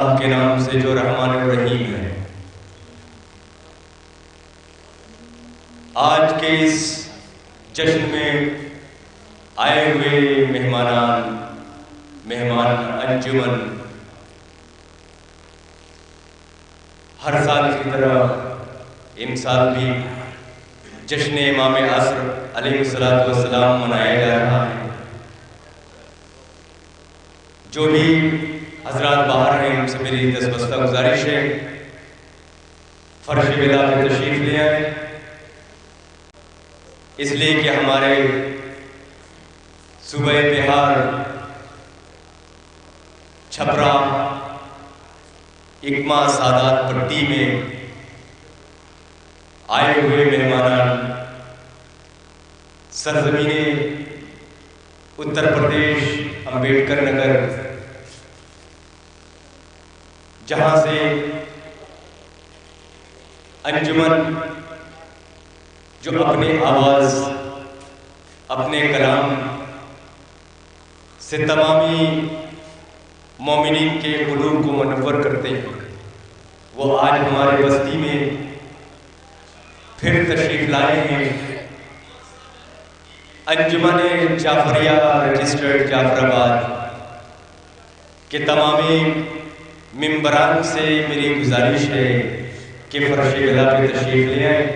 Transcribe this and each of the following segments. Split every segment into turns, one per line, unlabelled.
اللہ کے نام سے جو رحمان الرحیم ہے۔ آج کے اس جشن میں آئے ہوئے مہمان انجمن ہر سال کی طرح ان سال بھی جشن امام عصر علیہ السلام منایا جا رہا ہے۔ جو بھی حضرات باہر ہیں ان سے میری دستبستہ گزارش ہے فرش ولا پہ تشریف لے آئیں، اس لیے کہ ہمارے صوبہ بہار چھپرا اکما سادات پٹی میں آئے ہوئے مہمانان سرزمین اتر پردیش امبیڈکر نگر، جہاں سے انجمن جو اپنے آواز اپنے کلام سے تمامی مومنین کے قلوب کو منور کرتے ہیں، وہ آج ہمارے بستی میں پھر تشریف لائے ہیں۔ انجمن جعفریہ رجسٹرڈ جعفر آباد کے تمامی ممبران سے میری گزارش ہے کہ فرش ولا پہ تشریف لے آئیں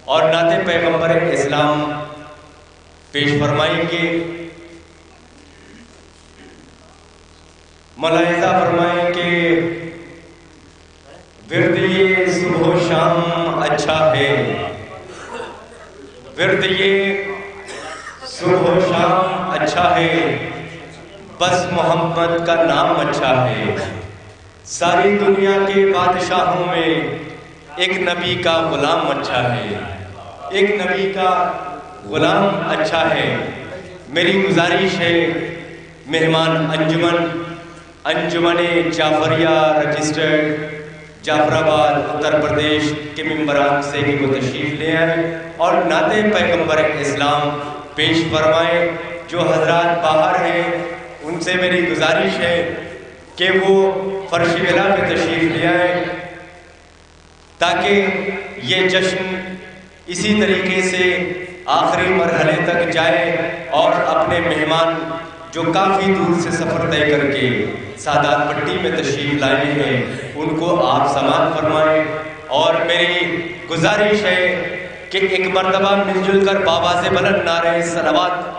اور نعت پیغمبر اسلام پیش فرمائیں گے۔ ملاحظہ فرمائیں کہ ورد یہ صبح و شام اچھا ہے، ورد یہ صبح و شام اچھا ہے، بس محمد کا نام اچھا ہے۔ ساری دنیا کے بادشاہوں میں ایک نبی کا غلام اچھا ہے، ایک نبی کا غلام اچھا ہے۔ میری گزارش ہے مہمان انجمن جعفریہ رجسٹرڈ جعفر آباد اتر پردیش کے ممبران سے کہ وہ تشریف لے آئیں اور نعت پیغمبر اسلام پیش فرمائیں۔ جو حضرات باہر ہیں ان سے میری گزارش ہے کہ وہ فرش ولا پہ تشریف لے آئیں تاکہ یہ جشن اسی طریقے سے آخری مرحلے تک جائے اور اپنے مہمان جو کافی دور سے سفر طے کر کے سادات پٹی میں تشریف لائے ہیں ان کو آپ سماعت فرمائیں۔ اور میری گزارش ہے کہ ایک مرتبہ مل جل کر بابا سے بلند نعرہ صلوات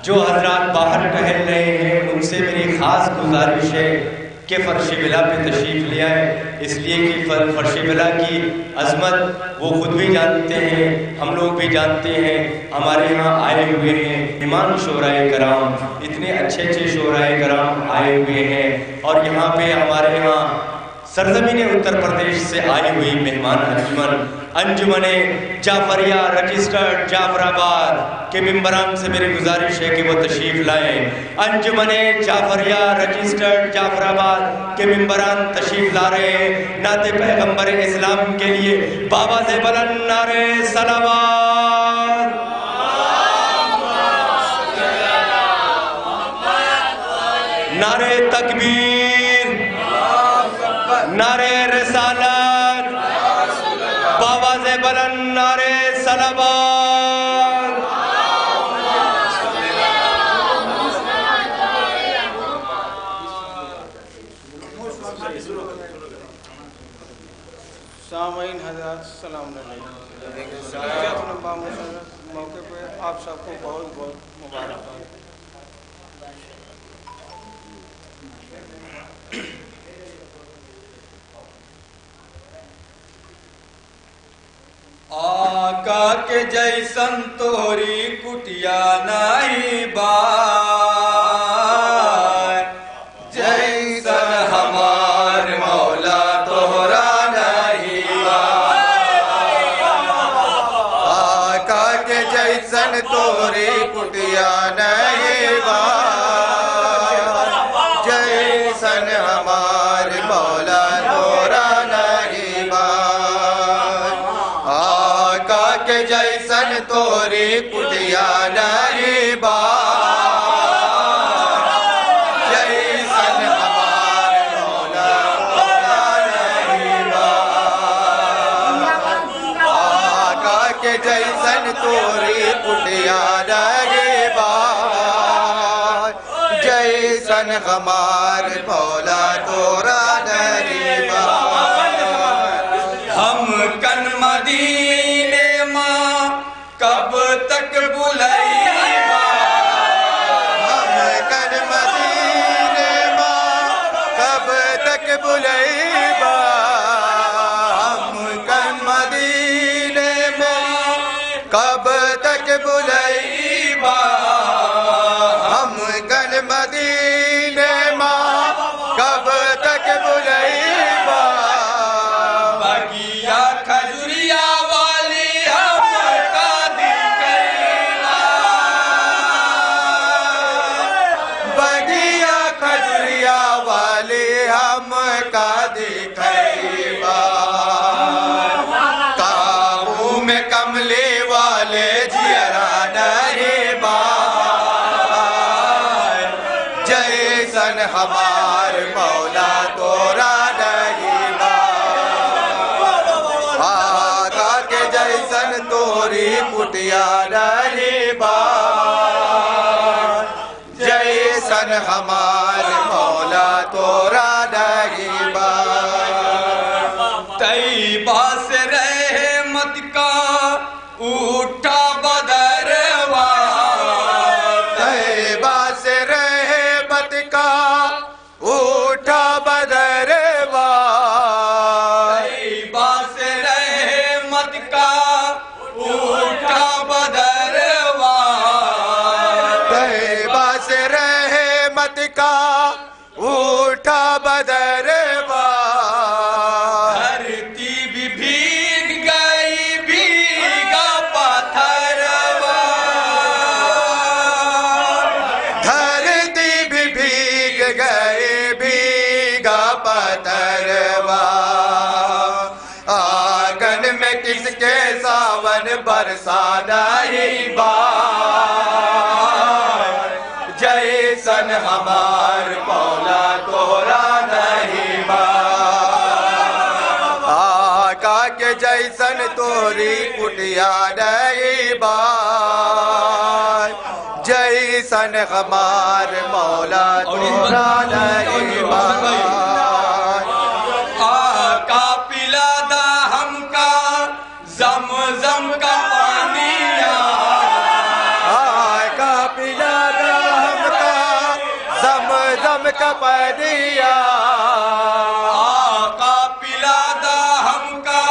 جو حضرات باہر ٹہل رہے ہیں ان سے میری خاص گزارش ہے کہ فرش ولا پہ تشریف لے آئیں، اس لیے کہ فرش ولا کی عظمت وہ خود بھی جانتے ہیں، ہم لوگ بھی جانتے ہیں۔ ہمارے یہاں آئے ہوئے ہیں امام شورائے کرام، اتنے اچھے شورائے کرام آئے ہوئے ہیں اور یہاں پہ ہمارے یہاں سرزمین اتر پردیش سے آئی ہوئی مہمان انجمن جعفریہ رجسٹرڈ جعفر آباد کے ممبران سے میری گزارش ہے کہ وہ تشریف لائیں۔ انجمن جعفریہ رجسٹرڈ جعفر آباد کے ممبران تشریف لا رہے ہیں نعت پیغمبر اسلام کے لیے بابا سے بلند نعرہ صلوات، نعرہ تکبیر، نعرہ رسالت، بابا سے بلند نعرہ صلوات۔
سامعین حضرات السلام علیکم۔ موقع پہ آپ سب کو بہت بہت مبارکباد۔
آقا کے جیسن توری کٹیا نہیں بار، جیسن ہمار مولا توہرا نہیں بار۔ آقا کے جیسن توری کٹیا نہیں بار، جیسن ہمار مولا توہرا نہیں بار۔ آقا کے جیسن توری کٹیا نہیں بار جیسن ہمارے مولا نہیں بار آقا کے جیسن توری کٹیا نہیں بار جیسن ہمارے مولا تورا نہیں بار
ہم کن مدینے ماں کب تک بلائیبا
ہم کن مدینے ماں کب تک بلائیبا ہم کن مدینے ماں کب تک بلائیبا ہم کن مدینے ماں کب تک بلائیبا
بگیا کھجوریا والی ہم کا دکھائیلا
بگیا کھجوریا والی ہم کا دکھائیبا کابو میں کملی والے جیرا نہیں بار جیسن ہمار مولا تورا نہیں بار آقا کے جیسن توری کٹیا نہیں بار جیسن ہمار مولا تورا نہیں بار
طیبہ سے رحمت کا اٹھا بدروا
طیبہ سے رحمت کا اٹھا بدروا
طیبہ سے رحمت کا اٹھا بدروا
طیبہ سے رحمت کا اٹھا بدروا
دھرتی بھی بھیگ گئی بھیگا پتھروا
دھرتی بھی بھیگ گئے بھیگا پتھروا آنگن میں کس کے ساون برسا نہیں بار جیسن ہمار مولا تورا نہیں بار آقا کے جیسن توری کٹیا نہیں بار جیسن ہمار مولا تورا نہیں بار
آقا پلا دا ہم کا زمزم کا پانیا
آقا پلا دا ہم کا زمزم کا پانیا
آقا پلا دا ہم کا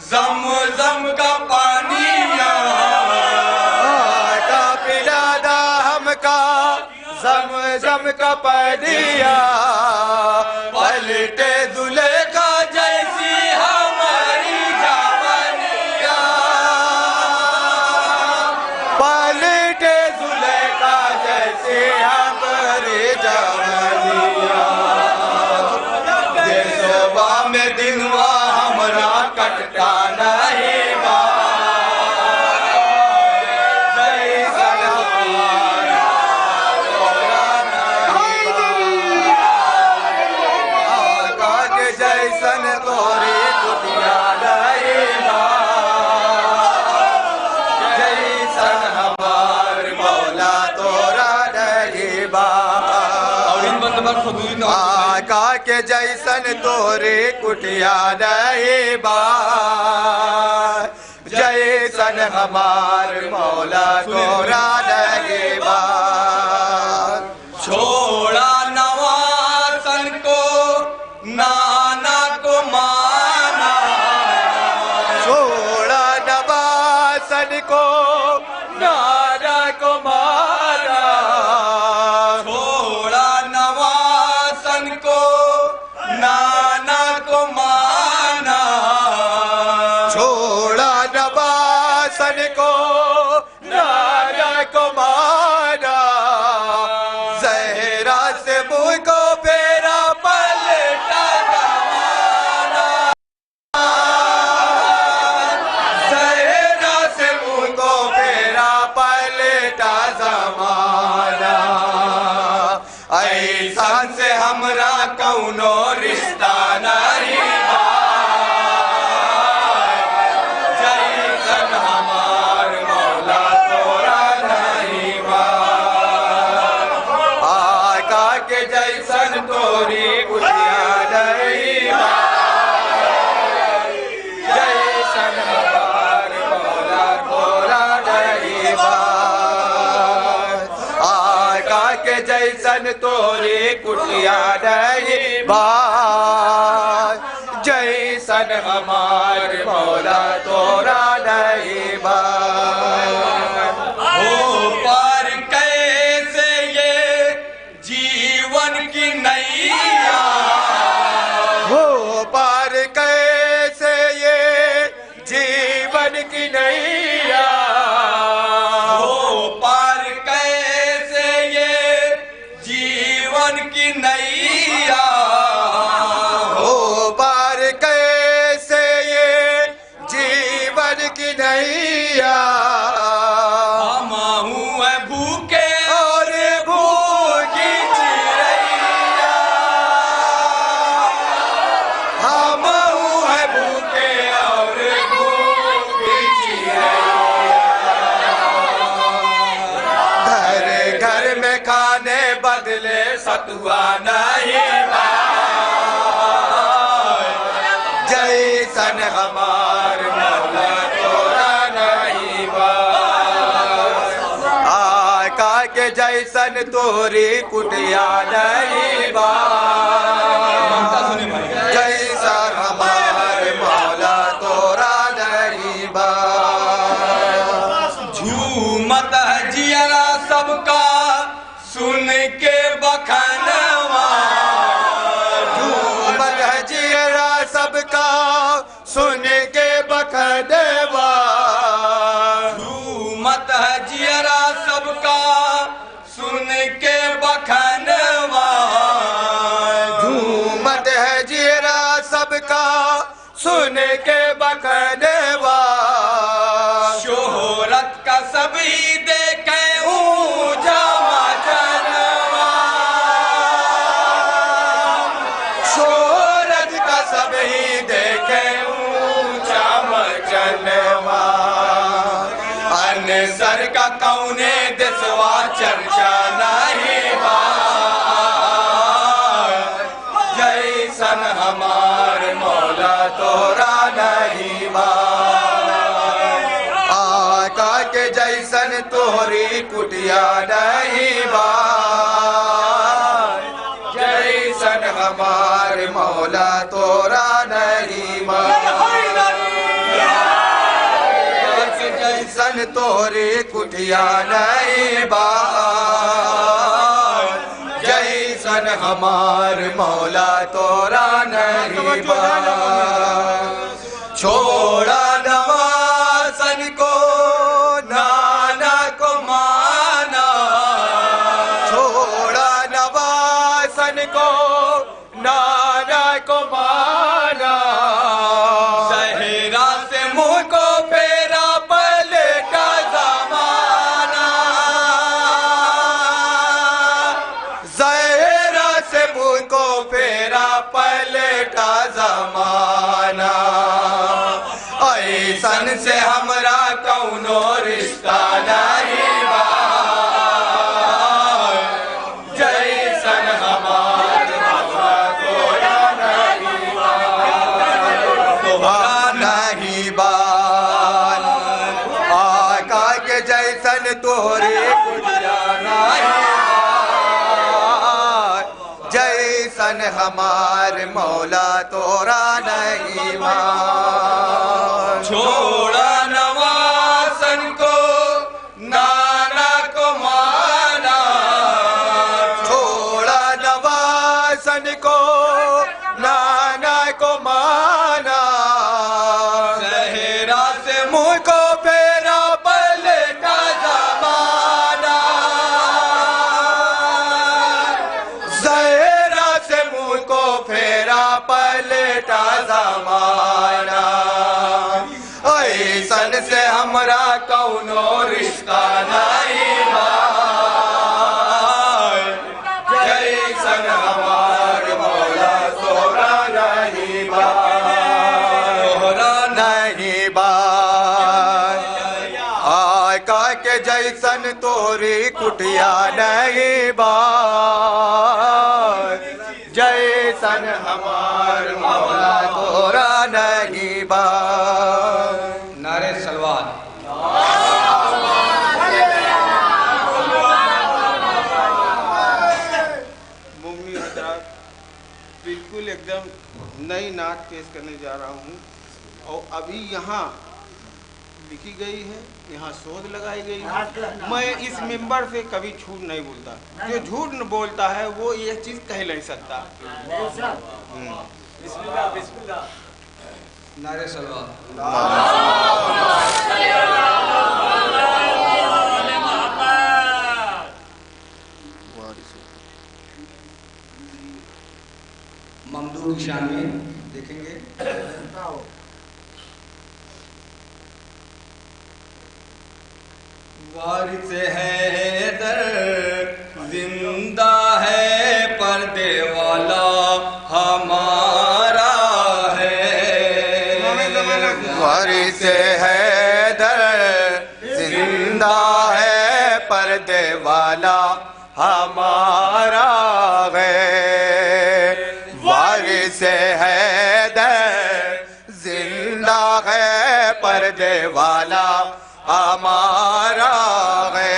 زمزم کا پانیا
آقا پلا دا ہم کا زمزم کا پانیا پلٹے زلیخا جیسی ہماری جوانیاں پلٹے زلیخا جیسی ہماری جوانیاں یہ صبح میں دنوا ہمارا کٹتا نہیں بار جیسن ہمارا تورا نہیں بار آقا کے جیسن توری کٹیا نہیں بار جیسن ہمار مولا تورا نہیں بار آقا کے جیسن توری کٹیا نہیں بار جیسن ہمار مولا تورا نہیں بار
چھوڑا نواسن کو نانا کو مانا
چھوڑا نواسن کو نانا کو مانا
چھوڑا نواسن کو نانا کو مانا
چھوڑا نواسن کو نانا کو زمانہ ایسان سے ہمرا کونو رشتہ نہیں جیسن ہمار مولا تورا نہیں آقا کے جیسن توری کچھیا نہیں جیسن ہمار مولا تورا نہیں آقا کے جیسن توری کٹیا نہیں بات جیسن ہمار مولا تورا نہیں بات
ہو پار کیسے یہ جیون کی نیا
ہو پار کیسے یہ جیون کی نیا
ہو پار کیسے یہ جیون کی نیا
ہو پار کیسے یہ جیون کی نیا
ہم ہوں بھوکے
اور بھوکی چریا ہم ہیں بھوکے اور بھوکی چریا گھر گھر میں کھانے بدلے ستوا نہیں جیسن ہمار مولا تورا نہیں آقا کے جیسن توری کٹیا نہیں جیسا ہمار مولا تورا نہیں
جھومت ہے جیرا سب کا سن کے بخنوا
جھومت ہے جیرا سب کا سن کے بخنوا
جھومت ہے جیرا سب کا سن کے بخنوا
جھومت ہے جیرا سب کا سن کے بخنوا
شہرت کا سبھی دیکھے اونچا مچنوا
شہرت کا سبھی دیکھے اونچا مچنوا
انصر کا کونے دسوا چرچا نہیں
جیسن ہمار مولا تورا نہیں آقا کے جیسن توری کٹیا نہیں جیسن ہمار مولا تورا نہیں جیسن توری کٹیا نہیں جیسن ہمار مولا تورا نہیں چھوڑا نواسن کو نانا کو مانا چھوڑا نواسن کو نانا کو مانا
زہرا سے منہ کو پھیرا
پلٹا زمانہ زہرا سے منہ کو پھیرا پلٹا زمانہ ایسن سے ہمرا کونو رشتہ نہیں جیسن ہمار مولا تورا نہیں نہیں آقا کے جیسن توری کٹیا نہیں جیسن ہمار مولا تورا نہیں
چھوڑا نواسن کو نانا کو مانا
چھوڑا نواسن کو نانا کو مانا
زہرا سے
منہ کو پھیرا پلٹا زمانہ زہرا سے منہ کو پھیرا پلٹا زمانہ ایسن سے ہمرا کونو رشتہ نہیں के जैसन तोरी कुटिया नहीं बार, जैसन हमार मौला तोरा नहीं बार।
नारे सलवात।
मुमनी हजरात, बिल्कुल एकदम नई नात पेश करने जा रहा हूँ और अभी यहाँ लिखी गई है, यहाँ शोध लगाई गई है। मैं इस मिंबर से कभी झूठ नहीं बोलता, जो झूठ न बोलता है वो ये चीज़ कह नहीं सकता।
बिस्मिल्लाह बिस्मिल्लाह। नारे सलवात। ममदू की शान में देखेंगे। वारिस हैदर जिंदा है, पर्दे वाला हमारा है।
वारिस हैदर जिंदा है, पर्दे वाला हमारा है। वारिस हैदर जिंदा है, पर्दे वाला हमारा है।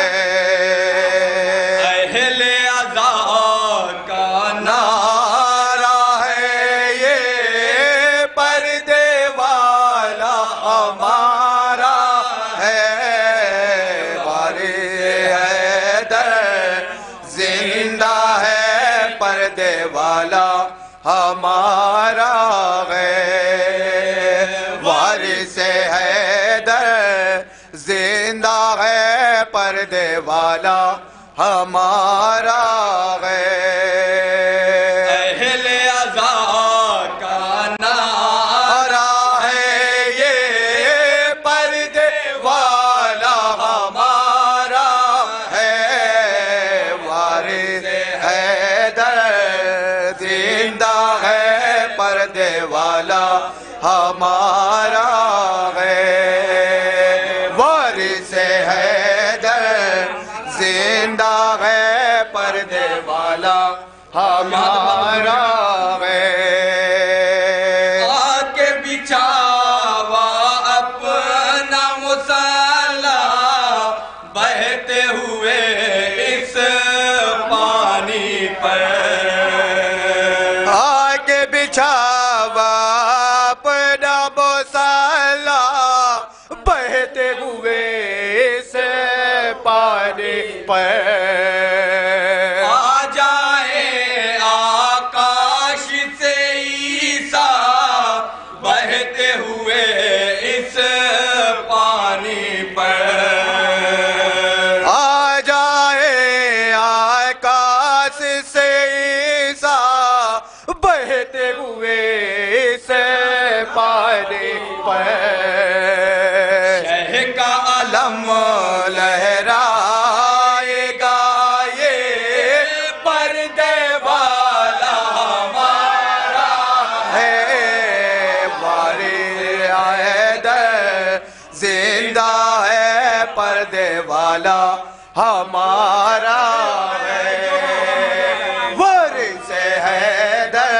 अहले अज़ा का
नारा है ये, पर्दे वाला हमारा है। वारिस हैदर जिंदा है, पर्दे वाला हमारा है। वारिस हैदर जिंदा है, पर्दे वाला हमारा है।
अहले अज़ा का
नारा है ये, पर्दे वाला हमारा है। वारिस हैदर जिंदा है, पर्दे वाला हमारा है। वारिस हैदर जिंदा है, पर्दे वाला हमारा है।
आके बिछावा अपना मुसल्ला, बहते हुए इस पानी पर।
आके बिछावा अपना मुसल्ला, बहते हुए इस पानी पर।
आ जाए आकाश से ईसा, बहते हुए इस पानी पर।
आ जाए आकाश से ईसा, बहते हुए इस पानी पर।
शह का
अलम लहराएगा ये, पर्दे वाला हमारा है। वारिस हैदर जिंदा है, पर्दे वाला हमारा है। वारिस हैदर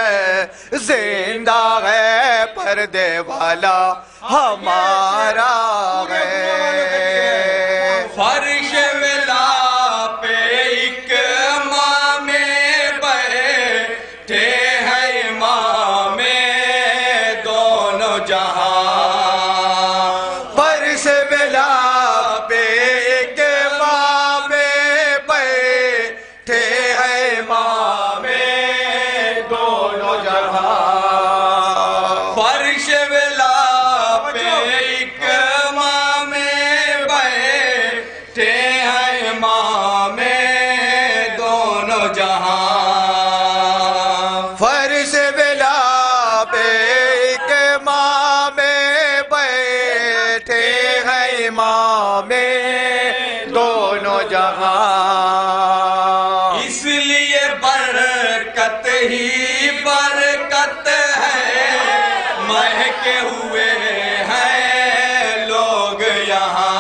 जिंदा है, पर्दे वाला हमारा है।
फर्श विला पे एक इमाम बैठे हैं, इमाम दोनों जहां।
फर्श विला पे एक इमाम बैठे हैं, इमाम दोनों जहां।
फर्श विला पे एक इमाम बैठे हैं, इमाम दोनों जहां।
फर्श विला पे एक इमाम बैठे हैं, इमाम दोनों जहां।
इसलिए बरकत ही बरकत है, महके हुए हैं लोग यहाँ।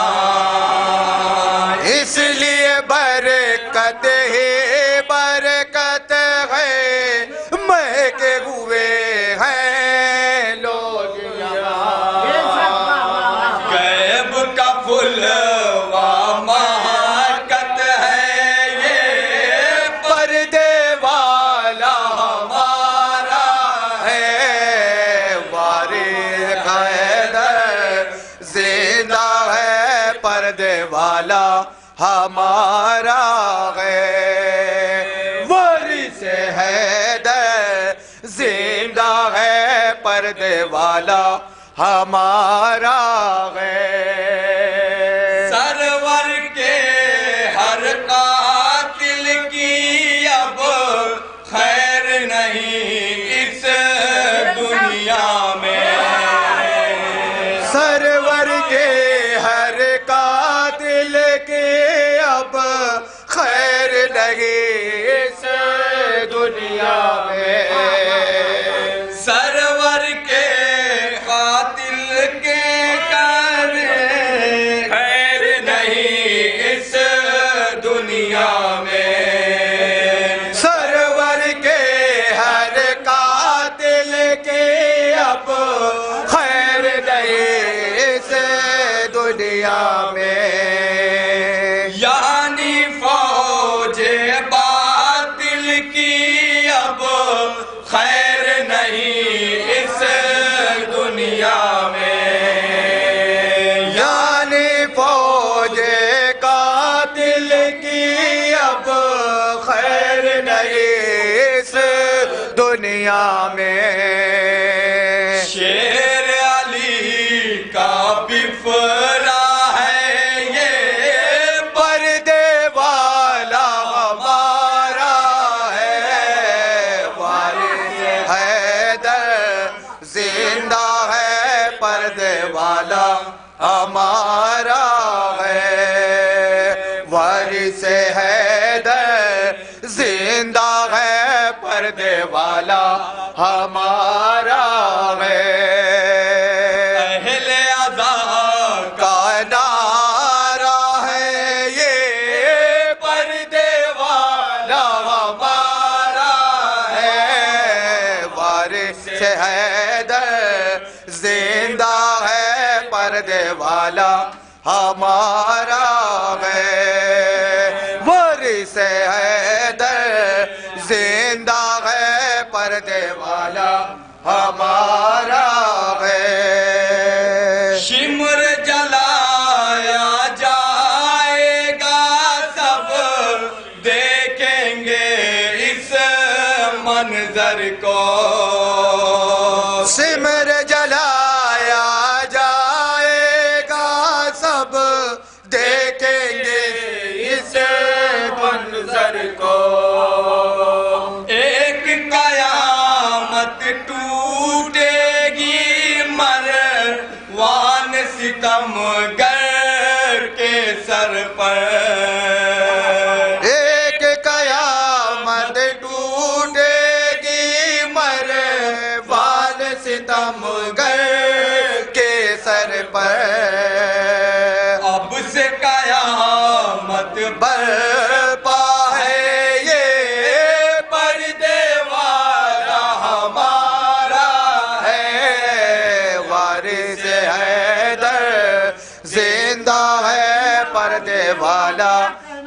ہی برکت ہے مہکے ہوئے ہیں لوگ یہاں
غیب کا پھول مہکت ہے یہ
پردے والا ہمارا ہے وارث حیدر زندہ ہے پردے والا ہمارا ہے وارث حیدر زندہ ہے پردے والا ہمارا ہے
سرور کے ہر قاتل کی اب خیر نہیں اس دنیا میں
سرور کے ہر قاتل کے اب خیر نہیں اس دنیا میں
سرور کے قاتل کے کرے خیر نہیں اس دنیا میں
سرور کے ہر قاتل کے اب خیر نہیں اس دنیا میں
یعنی فوج باطل کی اب خیر نہیں اس دنیا میں
یعنی فوج قاتل کی اب خیر نہیں اس دنیا میں
شیر علی کا بفرا ہے یہ
پردے والا ہمارا ہے وارث حیدر زندہ ہے پردے والا ہمارا ہے وارث حیدر زندہ ہے پردے والا ہمارا ہے
اہل عزا
کا نعرہ ہے یہ پردے والا ہمارا ہے وارث حیدر زندہ ہے پردے والا ہمارا ہے وارث حیدر زندہ ہے پردے والا ہمارا ہے
شمر جلایا جائے گا سب دیکھیں گے اس منظر کو
سمر جلایا جائے گا سب دیکھیں گے اس منظر کو
ایک قیامت ٹوٹے گی مروان ستم گر کے سر پر
ایک قیامت ٹوٹے گی مروان ستم گر کے سر پر
اب سے قیامت
برپا ہے یہ پردے والا ہمارا ہے وارث حیدر زندہ ہے پردے والا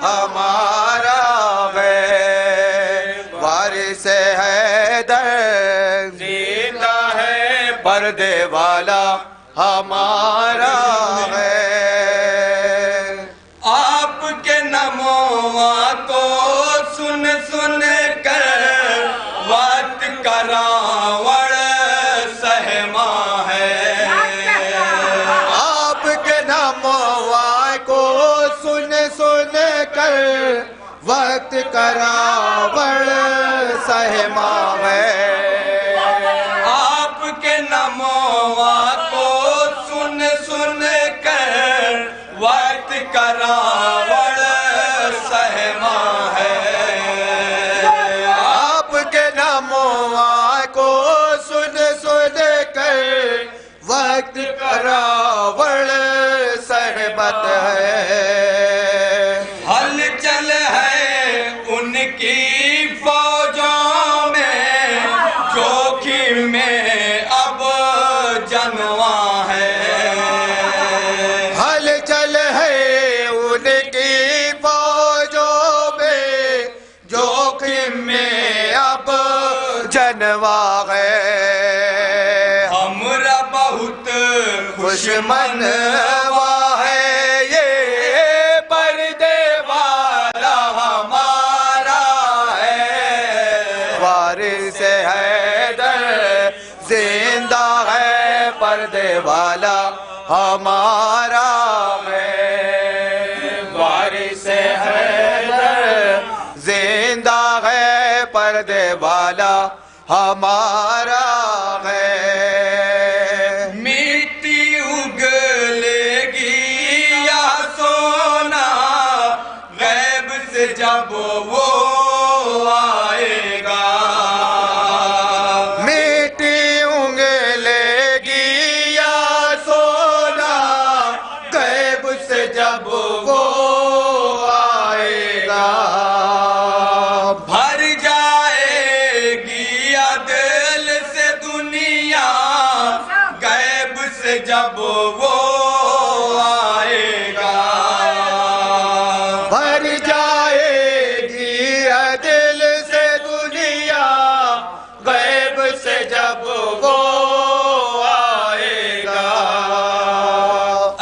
ہمارا ہے وارث حیدر زندہ ہے پردے والا ہمارا ہے
آپ کے نمواں کو سن سن کر وقت کا راوڑ سہما ہے
آپ کے نمواں کو سن سن کر وقت کا راوڑ سہما ہے
آپ کے نمواں کو سن سن کر وقت کا راوڑ سہما ہے
آپ کے نمواں کو سن سن کر وقت کا راوڑ صحبت ہے
ہل چل ہے
دشمن وہ ہے یہ پردے والا ہمارا ہے، وارث حیدر زندہ ہے پردے والا ہمارا ہے، وارث حیدر زندہ ہے پردے والا ہمارا ہے۔
مٹی اگلے گی یا سونا غیب سے جب وہ آئے گا،
مٹی اگلے گی یا سونا غیب سے جب وہ آئے گا،
بھر جائے گی عدل سے دنیا غیب سے جب وہ آئے گا،
بھر جائے گی عدل سے دنیا غیب سے جب وہ آئے گا،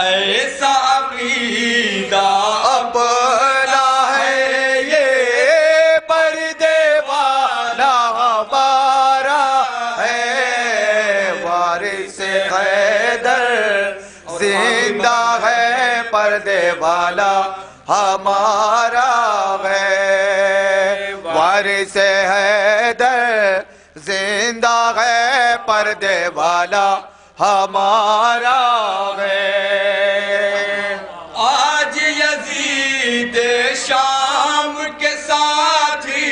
ایسا عقیدہ
اپنا ہے یہ پردے والا ہمارا ہے، وارث حیدر زندہ ہے پردے والا ہمارا ہے، وارث حیدر زندہ ہے پردے والا ہمارا ہے۔
آج یزید شام کے ساتھی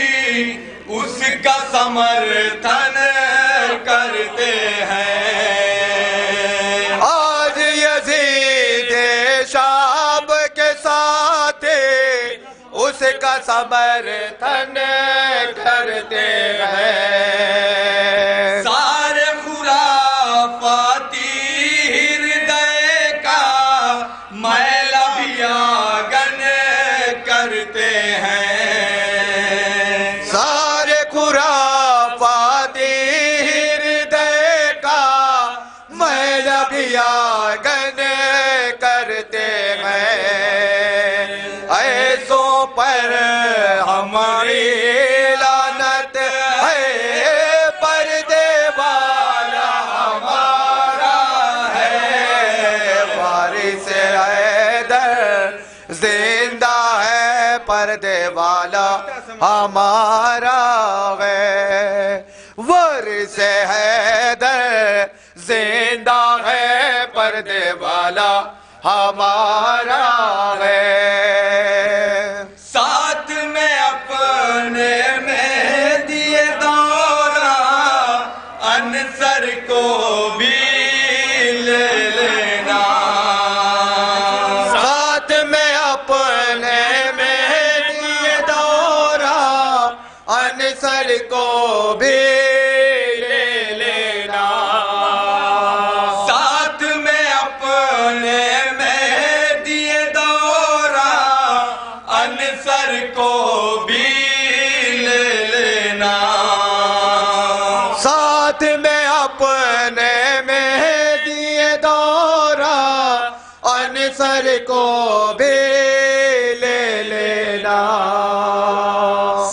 اس کا سمرتھن کرتے ہیں،
آج یزید شام کے ساتھ اس کا سمرتھن کرتے ہیں،
سارے خرافاتی ہردے کا میلہ بھی آگن کرتے ہیں،
سارے خرافاتی ہردے کا میل بھی آگن کرتے ہیں، ایسوں پر ہماری لعنت ہے، پردے والا ہمارا ہے، وارث حیدر زندہ ہے پردے والا ہمارا ہے، وارث حیدر زندہ ہے پردے والا ہمارا ہے۔
ساتھ میں اپنے مہدی دورہ انصر کو بھی لے لینا،
ساتھ میں اپنے مہدی دورہ انصر کو بھی لے لینا،
ساتھ میں اپنے مہدی دورہ انصر کو بھی لے لینا،
ساتھ میں اپنے مہدی دورہ انصر کو بھی لے لینا،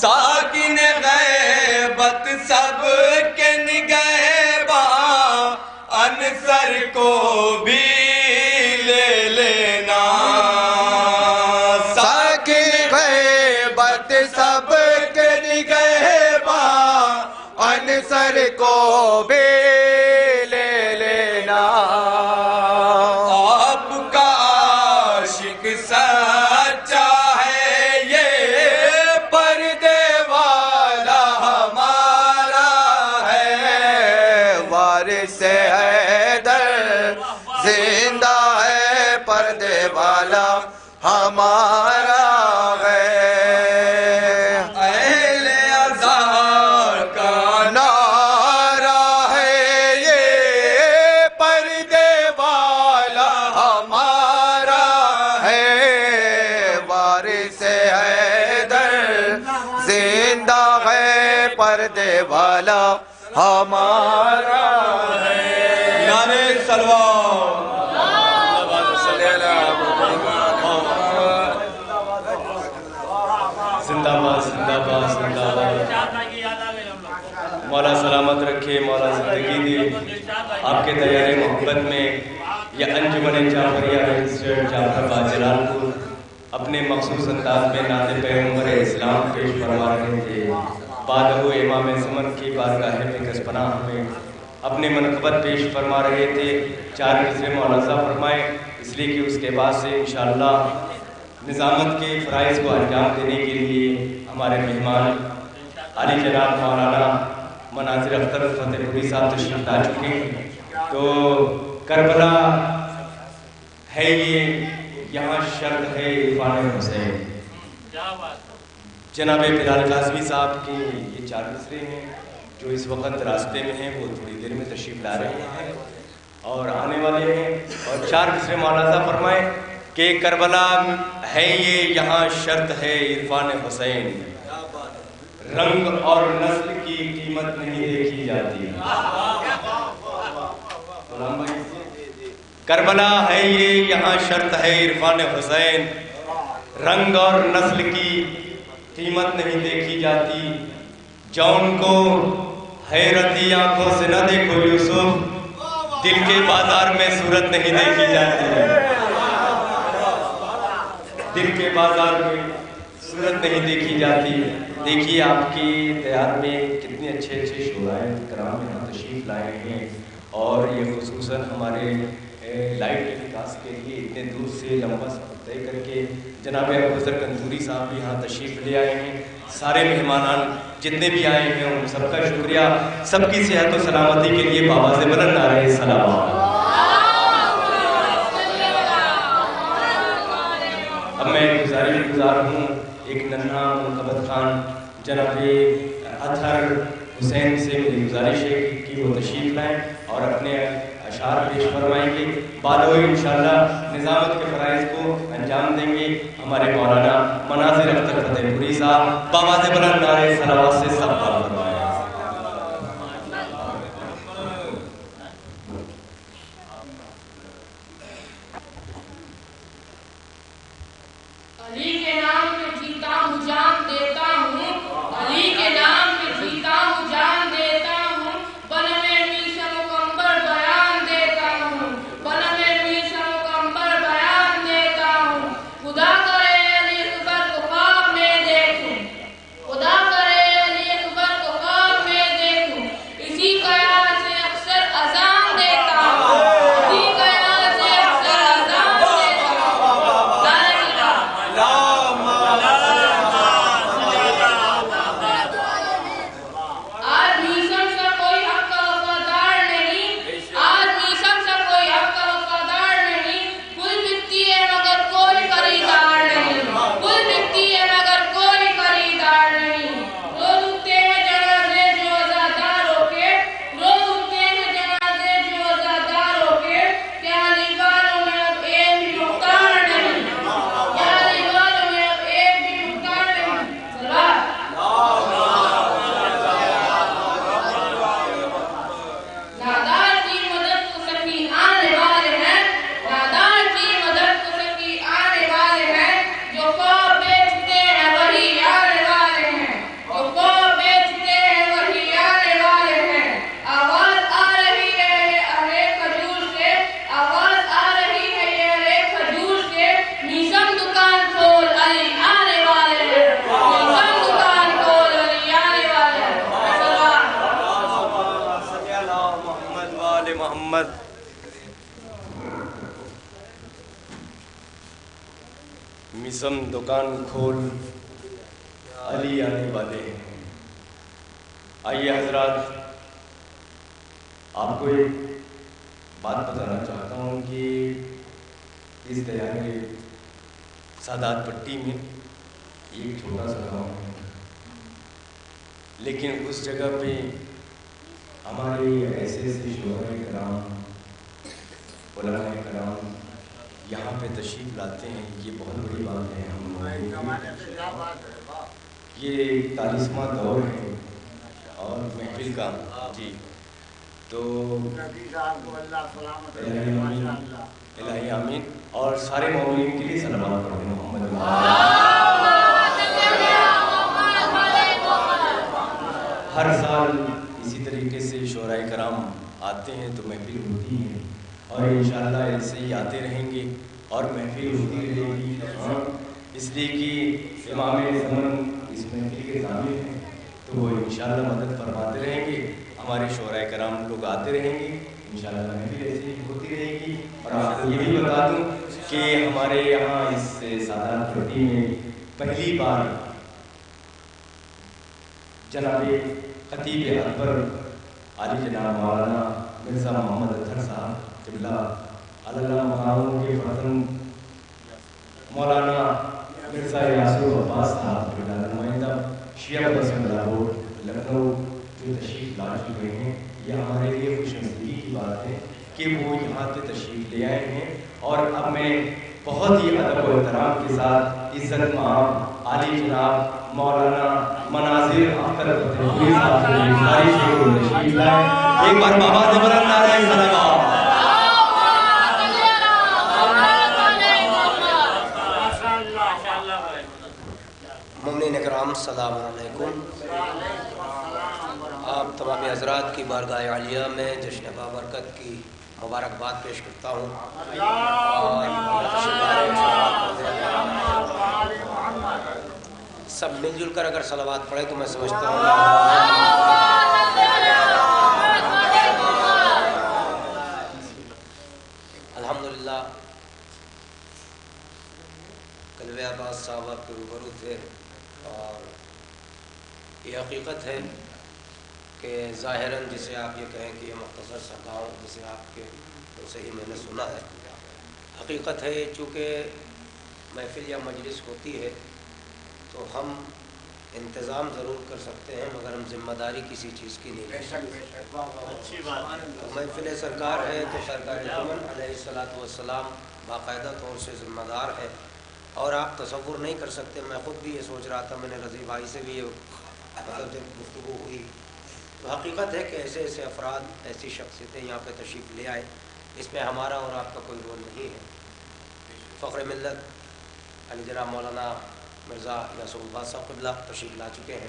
ساکن غیبت سب کے نگہباں انصر کو بھی لے لینا،
ساکن غیبت سب کے نگہباں انصر کو بھی لے لینا،
آپ کا عاشق سچا ہے یہ
پردے والا ہمارا ہے، وارث حیدر زندہ ہے پردے والا ہمارا ہے،
اہل ازہر کا
نعرہ ہے یہ پردے والا ہمارا ہے، وارث حیدر زندہ ہے پردے والا ہمارا ہے۔
نعرہ سلوات زندہ باد زندہ باد زندہ باد. مولا سلامت رکھے، مولا زندگی دے. آپ کے دیار محبت میں یہ انجمن جعفریہ رجسٹرڈ جعفر آباد جلال پور اپنے مخصوص انداز میں نعت پیغمبر اسلام پیش فرما رہے تھے. بادہ امام زمن کی بارگاہ بکس پناہ میں اپنے منقبت پیش فرما رہے تھے. 4 مصرے ملاحظہ فرمائیں، اس لیے کہ اس کے بعد سے انشاءاللہ نظامت کے فرائض کو انجام دینے کے لیے ہمارے مہمان علی جناب مولانا مناظر اختر فتح پوری صاحب تشریف لا چکے ہیں. تو کربلا ہے یہ یہاں شرط ہے عرفان حسین. جناب بلال قاسمی صاحب کے یہ 4 مصرے ہیں جو اس وقت راستے میں ہیں، وہ تھوڑی دیر میں تشریف لا رہے ہیں اور آنے والے ہیں. اور 4 مصرے ملاحظہ فرمائیں کہ کربلا ہے یہ یہاں شرط ہے عرفان حسین، رنگ اور نسل کی قیمت نہیں دیکھی جاتی. کربلا ہے یہ یہاں شرط ہے عرفان حسین، رنگ اور نسل کی قیمت نہیں دیکھی جاتی. جون کو حیرتی آنکھوں سے نہ دیکھو یوسف، دل کے بازار میں صورت نہیں دیکھی جاتی. دل کے بازار میں صورت نہیں دیکھی جاتی. دیکھیے آپ کی دیار میں کتنے اچھے اچھے شعراء کرام یہاں تشریف لائے ہیں، اور یہ خصوصاً ہمارے لائٹ ٹیلی کاسٹ کے لیے اتنے دور سے لمبا سفر طے کر کے جناب ابوذر کنزوری صاحب بھی یہاں تشریف لے آئے ہیں. سارے مہمانان جتنے بھی آئے ہیں ان سب کا شکریہ. سب کی صحت و سلامتی کے لیے بآواز بلند نعرہ سلام. اب میں گزار ہوں ایک ننھا منقبت خان جناب اطہر حسین سے میری گزارش ہے کہ وہ تشریف لائیں اور اپنے اشعار پیش فرمائیں گے. بعد وہ انشاءاللہ نظامت کے فرائض کو انجام دیں گے ہمارے مولانا مناظر اختر فتح پوری صاحب. بآواز بلند نعرہ صلوات سے سب بات فرمائیں.
علی کے نام پہ جیتا ہوں جان دیتا ہوں، علی کے نام پہ جیتا ہوں جان دیتا ہوں. بن میں میشا مکمبر بیان دیتا ہوں، بن میں میشا مکمبر بیان دیتا ہوں. خدا کرے علی اکبر کو خواب میں دیکھوں، خدا کرے علی اکبر کو خواب میں دیکھوں. اسی خیال سے اکثر اذان دیتا ہوں، اسی خیال سے اکثر اذان دیتا ہوں. آج میشم سے کوئی حق کا وفادار نہیں، آج میشم سے کوئی حق کا وفادار نہیں. گل بکتی ہے مگر کوئی خریدار نہیں، گل بکتی ہے مگر کوئی خریدار نہیں. روز اٹھتے ہیں جنازے جو عزاداروں کے، روز اٹھتے ہیں جنازے جو عزاداروں کے. کیا علی والوں میں اب ایک بھی مختار نہیں، کیا علی والوں میں اب ایک بھی مختار نہیں. سلوات. نادار کی مدد کو سکی آنے والے ہیں، نادار کی مدد کو سکی آنے والے ہیں. جو خواب بیچتے ہیں وہی آنے والے ہیں، جو خواب بیچتے ہیں وہی آنے والے ہیں. آواز آ رہی ہے یہ اہل کھجور سے، آواز آ رہی ہے یہ اہل کھجور سے. میشم دکان کھول علی آنے والے ہیں، میشم دکان کھول علی آنے والے ہیں. سلام.
صلی اللہ محمد وآل محمد. میسم دکان کھول علی آنے والے ہیں. آئیے حضرات، آپ کو ایک بات بتانا چاہتا ہوں کہ اس دیار سادات پٹی میں ایک چھوٹا سا گاؤں ہے، لیکن اس جگہ پہ ہمارے ایسے ایسے شعراء کرام علماء کرام یہاں پہ تشریف لاتے ہیں. یہ بہت بڑی بات ہے ہم لوگوں کی. یہ 41واں دور ہے اور محفل کا. جی تو الہی آمین. اور سارے مومنین کے لیے صلوات پڑھیں محمد. آتے ہیں تو محفل ہوتی ہے، اور انشاءاللہ ایسے ہی آتے رہیں گے اور محفل ہوتی رہے گی. ہاں، اس لیے کہ امام زمن اس محفل کے ضامن ہیں، تو وہ انشاءاللہ مدد فرماتے رہیں گے. ہمارے شعراء کرام لوگ آتے رہیں گے، انشاءاللہ محفل ایسے ہی ہوتی رہے گی. اور آپ کو یہ بھی بتا دوں کہ ہمارے یہاں اس سادات پٹی میں پہلی بار جناب خطیب اکبر علی جناب مولانا مرزا محمد اطہر صاحب قبلہ اللہ مقاموں کے فرزند مولانا مرزا یاسر عباس صاحب قبلہ نمائندہ شیعہ بسم اللہ بورڈ لکھنؤ جو تشریف لا چکے ہیں. یہ ہمارے لیے خوش نصیبی کی بات ہے کہ وہ یہاں پہ تشریف لے آئے ہیں. اور اب میں بہت ہی ادب و احترام کے ساتھ عزت مآب عالی جناب مولانا مناظر اختر فتح صاحب سے گزارش ہے کہ تشریف لائیں. ایک بار بابا سے بلند نعرہ سلام.
مومنین اکرام السلام علیکم. آپ تمام حضرات کی بارگاہ عالیہ میں جشن بابرکت کی مبارکباد پیش کرتا ہوں. سب مل جل کر اگر صلوات پڑھیں تو میں سمجھتا ہوں الحمدللہ قلب عباس صاحبہ کے روبرو تھے. اور یہ حقیقت ہے کہ ظاہراً جسے آپ یہ کہیں کہ یہ مختصر سا گاؤں جسے آپ کے اسے ہی میں نے سنا ہے. حقیقت ہے چونکہ محفل یا مجلس ہوتی ہے تو ہم انتظام ضرور کر سکتے ہیں مگر ہم ذمہ داری کسی چیز کی نہیں لے سکتے. محفل سرکار ہے تو سرکار جمن علیہ الصلاۃ والسلام باقاعدہ طور سے ذمہ دار ہے. اور آپ تصور نہیں کر سکتے، میں خود بھی یہ سوچ رہا تھا، میں نے رضی بھائی سے بھی یہ مطلب جب گفتگو ہوئی تو حقیقت ہے کہ ایسے ایسے افراد ایسی شخصیتیں یہاں پہ تشریف لے آئے، اس میں ہمارا اور آپ کا کوئی رول نہیں ہے. فخر ملت علی جناب مولانا مرزا یاسر عباس صاحب قبلہ تشریف لا چکے ہیں.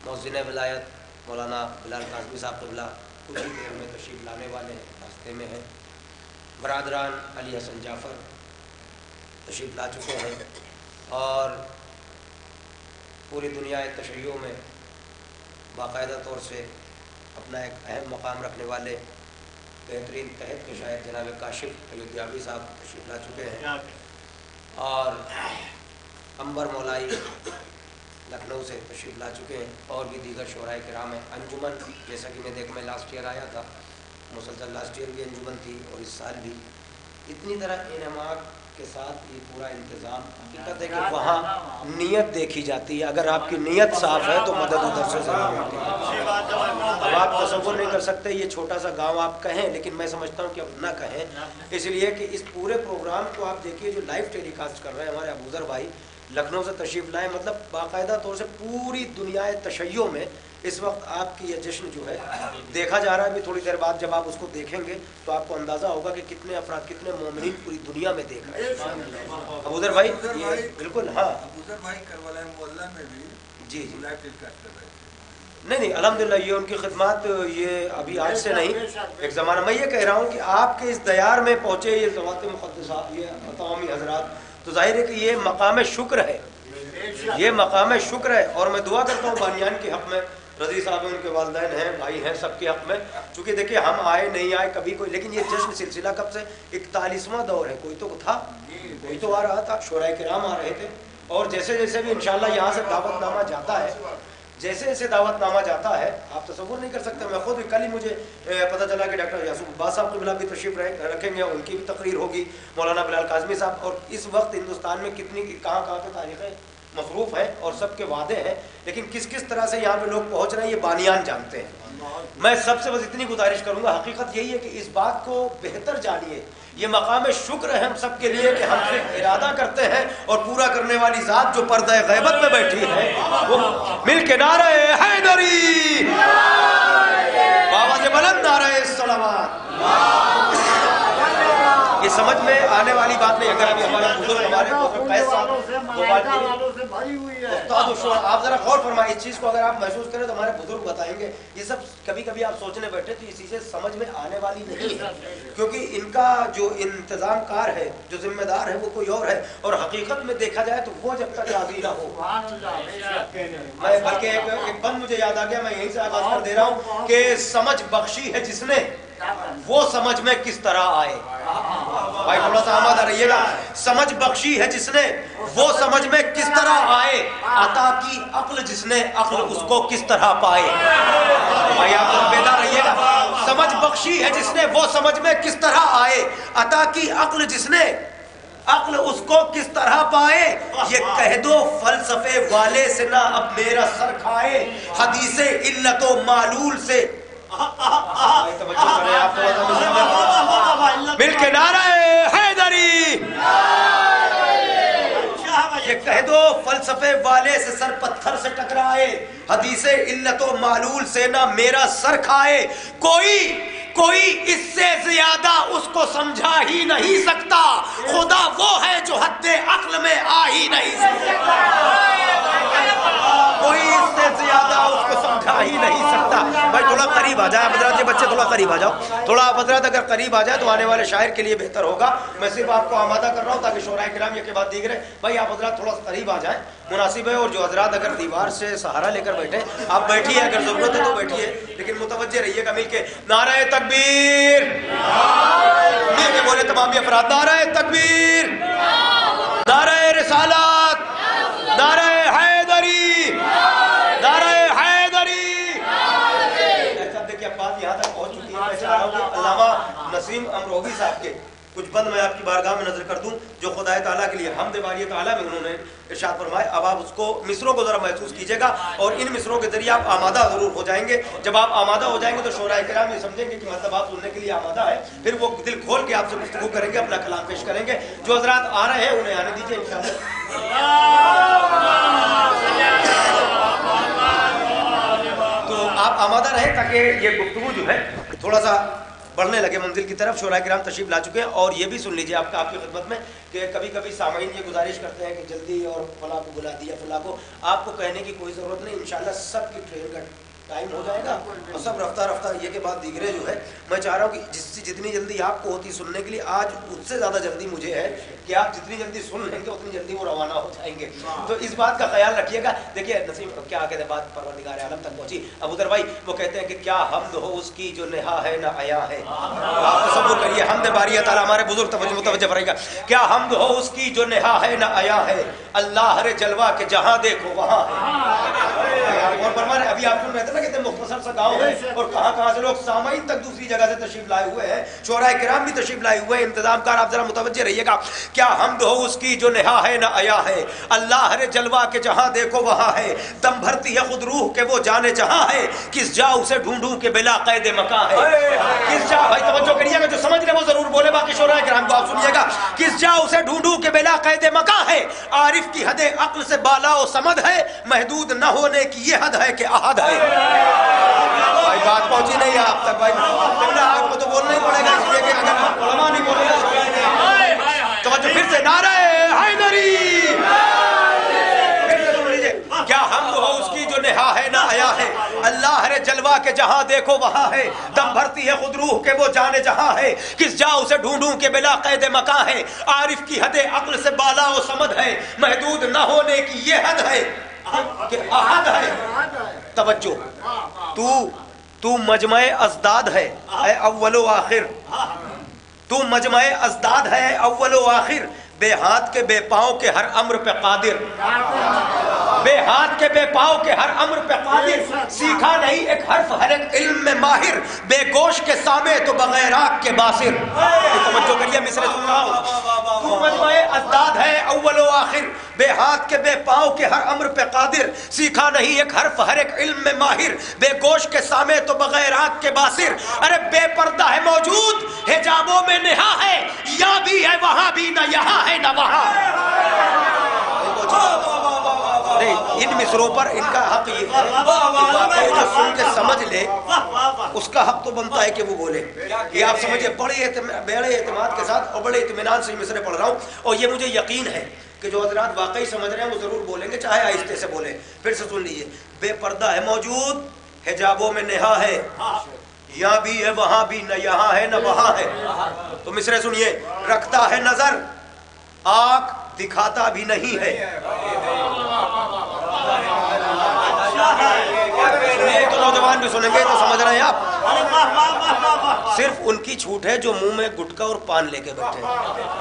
مؤذن ولایت مولانا بلال کاظمی صاحب قبلہ کچھ ہی دیر میں تشریف لانے والے راستے میں ہیں. برادران علی حسن جعفر تشریف لا چکے ہیں. اور پوری دنیا تشیع میں باقاعدہ طور سے اپنا ایک اہم مقام رکھنے والے بہترین تحت کے شاعر جناب کاشف ایودھیاوی صاحب تشریف لا چکے ہیں. اور عنبر مولائی لکھنؤ سے تشریف لا چکے ہیں. اور بھی دیگر شعراء کرام ہیں. انجمن جیسا کہ میں لاسٹ ایئر آیا تھا، مسلسل لاسٹ ایئر بھی انجمن تھی اور اس سال بھی. اتنی طرح انعامات کے ساتھ یہ پورا انتظام. حقیقت ہے کہ وہاں نیت دیکھی جاتی ہے، اگر آپ کی نیت صاف ہے تو مدد ادھر سے ضرور ہوتی ہے. اب آپ تصور نہیں کر سکتے یہ چھوٹا سا گاؤں آپ کہیں، لیکن میں سمجھتا ہوں کہ اب نہ کہیں، اس لیے کہ اس پورے پروگرام کو آپ دیکھیے جو لائیو ٹیلی کاسٹ کر رہے ہیں ہمارے ابوذر بھائی لکھنؤ سے تشریف لائیں. مطلب باقاعدہ طور سے پوری دنیا تشیع میں اس وقت آپ کی یہ جشن جو ہے دیکھا جا رہا ہے. ابھی تھوڑی دیر بعد جب آپ اس کو دیکھیں گے تو آپ کو اندازہ ہوگا کہ کتنے افراد، کتنے مومنین پوری دنیا میں دیکھ رہے ہیں. ابوذر بھائی یہ بالکل ہاں
ابوذر بھائی کربلا محلہ میں بھی
جی
لائیو ٹیلی کاسٹ کر رہے ہیں.
نہیں الحمدللہ یہ ان کی خدمات یہ ابھی آج سے نہیں ایک زمانہ. میں یہ کہہ رہا ہوں کہ آپ کے اس دیار میں پہنچے یہ ذوات مقدسہ یہ تمامی حضرات، تو ظاہر ہے کہ یہ مقام شکر ہے، یہ مقام شکر ہے. اور میں دعا کرتا ہوں بانیان کے حق میں، رضی صاحب ان کے والدین ہیں، بھائی ہیں، سب کے حق میں. چونکہ دیکھیں ہم آئے نہیں آئے کبھی کوئی، لیکن یہ جشن سلسلہ کب سے 41واں دور ہے. کوئی تو تھا، کوئی تو آ رہا تھا، شعراء کرام آ رہے تھے. اور جیسے جیسے بھی انشاءاللہ یہاں سے دعوت نامہ جاتا ہے، جیسے جیسے دعوت نامہ جاتا ہے آپ تصور نہیں کر سکتے. میں خود کل ہی مجھے پتہ چلا کہ ڈاکٹر یاسر عباس صاحب قبلہ بھی تشریف رکھیں گے، ان کی بھی تقریر ہوگی، مولانا بلال کاظمی صاحب. اور اس وقت ہندوستان میں کتنی کہاں کہاں پہ تاریخیں مصروف ہیں اور سب کے وعدے ہیں، لیکن کس کس طرح سے یہاں پہ لوگ پہنچ رہے ہیں یہ بانیان جانتے ہیں. میں سب سے بس اتنی گزارش کروں گا، حقیقت یہی ہے کہ اس بات کو بہتر جانیے. یہ مقام شکر ہے ہم سب کے لیے کہ ہم صرف ارادہ کرتے ہیں اور پورا کرنے والی ذات جو پردہ غیبت میں بیٹھی ہے وہ مل کے نعرہ حیدری بابا سے بلند نعرہ صلوات. یہ समझ में आने वाली बात नहीं। अगर अभी हमारे बुजुर्ग हमारे आप जरा गौर फरमाइए इस चीज को, अगर आप महसूस करें तो हमारे बुजुर्ग बताएंगे ये सब कभी कभी आप सोचने बैठे तो ये चीजें समझ में आने वाली नहीं है, क्योंकि इनका जो इंतजाम कार है, जो जिम्मेदार है वो कोई और है, और हकीकत में देखा जाए तो वो जब तक राजी ना हो। मैं बल्कि एक बंद मुझे याद आ गया, मैं यहीं से आगाज कर दे रहा हूँ कि समझ बख्शी है जिसने वो समझ में किस तरह आए। भाई थोड़ा सा आमादा रहिएगा। समझ बख्शी है जिसने वो समझ में किस तरह आए, अता की अक्ल जिसने अक्ल उसको किस तरह पाए। भाई आप लोग बेदार रहिएगा। समझ बख्शी है जिसने वो समझ में किस तरह आए, अता की अक्ल जिसने अक्ल उसको किस तरह पाए। ये कह दो फलसफे वाले से ना अब मेरा सर खाए, हदीसे इल्लतो मालूल से मिलके नारे हैदरी। ये कह दो फलसफे वाले से सर पत्थर से टकराए, हदीसे इल्लतो मालूल से ना मेरा सर खाए। कोई इससे ज्यादा उसको समझा ही नहीं सकता, खुदा वो है जो हद्दे अक्ल में आ ही नहीं सकता। कोई इससे ज्यादा उसको समझा ही नहीं सकता। भाई थोड़ा करीब आ जाए हजरत, ये बच्चे थोड़ा करीब आ जाओ। थोड़ा हजरत अगर करीब आ जाए तो आने वाले शायर के लिए बेहतर होगा। मैं सिर्फ आपको आमादा कर रहा हूँ ताकि शोराए किराम ये के बाद दिख रहे। भाई आप हजरत थोड़ा करीब आ जाए, मुनासिब है। और जो हजरत अगर दीवार से सहारा लेकर बैठे, आप बैठिए, अगर जरूरत है तो बैठिए, लेकिन मुतवज्जे रहिएगा। मिलके नारे तकबीर, मिलके बोले तमाम अफराद नारे तकबीर, नारे रिसालत, नारे हैदरी, नारे हैदरी। देखिए बात यहाँ तक पहुँच चुकी है। मैं चाह रहा हूँ कि अल्लामा नसीम अमरोही साहब के कुछ बंद मैं आपकी बारगाह में नजर कर दूं, जो खुदाए ताला के लिए हमद बारी ताला में उन्होंने इरशाद फरमाए। अब आप उसको मिसरों को जरा महसूस कीजिएगा, और इन मिसरों के जरिए आप आमादा जरूर हो जाएंगे। जब आप आमादा हो जाएंगे तो शोराए किराम ये समझेंगे कि मतलब आप सुनने के लिए आमादा है, फिर वो दिल खोल के आपसे गुफ्तगू करेंगे, अपना कलाम पेश करेंगे। जो हजरात आ रहे हैं उन्हें आने दीजिए इंशाअल्लाह। तो आप आमादा रहे ताकि ये गुफ्तगू जो है थोड़ा सा बढ़ने लगे मंजिल की तरफ। शोराए किराम तशरीफ ला चुके हैं, और ये भी सुन लीजिए आपकी खिदमत में कि कभी कभी सामाईन ये गुजारिश करते हैं कि जल्दी और फला को बुला दिया, फला को। आपको कहने की कोई ज़रूरत नहीं, इंशाल्लाह सबकी ट्रेन का टाइम हो जाएगा और सब रफ्ता रफ्ता ये के बाद दिगरे जो है। मैं चाह रहा हूँ कि जितनी जल्दी आपको होती सुनने के लिए, आज उससे ज़्यादा जल्दी मुझे है कि आप जितनी जल्दी सुन लेंगे उतनी जल्दी वो रवाना हो जाएंगे। तो इस बात का ख्याल रखिएगा। देखिए नसीम क्या कहते हैं, बात परवरदिगार आलम तक पहुँची। अबू उदर भाई वो कहते हैं कि क्या हमद हो उसकी जो नेहा है ना आया है। आप तसव्वुर करिए, हमद बारी ताला, हमारे बुजुर्ग तवज्जो फरमाइएगा, क्या हमद हो उसकी जो नेहा है ना आया है, अल्लाह रे जलवा के जहाँ देखो वहाँ है। और फरमाने अभी आप सुन रहे थे ना, कितने मुख्तसर सा गाँव है और कहाँ से लोग सामाईन तक दूसरी जगह से तशरीफ लाए हुए हैं, शोराए किराम भी तशरीफ लाए हुए हैं, इंतजाम कार। आप जरा मुतवज्जे रहिएगा। क्या हमद हो उसकी जो नेहा है ना आया है, अल्लाह रे जलवा के जहाँ देखो वहाँ है, दम भरती है खुद रूह के वो जाने जहाँ है, किस जा उसे ढूंढूं के बिला कैद मकां है। किस जा, भाई तवज्जो करिएगा, जो समझ रहे वो जरूर बोले, बाकी शोराए किराम को आप सुनिएगा। किस जा उसे ढूंढूं के बिला कैद मकां है, आरिफ की हदे अक्ल से बाला और समद है, महदूद न होने की ये हद है कि अहद है। भाई बात पहुंची नहीं है आप तक भाई, आपको तो बोलना ही पड़ेगा, इसलिए कि अगर उलमा नहीं बोलेगा तो फिर से नारे हैदरी। क्या हम हो उसकी जो नेहा है ना आया है, अल्लाह रे जलवा के जहाँ देखो वहाँ है, दम भरती है खुद रूह के वो जाने जहाँ है, किस जा उसे ढूंढूं के बिला कैद मकां है, आरिफ की हदे अक्ल से बाला और समद है, महदूद न होने की ये हद है कि अहद है। तवज्जो, तू मजमे अज़दाद है अव्वलो आखिर, तू मजमे अज़दाद है अव्वलो आखिर, बेहाथ के बेपाँव के हर अम्र पे कादिर, बेहाथ के बेपाँव के हर अम्र पे कादिर, सीखा नहीं एक हर्फ हर एक इल्म में माहिर, बेगोश के सामे तो बगैर आग के बासिर। तवज्जो करिए, मिसरे सुन रहा हूँ। तू मजमे अज़दाद है अव्वलो आखिर, बेहाथ के बेपाँव के हर अम्र पे कादिर, सीखा नहीं एक हर्फ हर एक इल्म में माहिर, बेगोश के सामे तो बगैर आग के बासिर। अरे बेपर्दा है मौजूद, हिजाबों में नेहा है, यहाँ भी है वहाँ भी, ना यहाँ है ना वहाँ। ان مصروں پر ان کا حق یہ ہے کہ جو سن کے سمجھ لے اس کا حق تو بنتا ہے کہ وہ بولے. یہ آپ سمجھے بڑے اعتماد کے ساتھ اور بڑے اطمینان سے مصرے پڑھ رہا ہوں, اور یہ مجھے یقین ہے کہ جو حضرات واقعی سمجھ رہے ہیں وہ ضرور بولیں گے, چاہے آہستہ سے بولیں. پھر سے سن لیجیے. بے پردہ ہے موجود, حجابوں میں نہا ہے, یہاں بھی ہے وہاں بھی, نہ یہاں ہے نہ وہاں ہے. تو مصرے سنیے. رکھتا ہے نظر, آنکھ دکھاتا بھی نہیں ہے. تو نوجوان بھی سنیں گے تو سمجھ رہے ہیں آپ. صرف ان کی چھوٹ ہے جو منہ میں گٹکا اور پان لے کے بیٹھے ہیں,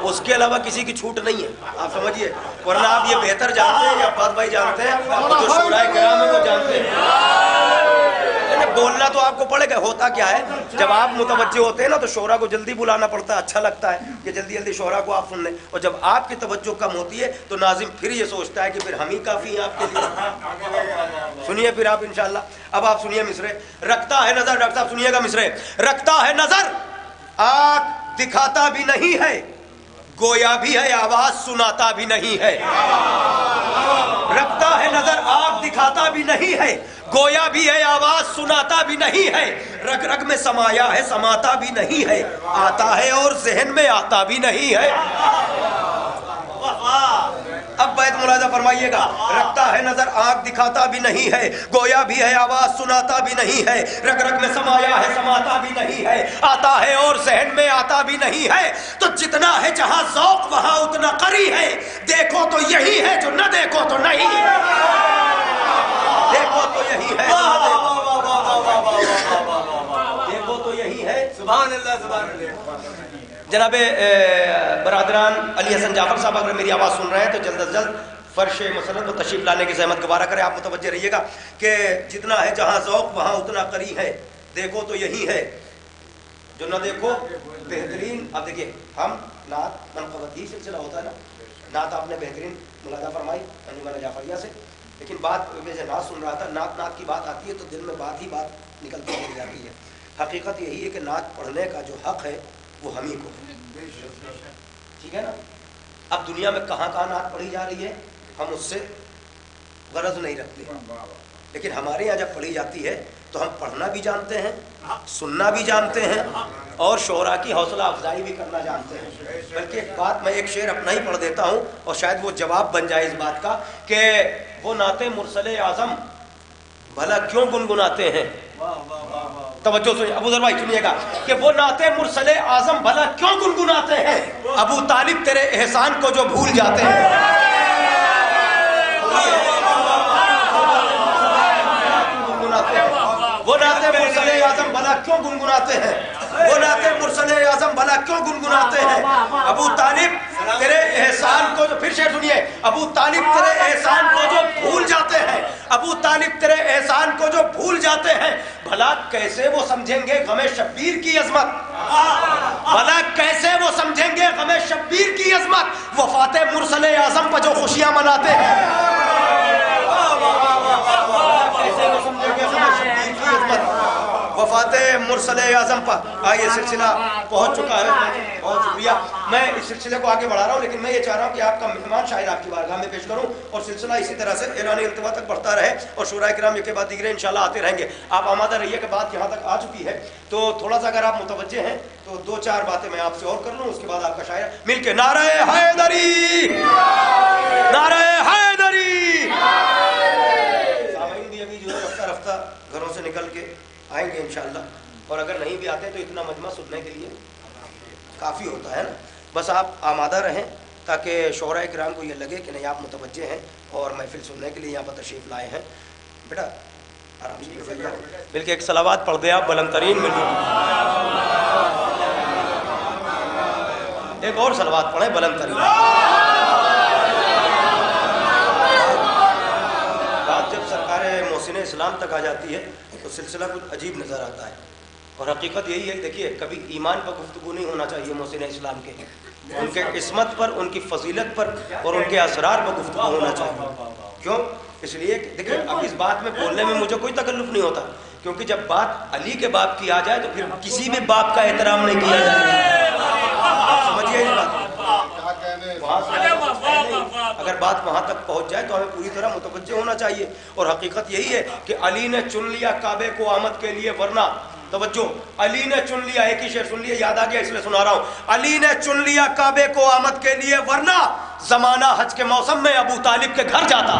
اس کے علاوہ کسی کی چھوٹ نہیں ہے. آپ سمجھیے, ورنہ آپ یہ بہتر جانتے ہیں یا عباس بھائی جانتے ہیں, جو شورائے کرام ہے وہ جانتے ہیں. بولنا تو آپ کو پڑے گا. ہوتا کیا ہے, جب آپ متوجہ ہوتے ہیں نا تو شورا کو جلدی بلانا پڑتا ہے, اچھا لگتا ہے کہ جلدی جلدی شورا کو آپ سن لیں. اور جب آپ کی توجہ کم ہوتی ہے تو ناظم پھر یہ سوچتا ہے کہ پھر ہم ہی کافی ہیں آپ کے لیے. سنیے پھر آپ انشاءاللہ. اب آپ سنیے مصرے. رکھتا ہے نظر, ڈاکٹر صاحب سنیے گا مصرے. رکھتا ہے نظر, آنکھ دکھاتا بھی نہیں ہے, گویا بھی ہے آواز سناتا بھی نہیں ہے. رکھتا ہے نظر, آنکھ دکھاتا بھی نہیں ہے, گویا بھی ہے آواز سناتا بھی نہیں ہے. رگ رگ میں سمایا ہے سماتا بھی نہیں ہے, آتا ہے اور ذہن میں آتا بھی نہیں ہے. اب بیت ملاحظہ فرمائیے گا. رکھتا ہے نظر, آنکھ دکھاتا بھی نہیں ہے, گویا بھی ہے آواز سناتا بھی نہیں ہے. رگ رگ میں سمایا ہے سماتا بھی نہیں ہے, آتا ہے اور ذہن میں آتا بھی نہیں ہے. تو جتنا ہے جہاں ذوق وہاں اتنا قری ہے, دیکھو تو یہی ہے جو نہ دیکھو تو نہیں. دیکھو تو یہی ہے, دیکھو تو یہی ہے.
سبحان اللہ سبحان اللہ.
جناب برادران علی حسن جعفر صاحب اگر میری آواز سن رہے ہیں تو جلد از جلد فرش مسند کو تشریف لانے کی زحمت گوارا کرے. آپ متوجہ رہیے گا کہ جتنا ہے جہاں ذوق وہاں اتنا قری ہے, دیکھو تو یہی ہے جو نہ دیکھو بہترین. اب دیکھیے, ہم نعت منقبت ہی سلسلہ ہوتا ہے نا, نعت آپ نے بہترین ملاحظہ فرمائی انجمن جعفریہ سے, لیکن بات میں نعت سن رہا تھا, نعت کی بات آتی ہے تو دل میں بات ہی بات نکلتی چلی جاتی ہے. حقیقت یہی ہے کہ نعت پڑھنے کا جو حق ہے وہ ہم ہی کو ہے, ٹھیک ہے نا. اب دنیا میں کہاں کہاں نعت پڑھی جا رہی ہے ہم اس سے غرض نہیں رکھتے, لیکن ہمارے یہاں جب پڑھی جاتی ہے تو ہم پڑھنا بھی جانتے ہیں, سننا بھی جانتے ہیں, اور شعراء کی حوصلہ افزائی بھی کرنا جانتے ہیں. بلکہ ایک بات, میں ایک شعر اپنا ہی پڑھ دیتا ہوں اور شاید وہ جواب بن جائے اس بات کا کہ وہ نعت مرسل اعظم بھلا کیوں گنگناتے ہیں. توجہ سنیے ابو ذر بھائی سنیے گا کہ وہ نعت مرسل اعظم بھلا کیوں گنگناتے ہیں, ابو طالب تیرے احسان کو جو بھول جاتے ہیں. وہ نعت مرسل اعظم بھلا کیوں گنگناتے ہیں, وہ نعت مرسل اعظم بھلا کیوں گنگناتے ہیں. ابو طالب تیرے احسان کو جو, پھر شعر سنیے, ابو طالب تیرے احسان کو جو بھول جاتے ہیں, ابو طالب تیرے احسان کو جو بھول جاتے ہیں, بھلا کیسے وہ سمجھیں گے غم شبیر کی عظمت, بھلا کیسے وہ سمجھیں گے غم شبیر کی عظمت, وفات مرسل اعظم پر جو خوشیاں مناتے ہیں. کیسے وہ سمجھیں گے غم شبیر کی عظمت, وفات مرسل اعظم پر. آئیے سلسلہ پہنچ چکا ہے, بہت شکریہ. میں اس سلسلے کو آگے بڑھا رہا ہوں, لیکن میں یہ چاہ رہا ہوں کہ آپ کا مہمان شاعر آپ کی بارگاہ میں پیش کروں اور سلسلہ اسی طرح سے اعلان التوا تک بڑھتا رہے اور شورائے کرام ایک کے بعد دیگرے انشاءاللہ آتے رہیں گے. آپ آمادہ رہیے کہ بات یہاں تک آ چکی ہے تو تھوڑا سا اگر آپ متوجہ ہیں تو دو چار باتیں میں آپ سے اور کر لوں, اس کے بعد آپ کا شاعر مل کے نعرہ حیدری, نعرہ حیدری. سامعین بھی ابھی جو ہے رفتہ رفتہ گھروں سے نکل کے آئیں گے انشاءاللہ, اور اگر نہیں بھی آتے تو اتنا مجمع سننے کے لیے کافی ہوتا ہے نا. بس آپ آمادہ رہیں تاکہ شعراء کرام کو یہ لگے کہ نہیں آپ متوجہ ہیں اور محفل سننے کے لیے یہاں پر تشریف لائے ہیں. بیٹا آرام سے مل کے ایک صلوات پڑھ دیں آپ بلند ترین مل کے, ایک اور صلوات پڑھیں بلند ترین. بات جب سرکار محسن اسلام تک آ جاتی ہے تو سلسلہ کچھ عجیب نظر آتا ہے, اور حقیقت یہی ہے. دیکھیے کبھی ایمان پر گفتگو نہیں ہونا چاہیے محسن اسلام کے, ان کے عصمت پر, ان کی فضیلت پر اور ان کے اسرار پر گفتگو ہونا چاہیے. کیوں؟ اس لیے دیکھیں اب اس بات میں بولنے میں مجھے کوئی تکلف نہیں ہوتا, کیونکہ جب بات علی کے باپ کی آ جائے تو پھر کسی بھی باپ کا احترام نہیں کیا جائے گا. آپ سمجھیے اس بات, وہاں سے اگر بات وہاں تک پہنچ جائے تو ہمیں پوری طرح متوجہ ہونا چاہیے. اور حقیقت یہی ہے کہ علی نے چن لیا کعبے کو آمد کے لیے, ورنہ توجہ, علی نے چن لیا, ایک ہی شعر سن لیا, یاد آ گیا اس لیے سنا رہا ہوں. علی نے چن لیا کعبے کو آمد کے لیے, ورنہ زمانہ حج کے موسم میں ابو طالب کے گھر جاتا.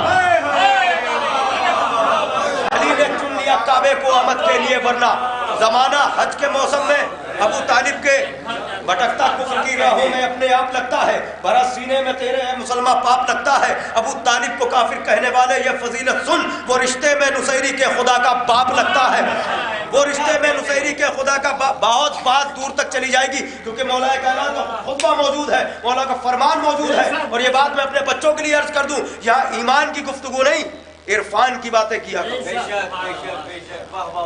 علی نے چن لیا کعبے کو آمد کے لیے, ورنہ زمانہ حج کے موسم میں ابو طالب کے بھٹکتا کفر کی راہوں میں اپنے آپ لگتا ہے, بھرا سینے میں تیرے ہے مسلمان پاپ لگتا ہے. ابو طالب کو کافر کہنے والے یہ فضیلت سن, وہ رشتے میں نصیری کے خدا کا باپ لگتا ہے. وہ رشتے میں نصیری کے خدا کا باپ. بہت بات دور تک چلی جائے گی کیونکہ مولا کائنات کا خطبہ موجود ہے, مولا کا فرمان موجود ہے. اور یہ بات میں اپنے بچوں کے لیے عرض کر دوں, یہاں ایمان کی گفتگو نہیں, عرفان کی باتیں کیا کرو.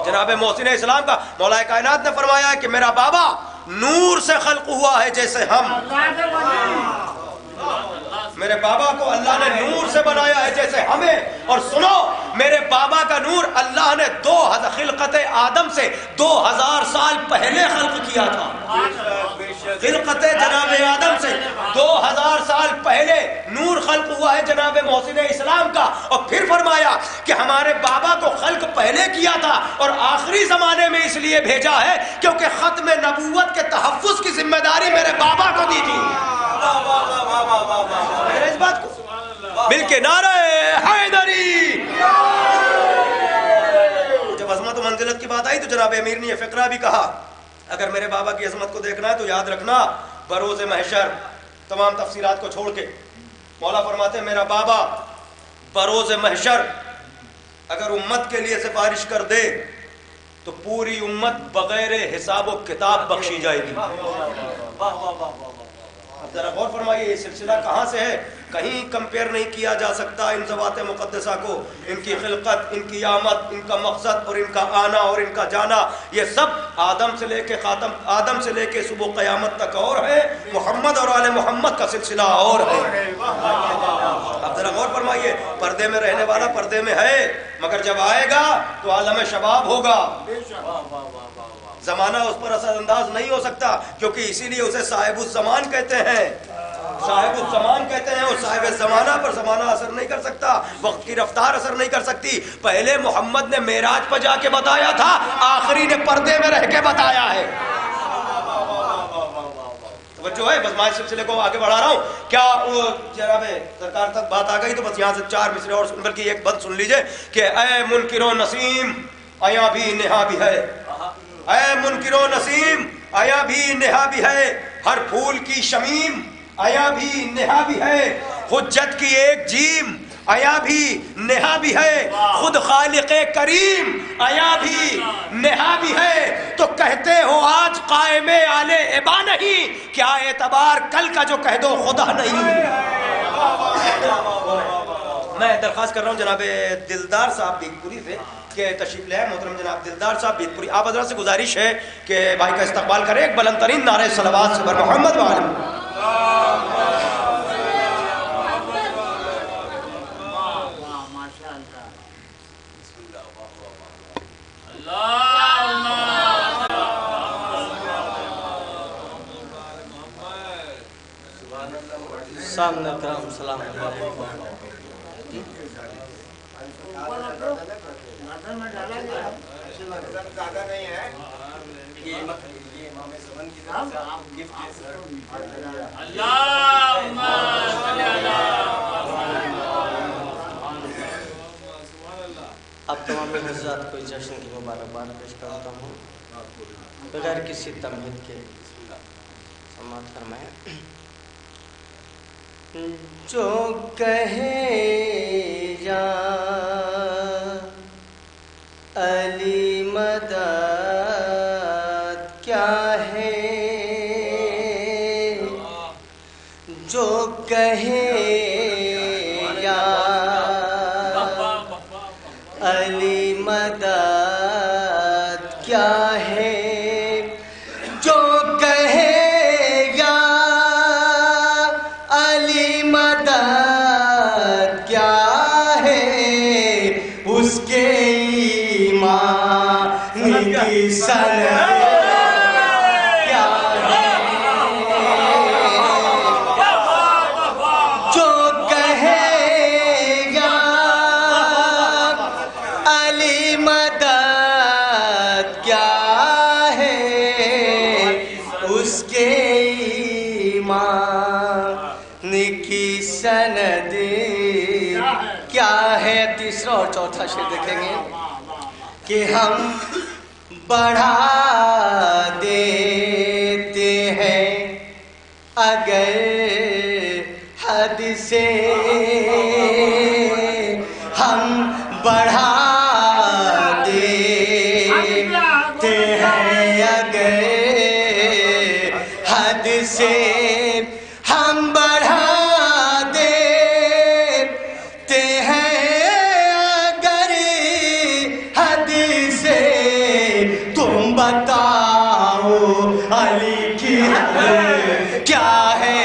جناب محسن اسلام کا مولا کائنات نے فرمایا ہے کہ میرا بابا نور سے خلق ہوا ہے جیسے ہم. میرے بابا کو اللہ نے نور سے بنایا ہے جیسے ہمیں. اور سنو, میرے بابا کا نور اللہ نے خلقت آدم سے 2000 سال پہلے خلق کیا تھا. خلقت جناب آدم سے 2000 سال پہلے نور خلق ہوا ہے جناب محسن اسلام کا. اور پھر فرمایا کہ ہمارے بابا کو خلق پہلے کیا تھا اور آخری زمانے میں اس لیے بھیجا ہے کیونکہ ختم نبوت کے تحفظ کی ذمہ داری میرے بابا کو دی تھی. اس بات کو مل کے نعرہ حیدری. جب عظمت و منزلت کی بات آئی تو جناب امیر نے یہ فقرہ بھی کہا, اگر میرے بابا کی عظمت کو دیکھنا ہے تو یاد رکھنا بروز محشر, تمام تفصیلات کو چھوڑ کے مولا فرماتے ہیں میرا بابا بروز محشر اگر امت کے لیے سفارش کر دے تو پوری امت بغیر حساب و کتاب بخشی جائے گی. اب ذرا غور فرمائیے, یہ سلسلہ کہاں سے ہے, کہیں کمپیئر نہیں کیا جا سکتا ان ذوات مقدسہ کو. ان کی خلقت, ان کی آمد, ان کا مقصد اور ان کا آنا اور ان کا جانا, یہ سب آدم سے لے کے خاتم, آدم سے لے کے صبح قیامت تک اور ہے, محمد اور آل محمد کا سلسلہ اور ہے. اب ذرا غور فرمائیے, پردے میں رہنے والا پردے میں ہے, مگر جب آئے گا تو عالم شباب ہوگا. زمانہ اس پر اثر انداز نہیں ہو سکتا کیونکہ اسی لیے اسے صاحب الزمان کہتے ہیں. صاحب الزمان کہتے ہیں, اور صاحب زمانہ پر زمانہ اثر نہیں کر سکتا, وقت کی رفتار اثر نہیں کر سکتی. پہلے محمد نے معراج پر جا کے بتایا تھا, آخری نے پردے میں رہ کے بتایا ہے. توجہ ہے, بس میں سلسلے کو آگے بڑھا رہا ہوں. کیا جناب سرکار تک بات آ گئی تو بس یہاں سے 4 مصرے اور سن, بلکہ ایک بند سن لیجئے کہ اے منکر و نسیم آیا بھی نہا بھی ہے, اے منکر و نسیم آیا بھی نہا بھی ہے, ہر پھول کی شمیم آیا بھی نہا بھی ہے, حجت کی ایک جیم آیا بھی نہا بھی ہے, خود خالق کریم آیا بھی نہا بھی ہے. تو کہتے ہو آج قائم آل ابا نہیں, کیا اعتبار کل کا جو کہہ دو خدا نہیں. میں درخواست کر رہا ہوں جناب دلدار صاحب بیگپوری سے کہ تشریف لے آئے. محترم جناب دلدار صاحب بیگپوری, آپ حضرات سے گزارش ہے کہ بھائی کا استقبال کریں ایک بلند ترین نعرہ صلوات سے بر محمد وآلہ.
سامنے کرام سلام علیکم. اب تمام حضرات کو جشن کی مبارکباد پیش کرتا ہوں بغیر کسی تمہید کے. سماعت فرمائیں. جو کہے یا علی مدد کیا ہے, جو کہے یا علی مدد کیا ہے, جو کہے یا علی مدد کیا ہے, اس کے ایمان کی سند کیا ہے. तीसरा और चौथा शेर देखेंगे कि हम बढ़ा देते हैं अगर हद से, हम बढ़ा देते हैं अगर हद से, हम बढ़ा देते हैं अगर हद से। तुम बताओ अली की हद क्या है,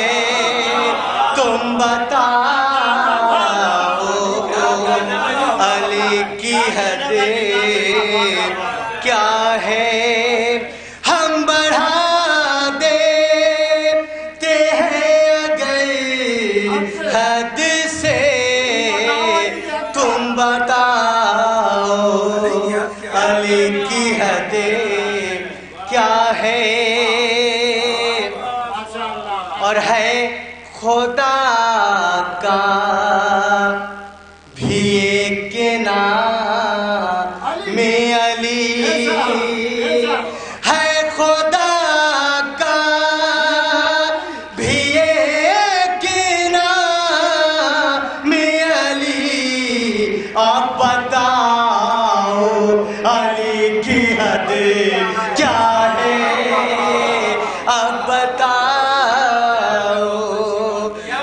तुम बताओ अली की हद क्या है। हम बढ़ा देते हैं अगर हद से, तुम बताओ अली की हद क्या है। और है खुदा का भी एक नाम में अली, है खुदा का भी एक नाम में अली। अब बताओ अली की हद क्या है, अब बताओ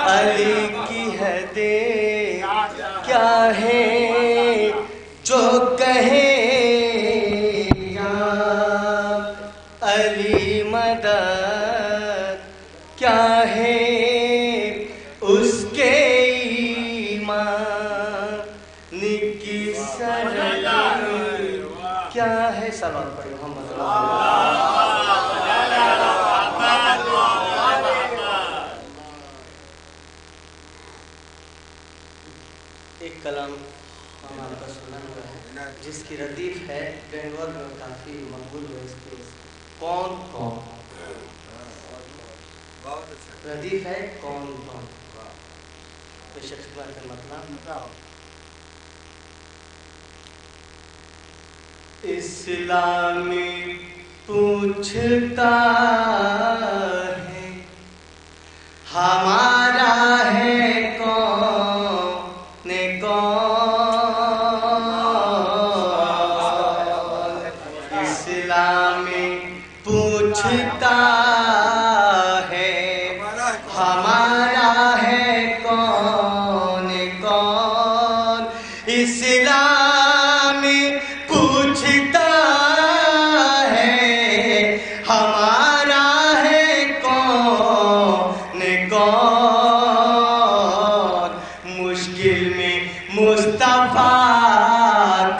अली की हद क्या है। जो कहे या अली मदद क्या है, उसके ईमान की सरहद क्या है। सलाम पढ़ो मोहम्मद। एक कलाम हमारे पास सुना हुआ है जिसकी रदीफ है बैंगलोर में, काफ़ी मकबूल है इसकी। कौन कौन रदीफ है, कौन कौन मतलब इस्लामी पूछता है हमारा है कौन कौन। इस्लामी पूछता है हमारा है कौन कौन। इस्लामी पूछता है हमारा है कौन कौन। मुश्किल में मुस्तफा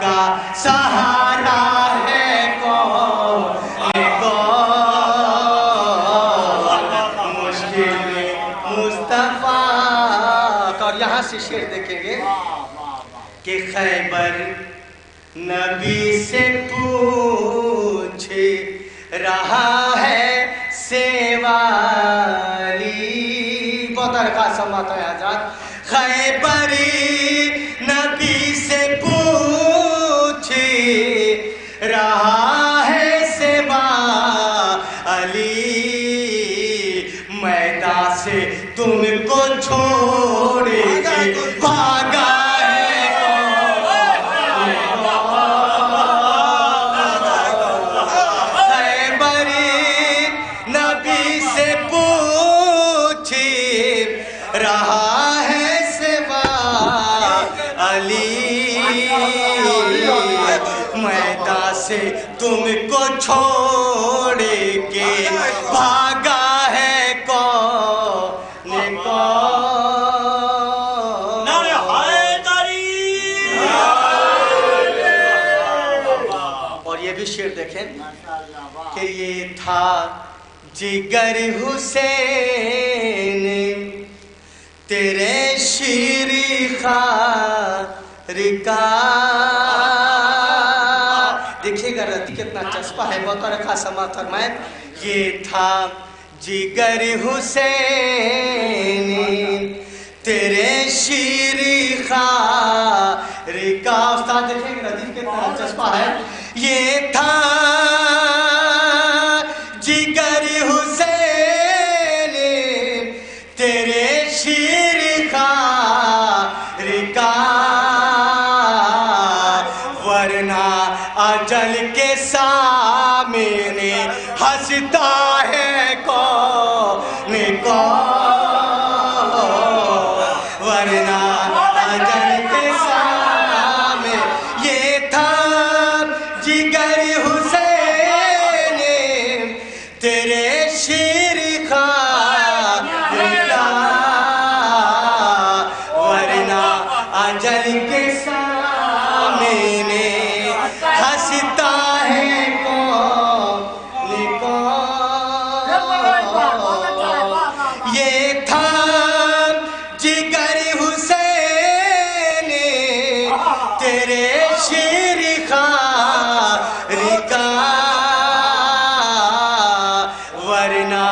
का सहारा है कौन कौन। मुश्किल में मुस्तफा का। और यहाँ से शेर देखेंगे कि खैबर नबी से पूछ रहा है सेवाली। बहुत खास समाता है आजाद। खैबरी नबी से पूछ रहा है सेवा अली। मैदान से तुमको छोड़ के भागा रहा है सेवा अली। मैदान से तुमको छोड़ के भागा है कौन कौन। और ये भी शेर देखें कि ये था जिगर हुसैन तेरे शीरी खार का। देखिएगा रति कितना चस्पा है। बहुत रखा समा फरमाए। ये था जिगर हुसैन तेरे शीरी खार
رکا استاد دیکھیں ردیف کتنا چسپا ہے یہ تھا جگر حسین تیرے شیر خار کا ورنہ اجل کے سامنے ہنستا ہے کون ورنہ اجل کے سامنے یہ تھا جگر حسین تیرے شیر خار کا ورنہ اجل کے سامنے ہنستا ہے کون یہ تھا جگر حسین تیرے شیر خار کا ورنہ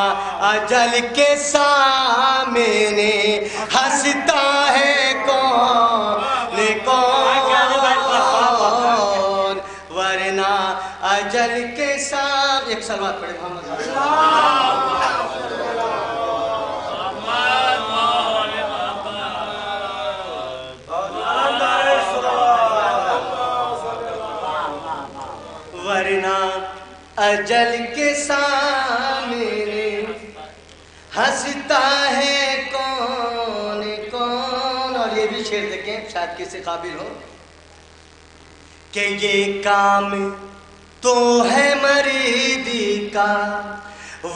اجل کے سامنے ہنستا ہے کون ورنہ اجل کے سامنے ایک سلوات پڑھے محمد ورنہ اجل کے سامنے ہنستا ہے کون اور یہ بھی شعر دیکھیں شاید کسی قابل ہو کہ یہ کام تو ہے مریدی کا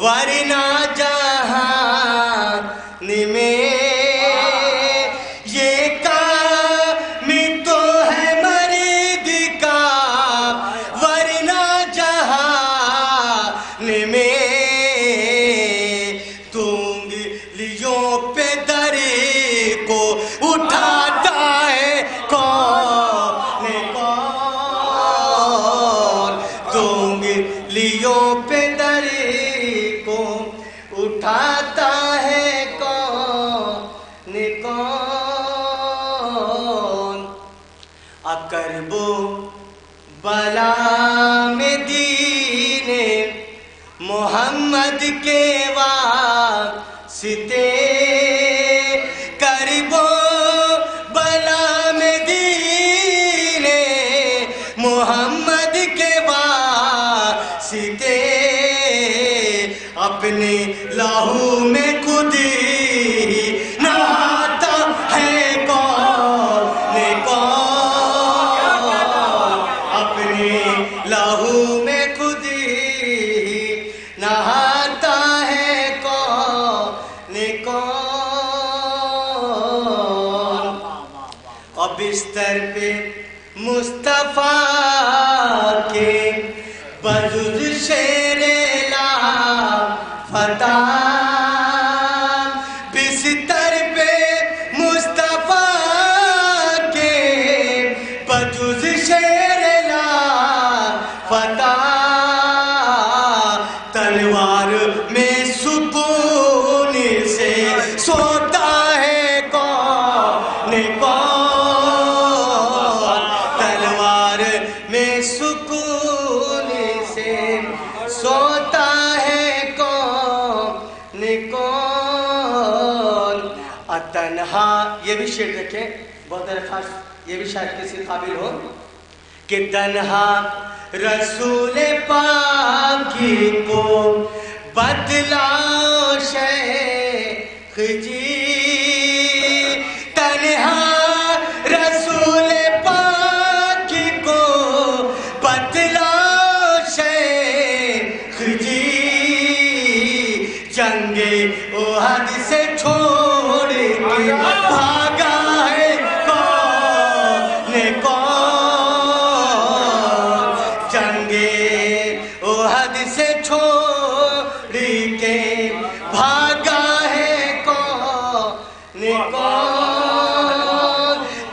ورنہ جہان میں یہ کام تو ہے مریدی کا ورنہ جہان میں تو انگلیوں پہ دری کو اٹھاتا ہے کون تو انگلیوں پہ دری کو اٹھاتا ہے کون اکرب و بلا میں دین محمد کے واسطے کرب و بلا میں دین محمد کے واسطے اپنے لہو میں خود ہی نہاتا ہے کون اپنے لہو میں خود ہی نہاتا ہے کون اور بستر پہ مصطفیٰ کے بجز شیر لا فتح بستر پہ مصطفیٰ کے بجز شیر لا فتح تلوار میں سکون سے سوتا ہے کون تلوار میں سکون سے سوتا ہے کون تنہا یہ بھی شعر دیکھیں بہت خاص یہ بھی شاید کسی قابل ہو کہ تنہا رسول پاک کو بدلاؤ شیخ جی تنہا رسول پاک کو بدلاؤ شیخ جی جنگ احد سے چھوڑ کے بھاگا ہے کون جنگ احد سے چھوڑ کے بھاگا ہے کون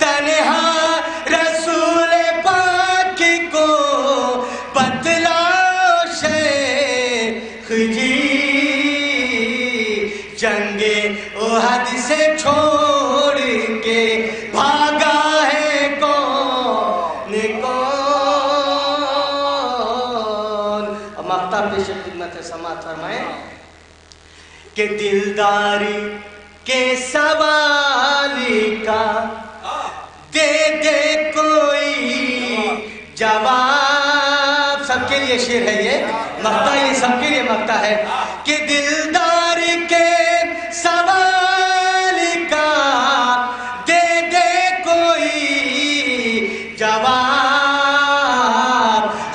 تنہا رسول پاک کو بدلاؤ شیخ جی جنگ
मक्ता पेश खिदमत है, समात फरमाएं
कि दिलदारी के सवाली का दे दे कोई जवाब। सबके लिए शेर है ये मक्ता, ये सबके लिए मक्ता है कि दिलदारी के सवाल का दे दे कोई जवाब।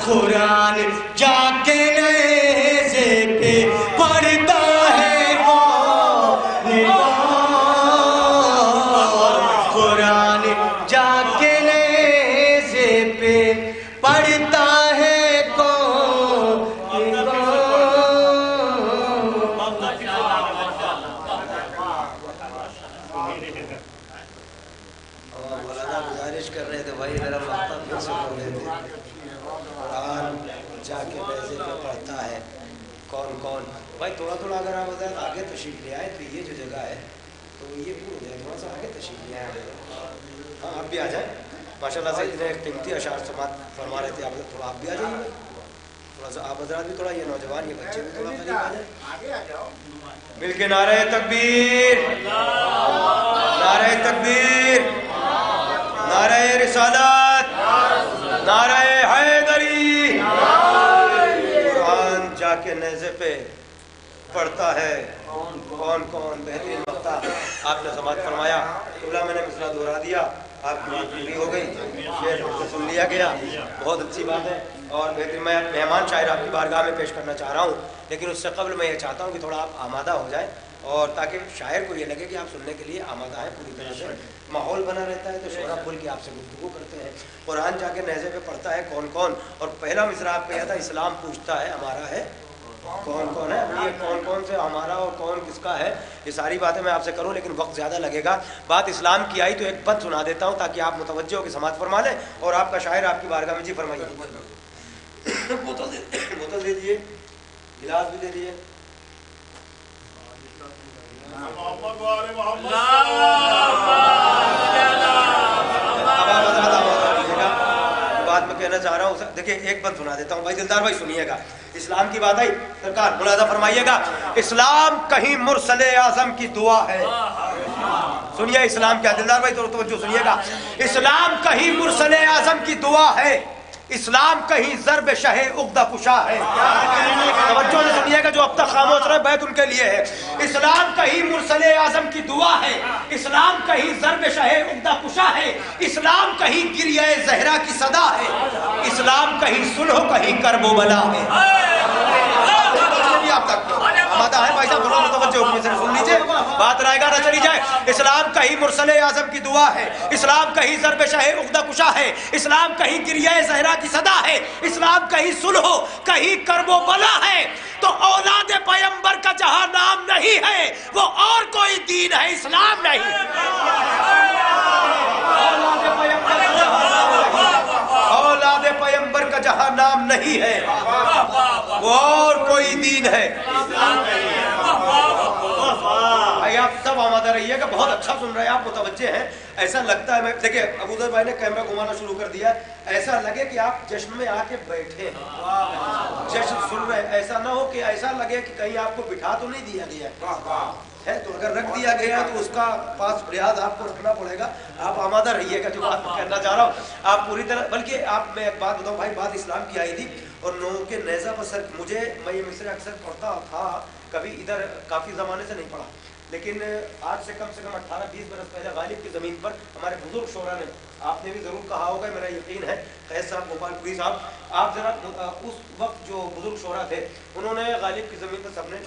कुरान जाके नेज़े पे पढ़ता है कौन, कुरान जाके नेज़े पे पढ़ता है
जाके पैसे पे पढ़ता है कौन कौन। भाई थोड़ा थोड़ा अगर आप बताएं आगे तशरीफ ले आए तो ये जो जगह है तो ये पूरा हो जाए, थोड़ा सा आगे तशरीफ ले आए। हाँ आप भी आ जाए, माशाल्लाह से इतने कीमती अशार समात फरमा रहे थे आप, थोड़ा आप भी आ जाइए, थोड़ा सा आप हजरात भी, थोड़ा ये नौजवान ये बच्चे भी थोड़ा करीब आ जाए, मिल के नारे तकबीर, नारे तकबीर, नारे रिसालत, नारे हैदरी। कुरान जाके नेज़े पे पढ़ता है कौन कौन। बेहतरीन मक्ता आपने समात फरमाया, तुला मैंने मिसरा दोहरा दिया, आपकी बात पूरी हो गई, शेर सुन लिया गया, बहुत अच्छी बात है। और बेहतरीन मैं मेहमान शायर आपकी बारगाह में पेश करना चाह रहा हूँ, लेकिन उससे कबल मैं ये चाहता हूँ कि थोड़ा आप आमादा हो जाए, और ताकि शायर को ये लगे कि आप सुनने के लिए आमादा है पूरी तरह से, माहौल बना रहता है तो शोरा खुल के आपसे गुफ्तगू करते हैं। कुरान जाके नेज़े पे पढ़ता है कौन कौन, और पहला मिसरा आपको यह था इस्लाम पूछता है हमारा है कौन कौन है। ये कौन कौन से हमारा और कौन किसका है, ये सारी बातें मैं आपसे करूं लेकिन वक्त ज़्यादा लगेगा। बात इस्लाम की आई तो एक पद सुना देता हूं ताकि आप मुतवज्जो होकर समात फरमा लें, और आपका शायर आपकी बारगाह में जी फरमाइए। बोतल दे दिए, गिलास भी दे दिए। बात मैं कहना चाह रहा हूँ, देखिए एक बात सुना देता हूँ भाई, दिलदार भाई सुनिएगा। इस्लाम की बात आई सरकार मुलाजा फरमाइएगा। इस्लाम कहीं मुरसले आजम की दुआ है, सुनिए इस्लाम क्या, दिलदार भाई तो तवज्जो सुनिएगा। इस्लाम कहीं मुरसले आजम की दुआ है, इस्लाम कहीं ज़र्ब शहे उक़्दा कुशा है। तवज्जो से सुनिएगा, जो अब तक खामोश रहे बैत उनके लिए है। इस्लाम कहीं मुरसले आज़म की दुआ है, इस्लाम कहीं ज़र्ब शहे उक़्दा कुशा है, इस्लाम कहीं गिरिया ज़हरा की सदा है, इस्लाम कहीं सुलह कहीं करबो बला है। आप तक आमादा है भाई साहब, थोड़ा मुतवज्जो से सुन लीजिए, बात रहेगा ना चली जाए। इस्लाम कहीं मुरसले आज़म की दुआ है, इस्लाम कहीं ज़र्ब शहे उक़्दा कुशा है, इस्लाम कहीं गिरिया ज़हरा की सदा है, इस्लाम कहीं सुलह कहीं करबो बला है। तो औलाद पैगंबर का जहां नाम नहीं है वो और कोई दीन है, इस्लाम नहीं। औलाद पैगंबर का जहां नाम नहीं है वो और कोई दीन है। भाई आप सब आमादा रहिएगा, बहुत अच्छा सुन रहे हैं आप, मुतवज्जे हैं। ऐसा लगता है, मैं देखिए अबूदर भाई ने कैमरा घुमाना शुरू कर दिया, ऐसा लगे कि आप जश्न में आके बैठे हैं, जश्न सुन रहे हैं। ऐसा ना हो कि ऐसा लगे कि कहीं आपको बिठा तो नहीं दिया गया है, तो अगर रख दिया गया तो उसका पास लिहाज आपको रखना पड़ेगा। आप आमादा रहिएगा, जो बात मैं कहना चाह रहा हूँ आप पूरी तरह। बल्कि आप, मैं एक बात बताऊँ भाई, बात इस्लाम की आई थी और लोगों के नेज़ा पर सर, मुझे, मैं ये मिसरे अक्सर पढ़ता था, कभी इधर काफ़ी ज़माने से नहीं पढ़ा, लेकिन आज से कम 18-20 बरस पहले गालिब की ज़मीन पर हमारे बुजुर्ग शोरा ने, आपने भी ज़रूर कहा होगा, मेरा यकीन है, कैद साहब, गोपालपुरी साहब, आप ज़रा उस वक्त जो बुजुर्ग शोरा थे उन्होंने गालिब की ज़मीन पर सबने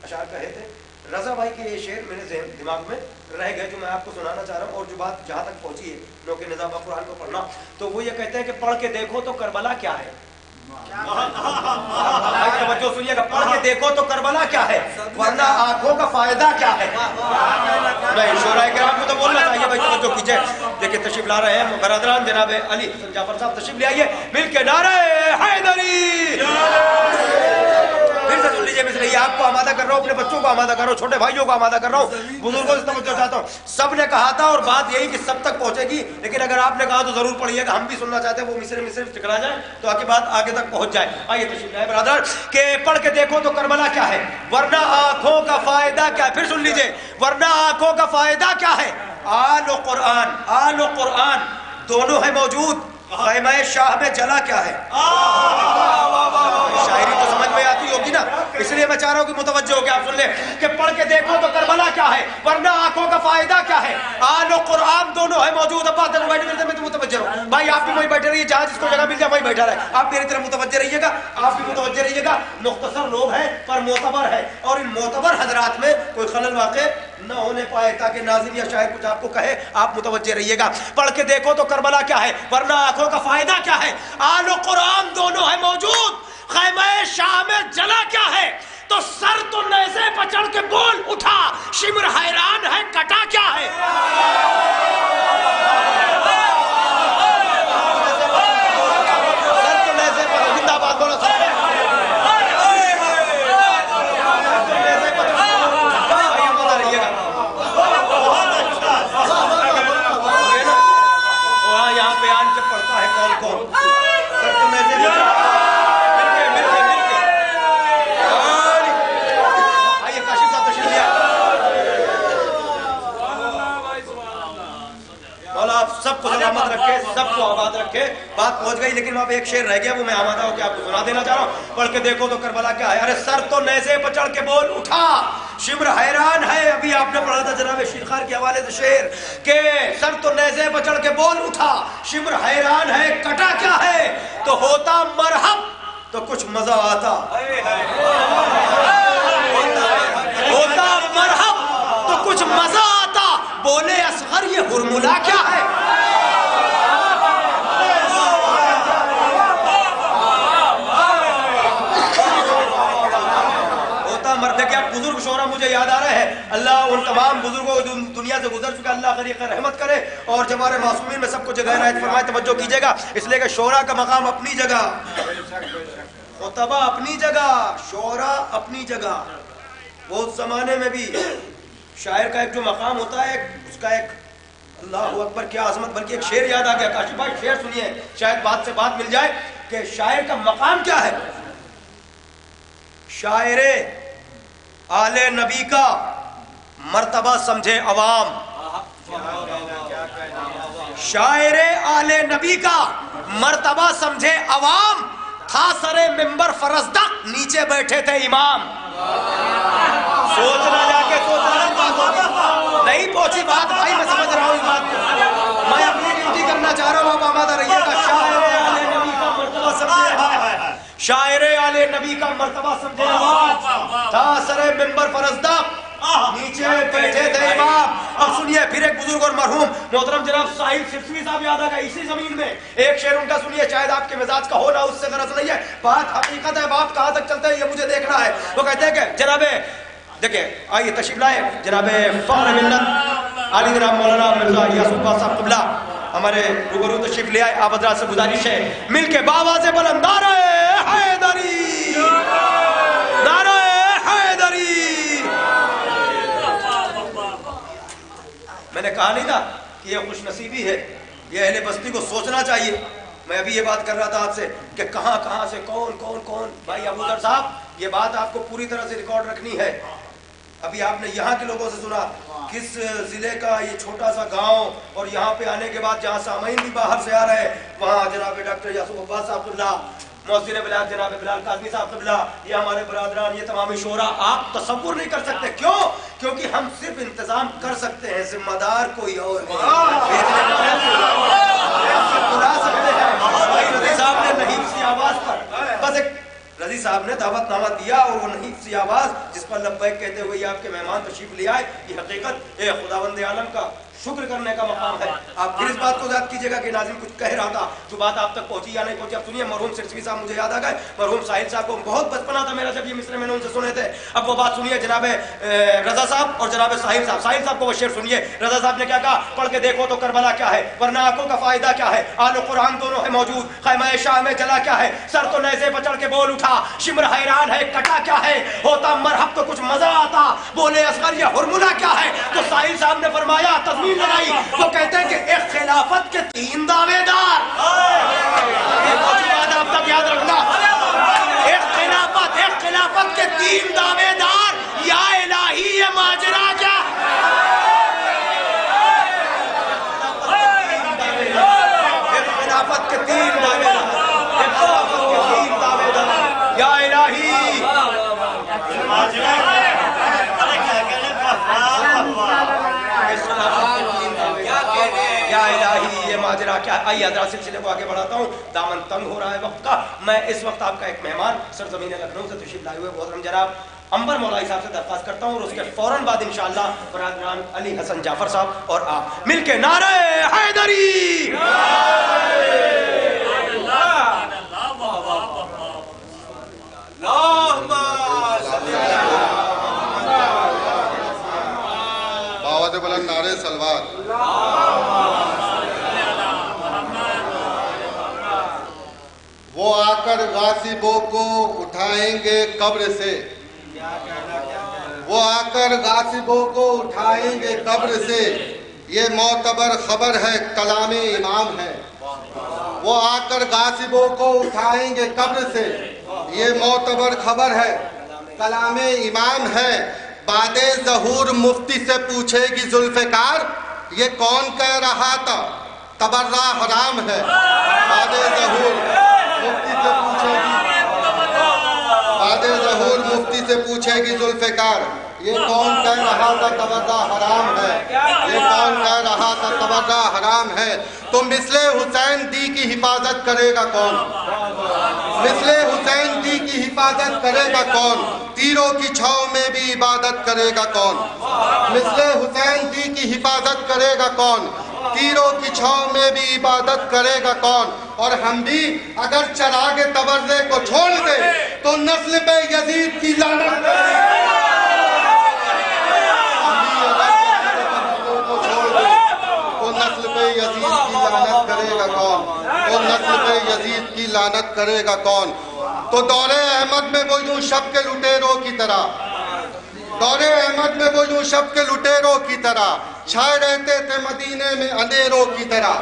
अशार कहे थे। रज़ा भाई के ये शेर मेरे दिमाग में रह गए जो मैं आपको सुनाना चाह रहा हूँ, और जो बात जहाँ तक पहुँची है नौके निज़ाम कुरान को पढ़ना, तो वो ये कहते हैं कि पढ़ के देखो तो करबला क्या है। तो सुनिएगा, पढ़ के देखो तो करबला क्या है, वरना आंखों का फायदा क्या है। नहीं, शोरा किराम को तो बोलना चाहिए भाई, तवज्जो कीजिए। देखिए तशरीफ ला रहे हैं बरदरान जनाब अली जाफर साहब, तशरीफ ले आइए, मिल के नारे हैदरी।
फिर से सुन लीजिए मिसरे, ये आपको आमादा कर रहा हूँ, अपने बच्चों को आमादा कर रहा हूँ, छोटे भाइयों को आमादा कर रहा हूँ, बुजुर्गों से तवज्जो चाहता हूँ। सब ने कहा था और बात यही कि सब तक पहुंचेगी, लेकिन अगर आपने कहा तो जरूर पढ़िएगा, हम भी सुनना चाहते हैं, वो मिसरे टकरा जाए तो आगे बात आगे तक पहुंच जाए। आइए तशरीफ लाए ब्रदर के पढ़ के देखो तो करबला क्या है, वरना आंखों का फायदा क्या है। फिर सुन लीजिए, वरना आंखों का फायदा क्या है। आल और कुरान दोनों है मौजूद, ख़ैमा शाह में जला क्या है। शायरी तो समझ में आती होगी ना, इसलिए मैं चाह रहा हूँ कि मुतवज्जो हो के आप सुन ले कि पढ़ के देखो तो करबला क्या है, वरना आंखों का फायदा क्या है। आल और कुरान दोनों है मौजूद। अब बात बैठ मिलते मैं तो मुतवज्जो रहो भाई, आप भी वहीं बैठे रहिए, जहाँ जिसको जगह मिल जाए वहीं बैठा रहे। आप मेरी तरफ मुतवज्जो रहिएगा, आप भी मुतवज्जो रहिएगा। मुख्तसर लोग हैं पर मोतबर है, और इन मोतबर हजरात में कोई खलल वाक़े न होने पाए, ताकि नाज़िर या शायर कुछ आपको कहे, आप मुतवज्जो रहिएगा। पढ़ के देखो तो करबला क्या है, वरना आंखों का फायदा क्या है। आल और कुरान दोनों है मौजूद, ख़ैमा शाह में जला क्या है। तो सर तो नेज़े पर चढ़ के बोल उठा, शिमर हैरान है कटा क्या है। सर तो नेज़े पर, जिंदाबाद बोलो सर। यहाँ पे आन के पढ़ता है कौन कौन, सर तो नेज़े पर सबको सलामत रखे, सबको आबाद रखे। बात पहुंच गई, लेकिन वहां पे एक शेर रह गया, वो मैं आमादा होकर आपको सुना देना चाह रहा हूं। पढ़ के देखो तो करबला क्या है। अरे सर तो नेज़े पर चढ़ के बोल उठा, शिमर हैरान है। अभी आपने पढ़ा था जनाब शेरखार के हवाले से शेर के सर तो नेज़े पर चढ़ के बोल उठा, शिमर हैरान है कटा क्या है। तो होता मरहब तो कुछ मजा आता, होता मरहब तो कुछ मजा आता। बोले असगर ये हुरमुला क्या है। होता मर्द क्या। बुजुर्ग शोरा मुझे याद आ रहे हैं, अल्लाह उन तमाम बुजुर्गों को दुनिया से गुजर चुका अल्लाह गरीक़ रहमत करे, और जमारे मासूमीन में सबको जगह रहमत फरमाए। तवज्जो कीजिएगा, इसलिए कि शोरा का मकाम अपनी जगह, खुतबा अपनी जगह, शोरा अपनी जगह। वो उस जमाने में भी शायर का एक जो मकाम होता है, उसका एक अल्लाह अकबर क्या अजमत। बल्कि एक शेर याद आ गया, काशिफ भाई शेर सुनिए, शायद बात से बात मिल जाए कि शायर का मकाम क्या है। शायरे आले नबी का मर्तबा समझे अवाम, शायरे आले नबी का मर्तबा समझे अवाम। था सरे मिंबर फरजदक, नीचे बैठे थे इमाम। सोचना जाके सोचना बात होगी, नहीं पहुंची बात भाई, मैं समझ रहा हूँ इस बात को, मैं अपनी ड्यूटी करना चाह रहा हूँ, आप आमादा रहिएगा। शायरे आले नबी का मर्तबा समझे, शायरे आले नबी का मर्तबा समझे अवाम। था सरे मिंबर फरजदक, नीचे बैठे थे इमाम। अब सुनिए फिर एक बुजुर्ग और मरहूम मोहतरम जनाब साहिल सिरसवी साहब याद आ गए इसी जमीन में। एक शेर उनका सुनिए, शायद आपके मिजाज का हो ना, उससे गरज नहीं है, बात हकीकत है, बात कहाँ तक चलते हैं ये मुझे देखना है। वो कहते हैं कि जनाबे देखिए, आइए तशरीफ लाए, जनाबे फख्र मिल्लत आली जनाब मौलाना मिर्जा यासूफ साहब क़िबला हमारे रूबरू तशरीफ ले आए। आप हज़रात से गुजारिश है मिल के बावाज़े बुलंद नारे हैदरी, नारे हैदरी। मैंने कहा नहीं था कि ये खुशनसीबी है, ये अहले बस्ती को सोचना चाहिए। मैं अभी ये बात कर रहा था आपसे कि कहाँ कहाँ से कौन कौन कौन भाई अबूदर साहब, ये बात आपको पूरी तरह से रिकॉर्ड रखनी है। अभी आपने यहाँ के लोगों से सुना किस जिले का ये छोटा सा गांव, और यहाँ पे आने के बाद जहाँ सामईन भी बाहर से आ रहे हैं, वहाँ जनाब डॉक्टर यासूफ अब्बास साहब क़िबला, मौज़िन बिलाल जनाब बिलाल काज़मी साहब क़िबला, ये हमारे बरादरान, ये तमामी शोरा, आप तसव्वुर नहीं कर सकते। क्यों? क्योंकि हम सिर्फ इंतजाम कर सकते हैं, जिम्मेदार कोई और नहीं। बुला सकते हैं भाई रज़ी साहब ने नहीब सी आवाज पर, बस एक रज़ी साहब ने दावतनामा दिया और वो नहीब सी आवाज जिस पर लब्बैक कहते हुए आपके मेहमान तशरीफ ले आए, ये हकीकत ए खुदावंद आलम का शुक्र करने का मकाम है। आप फिर इस बात को याद कीजिएगा कि नाज़िम कुछ कह रहा था, जो बात आप तक पहुंची या नहीं पहुंची। अब सुनिए, मरहूम सिरसवी साहब मुझे याद आ गए, मरहूम साहिल साहब को बहुत बचपना था मेरा जब ये मिसरे मैंने उनसे सुने थे। अब वो बात सुनिए, जनाब रजा साहब और जनाब साहिल साहब। साहिल साहब को वो शेर सुनिए, रजा साहब ने क्या कहा, पढ़ के देखो तो करबला क्या है, वरना आंखों का फायदा क्या है। आल कुरान दोनों है मौजूद, ख़ैमा शाह में जला क्या है। सर तो नेज़े पर चढ़ के बोल उठा,
शिमर हैरान है कटा क्या है, होता मरहब तो कुछ मजा आता, बोले असगर ये हुरमुला क्या है, तो साहिल साहब ने फरमाया तस्वीर लगाई, वो कहते हैं कि एक खिलाफत के 3 दावेदार, अब तक याद रखना, एक खिलाफत के 3 दावेदार, या इलाही ये माजरा क्या, एक खिलाफत के 3 दावेदार, एक खिलाफत के 3 दावेदार, या इलाही या इलाही ये माजरा क्या। आइए हज़रात सिलसिले को आगे बढ़ाता हूँ, दामन तंग हो रहा है वक्त का। मैं इस वक्त आपका एक मेहमान सरजमीन लखनऊ से तशरीफ लाए हुए मोहतरम जनाब अंबर मौलाई साहब से दरख्वास्त करता हूँ, और उसके फौरन बाद इंशाअल्लाह बरादरान अली हसन जाफर साहब और आप मिलके नारे हैदरी।
बावत बुलंद नारे सलवात। वो आकर गासिबों को उठाएंगे कब्र से, वो आकर गासिबों को उठाएंगे कब्र से, ये मोतबर खबर है कलामे इमाम है। वो आकर गासिबों को उठाएंगे कब्र से, ये मोतबर खबर है कलामे इमाम है। बादे ज़हूर मुफ्ती से पूछेगी जुल्फ़िकार, ये कौन कह रहा था तबर्रा हराम है। बादे ज़हूर मुफ्ती से पूछेगी, बादे ज़हूर मुफ्ती से पूछेगी जुल्फ़िकार, ये कौन कह रहा था तबर्रा हराम है, ये कौन कह रहा था तबर्रा हराम है। तो मिसले हुसैन दी की हिफाजत करेगा कौन, मिसले हुसैन दी की हिफाजत करेगा कौन, तीरों की छाव में भी इबादत करेगा कौन, मिसले हुसैन दी की हिफाजत करेगा कौन, तीरों की छाव में भी इबादत करेगा कौन। और हम भी अगर चरागे तबर्रे को छोड़ दे तो नस्ल पे यजीद की लानत करेगा कौन, तो नस्ल पे यजीद की लानत करेगा कौन। तो दौरे अहमद में वो यूं शब के लुटेरों की तरह, दौरे अहमद में वो यूं शब के लुटेरों की तरह छाए रहते थे मदीने में अंधेरों की तरह।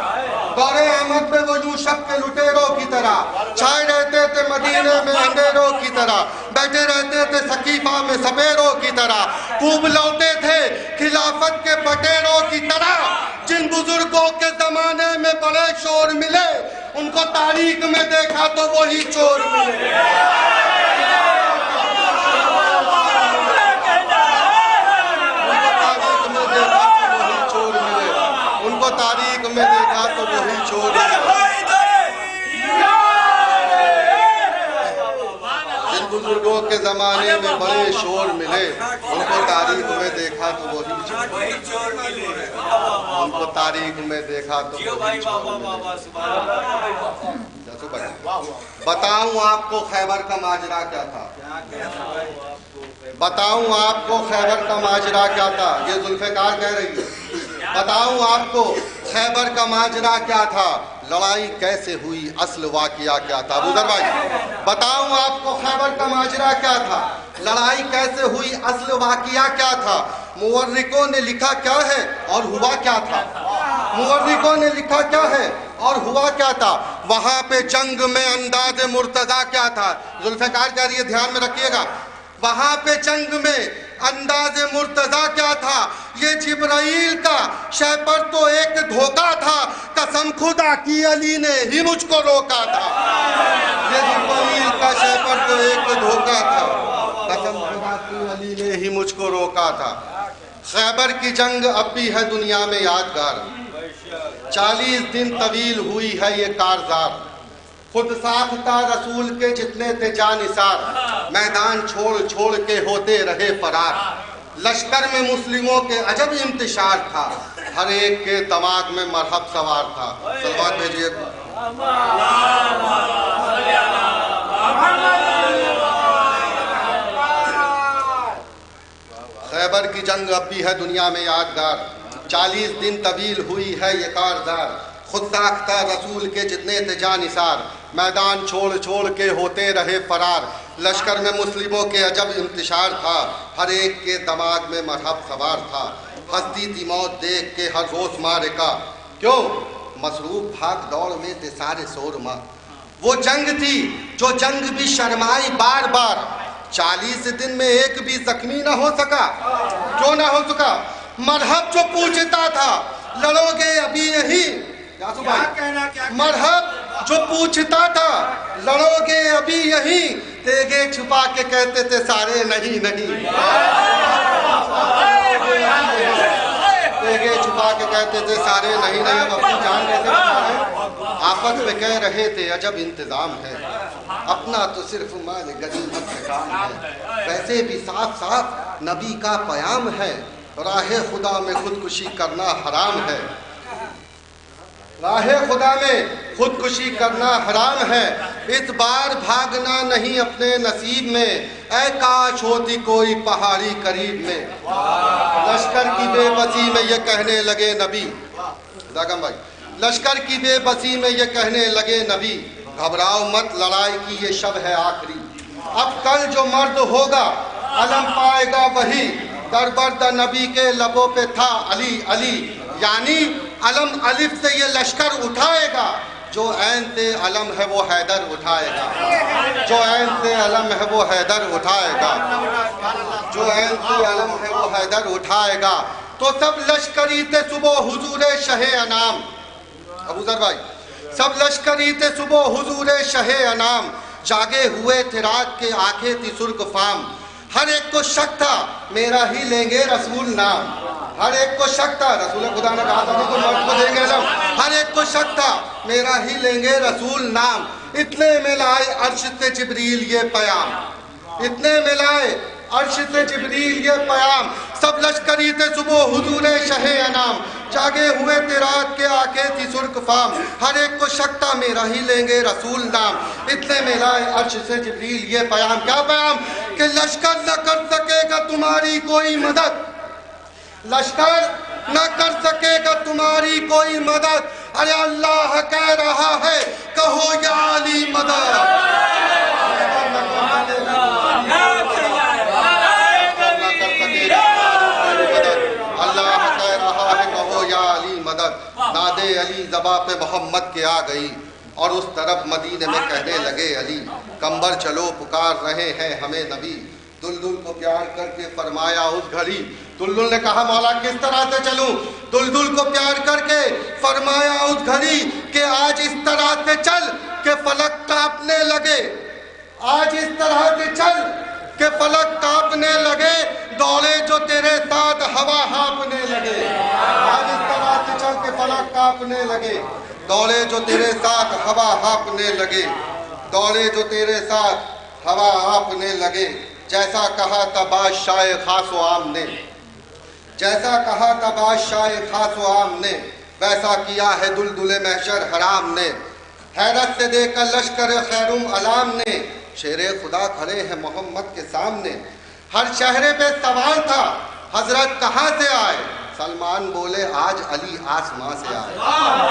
दौरे अहमद में वो यूं शब के लुटेरों की तरह छाए रहते थे मदीने में अंधेरों की तरह, बैठे रहते थे सकीफा में सपेरों की तरह, खूब लौटे थे खिलाफत के बटेरों की तरह। जिन बुजुर्गों के जमाने में बड़े शोर मिले, उनको तारीख में देखा तो वही चोर मिले। उनको तारीख में देखा तो वही चोर मिले। जिन बुजुर्गों के जमाने में बड़े शोर मिले, उनको तारीख में देखा तो वही चोर मिले, उनको तारीख में देखा तो वही चोर मिले। बताऊं आपको खैबर का माजरा क्या था, बताऊं आपको खैबर का माजरा क्या था, ये जुल्फ़िकार कह रही है। बताऊं आपको खैबर का माजरा क्या था, लड़ाई कैसे हुई, असल वाक़िया क्या था। अबू ज़र भाई, बताऊं आपको खैबर का माजरा क्या था, लड़ाई कैसे हुई, असल वाक़िया क्या था। मुवर्रिकों ने लिखा क्या है और हुआ क्या था, मुवर्रिकों ने लिखा क्या है और हुआ क्या था। वहाँ पे जंग में अंदाज़े मुर्तज़ा क्या था। जुल्फ़िकार कह रही है, ध्यान में रखिएगा, वहाँ पे जंग में अंदाज़े मुर्तज़ा क्या था। ये जिब्राइल का शह पर तो एक धोखा था, कसम खुदा की अली ने ही मुझको रोका था। ये जिब्राइल का शह पर तो एक धोखा था, कसम खुदा की अली ने ही मुझको रोका था। खैबर की जंग अब भी है दुनिया में यादगार, 40 दिन तवील हुई है ये कारज़ार। खुद साख्ता रसूल के जितने थे जानिसार, मैदान छोड़ छोड़ के होते रहे फरार। लश्कर में मुस्लिमों के अजब इंतशार था, हर एक के दिमाग में मरहब सवार था। सलवात भेजिए। खैबर की जंग अब भी है दुनिया में यादगार, 40 दिन तवील हुई है ये कारज़ार। खुद साख्ता रसूल के जितने थे जानिसार, मैदान छोड़ छोड़ के होते रहे फरार। लश्कर में मुस्लिमों के अजब इंतशार था, हर एक के दिमाग में मरहब सवार था। हंसती थी मौत देख के हर रोज मारे का, क्यों मसरूफ भाग दौड़ में थे सारे शोर माँ। वो जंग थी जो जंग भी शर्माई बार बार, 40 दिन में एक भी जख्मी ना हो सका। क्यों ना हो सका? मरहब जो पूछता था लड़ोगे अभी यही, मरहब जो पूछता था लड़ोगे अभी यही, तेगे छुपा के कहते थे सारे नहीं नहीं। तेगे छुपा के कहते थे सारे नहीं नहीं। अब अपनी जान कैसे बचाएं? आफत में कह रहे थे अजब इंतजाम है, अपना तो सिर्फ माल गनीमत का काम है। वैसे भी साफ साफ नबी का पयाम है, राहे खुदा में खुदकुशी करना हराम है। राहे खुदा में खुदकुशी करना हराम है, इस बार भागना नहीं अपने नसीब में, ऐ काश होती कोई पहाड़ी करीब में। लश्कर की बेबसी में ये कहने लगे नबी, दागम भाई, लश्कर की बेबसी में ये कहने लगे नबी, घबराओ मत लड़ाई की ये शब है आखिरी। अब कल जो मर्द होगा अलम पाएगा वही, दरबर्द नबी के लबों पे था अली अली। यानी अलम अलिफ से ये लश्कर उठाएगा, जो ऐन से अलम है वो हैदर उठाएगा। जो ऐन से अलम है वो हैदर उठाएगा। जो ऐन से अलम है वो हैदर उठाएगा। तो सब लश्करी थे सुबह हुजूरे शहे अनाम, अबू जर भाई, सब लश्करी थे सुबह हुजूरे शहे अनाम, जागे हुए थे रात के आंखें थी सुर्ख फाम। हर एक को शक था मेरा ही लेंगे रसूल नाम, हर एक को शक था, रसूल खुदा ने कहा था कि तुम मर्द को देंगे इल्म, हर एक को शक था मेरा ही लेंगे रसूल नाम। इतने में लाए अर्श से जिब्रील ये पयाम, इतने में लाए अर्श से जिब्रील ये पयाम, सब लश्करी थे सुबह हुजूरे शहे अनाम, जागे हुए थे रात के आंखें थी सुर्ख फाम। हर एक को शक था मेरा ही लेंगे रसूल नाम, इतने में लाए अर्श से जिब्रील ये पयाम। क्या पयाम? कि लश्कर न कर सकेगा तुम्हारी कोई मदद, लश्कर न कर सकेगा तुम्हारी कोई मदद। अरे अल्लाह कह रहा है कहो या अली मदद। अल्लाह कह रहा है कहो या अली मदद। नादे अली ज़बा पे मोहम्मद के आ गई, और उस तरफ मदीने में कहने लगे अली, कंबर चलो पुकार रहे हैं हमें नबी। दुलदुल को प्यार करके फरमाया उस घड़ी, दुलदुल ने कहा मौला किस तरह से चलूं? दुलदुल को प्यार करके फरमाया उस घड़ी कि आज इस तरह से चल के फलक कांपने लगे, आज इस तरह से चल के फलक कांपने लगे, दौड़े जो तेरे साथ हवा हाँपने लगे। आज इस तरह से चल के फलक कांपने लगे, दौड़े जो तेरे साथ हवा हाँपने लगे, दौड़े जो तेरे साथ हवा हाँपने लगे। जैसा कहा था बादशाह खास व आम ने, जैसा कहा था बादशाह खास व आम ने, वैसा किया है दुलदुले महशर हराम ने। हैरत से देखकर लश्कर खैरुम अलाम ने, शेरे खुदा खड़े हैं मोहम्मद के सामने। हर चेहरे पे सवाल था हजरत कहाँ से आए? सलमान बोले आज अली आसमां से आए,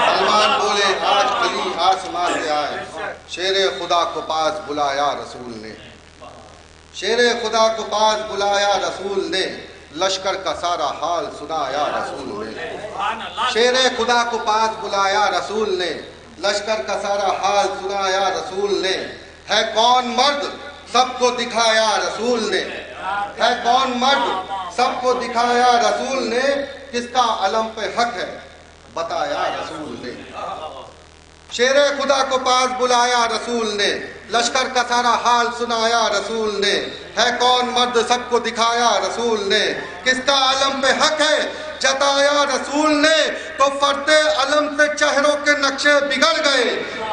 सलमान बोले आज अली आसमां से आए। शेरे खुदा को पास बुलाया रसूल ने, शेरे खुदा को पास बुलाया रसूल ने, लश्कर का सारा हाल सुनाया रसूल ने। शेरे खुदा को पास बुलाया रसूल ने, लश्कर का सारा हाल सुनाया रसूल ने। है कौन मर्द सबको दिखाया रसूल ने, है कौन मर्द सबको दिखाया रसूल ने, किसका अलम पे हक है बताया रसूल ने। शेरे खुदा को पास बुलाया रसूल ने, लश्कर का सारा हाल सुनाया रसूल ने। है कौन मर्द सबको दिखाया रसूल ने, किसका अलम पे हक है जताया रसूल ने। तो फरते अलम से चेहरों के नक्शे बिगड़ गए,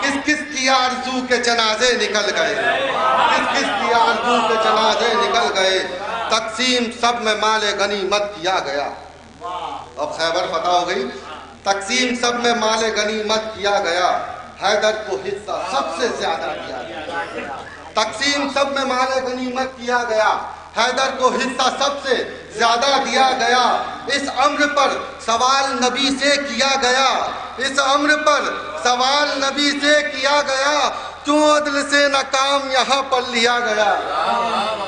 किस किस की आरज़ू के जनाजे निकल गए, किस किस की आरज़ू के जनाजे निकल गए। तकसीम सब में माले गनीमत किया गया, अब खैबर फतह हो गई। तकसीम सब में माले गनीमत किया गया, हैदर को हिस्सा सबसे ज्यादा दिया गया। तकसीम सब में माले गनीमत किया गया, हैदर को हिस्सा सबसे ज्यादा दिया गया। इस अम्र पर सवाल नबी से किया गया, इस अम्र पर सवाल नबी से किया गया, क्यों अदल से न काम यहाँ पर लिया गया।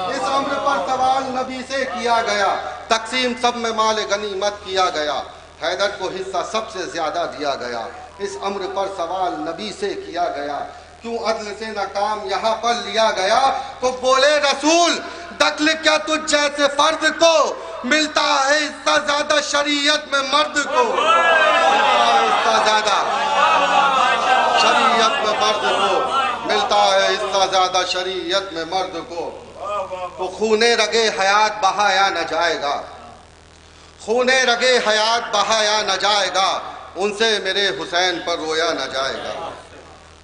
इस अम्र पर सवाल नबी से किया गया, तकसीम सब में माल गनीमत किया गया, हैदर को हिस्सा सबसे ज्यादा दिया गया। इस अम्र पर सवाल नबी से किया गया, क्यों अदल से न काम यहाँ पर लिया गया। तो बोले रसूल, दखल क्या तुझ जैसे फर्द को मिलता है इसका ज्यादा शरीयत में मर्द को, इसका ज्यादा शरीयत में मर्द को मिलता है, इसका ज्यादा शरीयत में मर्द को। तो खूने रगे हयात बहाया न जाएगा, खूने रगे हयात बहाया न जाएगा, उनसे मेरे हुसैन पर रोया न जाएगा।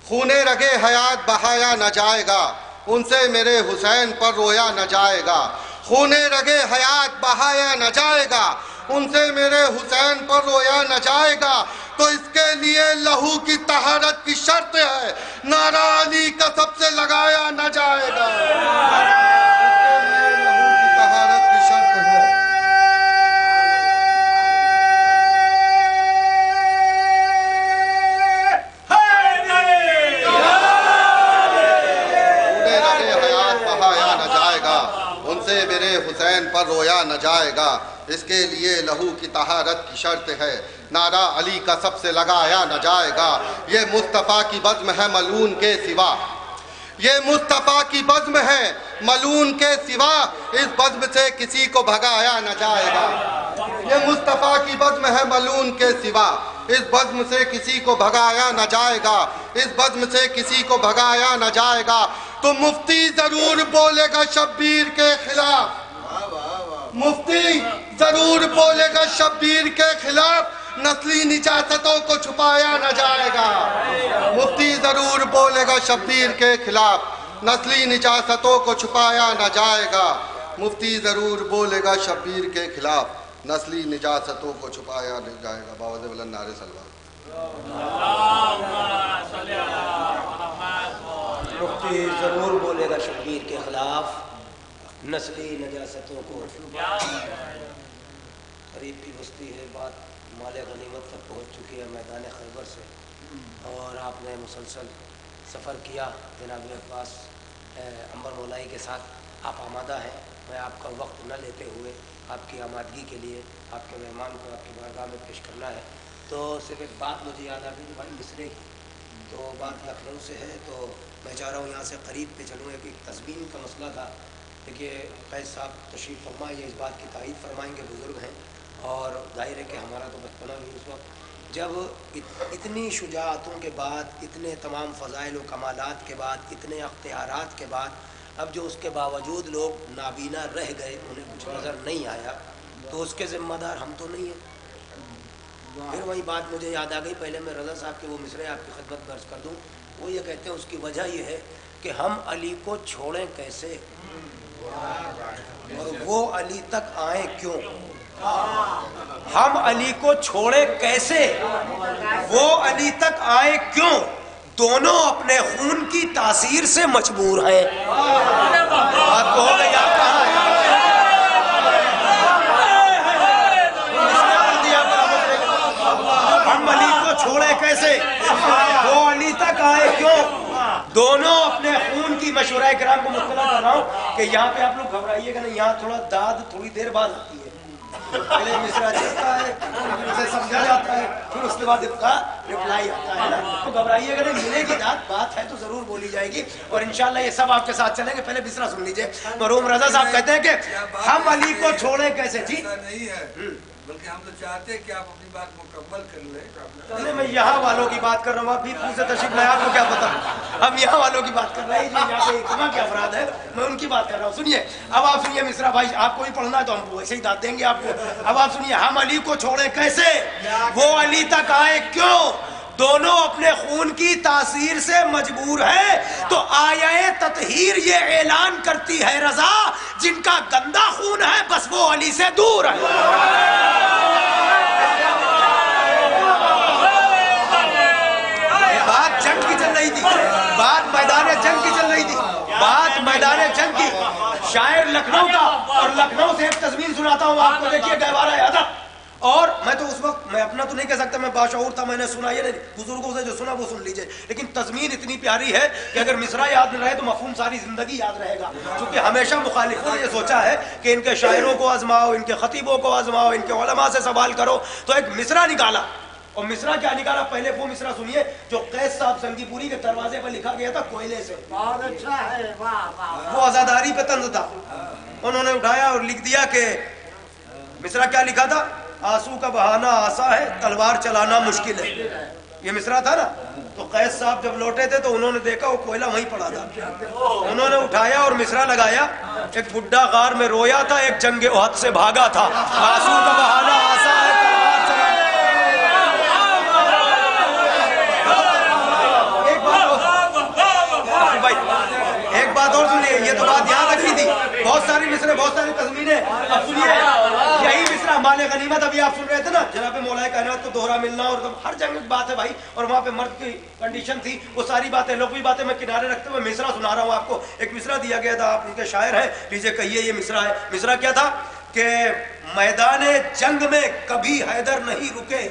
खूने रगे हयात बहाया न जाएगा, उनसे मेरे हुसैन पर रोया न जाएगा। खूने रगे हयात बहाया न जाएगा, उनसे मेरे हुसैन पर रोया न जाएगा। तो इसके लिए लहू की तहारत की शर्त है, नारा अली का सबसे लगाया न जाएगा। इसके लिए लहू की तहारत की शर्त है। उनसे मेरे हुसैन पर रोया न जाएगा, इसके लिए लहू की तहारत की शर्त है, नारा अली का सबसे लगाया न जाएगा। ये मुस्तफ़ा की बज़्म है मलून के सिवा, ये मुस्तफ़ा की बज़्म है मलून के सिवा, इस बज़्म से किसी को भगाया न जाएगा। ये मुस्तफ़ा की बज़्म है मलून के सिवा, इस बज़्म से किसी को भगाया न जाएगा, इस बज़्म से किसी को भगाया न जाएगा। तो मुफ्ती जरूर बोलेगा शब्बीर के खिलाफ, मुफ्ती जरूर बोलेगा शब्बीर के खिलाफ, नस्ली निजातों को छुपाया न जाएगा। मुफ्ती जरूर बोलेगा शब्बीर के खिलाफ, नस्ली निजातों को छुपाया न जाएगा। मुफ्ती जरूर बोलेगा शब्बीर के खिलाफ, नस्ली निजातों को छुपाया नहीं जाएगा। बावज़ बुलंद नारे सलवात।
मुफ्ती ज़रूर बोलेगा शब्बीर के खिलाफ, नस्ली नजासतों को। करीब की बस्ती है, बात माल गनीमत तक पहुँच चुकी है मैदान खैबर से, और आपने मुसलसल सफ़र किया जनाब अब्बास अंबर मौलाई के साथ। आप आमादा हैं, मैं आपका वक्त न लेते हुए आपकी आमादगी के लिए आपके मेहमान को आपकी बारगाह में पेश करना है। तो सिर्फ एक बात मुझे याद आ गई कि भाई मिसरे की तो बात लखनऊ से है, तो मैं चाह रहा हूँ यहाँ से करीब पे चलूँ। एक तस्मीन का मसला था। देखिए फैज़ साहब तशरीफ़ फरमाए, इस बात की तारीफ़ फरमाएंगे, बुज़ुर्ग हैं, और जाहिर है कि हमारा तो बचपना भी उस वक्त जब इतनी शुजाअतों के बाद, इतने तमाम फ़ज़ाइल व कमालात के बाद, इतने अख्तियारात के बाद, अब जो उसके बावजूद लोग नाबीना रह गए, उन्हें कुछ नज़र नहीं आया, तो उसके ज़िम्मेदार हम तो नहीं हैं। फिर वही बात मुझे याद आ गई। पहले मैं रज़ा साहब के वो मिसरे आपकी खिदमत में अर्ज़ कर दूँ। वो ये कहते हैं उसकी वजह ये है कि हम अली को छोड़ें कैसे और वो अली तक आए क्यों। हम अली को छोड़ें कैसे, वो अली तक आए क्यों, दोनों अपने खून की तासीर से मजबूर हैं। बात हो गई आप कहाँ हैं? हम अली को छोड़े कैसे, वो अली तक आए क्यों, दोनों अपने खून की। मशवरा किराम को मुत्तला कर रहा हूँ कि यहाँ पे आप लोग घबराइएगा नहीं, यहाँ थोड़ा दाद थोड़ी देर बाद आती है। पहले मिसरा चलता है, उसे समझा जाता है, फिर उसके बाद इसका रिप्लाई आता है ना, तो घबराइएगा नहीं, मिलेगी दाद। बात है तो जरूर बोली जाएगी, और इंशाल्लाह ये सब आपके साथ चलेंगे। पहले मिसरा सुन लीजिए। मरहूम रजा साहब कहते हैं कि हम अली को छोड़े कैसे। जी
नहीं है, बल्कि हम तो चाहते हैं कि आप अपनी बात मुकम्मल कर लें।
अरे मैं यहाँ वालों की बात कर रहा हूँ, आप भी से तशरीफ लाया, आपको क्या पता। हम यहाँ वालों की बात कर रहे हैं, यहाँ पे इतना क्या अफराद है, मैं उनकी बात कर रहा हूँ। सुनिए, अब आप सुनिए मिश्रा भाई, आपको ही पढ़ना है तो हम वैसे ही दाद देंगे आपको। अब आप सुनिए, हम अली को छोड़े कैसे, वो अली तक आए क्यों, दोनों अपने खून की तासीर से मजबूर है। तो आये ततहीर ये ऐलान करती है रजा, जिनका गंदा खून है बस वो अली से दूर है। बात जंग की चल रही थी, बात मैदान जंग की चल रही थी, बात मैदान जंग की। शायर लखनऊ का, और लखनऊ से एक तस्वीर सुनाता हूँ आपको। देखिए गहवारा अदब اور میں تو اس وقت میں اپنا تو نہیں کہہ سکتا، میں باشعور تھا، میں نے سنا یہ نہیں، بزرگوں سے جو سنا وہ سن لیجئے، لیکن تضمین اتنی پیاری ہے کہ اگر مصرع یاد نہ رہے تو مفہوم ساری زندگی یاد رہے گا. چونکہ ہمیشہ مخالفوں نے یہ سوچا ہے کہ ان کے شاعروں کو آزماؤ، ان کے خطیبوں کو آزماؤ، ان کے علماء سے سوال کرو، تو ایک مصرع نکالا. اور مصرع کیا نکالا؟ پہلے وہ مصرع سنیے جو قیس صاحب سنگی پوری کے دروازے پر لکھا گیا تھا کوئلے سے.
بہت اچھا ہے، واہ واہ.
وہ آزاداری پہ طنز تھا. انہوں نے اٹھایا اور لکھ دیا کہ مصرع کیا لکھا تھا؟ آنسو کا بہانا آسا ہے، تلوار چلانا مشکل ہے. یہ مصرع تھا نا. تو قیس صاحب جب لوٹے تھے تو انہوں نے دیکھا وہ کوئلہ وہیں پڑا تھا. انہوں نے اٹھایا اور مصرع لگایا، ایک بڈھا غار میں رویا تھا، ایک جنگ احد سے بھاگا تھا، آنسو کا بہانا آسا ہے، تلوار چلانا. ایک بات اور سنیے، یہ تو بات یاد رکھی تھی. بہت ساری مصرع، بہت ساری تضمینیں. اب سنیے یہی مصرع مال غنیمت ابھی آپ سن رہے تھے نا، جناب مولا کائنات کو دوہرا ملنا، اور ہر جنگ کی بات ہے بھائی، اور وہاں پہ مرد کی کنڈیشن تھی، وہ ساری باتیں لغوی باتیں میں کنارے رکھتے ہوئے مصرع سنا رہا ہوں آپ کو. ایک مصرع دیا گیا تھا، آپ ان کے شاعر ہیں، لیجیے کہیے یہ مصرع ہے. مصرع کیا تھا کہ میدان جنگ میں کبھی حیدر نہیں رکے.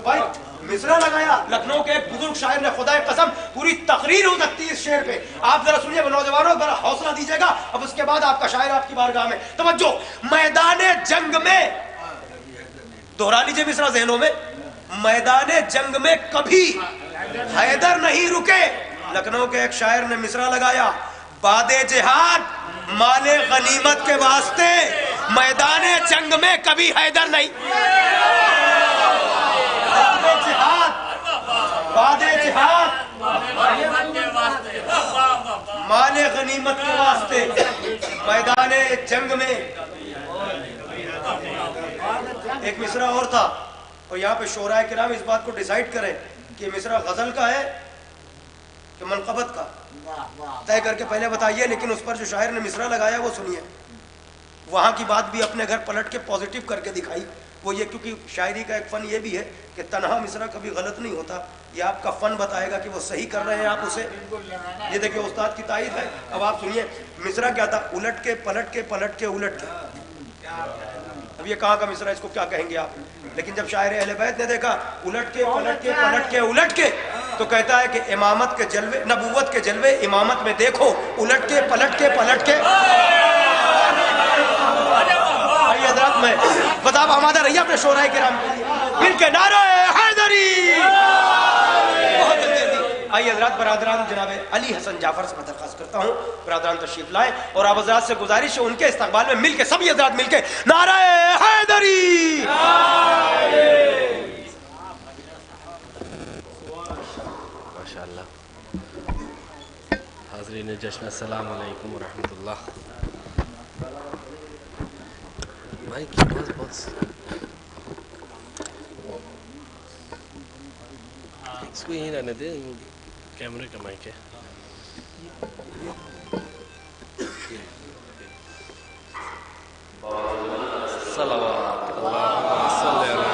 بھائی مصرع لگایا لکھنؤ کے ایک بزرگ شاعر نے، خدا قسم پوری تقریر ہو سکتی ہے اس شعر پہ. آپ ذرا سنیے نوجوانوں، ذرا حوصلہ دیجیے گا. اب اس کے بعد آپ کا شاعر آپ کی بارگاہ میں توجہ. میدان جنگ میں، دوہرا لیجیے مصرع ذہنوں میں، میدان جنگ میں کبھی حیدر نہیں رکے. لکھنؤ کے ایک شاعر نے مصرع لگایا، باد جہاد مال غنیمت کے واسطے میدان جنگ میں کبھی حیدر نہیں. باد جہاد مال غنیمت کے واسطے میدان جنگ میں. ایک مصرع اور تھا، اور یہاں پہ شعراء کرام اس بات کو ڈیسائیڈ کریں کہ مصرع غزل کا ہے کہ منقبت کا، طے کر کے پہلے بتائیے. لیکن اس پر جو شاعر نے مصرع لگایا وہ سنیے. وہاں کی بات بھی اپنے گھر پلٹ کے پازیٹیو کر کے دکھائی. وہ یہ کیونکہ شاعری کا ایک فن یہ بھی ہے کہ تنہا مصرع کبھی غلط نہیں ہوتا. یہ آپ کا فن بتائے گا کہ وہ صحیح کر رہے ہیں آپ اسے. یہ دیکھیں استاد کی تائید ہے. اب آپ سنیے مصرع کیا تھا، الٹ کے پلٹ کے پلٹ کے الٹ کے. اب یہ کہاں کا مصرع، اس کو کیا کہیں گے آپ؟ لیکن جب شاعر اہل بیت نے دیکھا الٹ کے پلٹ کے پلٹ کے الٹ کے، تو کہتا ہے کہ امامت کے جلوے، نبوت کے جلوے امامت میں دیکھو، الٹ کے پلٹ کے پلٹ کے. حضرات میں بس آپ آمادہ رہیے اپنے شعراء کرام مل کے نعرہ حیدری. آئیے حضرات برادران، جناب علی حسن جعفر سے میں درخواست کرتا ہوں برادران تشریف لائیں، اور آپ حضرات سے گزارش ہے ان کے استقبال میں مل کے سبھی حضرات مل کے نعرہ حیدری.
ماشاءاللہ. حاضرین جشن، السلام علیکم ورحمۃ اللہ. مائک کی آواز بہت، اس کو یہیں رہنے دیں، کیمرے کا مائک ہے. صلوات اللہ صلی اللہ.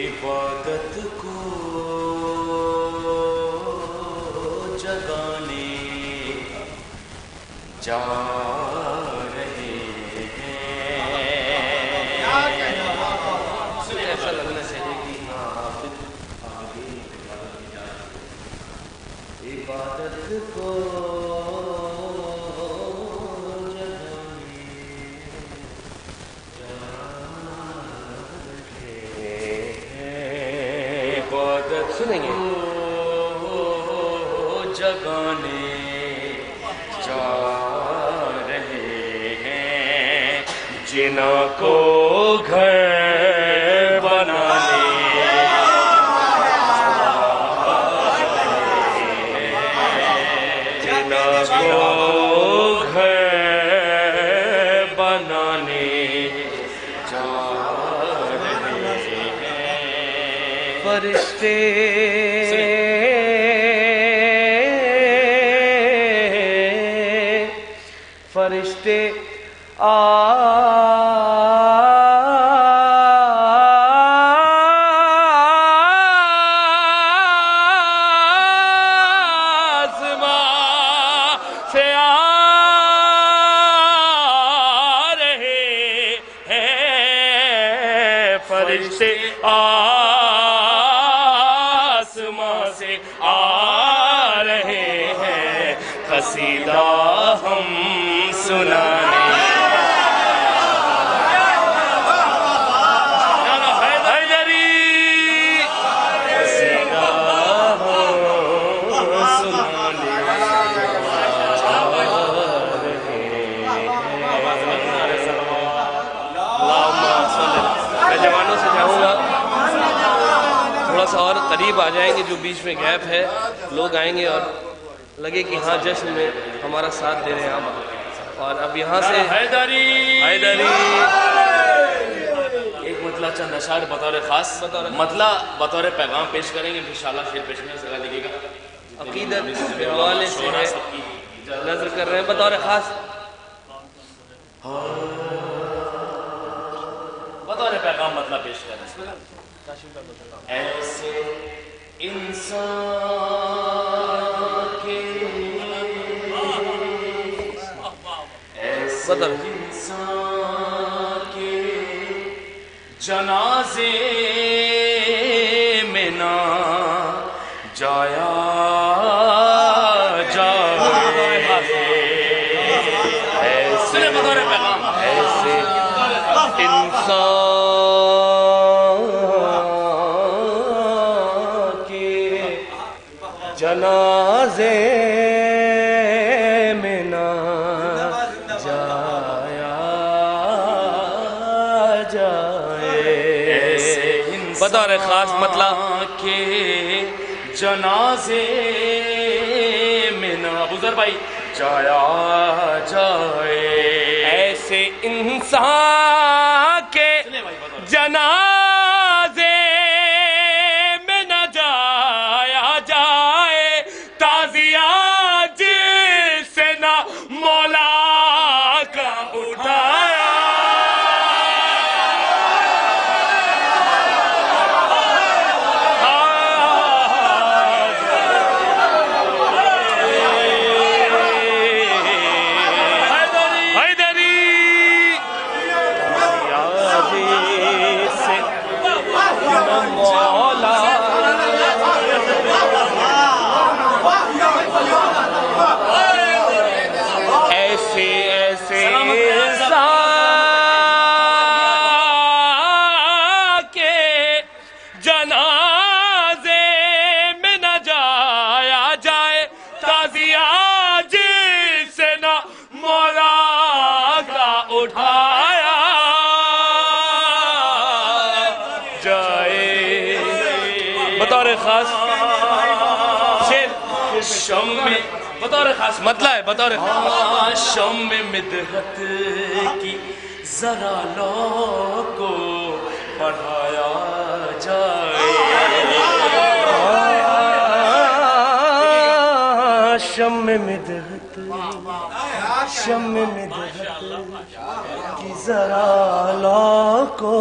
عبادت کو جگانے جا رہے ہیں.
ایسا لگنا چاہیے کہ
عبادت کو
سنیں گے.
جگانے جا رہے ہیں، جنہوں کو گھر بنانے جنہوں کو فرشتے فرشتے آسمان سے آ رہے ہیں قصیدہ ہم سنانے قصیدہ ہم سنانے
جوانوں سے چاہوں گا تھوڑا سا اور قریب آ جائیں گے، جو بیچ میں گیپ ہے لوگ آئیں گے اور لگے کہ ہاں جشن میں ہمارا ساتھ دے رہے ہیں ہم. اور اب یہاں سے
حیدری
ایک مطلع چند اشعار بطور خاص
مطلع بطور پیغام پیش کریں گے. انشاءاللہ شعر پیش کرنے سے لگے گا.
عقیدت کے حوالے سے ہے، نظر کر رہے ہیں بطور خاص
بطور پیغام مطلب پیش کریں. ایسے انسان کے جنازے میں نہ جایا جائے، ایسے بطور پیغام
ایسے انسان جنازے میں نہ جایا جائے.
بطور خاص مطلب کہ جنازے میں نہ بزرگ بھائی جایا جائے.
ایسے انسان کے جنازے میں نہ جایا جائے، تعزیہ جس سے نہ مولا کا اٹھایا.
بطور خاص
مطلع ہے بطور
شم مدحت کی ذرا لو کو بڑھایا جائے.
شم مدحت کی ذرا لو کو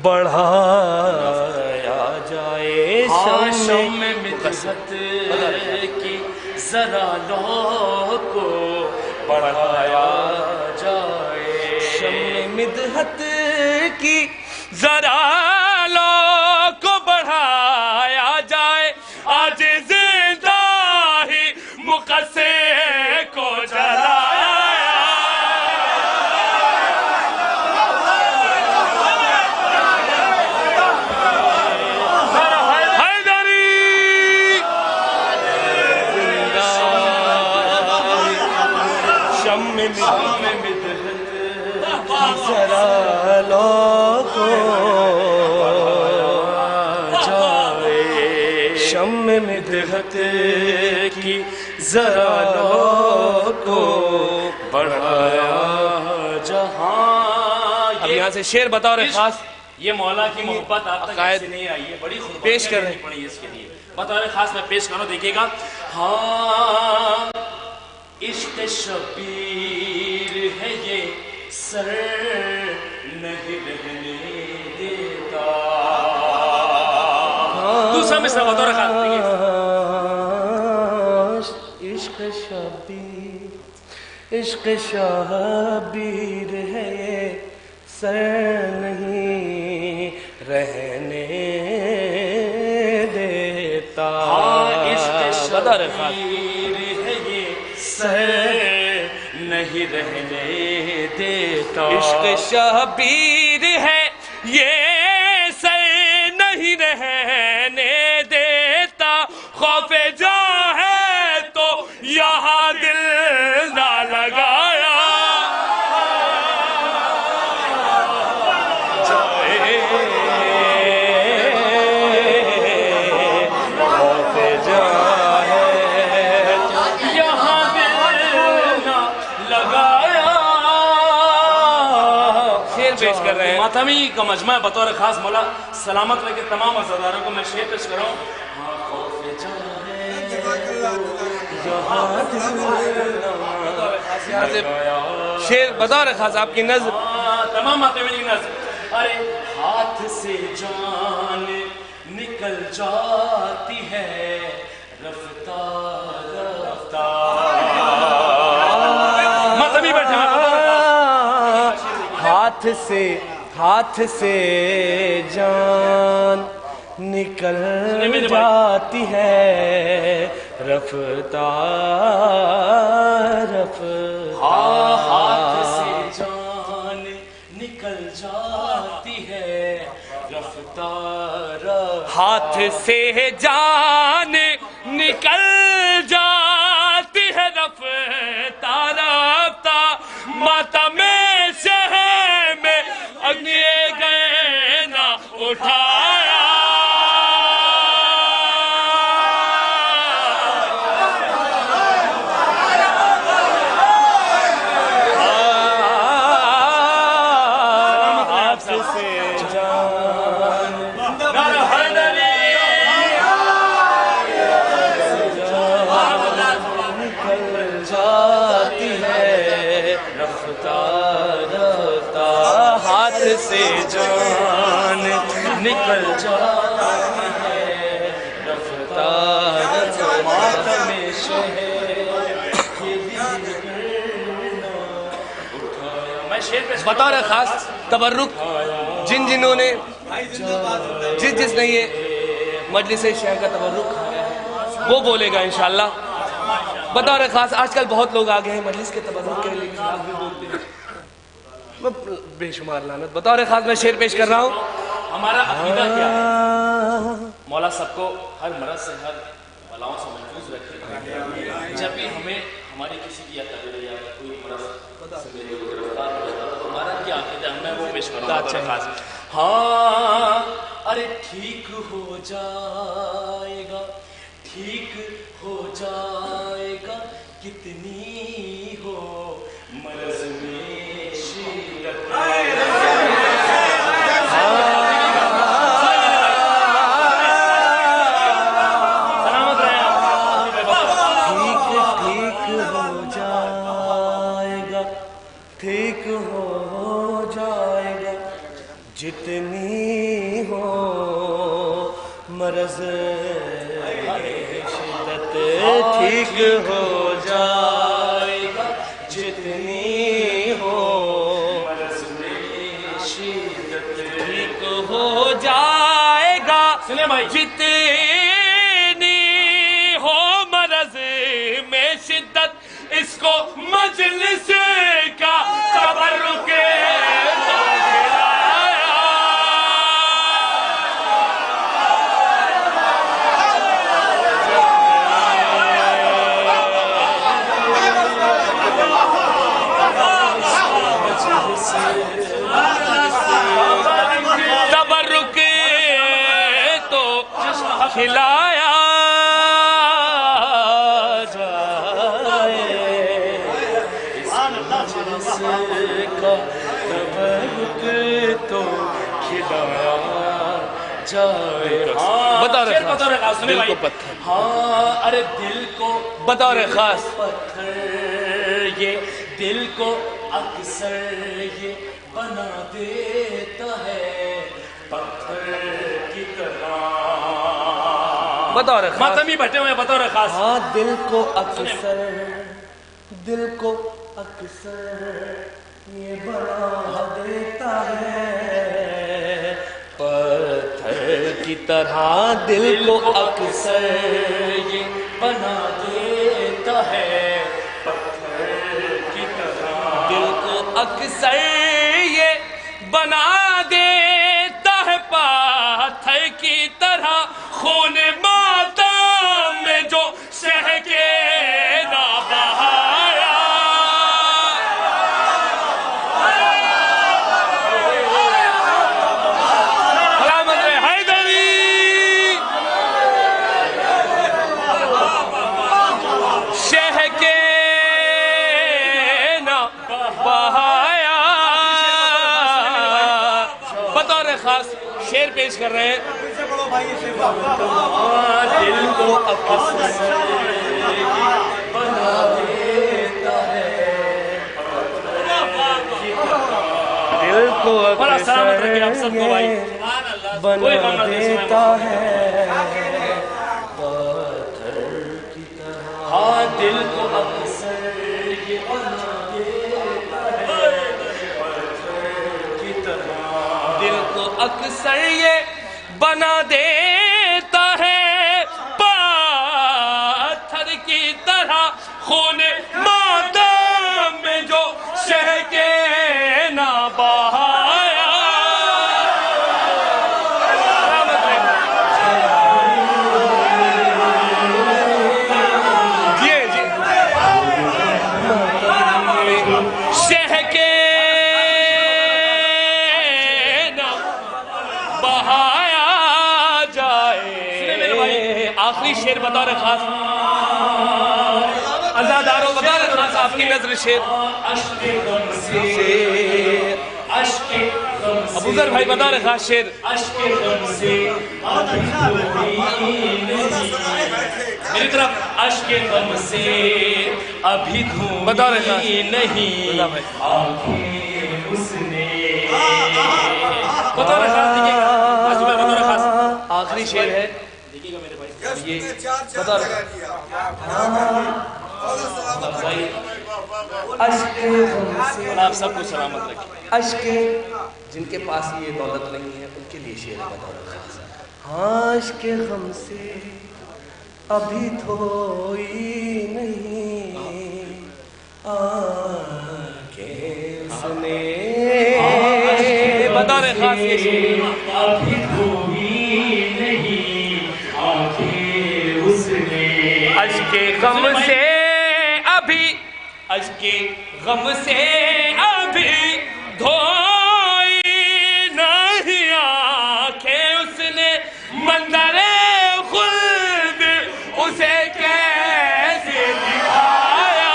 بڑھایا جائے.
شم مدحت کی ذرا لو کو بڑھایا جائے.
شم مدحت کی ذرا لو کو بڑھایا جائے. آج زندہ ہی مقصے کو جلایا. ذرا لو کو جائے. شم مدحت کی ذرا لو کو بڑھایا جہاں. اب یہاں سے شعر بطور خاص
یہ مولا کی محبت آپ تک ایسے نہیں آئی ہے، بڑی
پیش کر رہے ہیں
پڑی ہے اس کے لیے بطور خاص میں پیش کروں. دیکھیے گا ہاں عشق شبیر ہے یہ سر نہیں رہنے دیتا. دوسرا مصرع بطور خاص
عشق شبیر، عشق شبیر ہے یہ سر نہیں رہنے دیتا.
عشق شبیر ہے یہ سر نہیں رہنے دیتا.
عشق شبیر ہے یہ سر نہیں رہنے دیتا. خوف جا ہے تو یہاں دل نہ لگایا. خوف جا ہے تو یہاں دل نہ لگایا. شعر پیش کر رہے ہیں.
ماتمی کا مجمع بطور خاص مولا سلامت رہے کہ تمام عزاداروں کو میں شعر پیش کر رہا ہوں.
شعر بطور خاص آپ کی نظر.
تمام ماتمی کی نظر. ارے ہاتھ سے جان نکل جاتی ہے رفتہ رفتہ. ماتمی بیٹھے
ہاتھ سے جان نکل جاتی ہے رفتہ رفتہ.
ہاتھ سے جان نکل جاتی ہے رفتہ رفتہ.
ہاتھ سے جان نکل جاتی ہے رفتہ رفتہ. ماتم شہر میں اگنی گئے نہ اٹھایا. سے جان نکل جاتی ہے رفتہ ماتم شہر. بطور خاص تبرک جنہوں نے جس نے یہ مجلس شہر کا تبرک کھایا ہے وہ بولے گا انشاءاللہ. بطور خاص آج کل بہت لوگ آگے ہیں مجلس کے تبرک کے لیے آپ بھی بولتے ہیں بے شمار لعنت. بطور خاص میں شعر پیش کر رہا ہوں.
ہمارا عقیدہ کیا ہے؟ مولا سب کو ہر مرض سے ہر بلاؤں سے محفوظ رکھے. جب بھی ہمیں ہماری کسی کی عقیدہ یا کوئی مرض سے گرفتار ہو جاتا تو ہمارا کیا عقیدہ ہے میں وہ پیش کروں گا بطور خاص. ہاں ارے ٹھیک ہو جائے گا ٹھیک ہو جائے گا کتنی ہو مرض میں
ٹھیک ہو جائے گا جتنی ہو مرض شدت. ٹھیک ہو جائے گا جتنی ہو مرض شدت. ٹھیک ہو جائے گا جتنی ہو مرض میں شدت. اس کو مجلس کا تبرک تبرک تو کھلایا
खिलाया जाए।
बतौर
शेर बतौर खास सुने
दिल
भाई।
को पत्थर।
हाँ अरे दिल को
बतौर खास
पत्थर, ये दिल को अक्सर ये बना देता है पत्थर की तरह।
बतौर खास
मातमी बैठे हुए हैं बतौर खास।
हाँ दिल को अक्सर ये बना देता है पत्थर की तरह, दिल को अक्सर
ये बना देता है पत्थर की तरह।
दिल को अक्सर ये बना देता है पत्थर की तरह, खून मातम में जो शह के ना बहाया। सलामत रहे हैदरी। शह के ना बहाया। बतौर खास शेर पेश कर रहे हैं।
दिल को अक्सर बना देता है दिल को
बड़ा सलामत रखे आप सबको भाई।
बना देता है हाँ दिल को अक्सर ये बना देता है की तरह,
दिल को अक्सर ये बना देता है पत्थर की तरह, खून मातम में जो शह के ना बहाया। जी जी शह के ना बहाया जाए। आखिरी शेर बतौर खास अज़ादारों बतौर खास आपकी नजर शेर। अबूजर भाई बतौर खास शेर।
मेरी तरफ अश्के गम से अभी
बतौर खास
धूली नहीं आंखें उसने बतौर खास देखिएगा। बतौर खास
आखिरी शेर है
देखिएगा मेरे भाई।
ये बतौर
आप सबको सलामत रखें।
अश्के जिनके पास ये दौलत नहीं है उनके लिए शेर बतौर खास। हाँ अश्के गम से अभी धोई नहीं आंखें उसने
बतौर खास ये शेर।
अभी धोई नहीं आंखें उसने
अश्के गम से अभी, अश्के गम से अभी धोई नहीं आंखें उसने, मंजरे खुद उसे कैसे दिखाया।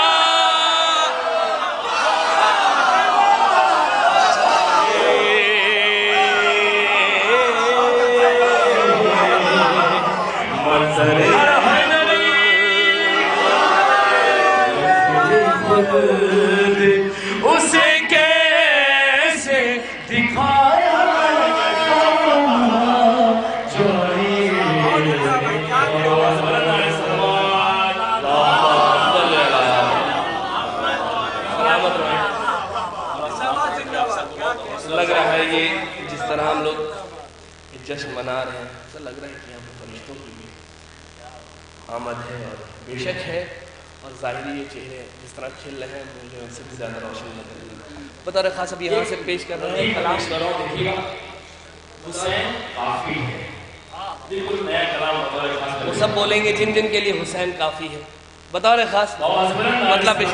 मंजरे
उसे कैसे दिखाया लग रहा है ये जिस तरह हम लोग जश्न मना रहे हैं, ऐसा लग रहा है कि यहाँ पर फरिश्तों की भी आमद है और बेशक है। और ज़ाहिरी ये चेहरे जिस तरह खिल रहे हैं मुझे उनसे भी ज़्यादा रोशन लग रही है। बतौर खास अब यहाँ से पेश कर रहे हैं
तलाश करो देखिएगा हुसैन काफी है। बिल्कुल नया कलाम बतौर खास
वो सब बोलेंगे जिन जिन के लिए हुसैन काफ़ी है। बतौर खास मतलब पेश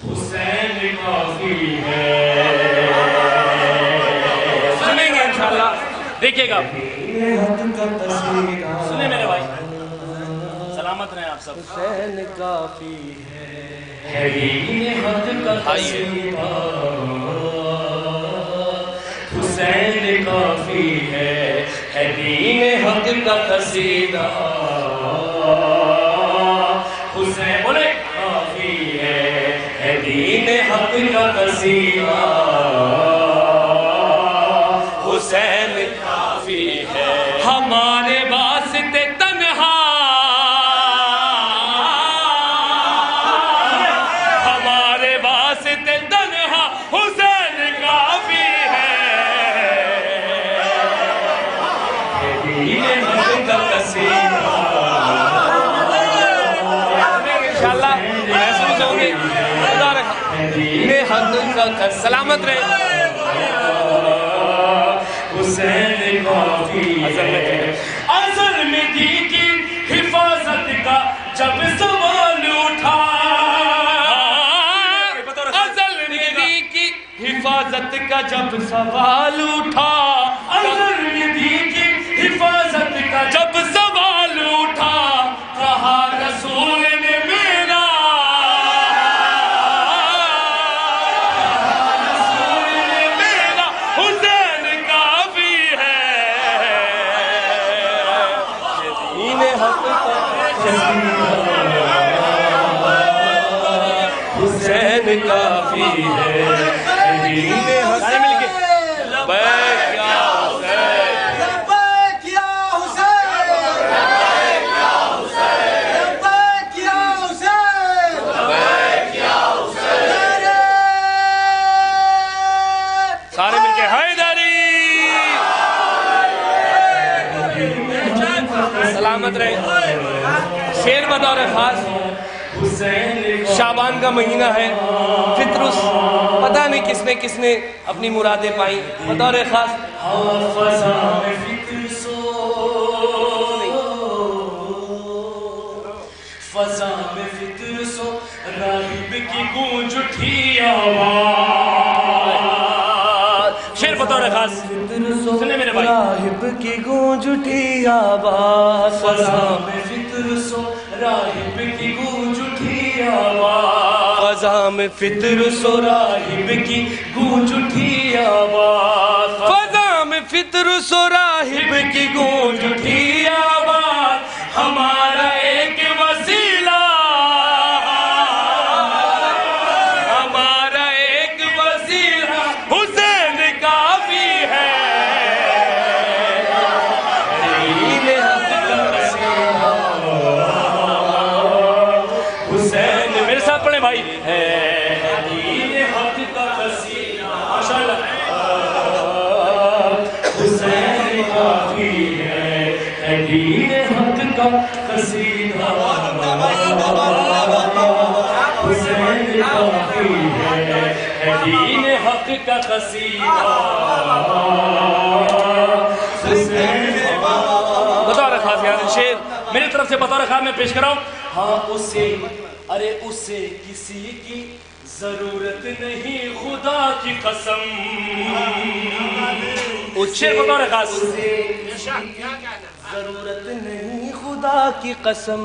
हुसैन काफी है।
सुनेंगे इंशाल्लाह। देखिएगा
سنیں میرے بھائی، سلامت رہیں آپ سب.
حسین کافی ہے
دین حق کا قصیدہ، حسین کافی ہے دین حق کا قصیدہ، حسین بولے کافی ہے دین حق کا قصیدہ، حسین کافی ہے ہمارے واسطے تنہا، ہمارے واسطے تنہا حسین کافی ہے دین حق کا قصیدہ.
انشاءاللہ محسوس ہوں گے. دین حق کا سلامت رہے.
حسین کافی ازل میں دی کی حفاظت کا جب سوال اٹھا،
ازل میں دی کی حفاظت کا جب سوال اٹھا،
ازل میں دی کی حفاظت کا جب سوال اٹھا، کہا رسول نے میرا، رسول نے میرا حسین کافی ہے
دین حق کا
حسین کافی ہے دین حق.
سارے مل کے لبیک یا حسین،
لبیک یا حسین، لبیک یا حسین، لبیک یا حسین،
لبیک یا حسین. سارے مل کے حیدری. سلامت رہے. شیر بطور خاص، شعبان کا مہینہ ہے، فطرس، پتہ نہیں کس نے اپنی مرادیں پائیں. بطور خاص
فضا میں فکر سو، فضا میں فکر سو، راہب کی گونج اٹھی آواز. شیر بطور خاص سنیں میرے بھائی.
راہب کی گونج اٹھی آواز،
فضا میں فکر سو، راہب کی گونج اٹھی آواز،
فضا میں فطر سو،
راہب کی گونج اٹھی آواز،
فضا میں فطر سو، راہب کی گونج
اٹھی آواز، ہمارا ایک وسیلہ، ہمارا ایک وسیلہ حسین کافی ہے دین حق کا قصیدہ، حسین میرے ساتھ پڑھیں بھائی، ہے دین حق کا قصیدہ. ماشاءاللہ حسین کافی ہے دین حق کا قصیدہ، حسین کافی ہے دین حق کا قصیدہ.
بطور خاص یاد شیر
میری طرف سے بطور خاص میں پیش کراؤں. ہاں اسے، ارے اسے کسی کی ضرورت نہیں خدا کی قسم. شیر بطور خاص.
ضرورت نہیں خدا کی قسم،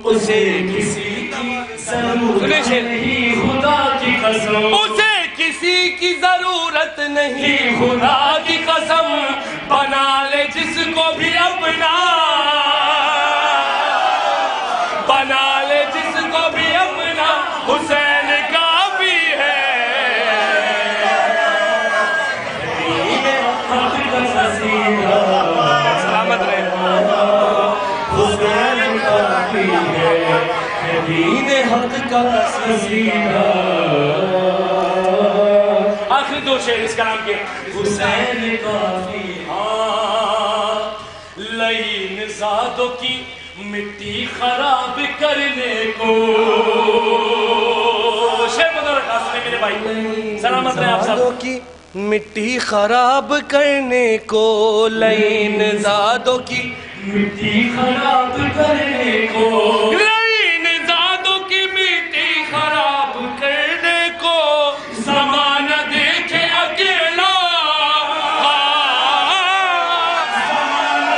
اسے کسی کی ضرورت نہیں خدا کی قسم،
اسے کسی کی ضرورت نہیں،
خدا کی قسم، بنا لے جس کو بھی اپنا، بنا لے جس کو بھی اپنا، حسین کافی ہے دین حق کا قصیدہ.
سلامت رہے.
حسین کافی ہے دین حق کا قصیدہ. آخری دو شعر اس کلام کے. حسین کافی ہاں لئین زادوں کی مٹی خراب کرنے کو. شعر بطور خاص میں میرے بھائی سلامت رہے آپ سب.
کی مٹی خراب کرنے کو، لئین زادوں کی
مٹی خراب کرنے کو،
لئین زادوں کی مٹی خراب کرنے کو،
زمانہ دیکھے اکیلا، زمانہ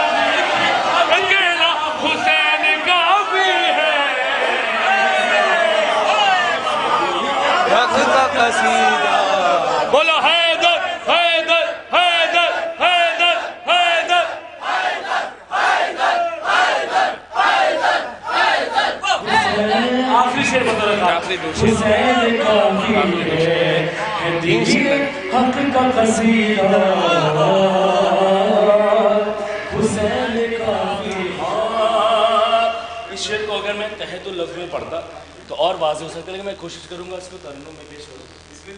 खाली दो शेर
حق کا قصیدہ حسین کافی ہے.
اس شعر کو اگر میں تحت اللفظ میں پڑھتا تو اور واضح ہو سکتا ہے، لیکن میں کوشش کروں گا اس کو ترنم میں پیش کروں.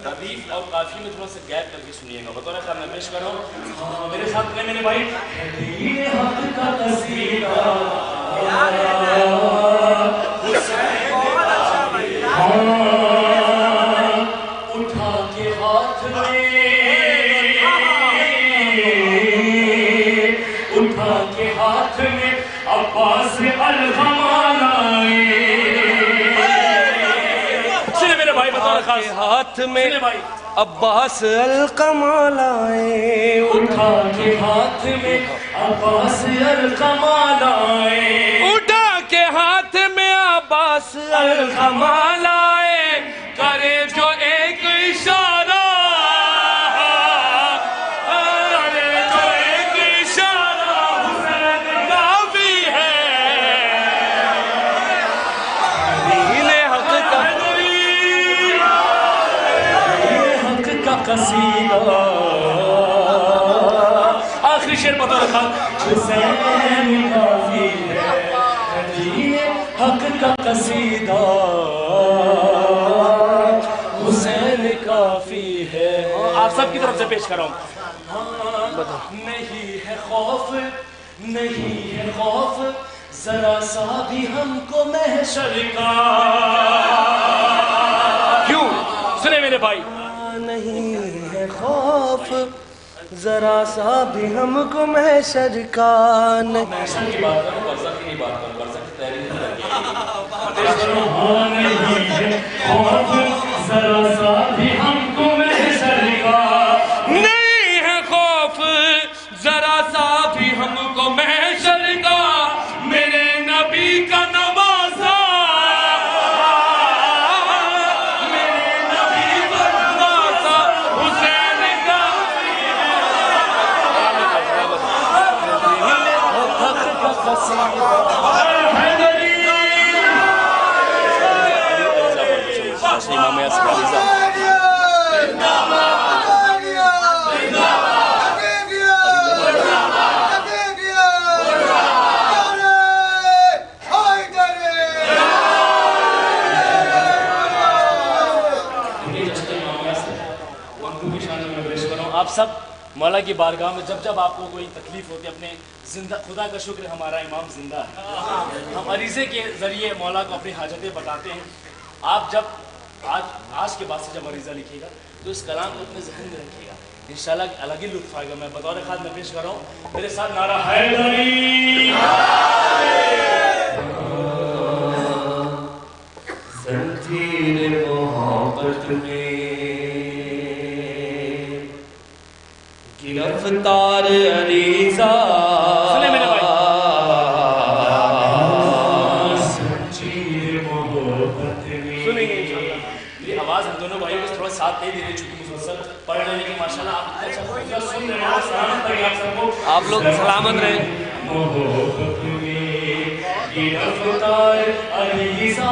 ردیف اور کافی میں تھوڑا سا گیپ کر کے سنیے گا. بطور خیال میں پیش کر رہا ہوں، میرے ساتھ میں میرے بھائی.
حق کا قصیدہ اٹھا کے ہاتھ میں، اٹھا کے ہاتھ میں عباس الغمال آئے.
سنے میرے بھائی بطور خاص
ہاتھ میں
سنے بھائی.
عباس الکمال آئے،
اٹھا کے ہاتھ میں عباس الغمال آئے.
اٹھا کے ہاتھ میں عباس الکمال آئے، کرے جو ایک اشارہ، کرے جو ایک اشارہ حسین کافی ہے. دین حق کا
حق کا قصیدہ
آخری شعر بطور خاص
حسین کافی ہے. دین حق کا قصیدہ حسین کافی ہے.
آپ سب کی طرف سے پیش کر رہا ہوں.
نہیں ہے خوف، نہیں ہے خوف ذرا سا بھی ہم کو محشر کا.
کیوں؟ سنے میرے بھائی.
نہیں ہے خوف ذرا سا بھی ہم کو محشر کا.
محشر کی بات کروں، برزخ کی نہیں بات کروں. برزخ کی تحریر
نہیں ہے خوف ذرا سا بھی ہم کو محشر کا.
نہیں ہے خوف ذرا سا بھی ہم کو محشر کا. میرے نبی کا نوازا، میرے نبی کا نوازا حسین کا.
حق کا قصیدہ
امام یاسر علی صاحب. آپ سب مولا کی بارگاہ میں جب جب آپ کو کوئی تکلیف ہوتی ہے، اپنے زندہ خدا کا شکر ہے ہمارا امام زندہ ہے. ہم عریضے کے ذریعے مولا کو اپنی حاجتیں بتاتے ہیں. آپ جب آج کے بعد سے جب عریضہ لکھیے گا تو اس کلام کو اپنے ذہن میں رکھیے گا، انشاءاللہ الگ ہی لطف آئے گا. میں بطور خاص میں پیش کر رہا ہوں، میرے ساتھ نعرہ حیدری.
زنجیر محبت میں گرفتار علیزہ.
سنے میرے بھائی.
زنجیر محبت میں
سنیں گے انشاءاللہ. میری آواز ہم دونوں بھائیوں کو تھوڑا ساتھ دے دیں چونکہ مسلسل پڑھ رہے ہیں، لیکن ماشاءاللہ آپ اتنا اچھا سن رہے ہیں. سلامت رہے آپ سب کو.
آپ لوگ سلامت رہیں.
محبت میں گرفتار علیزہ.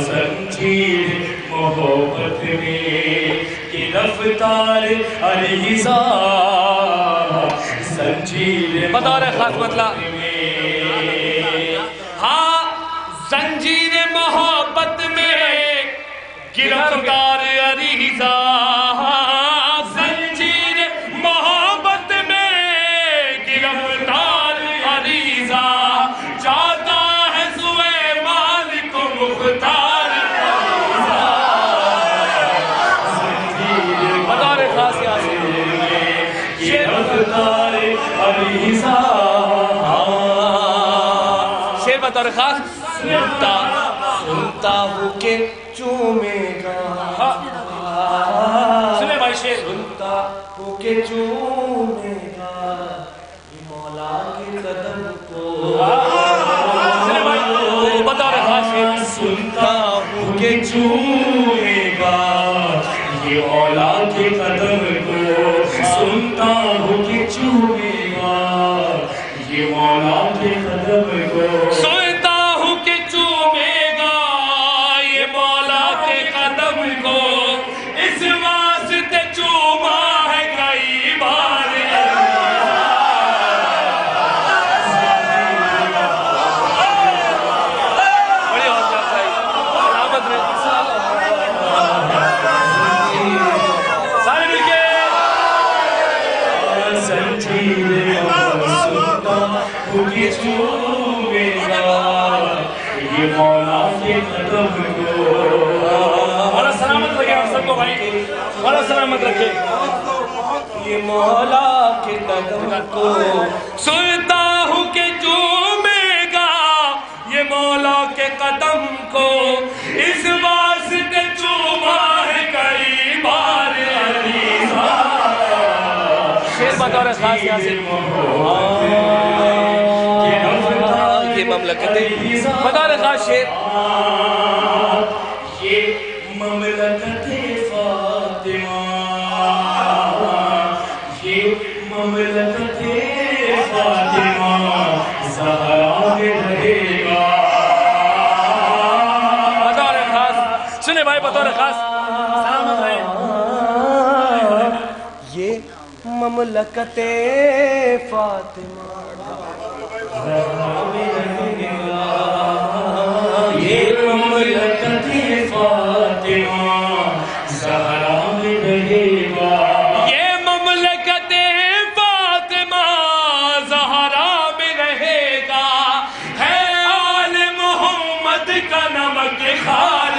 زنجیر محبت میں گرفتار علیزہ. زنجیر
بطور خاص مطلب ہاں، زنجیر محبت میں گرفتار عریضہ. زنجیر محبت میں گرفتار عریضہ. جاتا ہے سوئے مالک مختار. بطور خاص
گرفتار علیزہ.
شیر بطور خاص سنتا ہوں کہ چومے گا.
سنے بھائی شیر.
سنتا ہوں کہ چومے گا یہ مولا کے قدم کو.
سنے بھائی بطور خاص شیر.
سنتا ہوں کہ چومے گا یہ مولا کے قدم کو. سنتا ہوں کہ چومے گا یہ مولا کے قدم کو.
سنتا ہوں کہ چومے گا
चूमेगा ये मौला के कदम को।
मौला सलामत रखे आप सबको भाई, मौला सलामत रखे।
ये मौला के कदम को
सुनता हूँ कि चूमेगा ये मौला के कदम को, इस वास्ते चूमा है कई बार अलीज़ा।
शेर बतौर खास यहाँ से ये ममलकतें बतौर खास शेर।
ये ममलकते फातिमा, ये ममलकते फातिमा ज़हरा में रहेगा।
बतौर खास सुने भाई, बतौर खास सलामत रहे।
ये ममलकते फातिमा
ये ममलकते फातिमा ज़हरा में रहेगा। ये ममलकते फातिमा ज़हरा में रहेगा। है आल मोहम्मद का नमक खार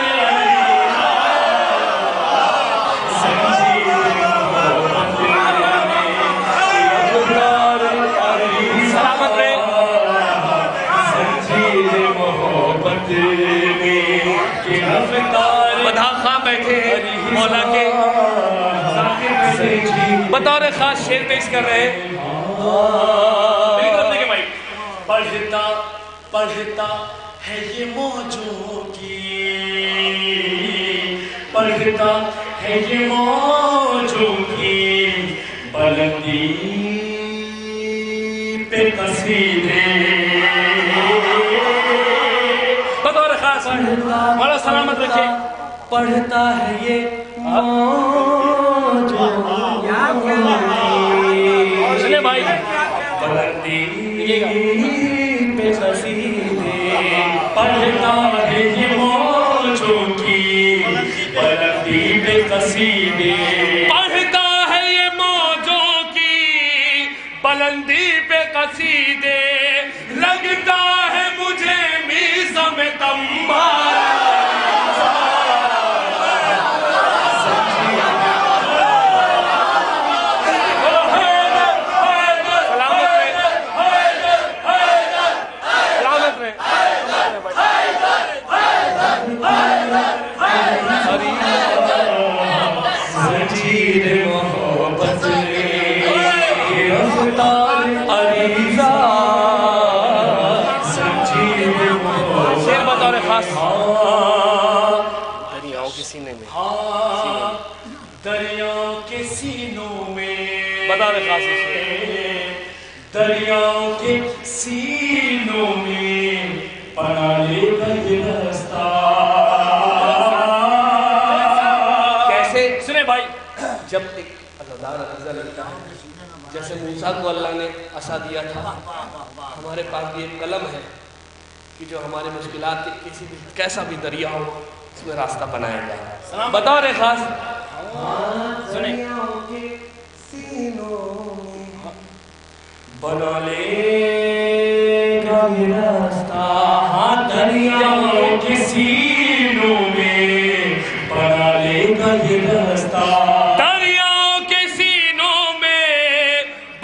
बधा खां बैठे मौला के बतौर खास शेर पेश कर रहे हैं।
पढ़ता पढ़ता है ये मौजों की, पढ़ता है ये मौजों की बुलंदी पे कसीदे।
बतौर खास मौला सलामत रखे।
पढ़ता है ये
सुने भाई,
बुलंदी पे कसीदे। पढ़ता है ये मौजों की बुलंदी पे कसीदे। पढ़ता है ये मौजों की बुलंदी पे कसीदे। लगता है मुझे मीज़ा में तंबार
दरियाओं के सीने में,
दरियाओं के सीनों में,
बतौर खास
दरियाओं के सीनों में बना लेगा ये रास्ता।
कैसे सुने भाई, जब एक अल्लाह लगता है, जैसे मूसा को अल्लाह ने असा दिया था, हमारे पास भी एक कलम है कि जो हमारे मुश्किलात के किसी भी कैसा भी दरिया हो उसमें रास्ता बनाएगा। बताओ रे खास सुने
बना लेगा ये रास्ता। हाँ दरियाओं के सीनों में बना लेगा ये रास्ता। दरियाओं के सीनों में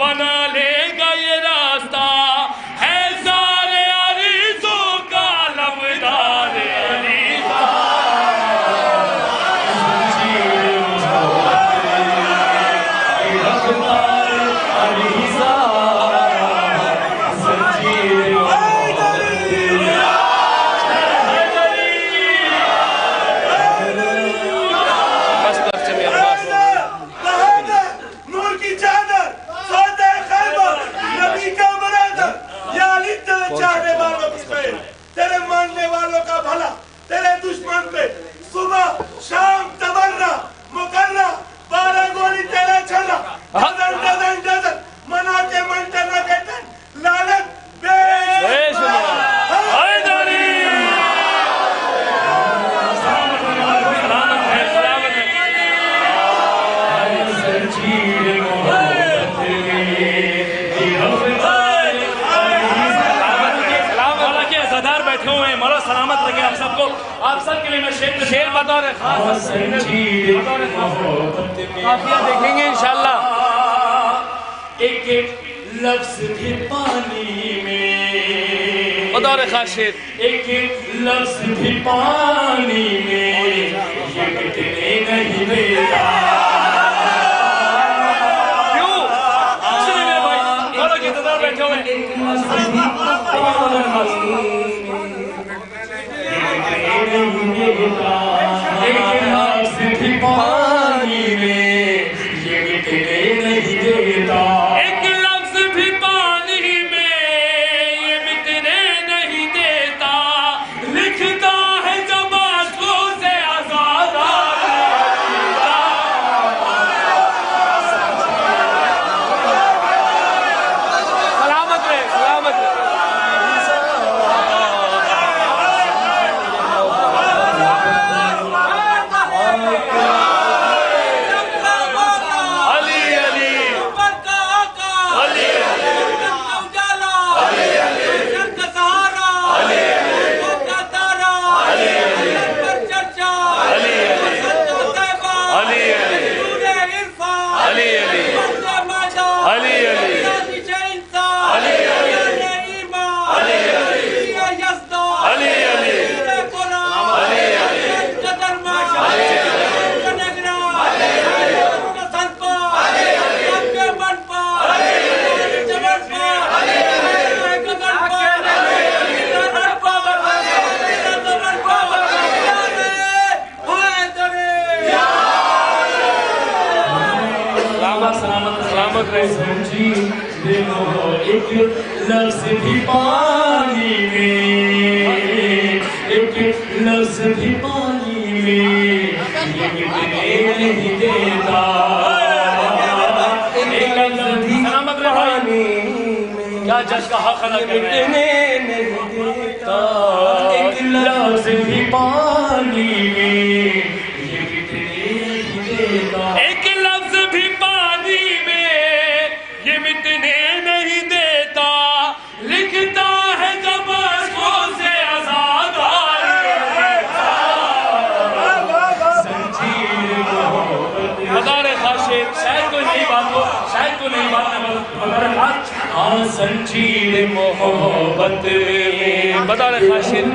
बना लेगा ये रास्ता। है सारे अरीज़ों का लबदार अलीज़ा।
आप सब के लिए मैं शेर बतौर खास काफिया देखेंगे इंशाल्लाह। एक एक लफ्ज भी पानी में, बतौर खास शेर, एक एक लफ्ज भी पानी में ये मिटने नहीं देता। क्यों? सुनिए मेरे भाई, बोलो कि इंतजार बैठे हुए पानी में ये मिटने नहीं देता। एक लफ्ज भी पानी में ये मिटने नहीं देता। लिखता है जब आंसू से आजाद सलामत रहे, सलामत रहे। एक लफ्ज भी पानी में, एक लफ्ज भी पानी में ये मिटने नहीं देता। एक लफ्ज भी पानी में क्या जज का हक अदा करने नहीं देता। एक लफ्ज भी पानी में ये मिटने नहीं देता। एक लफ्ज भी पानी में ये मिटने नहीं देता। लिखता है जब आंसू से आजाद बता रहे खाशेर, शायद कोई नई बात हो, शायद कोई नई बात हाँ संजीर मोहब्बत में बता रहे खाशेर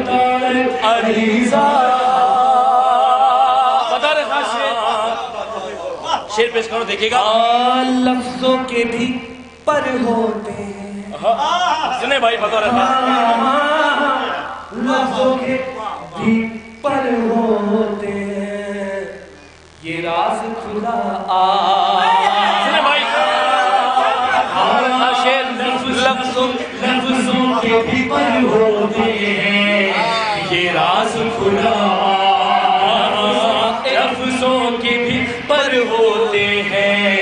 अरीज़ा बता रहे खाशेर शेर पेश करो देखिएगा।
लफ्जों के भी पर होते हैं,
सुने भाई बता रहे
लफ्जों के भी पर होते हैं ये राज खुदा
सुने भाई
शेर लफ्जों के भी पर होते हैं ये राज खुदा लफ्जों के भी पर होते हैं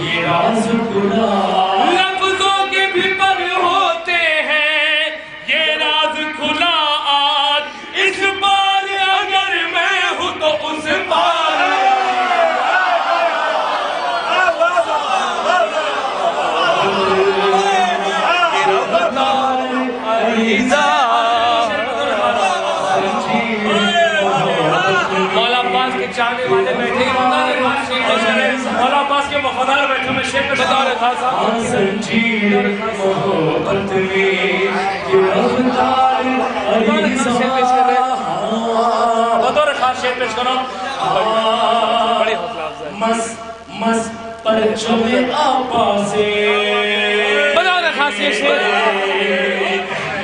ये राज खुदा
लफ्जों के भी पर होते हैं ये राज खुला। आज इस बार अगर मैं हूँ तो उस बार मौला पास के चाहने वाले बैठे मौला पास के वफादार बैठे में शेर बता रहे था बतौर खास शेर पेश करो। बड़ी हौसला
मस्त मस्त परचम आपा से
बतौर खास शेर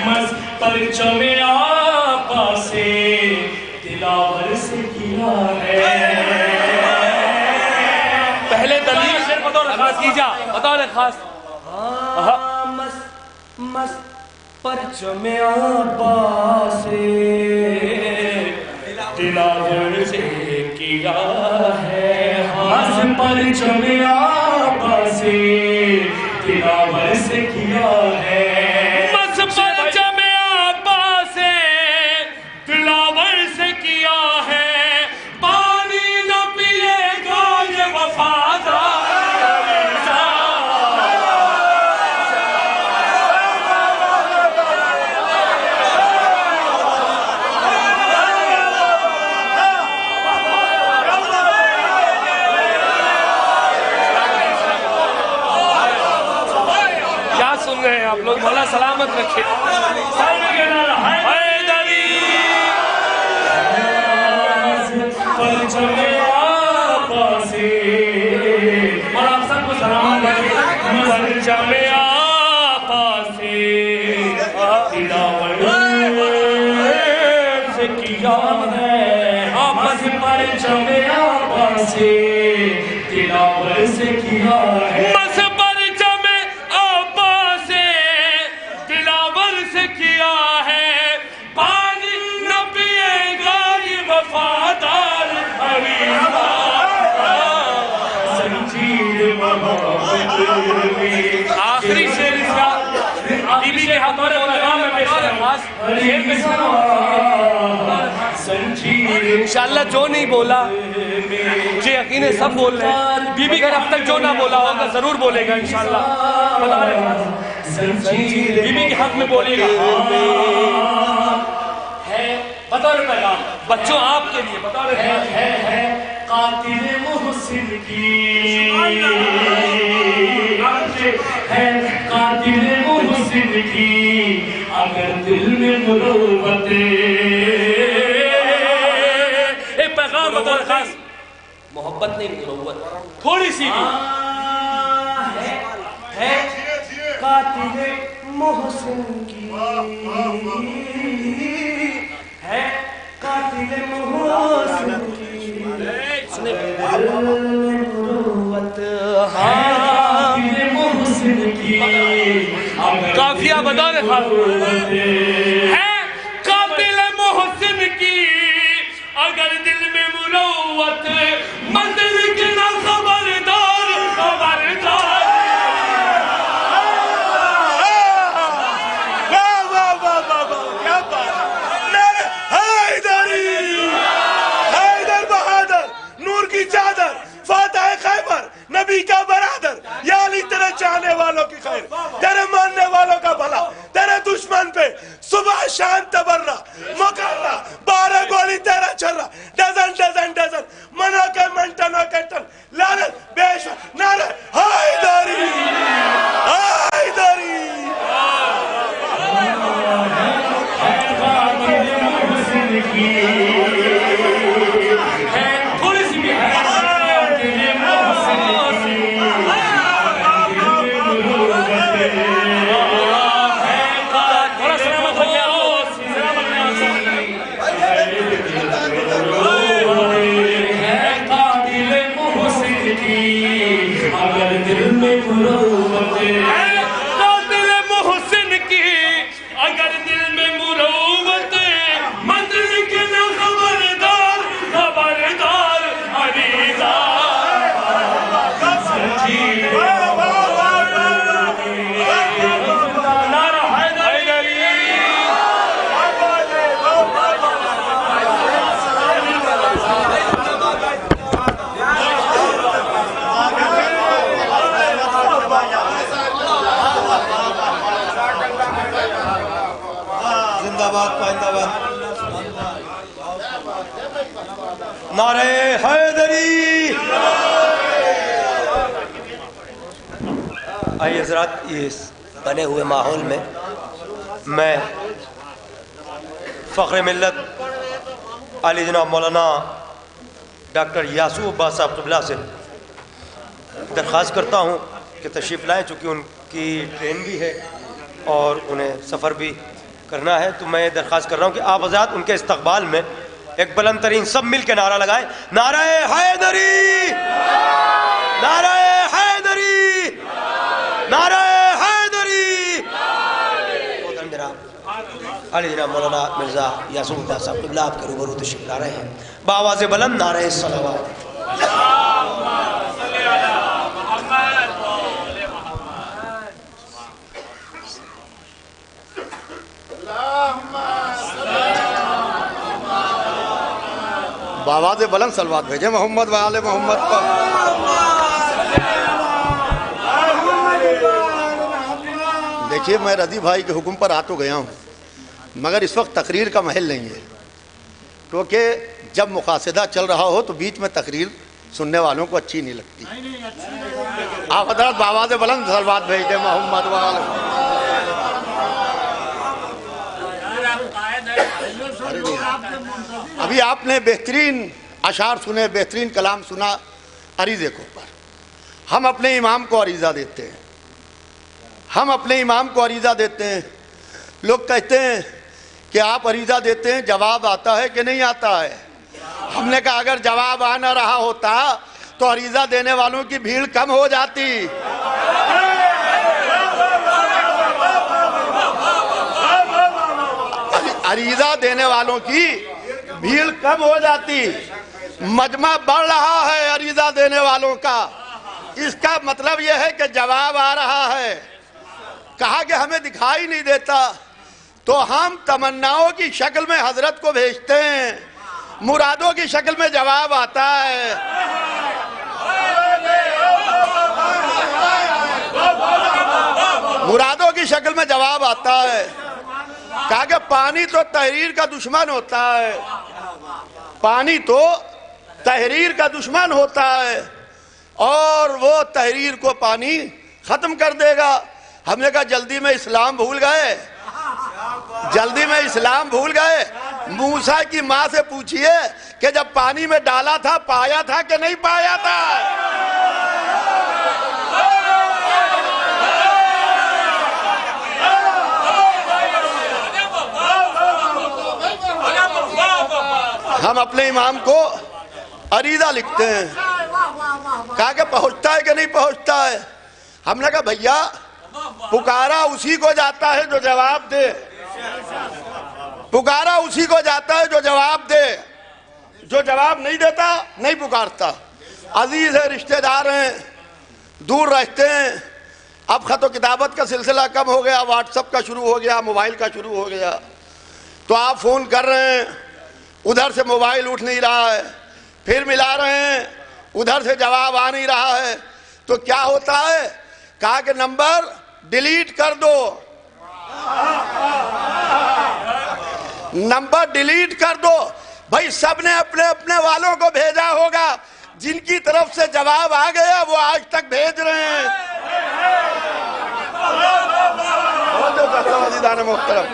मस्त परचम आपा से दिलावर से किया है।
पहले दलील शेर बतौर खास कीजा बतौर खास
मस्त मस्त परचम आपा से दिलावर से किया है। मस्त परचम आपा से दिलावर से किया है।
लोग मौला सलामत रखे। हैदरी
परचमे आपा से, और आप सबको सलाम परचमे आपा से तिलावत से किया है, आपस परचमे आपा से तिलावत से किया है,
बस परचमे आपा से दिलावर से किया है, पानी न पिएगा ये वफादार हरीफा।
संजीर मोहब्बत में
आखिरी शेर इसका बीबी के हाथों में लगाम में पेश है खास शेर में
संजीर
इंशाअल्लाह जो नहीं बोला मुझे यकीन है सब बोल रहे हैं। बीबी का अब तक जो ना बोला होगा जरूर बोलेगा इंशाअल्लाह। बता रहे हैं बीबी के हक में बोलेगा है। बतौर पैगाम बच्चों आपके लिए बता रहे
है कातिल मुहसिन की, है कातिल मुहसिन की अगर दिल में मुरुव्वत,
एक पैगाम बतौर खास मोहब्बत नहीं मुरुव्वत थोड़ी सी भी
है कातिल मुहसिन की, है कातिल मुहसिन की मुरुव्वत, कातिल मुहसिन की
काफिया बता रहे है कातिल मोहसिन की अगर दिल में मुरुव्वत, मंदिर के ना खबरदार खबरदार।
क्या बात, हैदर बहादुर, नूर की चादर, फातह खैबर, नबी का बरादर, या अली तेरे चाहने वालों की खैर, तेरे मानने वालों का भला, तेरे दुश्मन पे सुबह शाम तबर्रा मुकर्रा, 12 गोली तेरा छर्रा, डजन डजन डजन मनो के मन टनो के टन, लानत बेशक नारे हैदरी हैदरी।
थोड़ी सी भी थोड़ा सलामत हो गया
अगर दिल में मुरुव्वत,
दिल मोहसिन की अगर दिल में मुरुव्वत, मंदिर के ना खबरदार खबरदार नारा हैदरी।
जिंदाबाद पाइंदाबाद नारे हैदरी। आइए हज़रात, इस बने हुए माहौल में मैं फ़ख्र मिल्लत आली जनाब मौलाना डॉक्टर यासूफ अब्बास साहब क़िबला से दरख्वास्त करता हूँ कि तशरीफ़ लाएँ, चूँकि उनकी ट्रेन भी है और उन्हें सफ़र भी करना है। तो मैं दरख्वास्त कर रहा हूँ कि आप हज़रात उनके इस्तकबाल में एक बुलंद तरीन सब मिल के नारा लगाएं, नारे हैदरी नारे हैदरी नारे हैदरी। अली जनाब मौलाना मिर्ज़ा यासूफ अब्बास साहब क़िबला आपके रूबरू तशरीफ़ ला रहे हैं, बावाज़े बुलंद नारे सलावत।
बावाज़े बुलंद सलवात भेजे मोहम्मद वाले मोहम्मद पर। देखिए, मैं रज़ी भाई के हुक्म पर आ तो गया हूँ, मगर इस वक्त तकरीर का महल नहीं है, क्योंकि जब मुकासदा चल रहा हो तो बीच में तकरीर सुनने वालों को अच्छी नहीं लगती। आप हज़रत बावाज़े बुलंद सलवात भेज दें मोहम्मद वाले।
ابھی آپ نے بہترین اشعار سنے، بہترین کلام سنا عریضے کے اوپر. ہم اپنے امام کو عریضہ دیتے ہیں، ہم اپنے امام کو عریضہ دیتے ہیں. لوگ کہتے ہیں کہ آپ عریضہ دیتے ہیں، جواب آتا ہے کہ نہیں آتا ہے؟ ہم نے کہا اگر جواب آ نہ رہا ہوتا تو عریضہ دینے والوں کی بھیڑ کم ہو جاتی. عریضہ دینے والوں کی بھیڑ کم ہو جاتی. مجمع بڑھ رہا ہے عریضہ دینے والوں کا، اس کا مطلب یہ ہے کہ جواب آ رہا ہے. کہا کہ ہمیں دکھائی نہیں دیتا تو ہم تمناؤں کی شکل میں حضرت کو بھیجتے ہیں، مرادوں کی شکل میں جواب آتا ہے. مرادوں کی شکل میں جواب آتا ہے. کہا کہ پانی تو تحریر کا دشمن ہوتا ہے، پانی تو تحریر کا دشمن ہوتا ہے اور وہ تحریر کو پانی ختم کر دے گا. ہم نے کہا جلدی میں اسلام بھول گئے، جلدی میں اسلام بھول گئے. موسیٰ کی ماں سے پوچھئے کہ جب پانی میں ڈالا تھا پایا تھا کہ نہیں پایا تھا؟ ہم اپنے امام کو عریضہ لکھتے ہیں. کہا کہ پہنچتا ہے کہ نہیں پہنچتا ہے؟ ہم نے کہا بھیا پکارا اسی کو جاتا ہے جو جواب دے، پکارا اسی کو جاتا ہے جو جواب دے، جو جواب نہیں دیتا نہیں پکارتا. عزیز ہے، رشتہ دار ہیں، دور رہتے ہیں. اب خط و کتابت کا سلسلہ کم ہو گیا، واٹس ایپ کا شروع ہو گیا، موبائل کا شروع ہو گیا. تو آپ فون کر رہے ہیں، ادھر سے موبائل اٹھ نہیں رہا ہے، پھر ملا رہے ہیں، ادھر سے جواب آ نہیں رہا ہے. تو کیا ہوتا ہے؟ کہا کہ نمبر ڈیلیٹ کر دو، نمبر ڈیلیٹ کر دو. بھائی سب نے اپنے اپنے والوں کو بھیجا ہوگا، جن کی طرف سے جواب آ گیا وہ آج تک بھیج رہے ہیں. محترم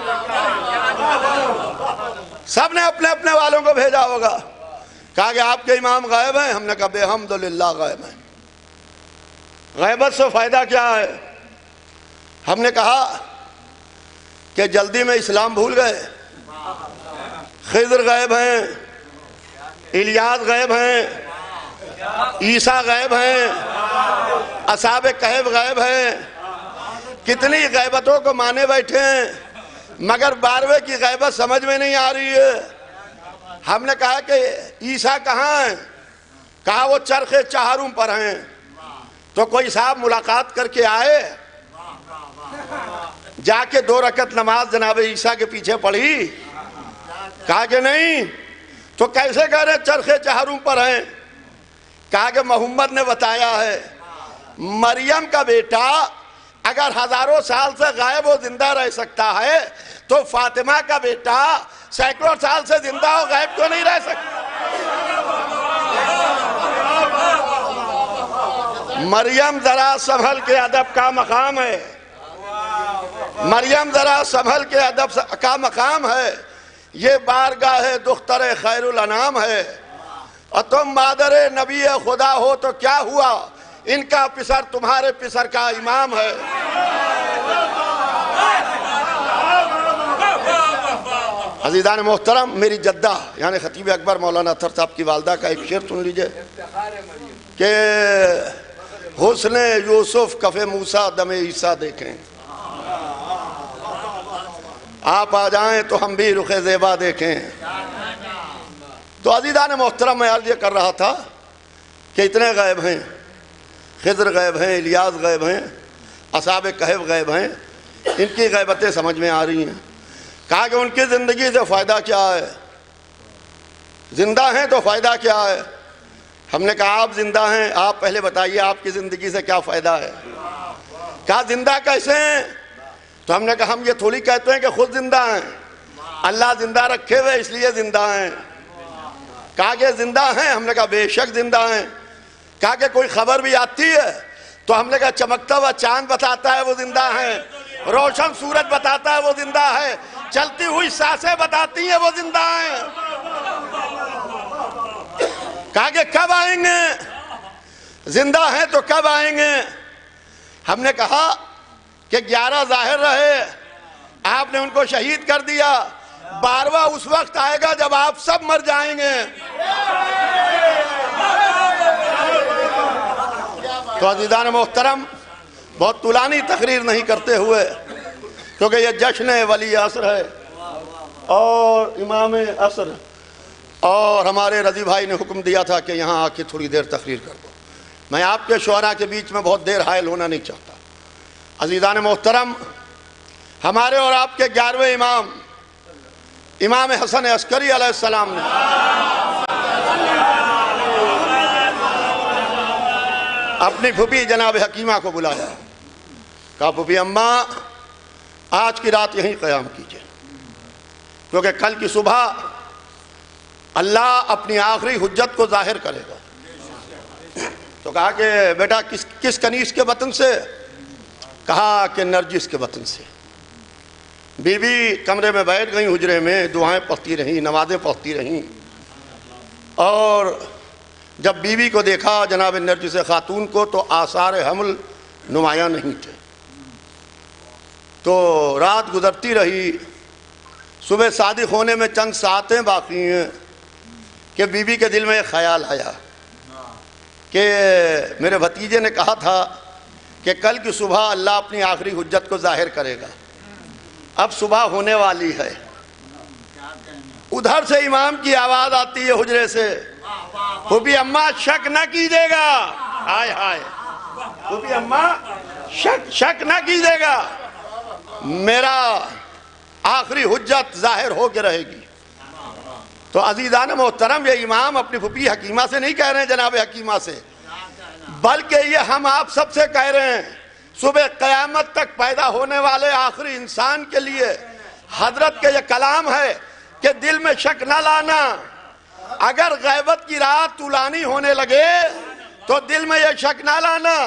سب نے اپنے اپنے والوں کو بھیجا ہوگا. کہا کہ آپ کے امام غائب ہیں. ہم نے کہا بحمدللہ غائب ہیں. غیبت سے فائدہ کیا ہے؟ ہم نے کہا کہ جلدی میں اسلام بھول گئے. خضر غائب ہیں، الیاس غائب ہیں، عیسیٰ غائب ہیں، اصحاب کہف غائب ہیں. کتنی غیبتوں کو مانے بیٹھے ہیں مگر 12ویں کی غیبت سمجھ میں نہیں آ رہی ہے. ہم نے کہا کہ عیسیٰ کہاں ہیں؟ کہا وہ چرخ چہارم پر ہیں. تو کوئی صاحب ملاقات کر کے آئے، جا کے 2 رکعت نماز جناب عیسیٰ کے پیچھے پڑھی؟ کہا کہ نہیں. تو کیسے کہہ رہے چرخ چہارم پر ہیں؟ کہا کہ محمد نے بتایا ہے مریم کا بیٹا اگر ہزاروں سال سے غائب و زندہ رہ سکتا ہے تو فاطمہ کا بیٹا سینکڑوں سال سے زندہ و غائب کیوں نہیں رہ سکتا؟ مریم ذرا سنبھل کے ادب کا مقام ہے، مریم ذرا سنبھل کے ادب کا مقام ہے. یہ بارگاہ دختر خیر الانام ہے. اور تم مادر نبی خدا ہو تو کیا ہوا، ان کا پسر تمہارے پسر کا امام ہے. عزیزان محترم، میری جدہ یعنی خطیب اکبر مولانا اطہر صاحب کی والدہ کا ایک شعر سن لیجئے کہ حسن یوسف کف موسیٰ دم عیسیٰ دیکھیں، آپ آ جائیں تو ہم بھی رخ زیبا دیکھیں. تو عزیزان محترم، میں عرض یہ کر رہا تھا کہ اتنے غائب ہیں، خضر غائب ہیں، الیاس غائب ہیں، اصحاب کہف غائب ہیں. ان کی غیبتیں سمجھ میں آ رہی ہیں. کہا کہ ان کی زندگی سے فائدہ کیا ہے؟ زندہ ہیں تو فائدہ کیا ہے؟ ہم نے کہا آپ زندہ ہیں، آپ پہلے بتائیے آپ کی زندگی سے کیا فائدہ ہے؟ کہا زندہ کیسے ہیں؟ تو ہم نے کہا ہم یہ تھوڑی کہتے ہیں کہ خود زندہ ہیں، اللہ زندہ رکھے ہوئے اس لیے زندہ ہیں. کہا کہ زندہ ہیں؟ ہم نے کہا بے شک زندہ ہیں. کہا کہ کوئی خبر بھی آتی ہے تو ہم نے کہا چمکتا ہوا چاند بتاتا ہے وہ زندہ ہیں، روشن سورج بتاتا ہے وہ زندہ ہے، چلتی ہوئی سانسیں بتاتی ہیں وہ زندہ ہیں. کہا کہ کب آئیں گے؟ زندہ ہیں تو کب آئیں گے؟ ہم نے کہا کہ 11 ظاہر رہے، آپ نے ان کو شہید کر دیا، 12واں اس وقت آئے گا جب آپ سب مر جائیں گے۔ تو عزیزان محترم، بہت طولانی تقریر نہیں کرتے ہوئے، کیونکہ یہ جشن ولی عصر ہے اور امام عصر، اور ہمارے رضی بھائی نے حکم دیا تھا کہ یہاں آ کے تھوڑی دیر تقریر کر دو۔ میں آپ کے شعراء کے بیچ میں بہت دیر حائل ہونا نہیں چاہتا۔ عزیزان محترم، ہمارے اور آپ کے 11ویں امام، امام حسن عسکری علیہ السلام نے اپنی پھوپھی جناب حکیمہ کو بلایا، کہا پھوپھی اماں آج کی رات یہیں قیام کیجئے، کیونکہ کل کی صبح اللہ اپنی آخری حجت کو ظاہر کرے گا۔ تو کہا کہ بیٹا کس کنیز کے وطن سے؟ کہا کہ نرجس کے وطن سے۔ بی بی کمرے میں بیٹھ گئیں، حجرے میں دعائیں پڑھتی رہیں، نمازیں پڑھتی رہیں، اور جب بی بی کو دیکھا جناب نرجس خاتون کو تو آثار حمل نمایاں نہیں تھے۔ تو رات گزرتی رہی، صبح صادق ہونے میں چند ساعتیں باقی ہیں کہ بی بی کے دل میں ایک خیال آیا کہ میرے بھتیجے نے کہا تھا کہ کل کی صبح اللہ اپنی آخری حجت کو ظاہر کرے گا، اب صبح ہونے والی ہے۔ ادھر سے امام کی آواز آتی ہے حجرے سے، پھوپھی اماں شک نہ کیجیے گا، ہائے ہائے پھوپھی اماں شک نہ کیجیے گا، میرا آخری حجت ظاہر ہو کے رہے گی۔ تو عزیزان محترم، یہ امام اپنی پھوپھی حکیمہ سے نہیں کہہ رہے ہیں جناب حکیمہ سے، بلکہ یہ ہم آپ سب سے کہہ رہے ہیں، صبح قیامت تک پیدا ہونے والے آخری انسان کے لیے حضرت کے یہ کلام ہے کہ دل میں شک نہ لانا۔ اگر غیبت کی رات طولانی ہونے لگے تو دل میں یہ شک نہ لانا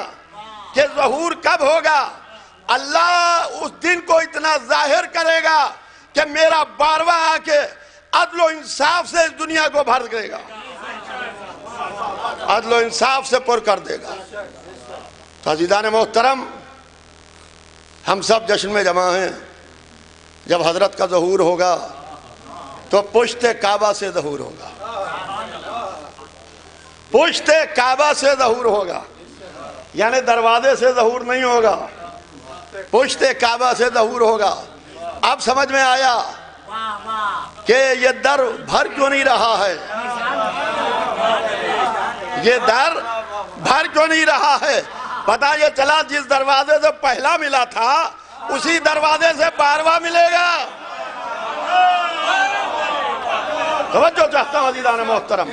کہ ظہور کب ہوگا۔ اللہ اس دن کو اتنا ظاہر کرے گا کہ میرا 12واں آ کے عدل و انصاف سے اس دنیا کو بھر دے گا، عدل و انصاف سے پر کر دے گا۔ تو عزیزان محترم، ہم سب جشن میں جمع ہیں۔ جب حضرت کا ظہور ہوگا تو پشت کعبہ سے ظہور ہوگا، پشت کعبہ سے ظہور ہوگا، یعنی دروازے سے ظہور نہیں ہوگا، پشت کعبہ سے ظہور ہوگا۔ اب سمجھ میں آیا کہ یہ در بھر کیوں نہیں رہا ہے، یہ در بھر کیوں نہیں رہا ہے۔ پتہ یہ چلا جس دروازے سے پہلا ملا تھا اسی دروازے سے 12واں ملے گا۔ توجہ چاہتا ہوں عزیزان محترم،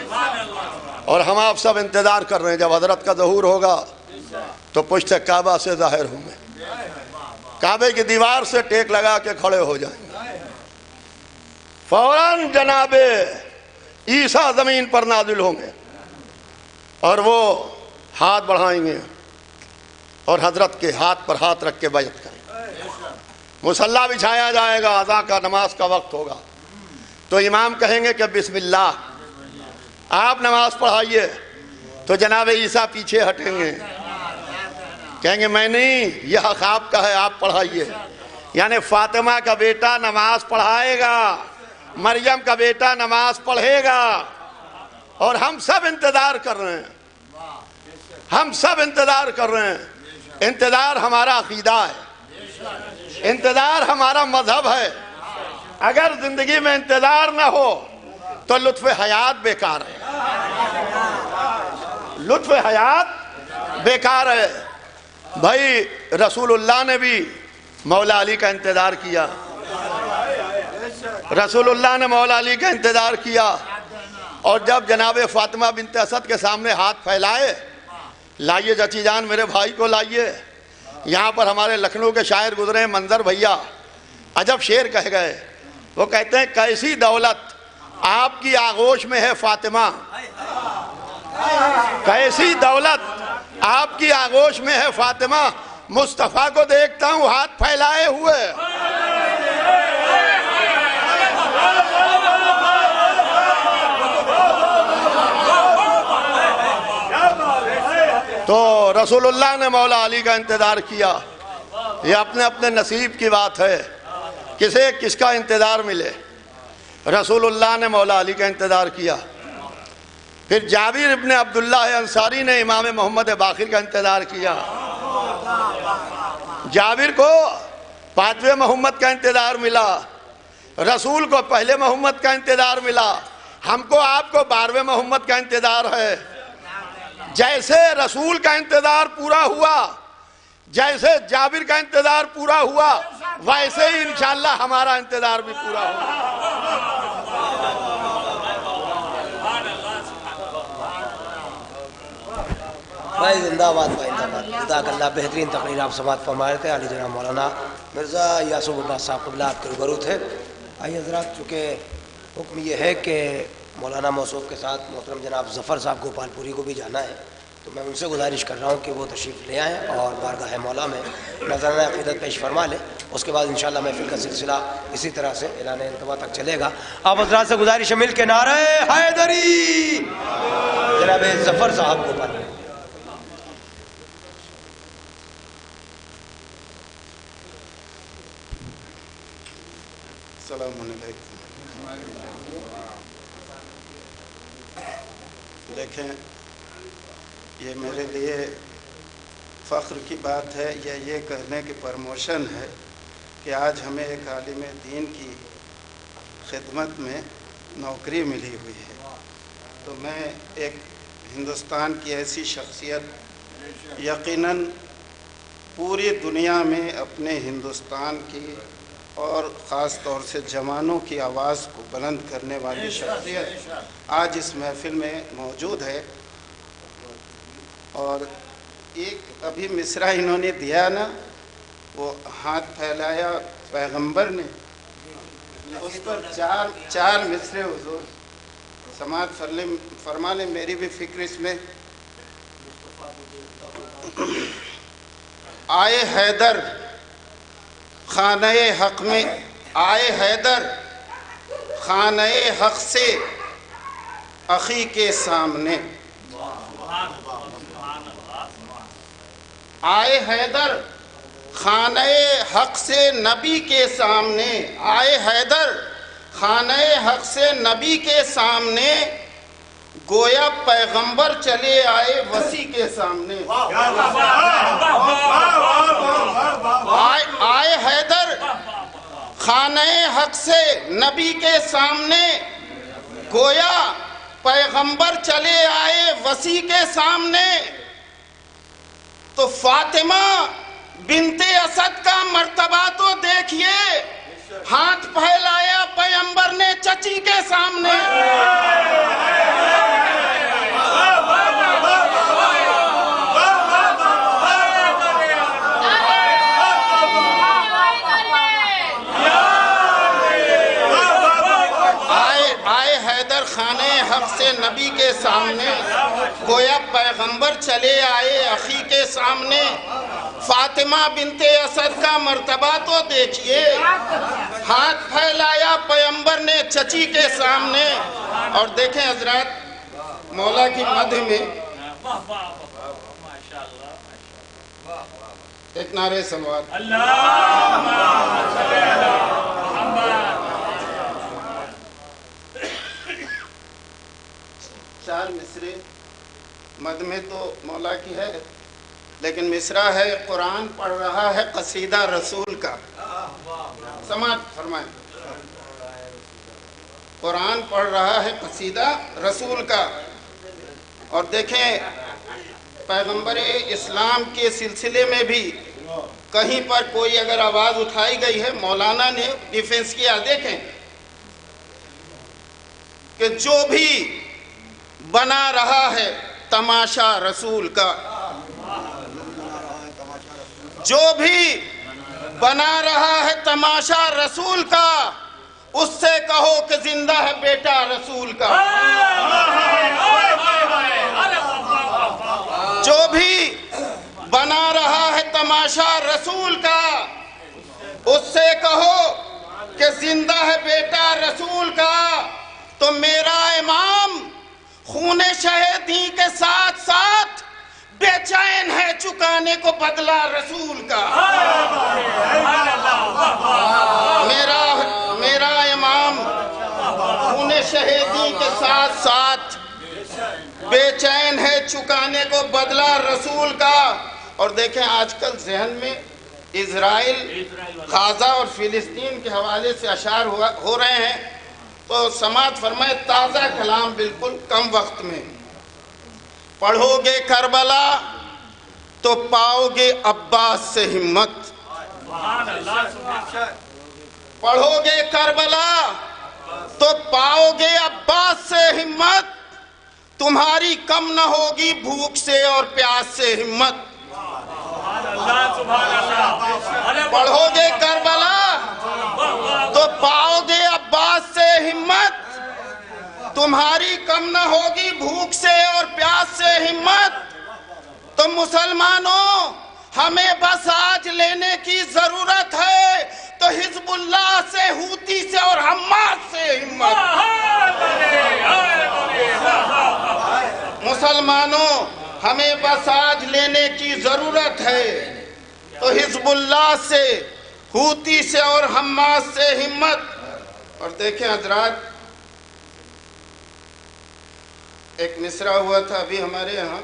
اور ہم آپ سب انتظار کر رہے ہیں جب حضرت کا ظہور ہوگا تو پشت کعبہ سے ظاہر ہوں گے، کعبے کی دیوار سے ٹیک لگا کے کھڑے ہو جائیں گے، فوراً جناب عیسیٰ زمین پر نازل ہوں گے اور وہ ہاتھ بڑھائیں گے اور حضرت کے ہاتھ پر ہاتھ رکھ کے بیعت کریں گے۔ مصلی بچھایا جائے گا، اذان کا نماز کا وقت ہوگا تو امام کہیں گے کہ بسم اللہ، آپ نماز پڑھائیے، تو جناب عیسیٰ پیچھے ہٹیں گے، کہیں گے میں نہیں، یہ حق آپ کا ہے، آپ پڑھائیے۔ یعنی فاطمہ کا بیٹا نماز پڑھائے گا، مریم کا بیٹا نماز پڑھے گا، اور ہم سب انتظار کر رہے ہیں، ہم سب انتظار کر رہے ہیں۔ انتظار ہمارا عقیدہ ہے، انتظار ہمارا مذہب ہے۔ اگر زندگی میں انتظار نہ ہو تو لطف حیات بیکار ہے، لطف حیات بیکار ہے۔ بھائی رسول اللہ نے بھی مولا علی کا انتظار کیا، رسول اللہ نے مولا علی کا انتظار کیا، اور جب جناب فاطمہ بنت اسد کے سامنے ہاتھ پھیلائے، لائیے چچی جان میرے بھائی کو لائیے، یہاں پر ہمارے لکھنؤ کے شاعر گزرے ہیں منظر بھیا، عجب شعر کہہ گئے، وہ کہتے ہیں کیسی دولت آپ کی آغوش میں ہے فاطمہ، کیسی دولت آپ کی آغوش میں ہے فاطمہ، مصطفیٰ کو دیکھتا ہوں ہاتھ پھیلائے ہوئے۔ रसूलुल्लाह ने मौला अली का इंतज़ार किया। ये अपने अपने नसीब की बात है, किसे किसका इंतज़ार मिले। रसूलुल्लाह ने मौला अली का इंतज़ार किया। फिर जाबिर इब्ने अब्दुल्लाह अंसारी ने इमाम मोहम्मद बाक़िर का इंतज़ार किया। जाबिर को 5वें मोहम्मद का इंतज़ार मिला, रसूल को पहले मोहम्मद का इंतज़ार मिला, हमको आपको 12वें मोहम्मद का इंतज़ार है। जैसे रसूल का इंतज़ार पूरा हुआ, जैसे जाबिर का इंतज़ार पूरा हुआ, वैसे ही इंशाअल्लाह हमारा इंतज़ार भी पूरा होगा।
भाई जिंदाबाद, भाई जिंदाबाद। जज़ाकल्लाह, बेहतरीन तकरीर आप समात फरमा रहे थे। अली जनाब मौलाना मिर्ज़ा यासूब अब्बास साहब क़िबला आपके रूबरू थे। आइए हज़रात, चूँकि हुक्म ये है कि मौलाना मौसूफ के साथ मोहतरम जनाब ज़फ़र साहब गोपालपुरी को भी जाना है, तो मैं उनसे गुजारिश कर रहा हूँ कि वो तशरीफ़ ले आएँ और बारगाह मौला में नज़राना अक़ीदत पेश फरमा लें। उसके बाद इंशाअल्लाह महफ़िल का सिलसिला इसी तरह से एलान इंतवा तक चलेगा। आप हज़रात से गुजारिश है मिल के नारे हैदरी जनाब ज़फ़र साहब गोपालपुरी।
देखें, ये मेरे लिए फ़ख्र की बात है, ये कहने की प्रमोशन है कि आज हमें एक आलिम दीन की खिदमत में नौकरी मिली हुई है। तो मैं एक हिंदुस्तान की ऐसी शख्सियत, यकीनन पूरी दुनिया में अपने हिंदुस्तान की और ख़ास तौर से जवानों की आवाज़ को बुलंद करने वाली शख्सियत आज इस महफ़िल में मौजूद है। और एक अभी मिसरा इन्होंने दिया ना, वो हाथ फैलाया पैगंबर ने, उस पर चार मिसरे हुजूर समात फरमा ले। मेरी भी फ़िक्र इसमें, आए हैदर खाने हक में, आए हैदर खाने हक से अखी के सामने, आए हैदर खाने हक से नबी के सामने, आए हैदर खाने हक से नबी के सामने, गोया पैगंबर चले आए वसी के सामने। आए हैदर खाने हक से नबी के सामने, गोया पैगंबर चले आए वसी के सामने। तो फातिमा बिनते असद का मर्तबा तो देखिए, हाथ फैलाया पैगंबर ने चची के सामने। आए हैदर खाने हक से नबी के सामने, गोया पैगंबर चले आए अखी के सामने। फातिमा बिनते असद का मर्तबा तो देखिए, हाथ फैलाया पैगंबर ने चची के सामने। और देखें हजरत, मौला की मध्य में एक नारे सलवात, चार मिसरे मद में तो मौला की है, लेकिन मिसरा है कुरान पढ़ रहा है कसीदा रसूल का। समात फरमाएं, कुरान पढ़ रहा है कसीदा रसूल का। और देखें, पैगंबर इस्लाम के सिलसिले में भी कहीं पर कोई अगर आवाज़ उठाई गई है, मौलाना ने डिफेंस किया। देखें कि जो भी बना रहा है तमाशा रसूल का, जो भी बना रहा है तमाशा रसूल का, उससे कहो कि जिंदा है बेटा रसूल का। जो भी बना रहा है तमाशा रसूल का, उससे कहो कि जिंदा है बेटा रसूल का। तो मेरा इमाम खूने शहीदी के साथ साथ बेचैन है चुकाने को बदला रसूल का। मेरा इमाम खून शहीदी के साथ साथ बेचैन है चुकाने को बदला रसूल का। और देखें आजकल जहन में इजराइल, गाजा और फिलिस्तीन के हवाले से अशार हो रहे हैं, तो समात फरमाए ताज़ा कलाम बिल्कुल कम वक्त में। पढ़ोगे करबला तो पाओगे अब्बास से हिम्मत। पढ़ोगे करबला तो पाओगे अब्बास से हिम्मत। तुम्हारी कम न होगी भूख से और प्यास से हिम्मत। पढ़ोगे करबला तो पाओगे अब्बास से हिम्मत। तुम्हारी कम न होगी भूख से और प्यास से हिम्मत। तो मुसलमानों हमें बस आज लेने की जरूरत है, तो हिजबुल्लाह से, हूती से और हमास से हिम्मत। मुसलमानों हमें बस आज लेने की जरूरत है, तो हिजबुल्लाह से, हूती से और हमास से हिम्मत। और देखें हजरात, एक मिसरा हुआ था अभी हमारे यहाँ,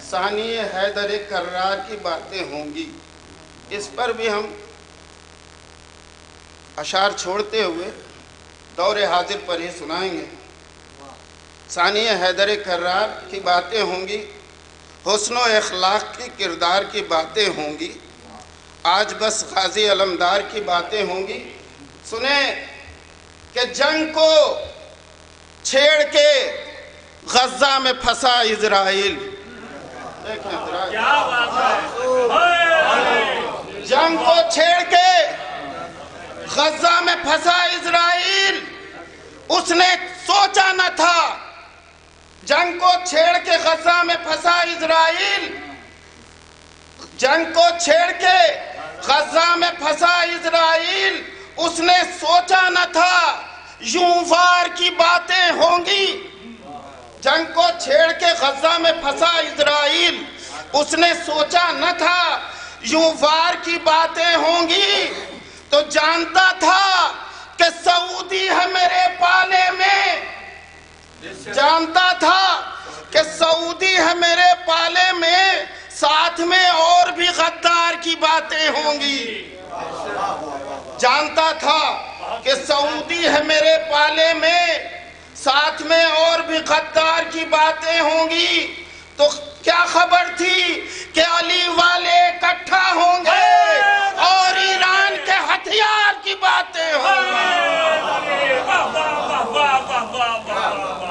सानिए हैदर कर्रार की बातें होंगी, इस पर भी हम अशार छोड़ते हुए दौरे हाजिर पर ही सुनाएंगे। सानिए हैदर कर्रार की बातें होंगी, हुस्न व इखलाक की किरदार की बातें होंगी, आज बस गाजी अलमदार की बातें होंगी। सुने कि जंग को छेड़ के गज़ा में फंसा इजराइल। जंग को छेड़ के गज़ा में फंसा इजराइल, उसने सोचा न था। जंग को छेड़ के गज़ा में फंसा इजराइल, जंग को छेड़ के गज़ा में फंसा इजराइल, उसने सोचा न था यूं वार की बातें होंगी। जंग को छेड़ के गज़ा में फंसा इजराइल, उसने सोचा न था यूं वार की बातें होंगी। तो जानता था कि सऊदी है मेरे पाले में, जानता था कि सऊदी है मेरे पाले में, साथ में और भी गद्दार की बातें होंगी। जानता था कि सऊदी है मेरे पाले में, साथ में और भी गद्दार की बातें होंगी। तो क्या खबर थी कि अली वाले इकट्ठा होंगे और ईरान के हथियार की बातें होंगी।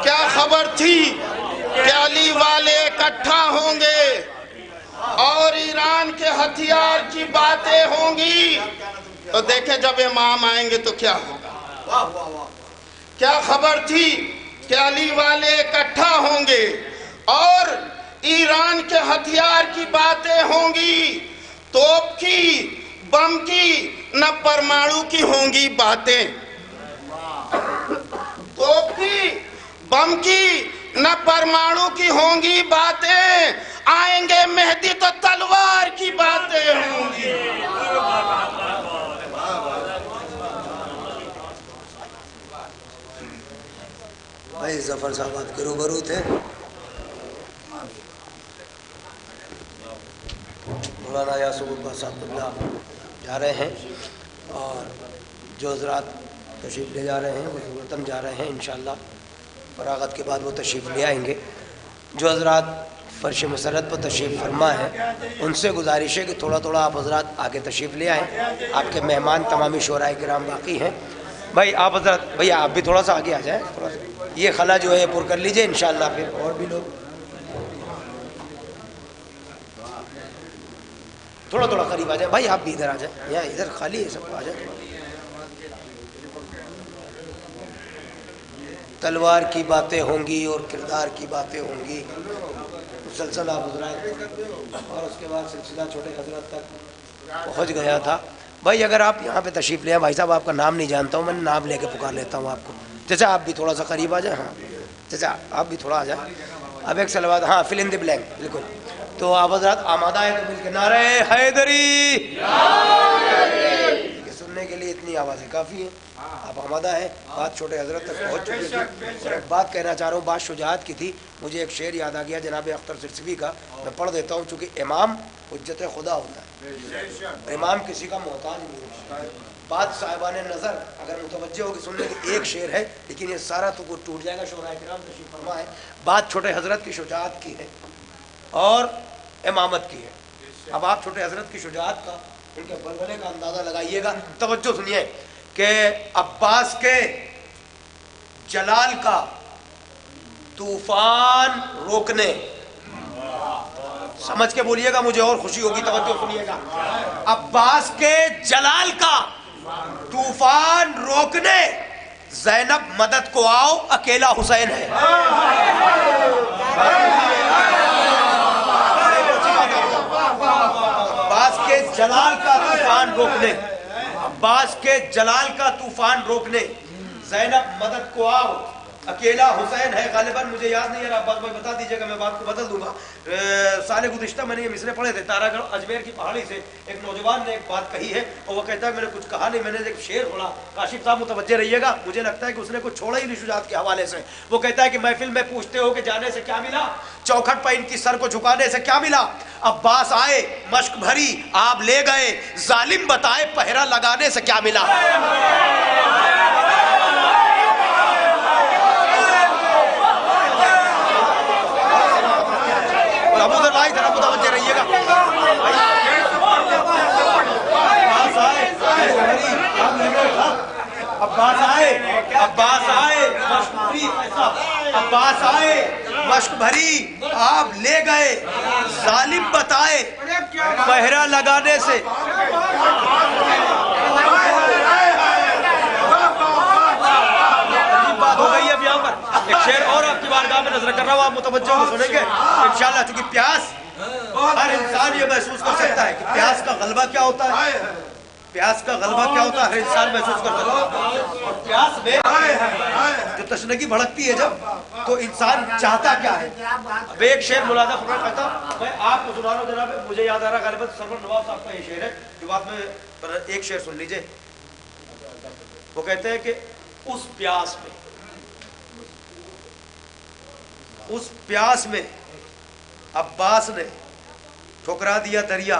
क्या खबर थी कि अली वाले इकट्ठा होंगे और ईरान के हथियार की बातें होंगी। तो देखें जब इमाम आएंगे तो क्या होगा। क्या खबर थी कि अली वाले इकट्ठा होंगे और ईरान के हथियार की बातें होंगी। तोप की, बम की, न परमाणु की होंगी बातें। तोप की, बम की, न परमाणु की होंगी बातें। आएंगे मेहदी तो तलवार की बातें होंगी।
भाई जफर साहब आपके रूबरू थे, मौलाना यासूब साहब जा रहे हैं और जो हज़रात तशरीफ़ ले जा रहे हैं वो वतन जा रहे हैं। इंशाअल्लाह फरागत के बाद वो तशरीफ़ ले आएंगे। जो हज़रात फ़र्श मसरत पर तशरीफ़ फरमा है उनसे गुजारिश है कि थोड़ा थोड़ा आप हज़रात आगे तशरीफ़ ले आएँ। आपके मेहमान तमामी शोराए किराम बाकी हैं। भाई आप हज़रात, भैया आप भी थोड़ा सा आगे आ जाएँ, थोड़ा सा ये खला जो है पुर कर लीजिए। इंशाअल्लाह फिर और भी लोग थोड़ा थोड़ा करीब आ जाए। भाई आप भी इधर आ जाए, यहाँ इधर खाली है, सबको आ जाए। तलवार की बातें होंगी और किरदार की बातें होंगी। मुसलसल आप गुजरात और उसके बाद सिलसिला छोटे हजरत तक पहुँच गया था। भाई अगर आप यहाँ पे तशरीफ़ ले आए, भाई साहब आपका नाम नहीं जानता हूँ, मैं नाम लेके पुकार लेता हूँ आपको। चाचा आप भी थोड़ा सा करीब आ जाए। हाँ चाचा आप भी थोड़ा आ जाए। اب ایک سلوات، ہاں فل ان دی بلینک، بالکل. تو آپ حضرات آمادہ ہے تو مل کے نعرہ حیدری. سننے کے لیے اتنی آوازیں کافی ہیں. آپ آمادہ ہیں؟ بات چھوٹے حضرت تک پہنچ چکی تھی. اور ایک بات کہنا چاہ رہا ہوں، بات شجاعت کی تھی. مجھے ایک شعر یاد آ گیا جناب اختر سرسوی کا، میں پڑھ دیتا ہوں. چونکہ امام حجت خدا ہوتا ہے، امام کسی کا محتاج نہیں ہوتا. بات صاحبان نظر اگر متوجہ ہوگی سننے کی، ایک شعر ہے لیکن یہ سارا تو وہ ٹوٹ جائے گا. شعراء کرام تشریف فرما ہے. بات چھوٹے حضرت کی شجاعت کی ہے اور امامت کی ہے. اب آپ چھوٹے حضرت کی شجاعت کا، ان کے بلبلے کا اندازہ لگائیے گا. توجہ سنیے کہ عباس کے جلال کا طوفان روکنے، سمجھ کے بولیے گا مجھے اور خوشی ہوگی. توجہ سنیے گا. عباس کے جلال کا طوفان روکنے، زینب مدد کو آؤ اکیلا حسین ہے. عباس کے جلال کا طوفان روکنے، عباس کے جلال کا طوفان روکنے، زینب مدد کو آؤ اکیلا حسین ہے. غالباً مجھے یاد نہیں ہے، آپ بات بتا دیجئے گا، میں بات کو بدل دوں گا. سال گزشتہ میں نے یہ مصرے پڑھے تھے. تارا گڑھ اجمیر کی پہاڑی سے ایک نوجوان نے ایک بات کہی ہے اور وہ کہتا ہے میں نے کچھ کہا نہیں، میں نے ایک شعر پڑھا. کاشف صاحب متوجہ رہیے گا، مجھے لگتا ہے کہ اس نے کچھ چھوڑا ہی نہیں شجاعت کے حوالے سے. وہ کہتا ہے کہ محفل میں پوچھتے ہو کہ جانے سے کیا ملا، چوکھٹ پر ان کی سر کو جھکانے سے کیا ملا. عباس آئے مشک بھری آپ لے گئے، ظالم بتائے پہرا لگانے سے کیا ملا. ابو ذر بھائی ذرا متوجہ رہیے گا. عباس آئے مشک بھری آپ لے گئے، ظالم بتائے پہرا لگانے سے. بات ہو گئی اب یہاں پر. ایک شعر اور آپ کی بارگاہ میں نظر کر رہا ہوں، آپ متوجہ ہو سنیں گے انشاءاللہ. چونکہ پیاس، ہر انسان یہ محسوس کر سکتا ہے کہ پیاس کا غلبہ کیا ہوتا ہے. پیاس کا غلبہ کیا ہوتا ہے ہر انسان محسوس کر سکتا ہے. اور پیاس میں جو تشنگی بھڑکتی ہے جب، تو انسان چاہتا کیا ہے. اب ایک شعر ملاحظہ فرمائیں کہتا میں آپ کو سنا رہا ہوں جناب. مجھے یاد آ رہا غالباً سرور نواب صاحب کا یہ شعر ہے. جو بات میں ایک شعر سن لیجئے. وہ کہتے ہیں کہ اس پیاس میں عباس نے ٹھکرا دیا دریا.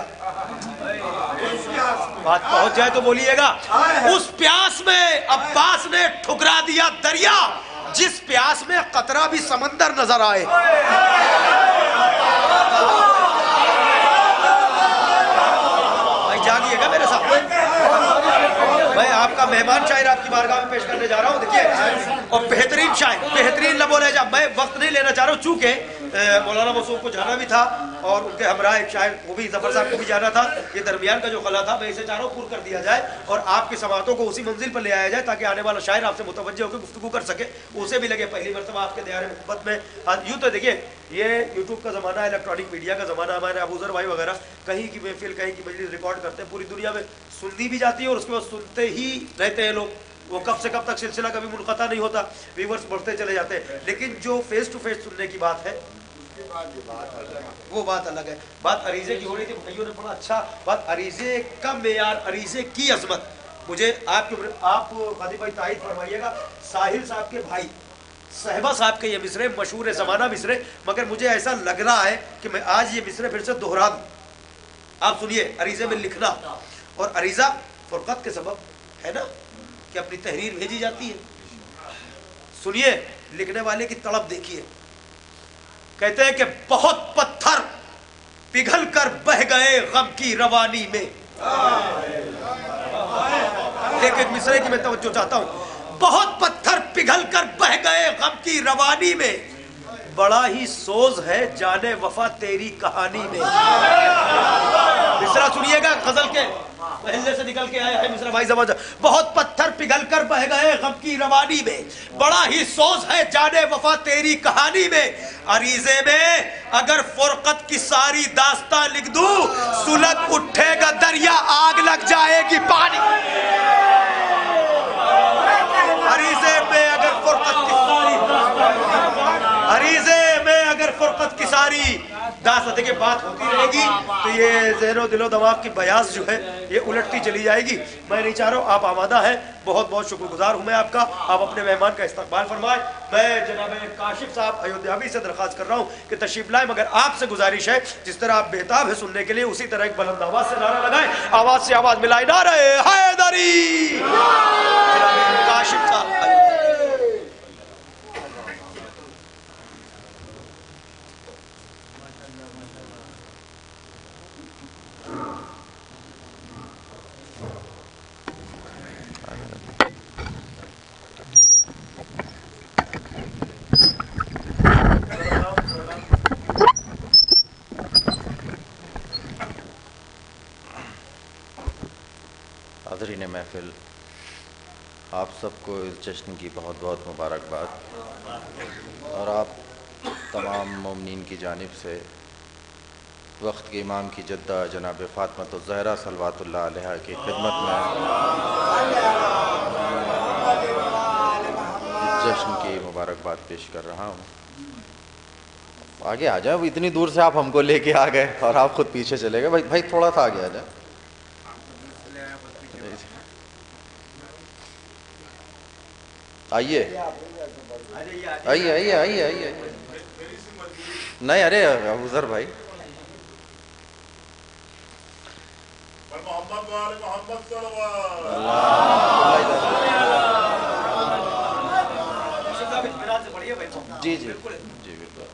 بات پہنچ جائے تو بولیے گا. اس پیاس میں عباس نے ٹھکرا دیا دریا، جس پیاس میں قطرہ بھی سمندر نظر آئے. بھائی جاگیے گا میرے ساتھ. میں آپ کا مہمان شاعر آپ کی بارگاہ میں پیش کرنے جا رہا ہوں. دیکھیے، اور بہترین شاعر، بہترین لب و لہجہ. میں وقت نہیں لینا چاہ رہا ہوں چونکہ مولانا مسعود کو جانا بھی تھا اور ان کے ہمراہ ایک شاعر وہ بھی ظفر صاحب کو بھی جانا تھا. یہ درمیان کا جو خلا تھا میں اسے چاہ رہا ہوں پور کر دیا جائے اور آپ کی سماعتوں کو اسی منزل پر لے آیا جائے تاکہ آنے والا شاعر آپ سے متوجہ ہو کے گفتگو کر سکے، اسے بھی لگے پہلی مرتبہ آپ کے دیار محبت میں. یوں تو دیکھیے یہ یوٹیوب کا زمانہ ہے، الیکٹرانک میڈیا کا زمانہ. ہمارے ابو ذر بھائی وغیرہ کہیں کی محفل کہیں کی مجلس ریکارڈ کرتے ہیں، پوری دنیا میں سننی بھی جاتی ہے اور اس کے بعد سنتے ہی رہتے ہیں لوگ. وہ کب سے کب تک سلسلہ کبھی منقطع نہیں ہوتا، ویورز بڑھتے چلے جاتے ہیں. لیکن جو فیس ٹو فیس سننے کی بات ہے وہ بات الگ ہے. بات عریضے کی ہو رہی تھی، بھائیوں نے بڑا اچھا بات عریضے کا معیار، عریضے کی عظمت. مجھے آپ خادم بھائی تائید فرمائیے گا، ساحل صاحب کے بھائی صحبہ صاحب کے یہ مصرے مشہور زمانہ مصرے، مگر مجھے ایسا لگ رہا ہے کہ میں آج یہ مصرے پھر سے دہرا دوں. آپ سنیے، عریضے میں لکھنا اور عریضہ فرقت کے سبب ہے نا کہ اپنی تحریر بھیجی جاتی ہے. سنیے لکھنے والے کی تڑپ دیکھیے. کہتے ہیں کہ بہت پتھر پگھل کر بہ گئے غم کی روانی میں. ایک مصرے کی میں توجہ چاہتا ہوں. بہت پتھر پگھل کر بہ گئے غم کی روانی میں، بڑا ہی سوز ہے جانے وفا تیری کہانی میں. مصرا سنیے گا غزل کے محلے سے نکل کے آیا ہے مصرا بھائی سمجھ. بہت پتھر پگھل کر بہ گئے غم کی روانی میں، بڑا ہی سوز ہے جانے وفا تیری کہانی میں. عریضے میں اگر فرقت کی ساری داستان لکھ دوں، سلگ اٹھے گا دریا، آگ لگ جائے گی پانی. عریضے میں اگر فرقت کی ساری
हमारी दासते के बात होती रहेगी तो ये ज़हन दिलो दिमाग की बयास जो है ये उलटती चली जाएगी। मैं नहीं चाह रहा हूँ, आप आमादा हैं, बहुत बहुत शुक्रगुजार हूँ मैं आपका। आप अपने मेहमान का इस्तकबाल फरमाएं। मैं जनाब काशिफ साहब अयोध्यावी से दरख्वास्त कर रहा हूँ कि तशरीफ लाएं, मगर आपसे गुजारिश है जिस तरह आप बेताब है सुनने के लिए उसी तरह एक बुलंद आवाज से नारा लगाएं, आवाज से आवाज मिलाई, नारे हैदरी। काशिफ साहब
हाज़रीन महफिल, आप सबको इस जश्न की बहुत बहुत मुबारकबाद और आप तमाम मोमिनीन की जानिब से वक्त के इमाम की जद्दा जनाब फ़ातिमा ज़हरा सलवातुल्लाह अलैहा की खिदमत में इस जश्न की मुबारकबाद पेश कर रहा हूँ। आगे आ जाए, इतनी दूर से आप हमको लेके आ गए और आप खुद पीछे चले गए। भाई थोड़ा सा आगे आ जाए। आइए आइए आइए आइए आइए। नहीं, अरे अबूज़र भाई, जी जी जी बिल्कुल।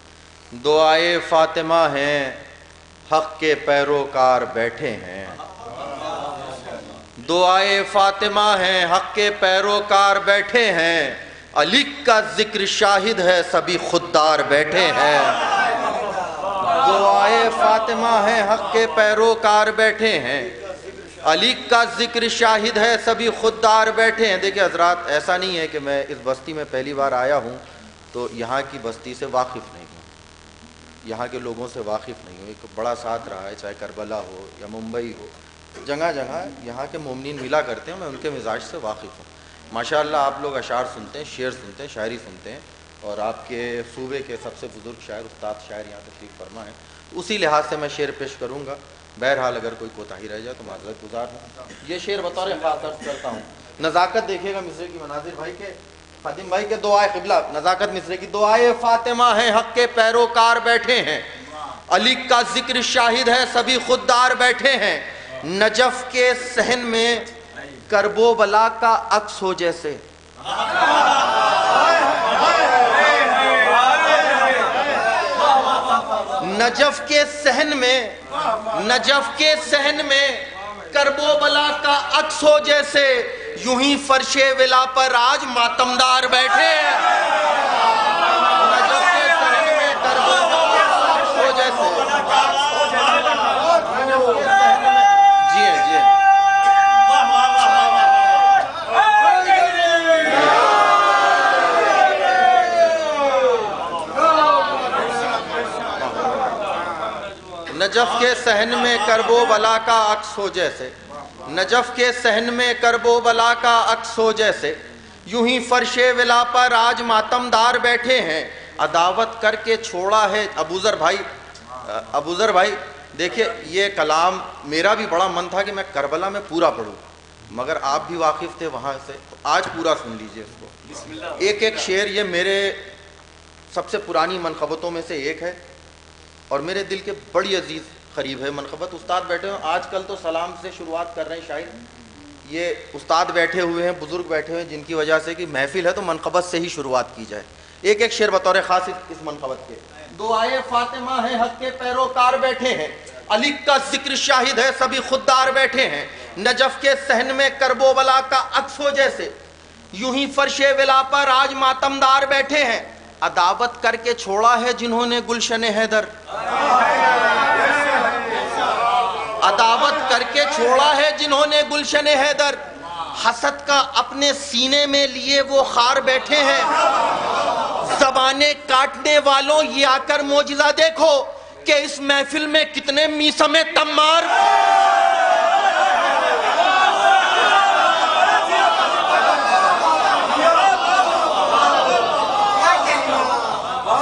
दुआए फातिमा हैं, हक के पैरोकार बैठे हैं। दुआए फातिमा हैं, हक के पैरोकार बैठे हैं। अली का जिक्र शाहिद है, सभी खुददार बैठे हैं। दुआए फातिमा हैं, हक के पैरोकार बैठे हैं। अली का जिक्र शाहिद है, सभी खुददार बैठे हैं। देखिए हजरात, ऐसा नहीं है कि मैं इस बस्ती में पहली बार आया हूँ तो यहाँ की बस्ती से वाकिफ़ नहीं हूँ, यहाँ के लोगों से वाकिफ़ नहीं हूँ। एक बड़ा साथ रहा है, चाहे करबला हो या मुंबई हो, जगह जगह यहाँ के मोमिनीन मिला करते हैं, मैं उनके मिजाज से वाकिफ़ हूँ। माशाअल्लाह आप लोग अशार सुनते हैं, शेर सुनते हैं, शायरी सुनते हैं और आपके सूबे के सबसे बुज़ुर्ग शायर उस्ताद शायर यहाँ तशरीफ़ फरमा है। उसी लिहाज से मैं शेर पेश करूँगा। बहरहाल अगर कोई कोताही रह जाए तो माज़रत गुज़ार हूँ। ये शेर बतौर ख़ास अर्ज़ करता हूँ। नज़ाकत देखिएगा मिसरे की, मनाजिर भाई के, ख़ादिम भाई के दुआए क़िबला, नज़ाकत मिसरे की। दुआए फ़ातिमा हैं, हक़ के पैरोकार बैठे हैं। अली का जिक्र शाहिद है, सभी खुददार बैठे हैं। नजफ़ के सहन में करबो बला का अक्स हो जैसे। नजफ़ के सहन में, नजफ़ के सहन में करबो बला का अक्स हो जैसे। यूं ही फर्शे विला पर आज मातमदार बैठे हैं। नजफ़ के सहन में करबो बला का अक्स हो जैसे। जी है, जी है। नजफ़ के सहन में करबो बला का अक्स हो जैसे। नजफ़ के सहन में करबो बला का अक्स हो जैसे। यूं ही फर्शे विला पर आज मातमदार बैठे हैं। अदावत करके छोड़ा है अबूज़र भाई। अबूज़र भाई देखिए, ये कलाम मेरा भी बड़ा मन था कि मैं करबला में पूरा पढ़ूँ, मगर आप भी वाकिफ़ थे वहाँ से, तो आज पूरा सुन लीजिए इसको। एक एक शेर ये मेरे सबसे पुरानी मनक़बतों में से एक है और मेरे दिल के बड़ी अजीज़ करीब है मनक़बत। उस्ताद बैठे हैं, आजकल तो सलाम से शुरुआत कर रहे हैं शायर। ये उस्ताद बैठे हुए हैं, बुज़ुर्ग बैठे हुए हैं, जिनकी वजह से कि महफिल है तो मनक़बत से ही शुरुआत की जाए। एक एक शेर बतौर ख़ास इस मनक़बत के। दुआए फ़ातिमा है, हक़ के पैरोकार बैठे हैं। अली का जिक्र शाहिद है, सभी खुददार बैठे हैं। नजफ़ के सहन में करबो बला का अक्स हो जैसे। यूं ही फर्शे विला पर आज मातमदार बैठे हैं। अदावत करके छोड़ा है जिन्होंने गुलशन हैदर। अदावत करके छोड़ा है जिन्होंने गुलशन हैदर। हसद का अपने सीने में लिए वो खार बैठे हैं। ज़बाने काटने वालों ये आकर मोजिज़ा देखो कि इस महफिल में कितने मीसमे तम्मार।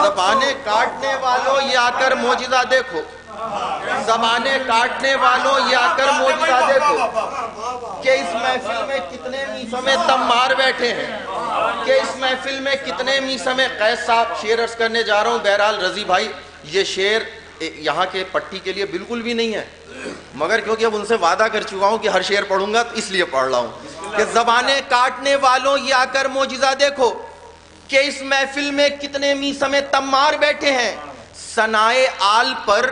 ज़बाने काटने वालों ये आ कर मोजिज़ा देखो, ज़बाने काटने वालों ये आकर मोजिज़ा देखो कि इस महफिल में कितने मीसमे तम्मार बैठे हैं, कि इस महफिल में कितने मीसमे कैस साहब शेर अर्ज करने जा रहा हूँ। बहरहाल रज़ी भाई ये शेर यहाँ के पट्टी के लिए बिल्कुल भी नहीं है, मगर क्योंकि अब उनसे वादा कर चुका हूँ कि हर शेर पढ़ूंगा तो इसलिए पढ़ रहा हूँ कि ज़बाने काटने वालों ये आकर मोजिज़ा देखो कि इस महफिल में कितने मीसमे तम्मार बैठे हैं, सनाए आल पर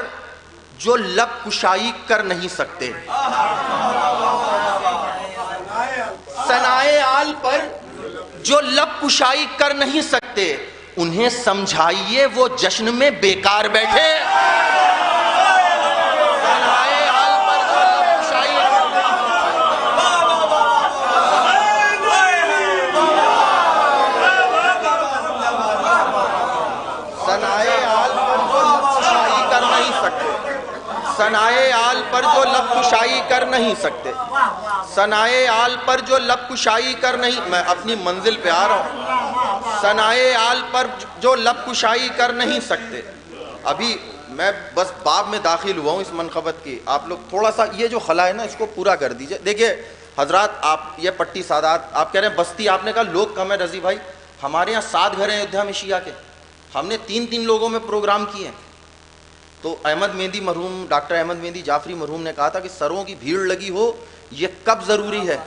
जो लब कुशाई कर नहीं सकते, सनाए आल पर जो लब कुशाई कर नहीं सकते, उन्हें समझाइए वो जश्न में बेकार बैठे। सनाए आल पर जो लब कुशाई, सनाए आल पर जो लब कुशाई कर नहीं सकते, सनाए आल पर जो लब कुशाई कर नहीं सकते, सनाए आल पर जो लब कुशाई कर नहीं, मैं अपनी मंजिल पे आ रहा हूँ, सनाए आल पर जो लब कुशाई कर नहीं सकते। अभी मैं बस बाब में दाखिल हुआ हूँ इस मनखबत की, आप लोग थोड़ा सा ये जो खला है ना इसको पूरा कर दीजिए। देखिए हजरात, आप ये पट्टी सादात आप कह रहे हैं बस्ती, आपने कहा लोग कम है। रजी भाई हमारे यहाँ 7 घर हैं अयोध्या में शिया के, हमने 3-3 लोगों में प्रोग्राम किए हैं। तो अहमद मेहंदी मरहूम, डॉक्टर अहमद मेहंदी जाफरी मरहूम ने कहा था कि सरों की भीड़ लगी हो ये कब जरूरी है,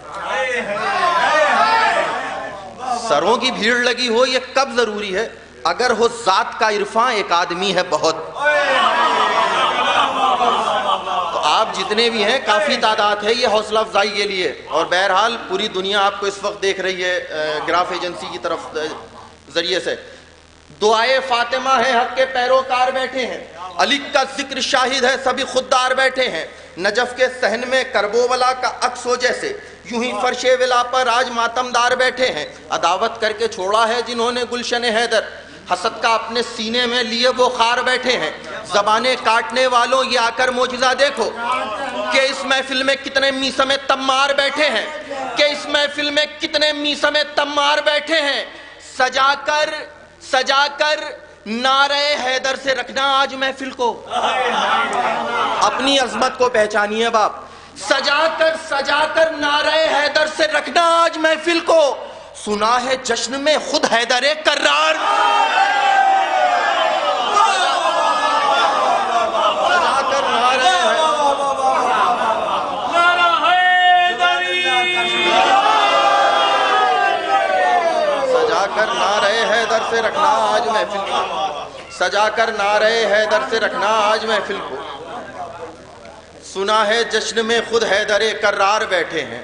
सरों की भीड़ लगी हो ये कब जरूरी है, अगर हो जात का इरफान एक आदमी है बहुत। तो आप जितने भी हैं काफी तादाद है ये हौसला अफजाई के लिए। और बहरहाल पूरी दुनिया आपको इस वक्त देख रही है ग्राफ एजेंसी की तरफ जरिए से। दुआए फातिमा है, हक के पैरोकार बैठे हैं, अली का जिक्र शाहिद है, सभी खुददार बैठे हैं, नजफ के सहन में करबोवला का अक्स हो जैसे, यूं ही फर्शे विला पर आज मातमदार बैठे हैं, अदावत करके छोड़ा है जिन्होंने गुलशन हैदर, हसद का अपने सीने में लिए वो खार बैठे हैं, ज़बाने काटने वालों ये आकर मोजिज़ा देखो कि इस महफिल में कितने मीसमे तम्मार बैठे हैं, कि इस महफिल में कितने मीसमे तम्मार बैठे हैं, सजाकर सजाकर नारे हैदर से रखना आज महफिल को, अपनी अजमत को पहचानिए बाप, सजाकर सजाकर नारे हैदर से रखना आज महफिल को, सुना है जश्न में खुद हैदर कर्रार, सजाकर नारे सजाकर नारे हैदर से रखना आज महफिल को, सजाकर नारे हैदर से रखना आज महफिल को, सुना है जश्न में खुद हैदर कर्रार बैठे हैं,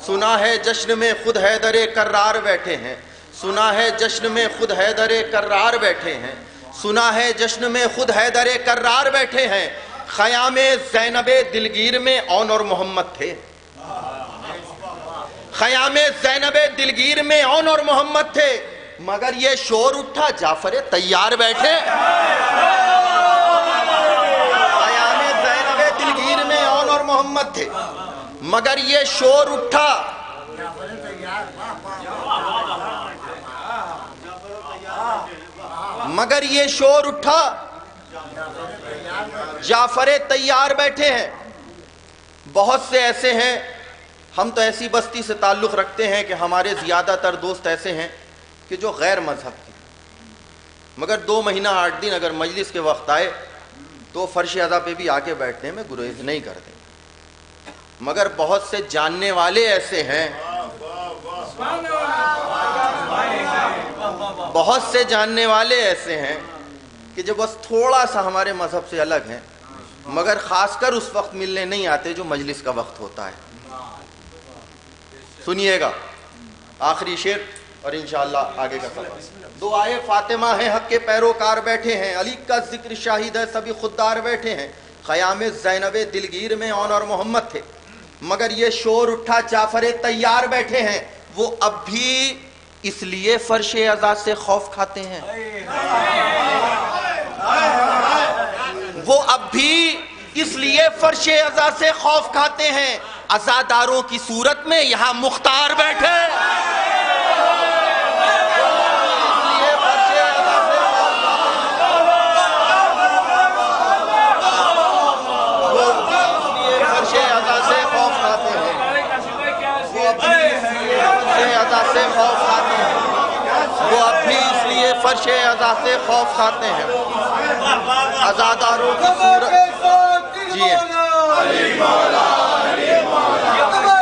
सुना है जश्न में खुद हैदर कर्रार बैठे हैं, सुना है जश्न में खुद हैदर कर्रार बैठे हैं, सुना है जश्न में खुद हैदर कर्रार बैठे हैं, ख़यामे ज़ैनबे दिलगीर में औन और मोहम्मद थे, ख़यामे ज़ैनबे दिलगीर में औन और मोहम्मद थे, मगर ये शोर उठा जाफर तैयार बैठे, ख़यामे ज़ैनबे दिलगीर में औन और मोहम्मद थे, मगर ये शोर उठा मगर ये शोर उठा जाफर तैयार बैठे हैं। बहुत से ऐसे हैं, हम तो ऐसी बस्ती से ताल्लुक़ रखते हैं कि हमारे ज़्यादातर दोस्त ऐसे हैं कि जो गैर मजहब के, मगर 2 महीना 8 दिन अगर मजलिस के वक्त आए तो फर्श अज़ा पे भी आके बैठने में गुरेज नहीं करते। मगर बहुत से जानने वाले ऐसे हैं, बहुत से जानने वाले ऐसे हैं कि जो बस थोड़ा सा हमारे मजहब से अलग हैं, मगर खासकर उस वक्त मिलने नहीं आते जो मजलिस का वक्त होता है। सुनिएगा आखिरी शेर और इंशाअल्लाह आगे का सफर। दुआए फातिमा है, हक के पैरोकार बैठे हैं, अली का जिक्र शाहिद है, सभी खुददार बैठे हैं, ख़यामे ज़ैनबे दिलगीर में औन और मोहम्मद थे, मगर ये शोर उठा जाफर तैयार बैठे हैं, वो अब भी इसलिए फर्शे अज़ा से खौफ खाते हैं, वो अब भी इसलिए फर्शे अज़ा से खौफ खाते हैं, अज़ादारों की सूरत में यहाँ मुख्तार बैठे, इसलिए फर्शे अज़ा से خوف کھاتے ہیں، وہ اب بھی اس لیے فرش عزا سے خوف کھاتے ہیں۔ عزاداروں کی صورت جی علی مولا علی مولا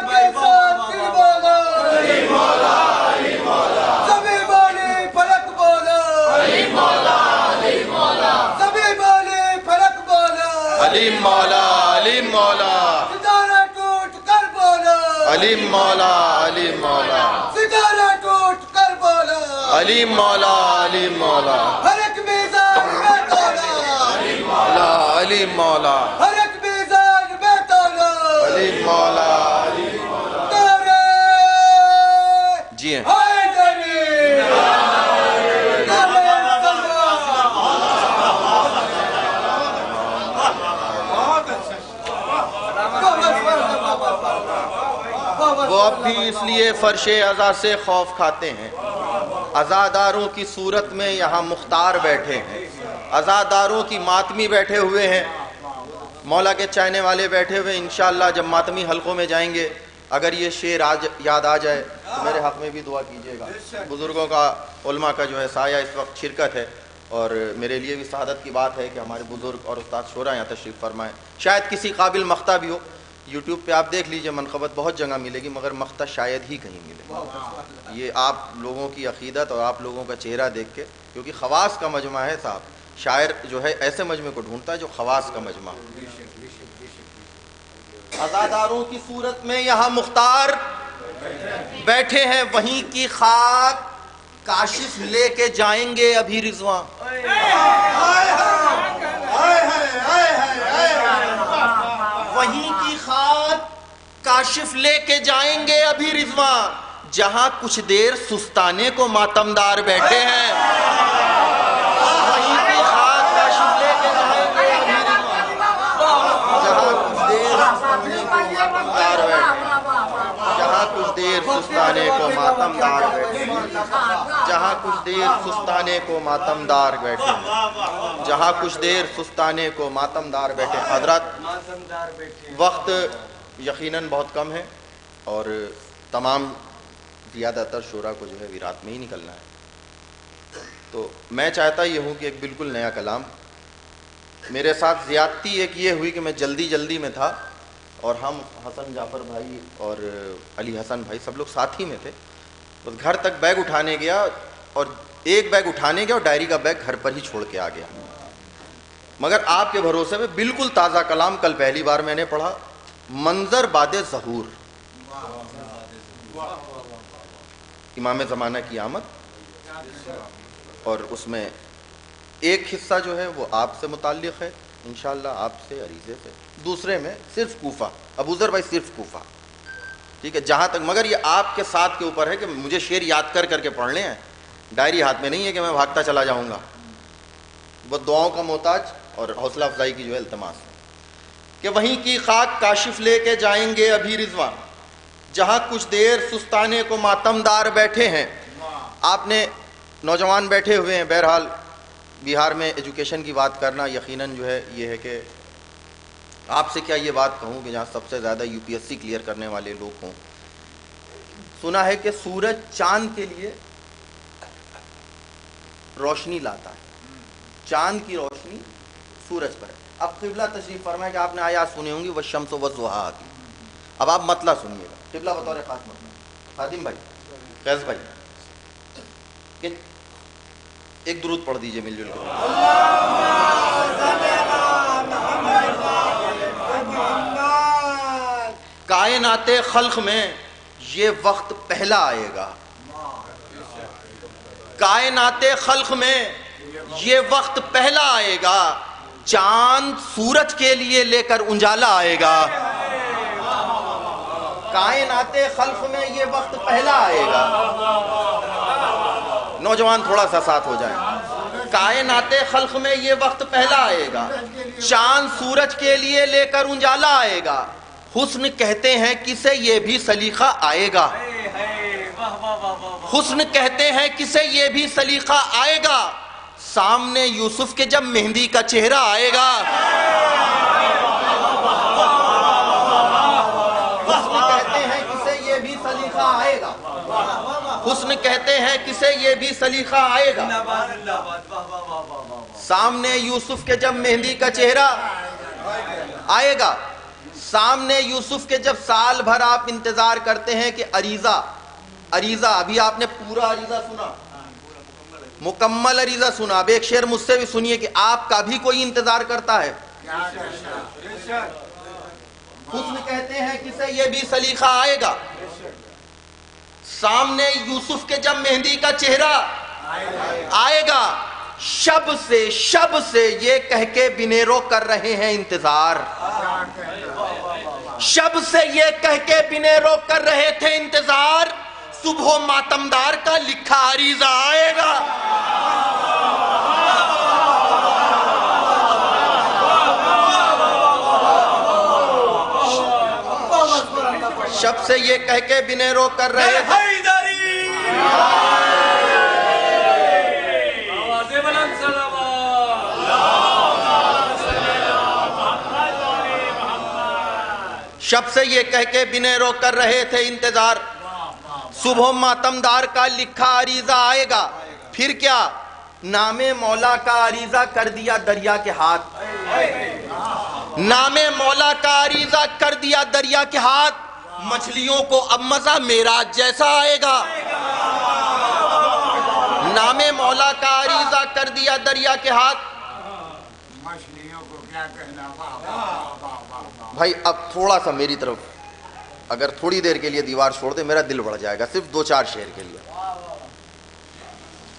علی مولا علی مولا
ستارہ ٹوٹ کر بولا
علی مولا علی مولا
ستارہ ٹوٹ کر بولا
علی مولا علی مولا
ہر ایک میزان میں تولا
علی مولا علی مولا
ہر ایک میزان میں تولا
علی مولا علی مولا
تارے
جی وہ اب بھی اس لیے فرش عزا سے خوف کھاتے ہیں۔ عزاداروں کی صورت میں یہاں مختار بیٹھے ہیں، عزاداروں کی ماتمی بیٹھے ہوئے ہیں، مولا کے چاہنے والے بیٹھے ہوئے۔ انشاءاللہ جب ماتمی حلقوں میں جائیں گے اگر یہ شعر یاد آ جائے تو میرے حق میں بھی دعا کیجیے گا۔ بزرگوں کا علماء کا جو ہے سایہ اس وقت شرکت ہے، اور میرے لیے بھی سعادت کی بات ہے کہ ہمارے بزرگ اور استاد شورا یہاں تشریف فرمائیں۔ شاید کسی قابل مقطع بھی ہو، یوٹیوب پہ آپ دیکھ لیجئے، منقبت بہت جگہ ملے گی مگر مقطع شاید ہی کہیں ملے۔ یہ آپ لوگوں کی عقیدت اور آپ لوگوں کا چہرہ دیکھ کے، کیونکہ خواص کا مجمع ہے صاحب، شاعر جو ہے ایسے مجمع کو ڈھونڈتا ہے جو خواص کا مجمع ہو۔ عزاداروں کی صورت میں یہاں مختار بیٹھے ہیں، وہیں کی خاک کاشف لے کے جائیں گے ابھی رضواں۔ وہیں کی خاک کاشف لے کے جائیں گے ابھی رضواں، جہاں کچھ دیر سستانے کو ماتمدار بیٹھے ہیں۔ وہیں کی خاک کاشف لے کے جائیں گے ابھی رضواں، جہاں کچھ دیر سستانے کو ماتمدار بیٹھے، جہاں کچھ دیر سستانے کو ماتمدار بیٹھے، جہاں کچھ دیر سستانے کو ماتمدار بیٹھے، جہاں کچھ دیر سستانے کو ماتمدار بیٹھے۔ حضرات وقت یقیناً بہت کم ہے اور تمام زیادہ تر شعراء کو جو ہے رات میں ہی نکلنا ہے، تو میں چاہتا یہ ہوں کہ ایک بالکل نیا کلام۔ میرے ساتھ زیادتی ایک یہ ہوئی کہ میں جلدی میں تھا اور ہم حسن جعفر بھائی اور علی حسن بھائی سب لوگ ساتھ ہی میں تھے، تو گھر تک بیگ اٹھانے گیا اور ایک بیگ اٹھانے گیا اور ڈائری کا بیگ گھر پر ہی چھوڑ کے آ گیا، مگر آپ کے بھروسے میں بالکل تازہ کلام کل پہلی بار میں نے پڑھا، منظر بعد ظہور، امام زمانہ کی آمد، اور اس میں ایک حصہ جو ہے وہ آپ سے متعلق ہے انشاءاللہ، آپ سے عریضے سے، دوسرے میں صرف کوفہ، ابو ذر بھائی صرف کوفہ، ٹھیک ہے، جہاں تک، مگر یہ آپ کے ساتھ کے اوپر ہے کہ مجھے شعر یاد کر کے پڑھنے ہیں، ڈائری ہاتھ میں نہیں ہے کہ میں بھاگتا چلا جاؤں گا، وہ دعاؤں کا محتاج اور حوصلہ افزائی کی جو ہے التماس ہے کہ وہیں کی خاک کاشف لے کے جائیں گے ابھی رضواں، جہاں کچھ دیر سستانے کو ماتمدار بیٹھے ہیں۔ آپ نے نوجوان بیٹھے ہوئے ہیں، بہرحال بہار میں ایجوکیشن کی بات کرنا یقیناً جو ہے یہ ہے کہ آپ سے کیا یہ بات کہوں کہ جہاں سب سے زیادہ UPSC کلیئر کرنے والے لوگ ہوں، سنا ہے کہ سورج چاند کے لیے روشنی لاتا ہے، چاند کی روشنی سورج پر ہے۔ اب قبلہ تشریف فرمائے کہ آپ نے آیات سنی ہوں گی والشمس والضحیٰ کی، اب آپ مطلع سنیے گا، قبلہ بطور خاص مطلع، خادم بھائی، فیض بھائی، کہ ایک درود پڑھ دیجئے مل جل کر۔ کائنات خلق میں یہ وقت پہلا آئے گا، کائنات خلق میں یہ وقت پہلا آئے گا، چاند سورج کے لیے لے کر انجالا آئے گا، کائنات خلق میں یہ وقت پہلا آئے گا، نوجوان تھوڑا سا ساتھ ہو جائیں، کائنات خلق میں یہ وقت پہلا آئے گا، چاند سورج کے لیے لے کر انجالا آئے گا، حسن کہتے ہیں کسے یہ بھی سلیقہ آئے گا، حسن کہتے ہیں کسے یہ بھی سلیقہ آئے گا، سامنے یوسف کے جب مہندی کا چہرہ آئے گا، حسن کہتے ہیں کسے یہ بھی سلیقہ آئے گا، حسن کہتے ہیں کسے یہ بھی سلیقہ آئے گا. سامنے یوسف کے جب مہندی کا چہرہ آئے گا, سامنے یوسف کے جب سال بھر آپ انتظار کرتے ہیں کہ عریضہ, ابھی آپ نے پورا عریضہ سنا, مکمل عریضہ سنا, اب ایک شعر مجھ سے بھی سنیے کہ آپ کا بھی کوئی انتظار کرتا ہے. حسن کہتے ہیں کسے یہ بھی سلیقہ آئے گا. سامنے یوسف کے جب مہندی کا چہرہ آئے گا, شب سے یہ کہہ کے بنیرو کر رہے ہیں انتظار. شب سے یہ کہہ کے بنیرو کر رہے تھے انتظار, صبح ماتمدار کا لکھا عریضہ آئے گا. شب سے یہ کہہ کے بنیرو کر رہے تھے. شب سے یہ کہہ کے بنیرو کر رہے تھے انتظار, صبح ماتمدار کا لکھا عریضہ آئے گا. پھر کیا, نام مولا کا عریضہ کر دیا دریا کے ہاتھ. نام مولا کا عریضہ کر دیا دریا کے ہاتھ, مچھلیوں کو اب مزہ معراج جیسا آئے گا. نام مولا کا عریضہ کر دیا دریا کے ہاتھ. بھائی اب تھوڑا سا میری طرف, اگر تھوڑی دیر کے لیے دیوار چھوڑ دے میرا دل بڑھ جائے گا, صرف 2-4 شعر کے لیے,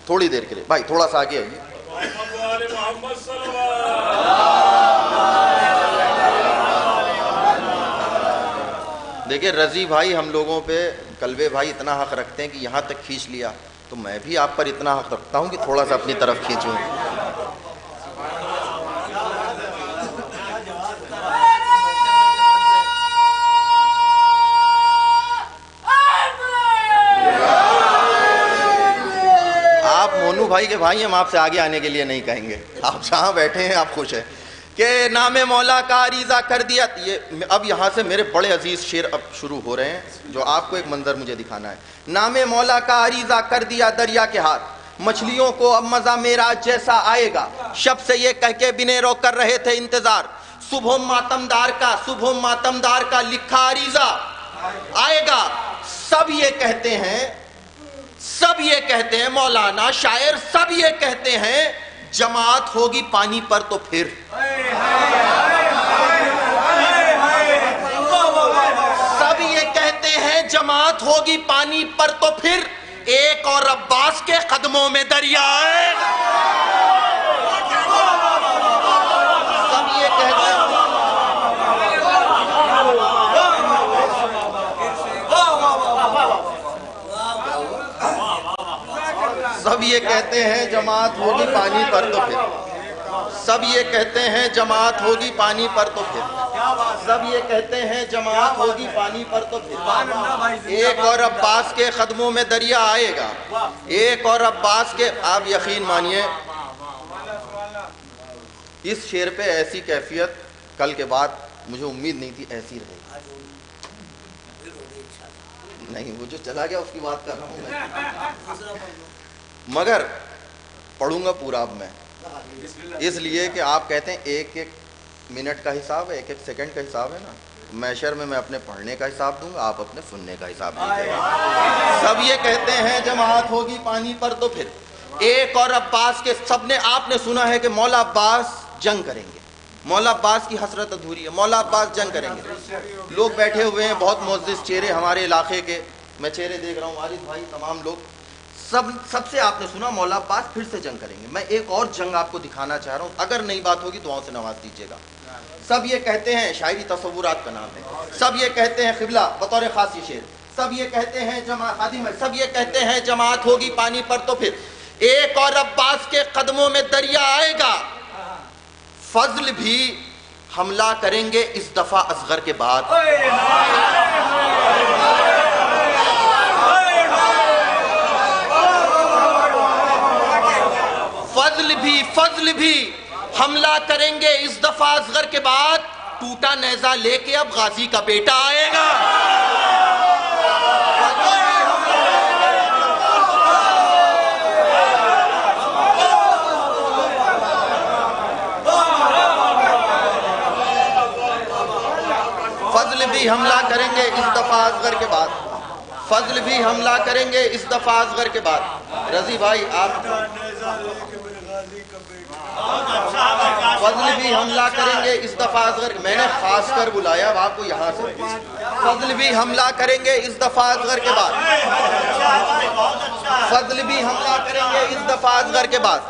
تھوڑی دیر کے لیے. بھائی تھوڑا سا آگے آئیے. دیکھیں رضی بھائی ہم لوگوں پہ, کلوے بھائی اتنا حق رکھتے ہیں کہ یہاں تک کھینچ لیا, تو میں بھی آپ پر اتنا حق رکھتا ہوں کہ تھوڑا سا اپنی طرف کھینچوں. آپ مونو بھائی کے بھائی, ہم آپ سے آگے آنے کے لیے نہیں کہیں گے, آپ جہاں بیٹھے ہیں آپ خوش ہیں کہ نام مولا کا عریضہ کر دیا. یہ اب یہاں سے میرے بڑے عزیز شعر اب شروع ہو رہے ہیں, جو آپ کو ایک منظر مجھے دکھانا ہے. نام مولا کا عریضہ کر دیا دریا کے ہاتھ, مچھلیوں کو اب مزہ معراج جیسا آئے گا. شب سے یہ کہہ کے بنیرو کر رہے تھے انتظار, صبح ماتمدار کا لکھا عریضہ آئے گا. سب یہ کہتے ہیں مولانا شاعر, سب یہ کہتے ہیں جماعت ہوگی پانی پر تو پھر. سب یہ کہتے ہیں جماعت ہوگی پانی پر تو پھر, ایک اور عباس کے قدموں میں دریا آئے گا. سب یہ کہتے ہیں سب یہ کہتے ہیں جماعت ہوگی پانی پر تو پھر. سب یہ کہتے ہیں جماعت ہوگی پانی پر تو پھر. سب یہ کہتے ہیں جماعت ہوگی پانی پر تو پھر. ایک اور عباس کے قدموں میں دریا آئے گا. ایک اور عباس کے, آپ یقین مانیے اس شعر پہ ایسی کیفیت کل کے بعد مجھے امید نہیں تھی ایسی رہے گی. نہیں, وہ جو چلا گیا اس کی بات کر رہا ہوں میں, مگر پڑھوں گا پورا اب میں, اس لیے کہ آپ کہتے ہیں ایک ایک منٹ کا حساب ہے, ایک ایک سیکنڈ کا حساب ہے نا. میشر میں اپنے پڑھنے کا حساب دوں گا, آپ اپنے سننے کا حساب دیجیے گا. سب یہ کہتے ہیں جماعت ہوگی پانی پر تو پھر, ایک اور عباس کے. سب نے, آپ نے سنا ہے کہ مولا عباس جنگ کریں گے, مولا عباس کی حسرت ادھوری ہے, مولا عباس جنگ کریں گے. لوگ بیٹھے ہوئے ہیں بہت معزز چہرے ہمارے علاقے کے, میں چہرے دیکھ رہا ہوں, والد بھائی تمام لوگ, سب سے آپ نے سنا مولا عباس پھر سے جنگ کریں گے. میں ایک اور جنگ آپ کو دکھانا چاہ رہا ہوں, اگر نئی بات ہوگی دعاؤں سے نواز دیجیے گا. سب یہ کہتے ہیں, شاعری تصورات کا نام ہے, سب یہ کہتے ہیں قبلہ بطور خاصی شعر, سب یہ کہتے ہیں سب یہ کہتے ہیں جماعت ہوگی پانی پر تو پھر, ایک اور عباس کے قدموں میں دریا آئے گا. فضل بھی حملہ کریں گے اس دفعہ اصغر کے بعد. فضل بھی حملہ کریں گے اس دفعہ اصغر کے بعد, ٹوٹا نیزہ لے کے اب غازی کا بیٹا آئے گا. بھی حملہ کریں گے اس دفعہ اصغر کے بعد، فضل بھی حملہ کریں گے اس دفعہ اصغر کے بعد. رضی بھائی آپ، فضل بھی حملہ کریں گے اس دفعہ اصغر. میں نے خاص کر بلایا اب آپ کو یہاں سے. فضل بھی حملہ کریں گے اس دفعہ اصغر کے بعد، فضل بھی حملہ کریں گے اس دفعہ اصغر کے بعد،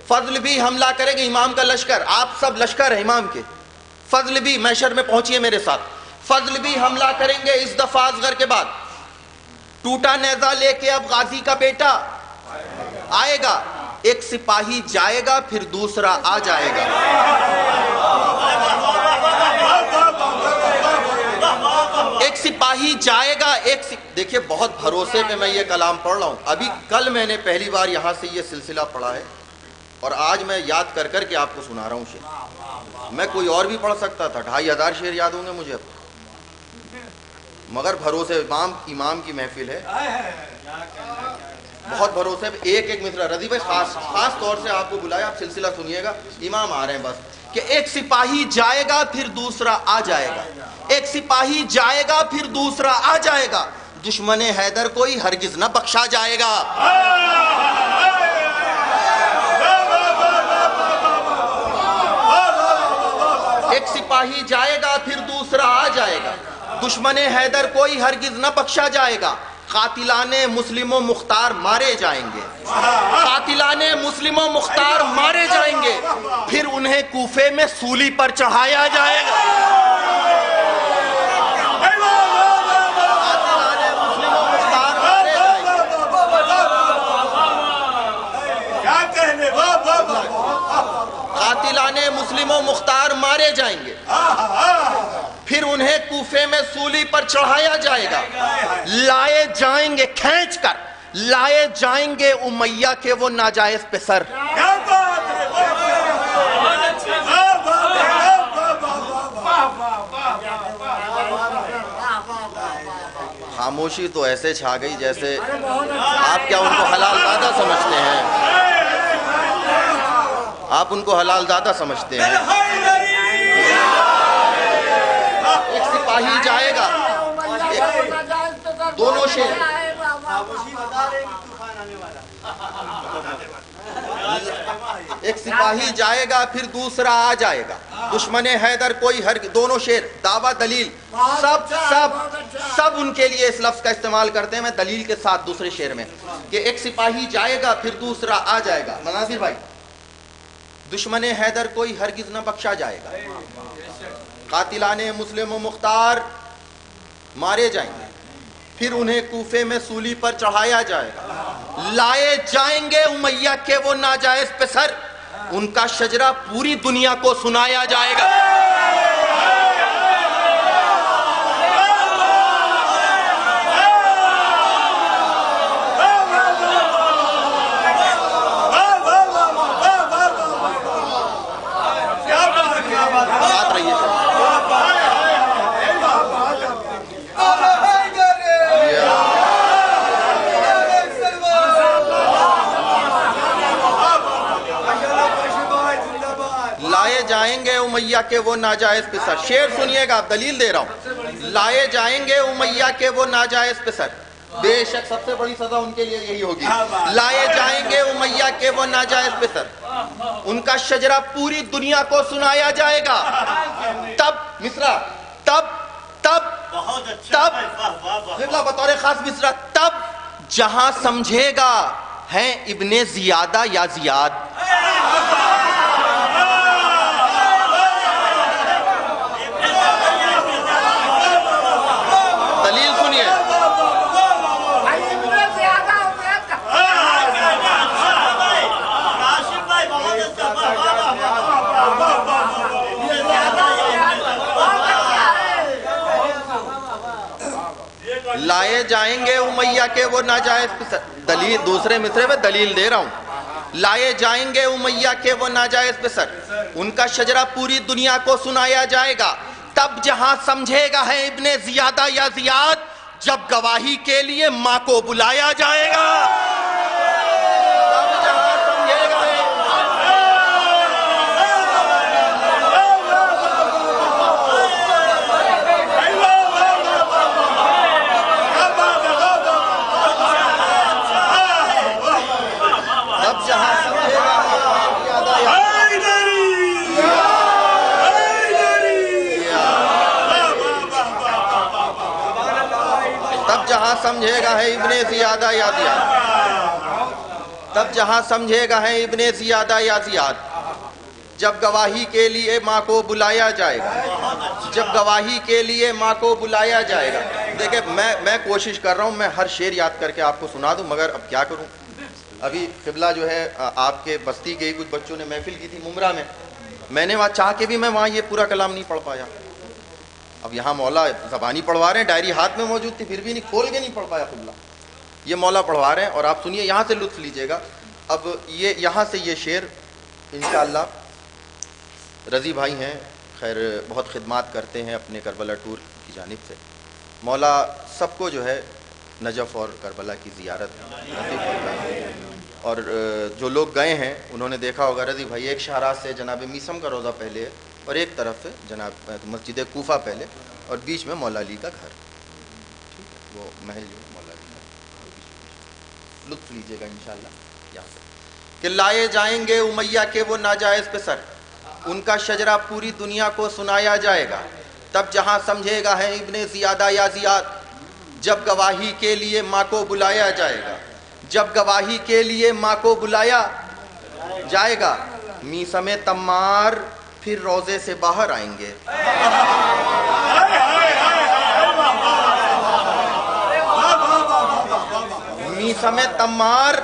فضل بھی حملہ کریں گے. امام کا لشکر، آپ سب لشکر ہیں امام کے. فضل بھی محشر میں پہنچیے میرے ساتھ. فضل بھی حملہ کریں گے اس دفعہ اصغر کے بعد. ٹوٹا نیزہ لے کے اب غازی کا بیٹا آئے گا. ایک سپاہی جائے گا پھر دوسرا آ جائے گا. ایک سپاہی جائے گا، دیکھیے بہت بھروسے پہ میں یہ کلام پڑھ رہا ہوں. ابھی کل میں نے پہلی بار یہاں سے یہ سلسلہ پڑھا ہے اور آج میں یاد کر کر کے آپ کو سنا رہا ہوں شعر. میں کوئی اور بھی پڑھ سکتا تھا، 2500 شعر یاد ہوں گے مجھے اب، مگر بھروسے امام کی محفل ہے، بہت بھروسے. ایک ایک مصرع رضی بھائی خاص طور سے آپ کو بلایا، آپ سلسلہ سنیے گا. امام آ رہے ہیں بس کہ ایک سپاہی جائے گا پھر دوسرا آ جائے گا. ایک سپاہی جائے گا پھر دوسرا آ جائے گا. دشمن حیدر کوئی ہرگز نہ بخشا جائے گا. ایک سپاہی جائے گا پھر دوسرا آ جائے گا. دشمن حیدر کوئی ہرگز نہ بخشا جائے گا. قاتلان مسلم و مختار مارے جائیں گے، قاتلان مسلم و مختار مارے جائیں گے، پھر انہیں کوفے میں سولی پر چڑھایا جائے گا. قاتلان مسلم و مختار مارے جائیں گے، پھر انہیں کوفے میں سولی پر چڑھایا جائے گا. لائے جائیں گے کھینچ کر، لائے جائیں گے امیہ کے وہ ناجائز پسر. خاموشی تو ایسے چھا گئی جیسے آپ کیا ان کو حلال زادہ سمجھتے ہیں؟ آپ ان کو حلال زادہ سمجھتے ہیں؟ ایک سپاہی جائے گا، دونوں شعر. ایک سپاہی جائے گا پھر دوسرا آ جائے گا. دشمن حیدر کوئی دونوں شعر دعویٰ دلیل سب ان کے لیے اس لفظ کا استعمال کرتے ہیں. میں دلیل کے ساتھ دوسرے شعر میں کہ ایک سپاہی جائے گا پھر دوسرا آ جائے گا. مناظر بھائی، دشمن حیدر کوئی ہرگز نہ بخشا جائے گا. قاتلان مسلم و مختار مارے جائیں گے، پھر انہیں کوفے میں سولی پر چڑھایا جائے گا. لائے جائیں گے امیہ کے وہ ناجائز پسر، ان کا شجرہ پوری دنیا کو سنایا جائے گا. جائیں گے امیہ کے وہ ناجائز پسر. شعر سنیے گا، آپ دلیل دے رہا ہوں. لائے جائیں گے امیہ کے وہ ناجائز پسر، بے شک سب سے بڑی سزا ان کے لیے یہی ہوگی. لائے جائیں گے امیہ کے وہ ناجائز پسر، ان کا شجرہ پوری دنیا کو سنایا جائے گا. تب مصرع، تب بطور خاص مصرع، تب جہاں سمجھے گا ہیں ابن زیادہ یا زیاد. دلیل سنیے. لائے جائیں گے امیہ کے وہ ناجائز پسر. دلیل دوسرے مصرے میں دلیل دے رہا ہوں. لائے جائیں گے امیہ کے وہ ناجائز پسر، ان کا شجرہ پوری دنیا کو سنایا جائے گا. تب جہاں سمجھے گا ہے ابن زیادہ یا زیاد، جب گواہی کے لیے ماں کو بلایا جائے گا. जहाँ समझेगा है इब्ने ज़ियादा या ज़ियाद, तब जहाँ समझेगा है इब्ने ज़ियादा या ज़ियाद, जब गवाही के लिए माँ को बुलाया जाएगा, जब गवाही के लिए माँ को बुलाया जाएगा। देखिए मैं कोशिश कर रहा हूँ मैं हर शेर याद करके आपको सुना दूँ, मगर अब क्या करूँ। अभी क़िबला जो है आपके बस्ती के ही कुछ बच्चों ने महफिल की थी मुमरा में, मैंने वहाँ चाह के भी मैं वहाँ ये पूरा कलाम नहीं पढ़ पाया। अब यहाँ मौला ज़बानी पढ़वा रहे हैं, डायरी हाथ में मौजूद थी, फिर भी नहीं खोल के नहीं पढ़ पाया क़िबला। ये मौला पढ़वा रहे हैं और आप सुनिए, यहाँ से लुत्फ़ लीजिएगा। अब ये यहाँ से ये शेर इंशाअल्लाह रज़ी भाई हैं, खैर बहुत ख़िदमत करते हैं अपने करबला टूर की जानिब से। मौला सबको जो है नजफ़ और करबला की ज़ियारत नसीब फरमाए। और जो लोग गए हैं उन्होंने देखा होगा रज़ी भाई एक शाहराज से जनाब मीसम का रोज़ा पहले है और एक तरफ से जनाब मस्जिद कूफा पहले और बीच में मौला अली का घर, वो महल जो है मौला अली का। लुत्फ़ लीजिएगा इंशाअल्लाह यहाँ से कि लाए जाएंगे उमैया के वो नाजायज़ पे सर, उनका शजरा पूरी दुनिया को सुनाया जाएगा। तब जहाँ समझेगा है इब्ने ज़ियादा या ज़ियाद, जब गवाही के लिए माँ को बुलाया जाएगा, जब गवाही के लिए माँ को बुलाया जाएगा। मीसमे तम्मार फिर रोज़े से बाहर आएंगे। मीसमे तम्मार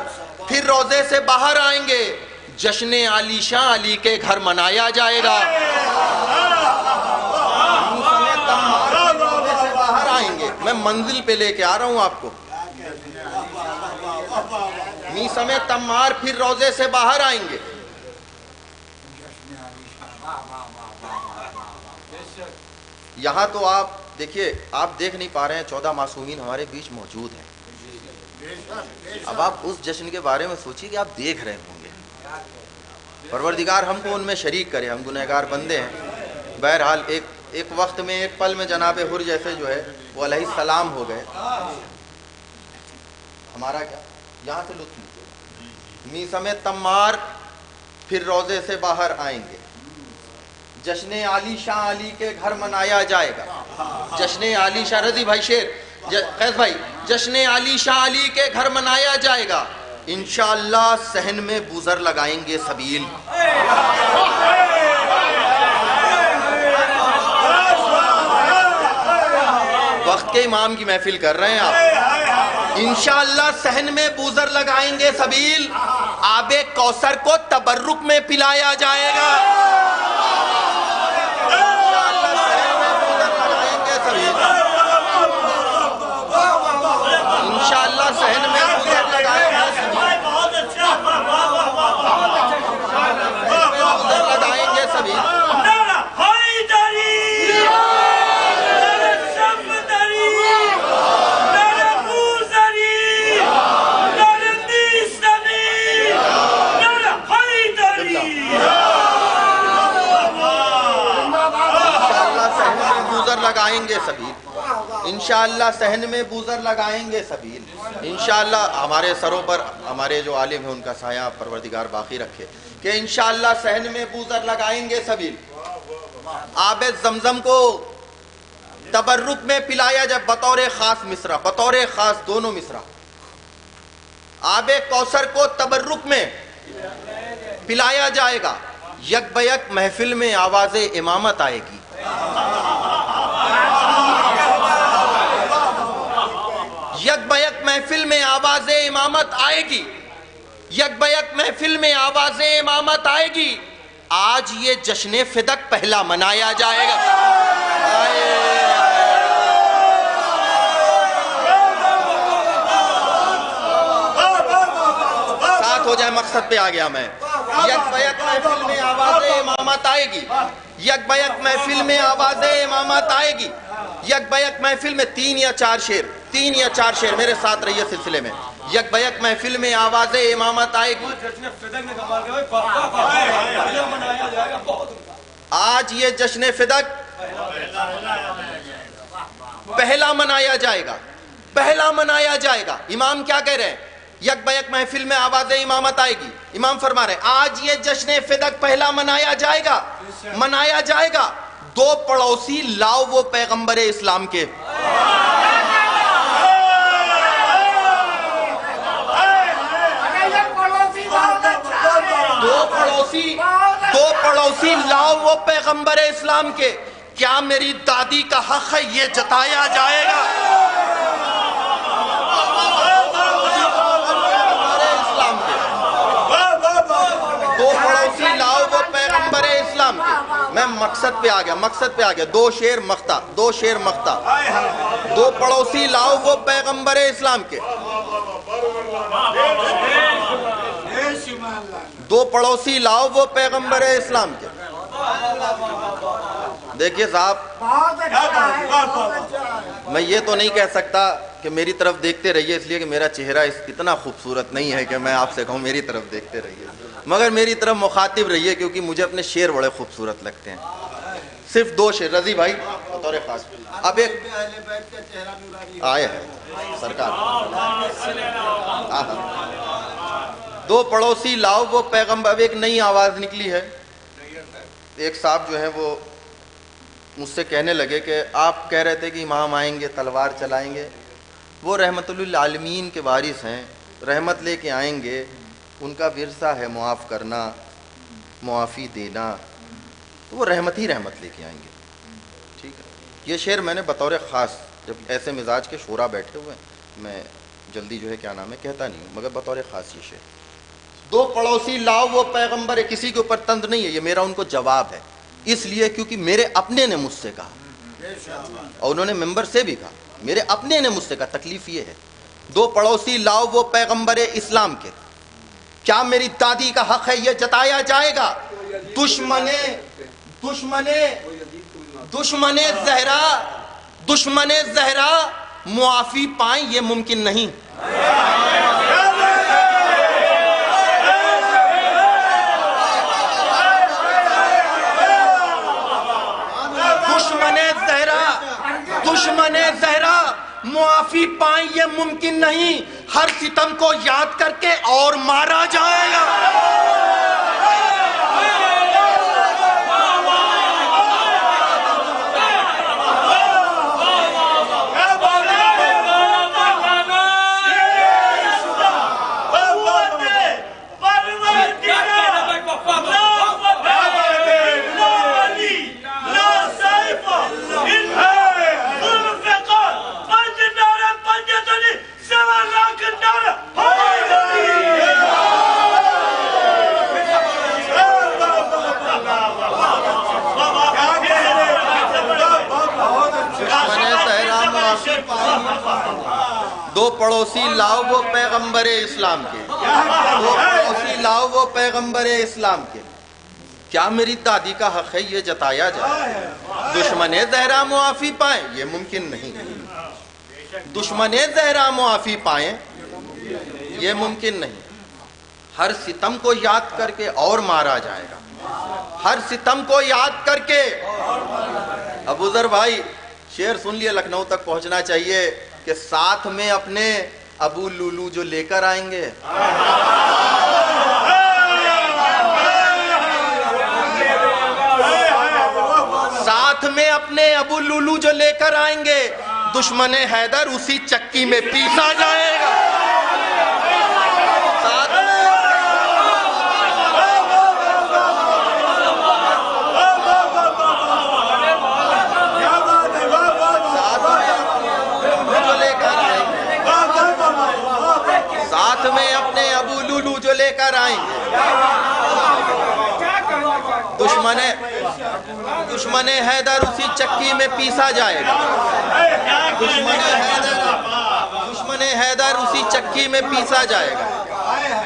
फिर रोज़े से बाहर आएंगे। जश्न आलीशां अली के घर मनाया जाएगा। से बाहर आएंगे, मैं मंजिल पे लेके आ रहा हूं आपको। मीसमे तम्मार फिर रोजे से बाहर आएंगे। यहाँ तो आप देखिए, आप देख नहीं पा रहे हैं 14 मासूमीन हमारे बीच मौजूद हैं। अब आप उस जश्न के बारे में सोचिए कि आप देख रहे होंगे। परवरदिगार हमको उनमें शरीक करे, हम गुनहगार बंदे हैं। बहरहाल एक वक्त में एक पल में जनाब हुर जैसे जो है वो अलैहिस्सलाम हो गए। हमारा क्या यहाँ से लुत्फ़ लीजिए। मीसमे तम्मार फिर रोज़े से बाहर आएंगे। जश्न आली शाह अली के घर मनाया जाएगा। जश्न आली शाह, रज़ी भाई शेर, कैस भाई, जश्न आली शाह अली के घर मनाया जाएगा। इंशाअल्लाह सहन में बुज़र लगाएंगे सबील। वक्त के इमाम की महफिल कर रहे हैं आप। इंशाअल्लाह सहन में बुज़र लगाएंगे सबील। आबे कौसर को तबर्रुक में पिलाया जाएगा। इंशाअल्लाह सहन में बुज़र लगाएंगे सबील। इंशाअल्लाह सहन में बुज़र लगाएंगे सबील। लगाएंगे सबील। इंशाअल्लाह सहन में बुज़र लगाएंगे सबील। इंशाअल्लाह हमारे सरों पर हमारे जो आलिम हैं उनका साया परवरदिगार बाकी रखे कि इंशाअल्लाह सहन में बुज़र लगाएंगे सबील। आबे ज़मज़म को तबर्रुक में पिलाया जाए बतौर खास मिसरा, बतौर खास दोनों मिसरा। आबे कौसर को तबर्रुक में पिलाया जाएगा। यक बयक महफिल में आवाज़े इमामत आएगी। यक बयक महफिल में आवाज़े इमामत आएगी। यक बयक महफिल में आवाज़े इमामत आएगी। आज ये जश्न फिदक पहला मनाया जाएगा। साथ हो जाए, मकसद पे आ गया मैं। यक बयक महफिल में आवाज़े इमामत आएगी। यक बयक महफिल में आवाज़े इमामत आएगी। यक बयक महफिल में 3 या 4 शेर मेरे साथ रहिए सिलसिले में। यक बयक महफिल में आवाज़े इमामत आएगी। आज ये जश्न फिदक पहला मनाया जाएगा, पहला मनाया जाएगा। इमाम क्या कह रहे हैं? यक बयक महफिल में आवाज़े इमामत आएगी। इमाम फरमा रहे हैं आज ये जश्न फिदक पहला मनाया जाएगा, मनाया जाएगा। 2 पड़ोसी लाओ वो पैगंबर इस्लाम के। وہ پیغمبر اسلام کے، کیا میری دادی کا حق ہے یہ جتایا جائے گا؟ اسلام کے دو پڑوسی لاؤ وہ پیغمبر اسلام کے، میں مقصد پہ آ گیا، دو شیر مختہ، دو پڑوسی لاؤ وہ پیغمبر اسلام کے، دو پڑوسی لاؤ وہ پیغمبر اسلام کے۔ دیکھیے صاحب، میں یہ تو نہیں کہہ سکتا کہ میری طرف دیکھتے رہیے، اس لیے کہ میرا چہرہ اتنا خوبصورت نہیں ہے کہ میں آپ سے کہوں میری طرف دیکھتے رہیے، مگر میری طرف مخاطب رہیے، کیونکہ مجھے اپنے شعر بڑے خوبصورت لگتے ہیں۔ صرف دو شعر رضی بھائی بطور خاص، اب ایک آئے ہیں سرکار، دو پڑوسی لاؤ وہ پیغمبر۔ اب ایک نئی آواز نکلی ہے، ایک صاحب جو ہے وہ مجھ سے کہنے لگے کہ آپ کہہ رہے تھے کہ امام آئیں گے تلوار چلائیں گے، وہ رحمت للعالمین کے وارث ہیں، رحمت لے کے آئیں گے، ان کا ورثہ ہے معاف کرنا، معافی دینا، تو وہ رحمت ہی رحمت لے کے آئیں گے۔ ٹھیک ہے، یہ شعر میں نے بطور خاص، جب ایسے مزاج کے شورا بیٹھے ہوئے ہیں، میں جلدی جو ہے کیا نام ہے کہتا نہیں ہوں، مگر بطور خاص یہ شعر، دو پڑوسی لاؤ وہ پیغمبر ہے، کسی کے اوپر طنز نہیں ہے، یہ میرا ان کو جواب ہے، اس لیے کیونکہ میرے اپنے نے مجھ سے کہا اور انہوں نے ممبر سے بھی کہا، میرے اپنے نے مجھ سے کہا، تکلیف یہ ہے، دو پڑوسی لاؤ وہ پیغمبر اسلام کے، کیا میری دادی کا حق ہے یہ جتایا جائے گا؟ دشمن زہرا معافی پائیں یہ ممکن نہیں، دشمن زہرا معافی پائیں یہ ممکن نہیں، ہر ستم کو یاد کر کے اور مارا جائے گا۔ دو پڑوسی لاؤ وہ پیغمبر اسلام کے، دو پڑوسی لاؤ وہ پیغمبر اسلام کے، کیا میری دادی کا حق ہے یہ جتایا جائے؟ دشمن زہرا معافی پائیں یہ ممکن نہیں، دشمن زہرا معافی پائیں یہ ممکن نہیں، ہر ستم کو یاد کر کے اور مارا جائے گا، ہر ستم کو یاد کر کے۔ ابو ذر بھائی شعر سن لیا، لکھنؤ تک پہنچنا چاہیے کہ ساتھ میں اپنے ابو لولو جو لے کر آئیں گے، ساتھ میں اپنے ابو لولو جو لے کر آئیں گے، دشمن حیدر اسی چکی میں پیسا جائے گا۔ ساتھ میں اپنے ابو لولو جو لے کر آئیں گے، دشمن حیدر اسی چکی میں پیسا جائے گا، دشمن حیدر اسی چکی میں پیسا جائے گا،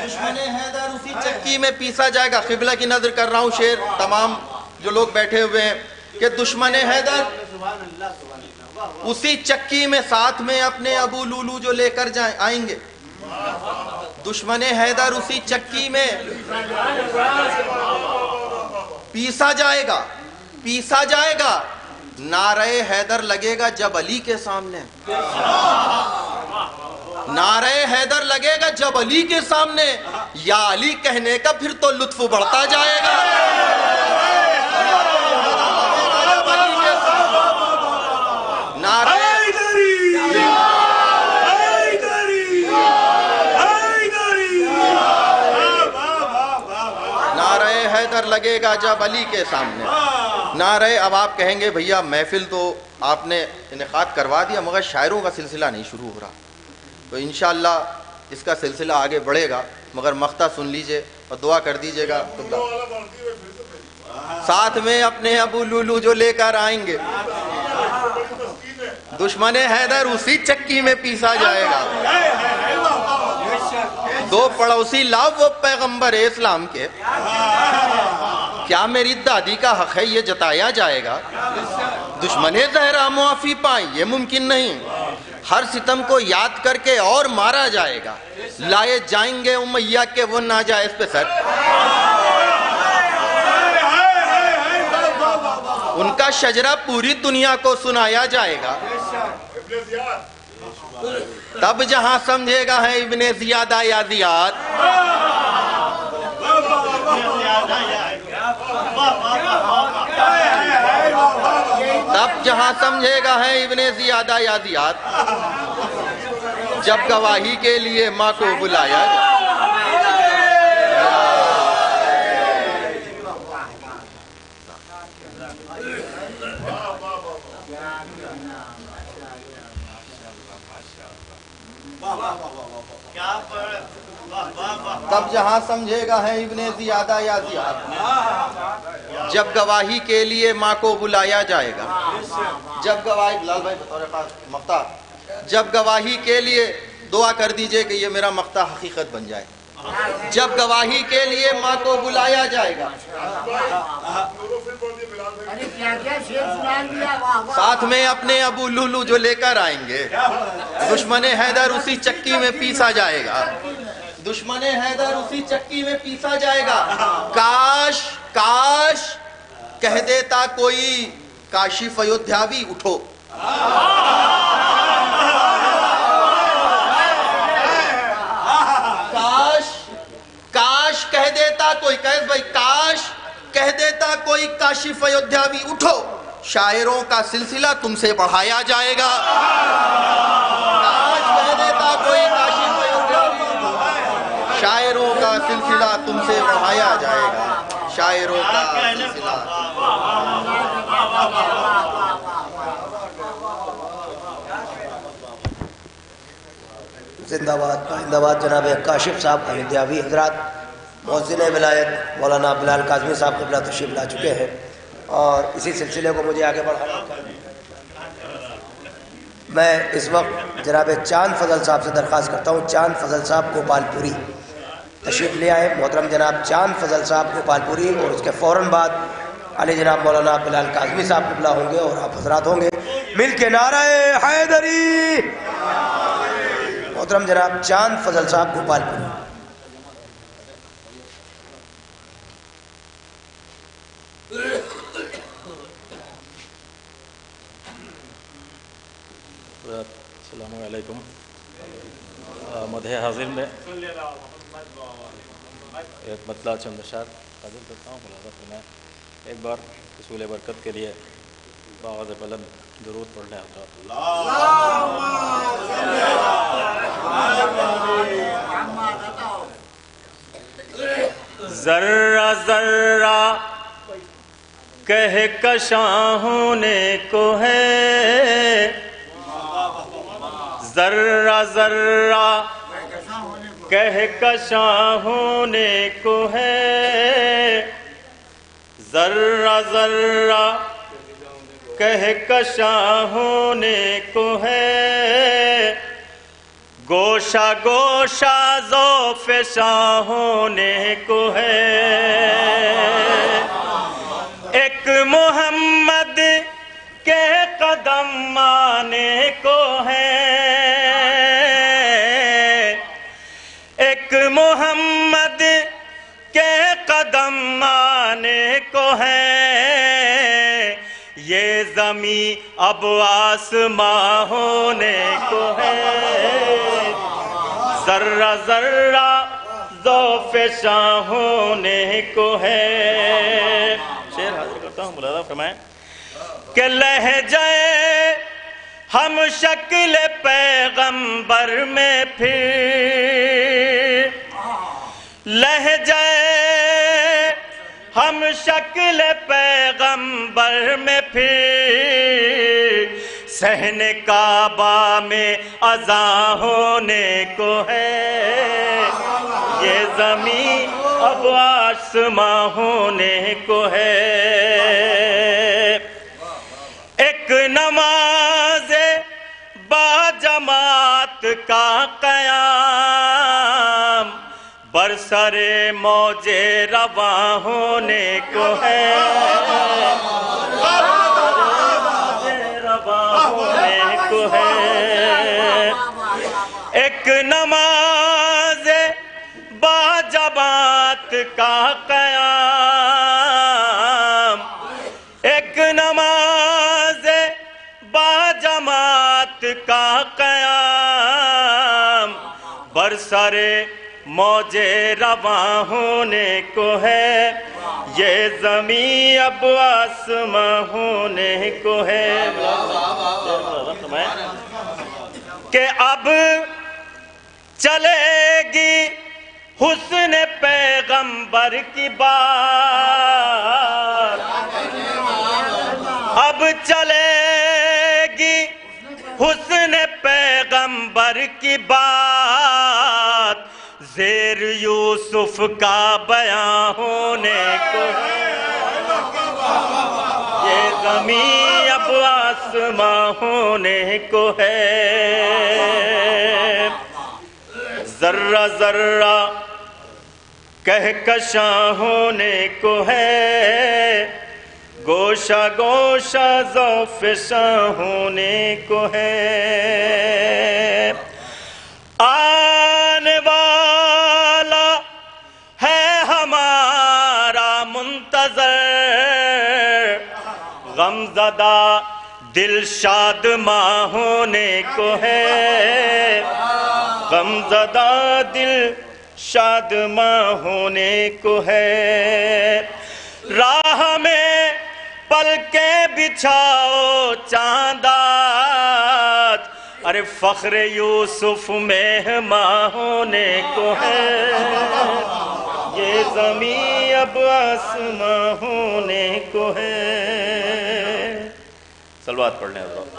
دشمن حیدر اسی چکی میں پیسا جائے گا۔ قبلہ کی نظر کر رہا ہوں شعر تمام جو لوگ بیٹھے ہوئے ہیں کہ دشمن حیدر اسی چکی میں ساتھ میں اپنے ابو لولو جو لے کر آئیں گے، دشمن حیدر اسی چکی میں پیسا جائے گا، پیسا جائے گا۔ نعرہ حیدر لگے گا جب علی کے سامنے، نعرہ حیدر لگے گا جب علی کے سامنے، یا علی کہنے کا پھر تو لطف بڑھتا جائے گا۔ نعرہ حیدر لگے گا جب علی کے سامنے، नारे अब आप कहेंगे भैया महफिल तो आपने इनेकाद करवा दिया मगर शायरों का सिलसिला नहीं शुरू हो रहा, तो इंशाअल्लाह इसका सिलसिला आगे बढ़ेगा, मगर मख्ता सुन लीजिए और दुआ कर दीजिएगा। साथ में अपने अबू लुलू जो लेकर आएंगे, दुश्मन हैदर उसी चक्की में पीसा जाएगा। दो पड़ोसी लाओ वो पैगंबर इस्लाम के, क्या मेरी दादी का हक है ये जताया जाएगा। दुश्मन ज़हरा मुआफ़ी पाए ये मुमकिन नहीं, हर सितम को याद करके और मारा जाएगा। लाए जाएंगे उमैया के वो नाजायज़ पे सर, उनका शजरा पूरी दुनिया को सुनाया जाएगा। तब जहां समझेगा है इब्ने ज़ियादा या ज़ियाद, तब जहां समझेगा है इब्ने ज़ियादा या ज़ियाद, जब गवाही के लिए माँ को बुलाया। तब जहां समझेगा है इब्ने ज़ियादा या ज़ियाद, जब गवाही के लिए माँ को बुलाया जाएगा। जब गवाही बिलाल भाई बतौर मक्ता, जब गवाही के लिए दुआ कर दीजिए कि ये मेरा मक्ता हकीकत बन जाए। जब गवाही के लिए माँ को बुलाया जाएगा, साथ में अपने अबू लुलू जो लेकर आएंगे, दुश्मन हैदर उसी चक्की में पीसा जाएगा। दुश्मन हैदर उसी चक्की में पीसा जाएगा। काश काश कह देता कोई काशिफ अयोध्यावी उठो, काश काश कह देता कोई, कैस भाई काश कह देता कोई काशिफ अयोध्यावी उठो, शायरों का सिलसिला तुमसे बढ़ाया जाएगा। काश कह देता कोई काशिफ अयोध्यावी उठो, शायरों का सिलसिला तुमसे बढ़ाया जाएगा। शायरों का सिलसिला।
जिंदाबाद जिंदाबाद जनाब काशिफ साहब अयोध्यावी हजरात, मौज़िन विलायत मौलाना बिलाल काज़मी साहब क़िबला तशरीफ़ ला चुके हैं और इसी सिलसिले को मुझे आगे बढ़ाना है। मैं इस वक्त जनाब चांद फजल साहब से दरख्वास्त करता हूँ, चांद फजल साहब गोपालपुरी तशरीफ़ ले आए। मोहतरम जनाब चांद फजल साहब गोपालपुरी, और उसके फ़ौरन बाद अली जनाब मौलाना बिलाल काज़मी साहब क़िबला होंगे और आप हजरात होंगे। मिल के नारे हैदरी। मोहतरम जनाब चांद फजल साहब गोपालपुरी।
अस्सलामु अलैकुम। मदह हाजिर में एक मतला चंद अशार हाजिर करता हूँ। मैं एक बार रसूल बरकत के लिए बाग़ बुलंद दुरूद पढ़ने आता हूँ। ज़र्रा ज़र्रा कह कशां होने को है, ज़र्रा ज़र्रा कह कशां होने को है, ज़र्रा ज़र्रा कह कशां होने को है, गोशा गोशा ज़ौफ़शां होने को है। एक मोहम्मद के कदम आने को है, एक मोहम्मद के कदम आने को है। ये ज़मी अब आसमां होने को है, ज़र्रा ज़र्रा ज़ौफ़शां होने को है। शेर हाजिर करता हूँ, मुलाज़ा फरमाएं कि लहज़े हम शक्ल पैगंबर में फिर, लहज़े हम
ہم شکل پیغمبر میں پھر صحن کعبہ میں اذاں ہونے کو ہے، یہ زمین اب آسماں ہونے کو ہے۔ ایک نماز با جماعت کا قیام برسر موج رواں ہونے کو ہے، رواں ہونے کو ہے۔ ایک نماز با جماعت کا قیام، ایک نماز با جماعت کا قیام برسر موج رواں ہونے کو ہے، یہ زمین اب آسماں ہونے کو ہے۔ کہ اب چلے گی حسن پیغمبر کی بات، اب چلے گی حسن پیغمبر کی بات، زیر یوسف کا بیان ہونے کو ہے، یہ زمین اب آسماں ہونے کو ہے۔ ذرہ ذرہ کہکشاں ہونے کو ہے، گوشہ گوشہ ذوفشاں ہونے کو ہے۔ آنے والا ہے ہمارا منتظر، غم زدہ دل شادماں ہونے کو ہے، غم زدہ دل شادماں ہونے کو ہے۔ راہ میں پلکیں بچھاؤ چاندات، ارے فخر یوسف مہماں ہونے کو ہے، یہ زمین اب آسماں ہونے کو ہے۔ صلوات پڑھ لیں حضرات۔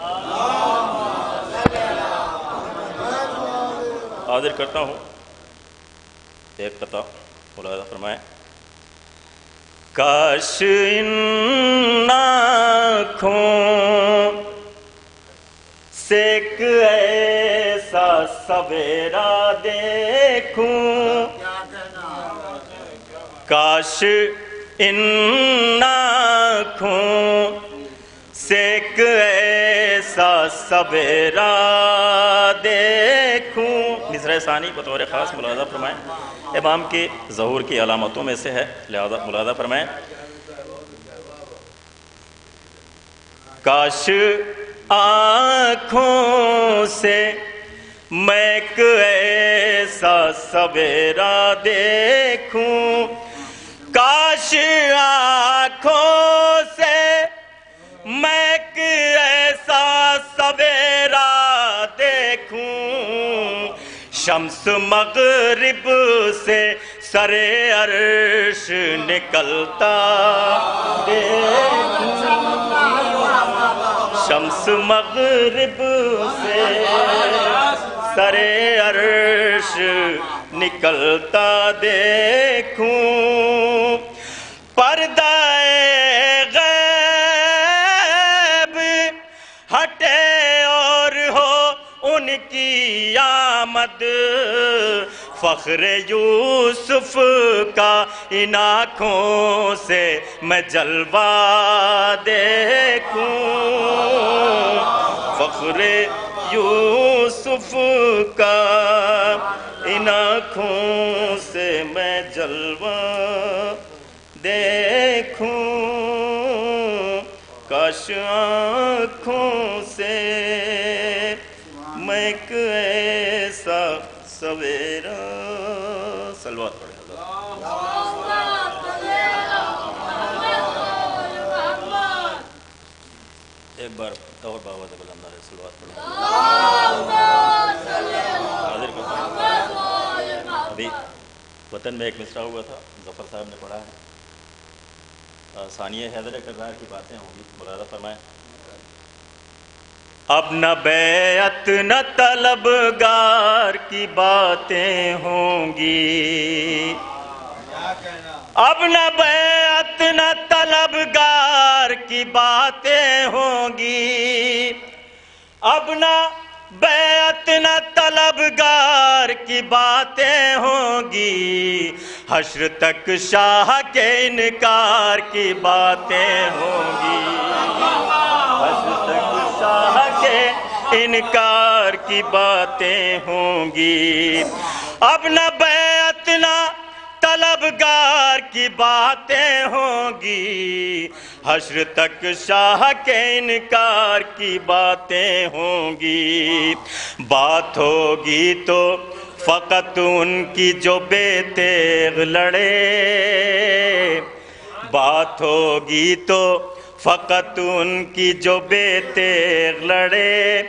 حاضر کرتا ہوں ایک قطعہ، ملاحظہ فرمائیں۔ کاش ان آنکھوں سے ایک ایسا سویرا دیکھوں، کاش ان آنکھوں سے ایک ایسا سویرا دیکھوں۔ مصرع ثانی بطور خاص ملاحظہ فرمائیں، امام کی ظہور کی علامتوں میں سے ہے، لہذا ملاحظہ فرمائیں۔ کاش آنکھوں سے میں ایک ایسا سویرا دیکھوں، کاش آنکھوں سے میں ایک ایسا سویرا دیکھوں، شمس مغرب سے سر عرش نکلتا دیکھوں، شمس مغرب سے سر عرش نکلتا دیکھوں، پردہ غیب ہٹے اور ہو ان کی آمد، فخر یوسف کا ان آنکھوں سے میں جلوہ دیکھوں، فخر یوسف کا ان آنکھوں سے میں جلوہ دیکھوں، کاش آنکھوں سے میں ایک ایسا سویرا۔ صلوات پڑھیں ایک بار اور بابا سے بلند ہے، صلوات پڑھیں۔ حاضر کرتا ہوں، ابھی وطن میں ایک مصرع ہوا تھا، ظفر صاحب نے پڑھا ہے، ثانیہ حیدر کرار کی باتیں ہوں گی، ملاحظہ فرمائیں۔ اب نہ بیعت نہ طلبگار کی باتیں ہوں گی، اب نہ بیعت نہ طلبگار کی باتیں ہوں گی، اب نہ بیعت نہ طلبگار کی باتیں ہوں گی، حشر تک شاہ کے انکار کی باتیں ہوں گی، حشر تک شاہ کے انکار کی باتیں ہوں گی، اب نہ بیعت نہ طلبگار کی باتیں ہوں گی، حشر تک شاہ کے انکار کی باتیں ہوں گی، بات ہوگی تو فقط ان کی جو بے تیغ لڑے، بات ہوگی تو فقط ان کی جو بے تیغ لڑے،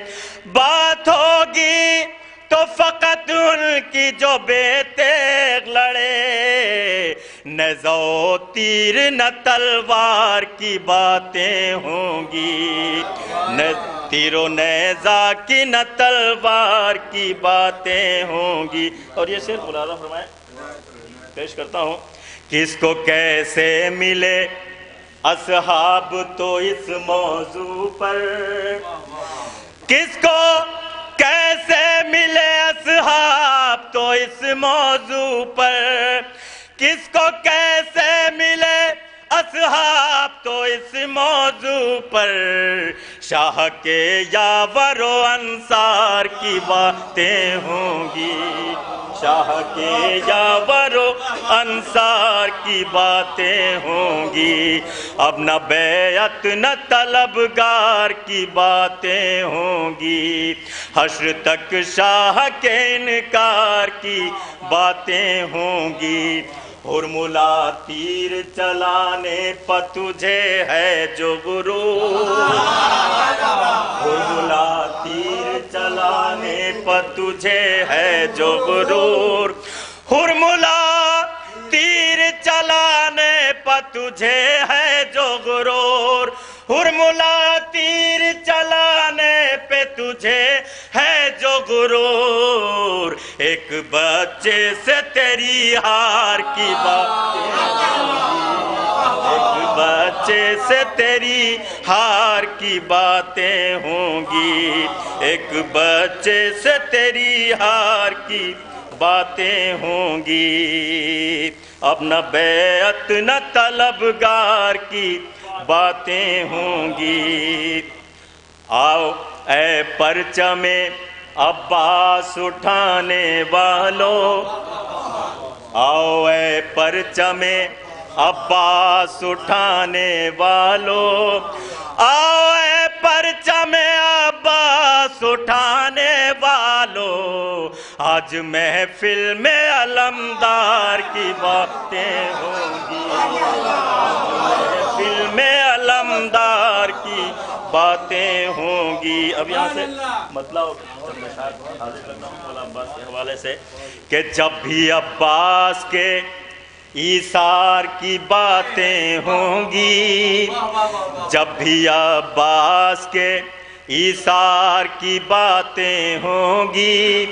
بات ہوگی تو فقط ان کی جو بے تیغ لڑے، نیزہ و تیر نہ تلوار کی باتیں ہوں گی، تیر و نیزہ کی نہ تلوار کی باتیں ہوں گی۔ اور یہ شعر ملاحظہ فرمائیں، پیش کرتا ہوں۔ کس کو کیسے ملے اصحاب تو اس موضوع پر، کس کو کیسے ملے اصحاب تو اس موضوع پر، کس کو کیسے ملے اصحاب تو اس موضوع پر، شاہ کے یاور و انصار کی باتیں ہوں گی، شاہ کے یاور و انصار کی باتیں ہوں گی، اب نہ بیعت نہ طلبگار کی باتیں ہوں گی، حشر تک شاہ کے انکار کی باتیں ہوں گی، ہرملا تیر چلانے پہ تجھے ہے جو غرور، ہرملا تیر چلانے پہ تجھے ہے جو غرور، ہرملا تیر چلانے پہ تجھے ہے جو غرور، ہرملا تیر چلانے پہ تجھے ہے جو غرور، ایک بچے سے تیری ہار کی باتیں، ایک بچے سے تیری ہار کی باتیں ہوں گی، ایک بچے سے تیری ہار کی باتیں ہوں گی، اب نہ بیعت نہ طلبگار کی باتیں ہوں گی، آؤ اے پرچم عباس اٹھانے والو، آؤ اے پرچم عباس اٹھانے والو، آؤ اے پرچم عباس اٹھانے والو، آج محفل میں علمدار کی باتیں ہوں گی، محفل میں علمدار کی باتیں ہوں گی۔ اب یہاں سے مطلب حاضر کرتا ہوں مولا عباس کے حوالے سے کہ جب بھی عباس کے ایثار کی باتیں ہوں گی، جب بھی عباس کے ایثار کی باتیں ہوں گی،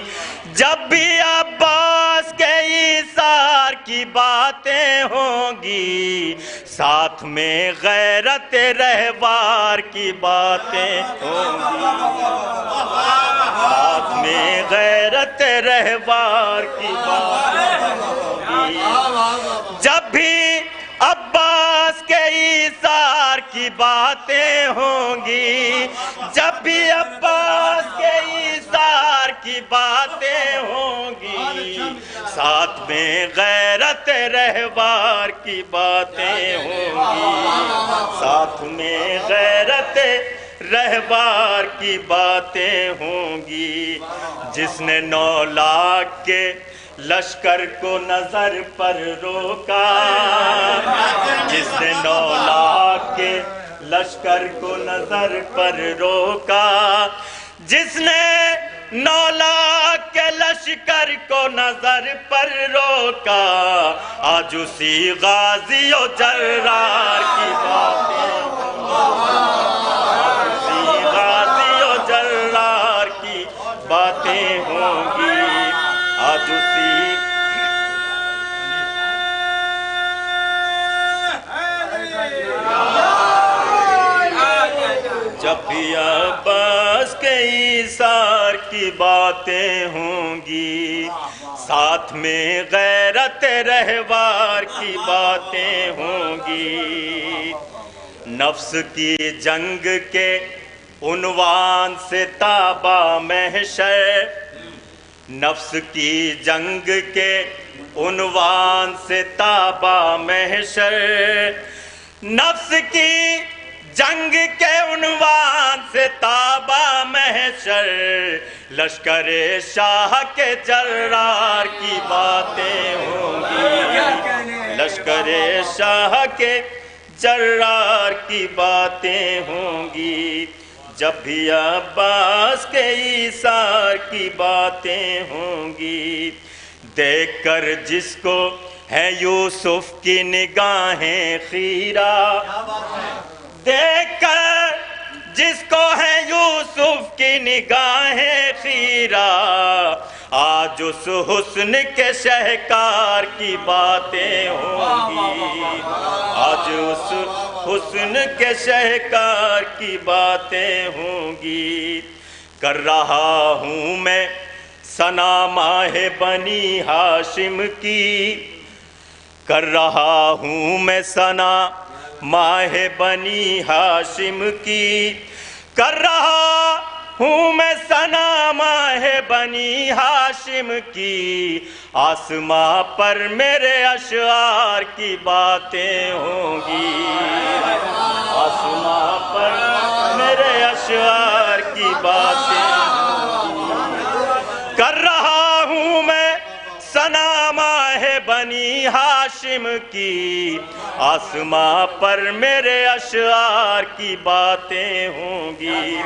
جب بھی عباس کے ایثار کی باتیں ہوں گی، ساتھ میں غیرت رہوار کی باتیں ہوں گی، ساتھ میں غیرت رہوار کی باتیں ہوں گی، جب بھی عباس کے ایثار کی باتیں ہوں گی، جب بھی عباس کے ایثار کی باتیں ہوں گی، ساتھ میں غیرت رہوار کی باتیں ہوں گی، ساتھ میں غیرت رہوار کی باتیں ہوں گی، جس نے 9 لاکھ کے لشکر کو نظر پر روکا، جس نے 9 لاکھ کے لشکر کو نظر پر روکا، جس نے 9 لاکھ के लश्कर को नजर पर रोका, आज उसी गाजी और जर्रार की बातें, उसी गाजी और जर्रार की बातें होंगी, आज उसी जब भी अब्बास के ईसार की बातें होंगी, साथ में गैरत रहवार की बातें होंगी, नफ्स की जंग के उन्वान से ताबा महशर, नफ्स की जंग के उन्वान से ताबा महशर, नफ्स की जंग के उन्वान से ताबा महशर, लश्करे शाह के जर्रार की बातें होंगी, लश्करे शाह के जर्रार की बातें होंगी, जब भी अब्बास के ईसार की बातें होंगी। देखकर जिसको है यूसुफ की निगाहें खीरा, देखकर जिसको है यूसुफ की निगाहें खीरा, आज उस हुस्न के शहकार की बातें होंगी, आज उस हुस्न के शहकार की बातें होंगी। कर रहा हूँ मैं सना माहे बनी हाशिम की, कर रहा हूँ मैं सना माहे बनी हाशिम की, कर रहा हूँ मैं सना माहे बनी हाशिम की, आसमां पर मेरे अशआर की बातें होंगी, आसमां पर मेरे अशआर की बातें होंगी। कर रहा हूँ मैं सना माहे बनी हाशिम की, आसमां पर मेरे अशआर की बातें होंगी।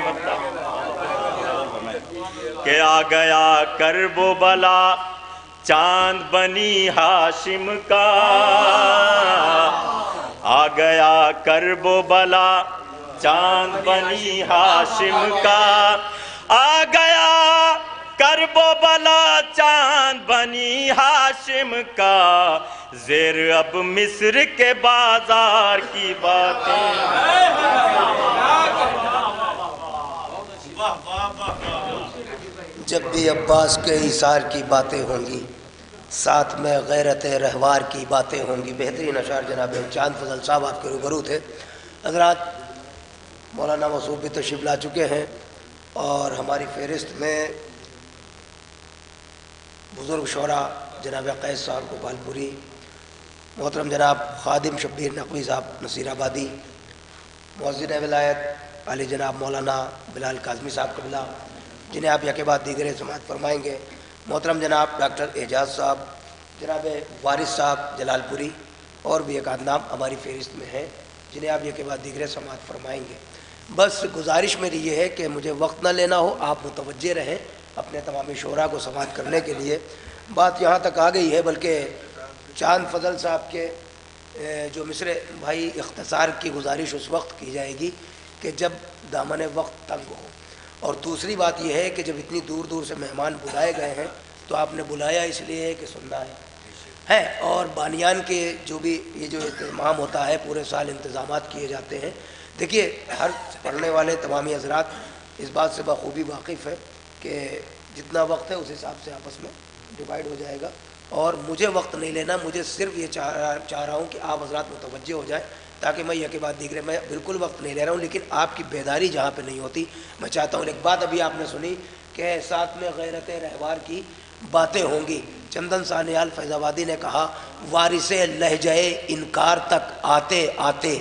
कि आ गया करबो बला चांद बनी हाशिम का, आ गया करबो बला चांद बनी हाशिम का, आ गया करबो बला चांद बनी हाशिम का, ज़ेर अब मिस्र के बाजार की बातें।
जब भी अब्बास के इसार की बातें होंगी, साथ में गैरत रहवार की बातें होंगी। बेहतरीन अशार जनाब चांद फजल साहब आपके रूबरू थे। हज़रात मौलाना मसूद भी तशरीफ़ ला चुके हैं और हमारी फहरिस्त में बुज़ुर्ग शोरा जनाब कैस साहब गोपालपुरी, मोहतरम जनाब खादिम शब्बीर नकवी साहब नसीराबादी, मुअज़्ज़िन विलायत आली जनाब मौलाना बिलाल काज़मी साहब कबला, जिन्हें आप यके बाद दीगर समाअत फरमाएँगे, मोहतरम जनाब डॉक्टर एजाज साहब, जनाब वारिस साहब जलालपुरी, और भी एक आध नाम हमारी फहरिस्त में हैं जिन्हें आप यके बाद दीगर समाअत फरमाएँगे। बस गुजारिश मेरी ये है कि मुझे वक्त न लेना हो, आप मुतवज्जे रहें अपने तमामी शोरा को समाअत करने के लिए। बात यहाँ तक आ गई है, बल्कि चांद फजल साहब के जो मिसरे भाई इख्तिसार की गुजारिश उस वक्त की जाएगी कि जब दामन वक्त तंग हो। और दूसरी बात यह है कि जब इतनी दूर दूर से मेहमान बुलाए गए हैं तो आपने बुलाया इसलिए कि सुनना है। और बानियान के जो भी ये जो इंतज़ाम होता है, पूरे साल इंतज़ाम किए जाते हैं। देखिए, हर पढ़ने वाले तमामी हज़रात इस बात से बखूबी वाकिफ़ है कि जितना वक्त है उस हिसाब से आपस में डिवाइड हो जाएगा। और मुझे वक्त नहीं लेना, मुझे सिर्फ ये चाह रहा हूँ कि आप हज़रात मुतवज्जे हो जाए, ताकि मैं यह के बाद दिख रहे, मैं बिल्कुल वक्त नहीं ले रहा हूँ, लेकिन आपकी बेदारी जहाँ पे नहीं होती मैं चाहता हूँ। एक बात अभी आपने सुनी कि साथ में गैरत रहवार की बातें होंगी। चंदन सानियाल फैज़ाबादी ने कहा, वारिसे लहजे इनकार तक आते आते,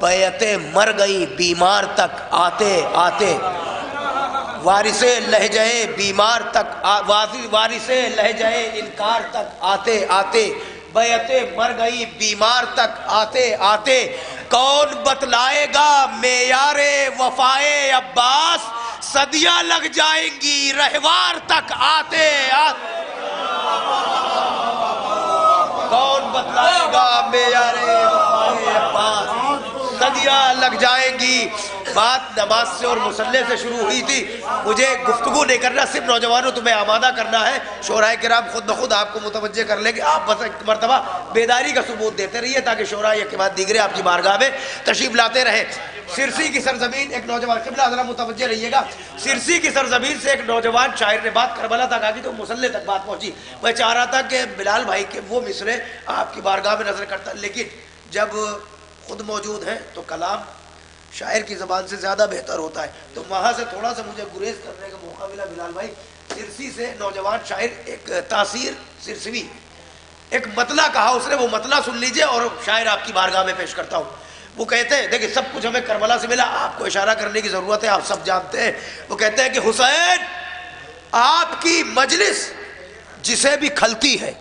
बैयते मर गई बीमार तक आते आते, वारिसे लहजे बीमार तक वारिसे लहजे इनकार तक आते आते, बैयते मर गई बीमार तक आते आते, कौन बतलाएगा मेयारे वफाए अब्बास, सदियां लग जाएंगी रहवार तक आते आते। कौन बतलाएगा मेरे पास, सदियां लग जाएंगी। बात नमाज से और मुसल्ले से शुरू हुई थी। मुझे गुफ्तगू नहीं करना, सिर्फ नौजवानों तुम्हें आमादा करना है। शोराए किराम खुद ब खुद आपको मुतवज्जे कर लेंगे। आप बस एक मरतबा बेदारी का सबूत देते रहिए ताकि शोराए के बाद दीगरे आपकी बारगाह में तशरीफ लाते रहे। सिरसी की सरजमीन, एक नौजवान, किबला जरा मुतवज्जे रहिएगा, सिरसी की सरजमीन से एक नौजवान शायर ने बात करबला तक आ गई तो मुसल्ले तक बात पहुंची। मैं चाह रहा था कि बिलाल भाई के वो मिसरे आपकी बारगाह में नजर करता, लेकिन जब खुद मौजूद हैं तो कलाम शायर की ज़बान से ज़्यादा बेहतर होता है, तो वहाँ से थोड़ा सा मुझे गुरेज करने का मौका मिला। बिलाल भाई, सिरसी से नौजवान शायर, एक तासीर सिरसवी, एक मतला कहा उसने, वो मतला सुन लीजिए और शायर आपकी बारगाह में पेश करता हूँ। वो कहते हैं, देखिए सब कुछ हमें करबला से मिला, आपको इशारा करने की ज़रूरत है, आप सब जानते हैं। वो कहते हैं कि हुसैन आपकी मजलिस जिसे भी खलती है,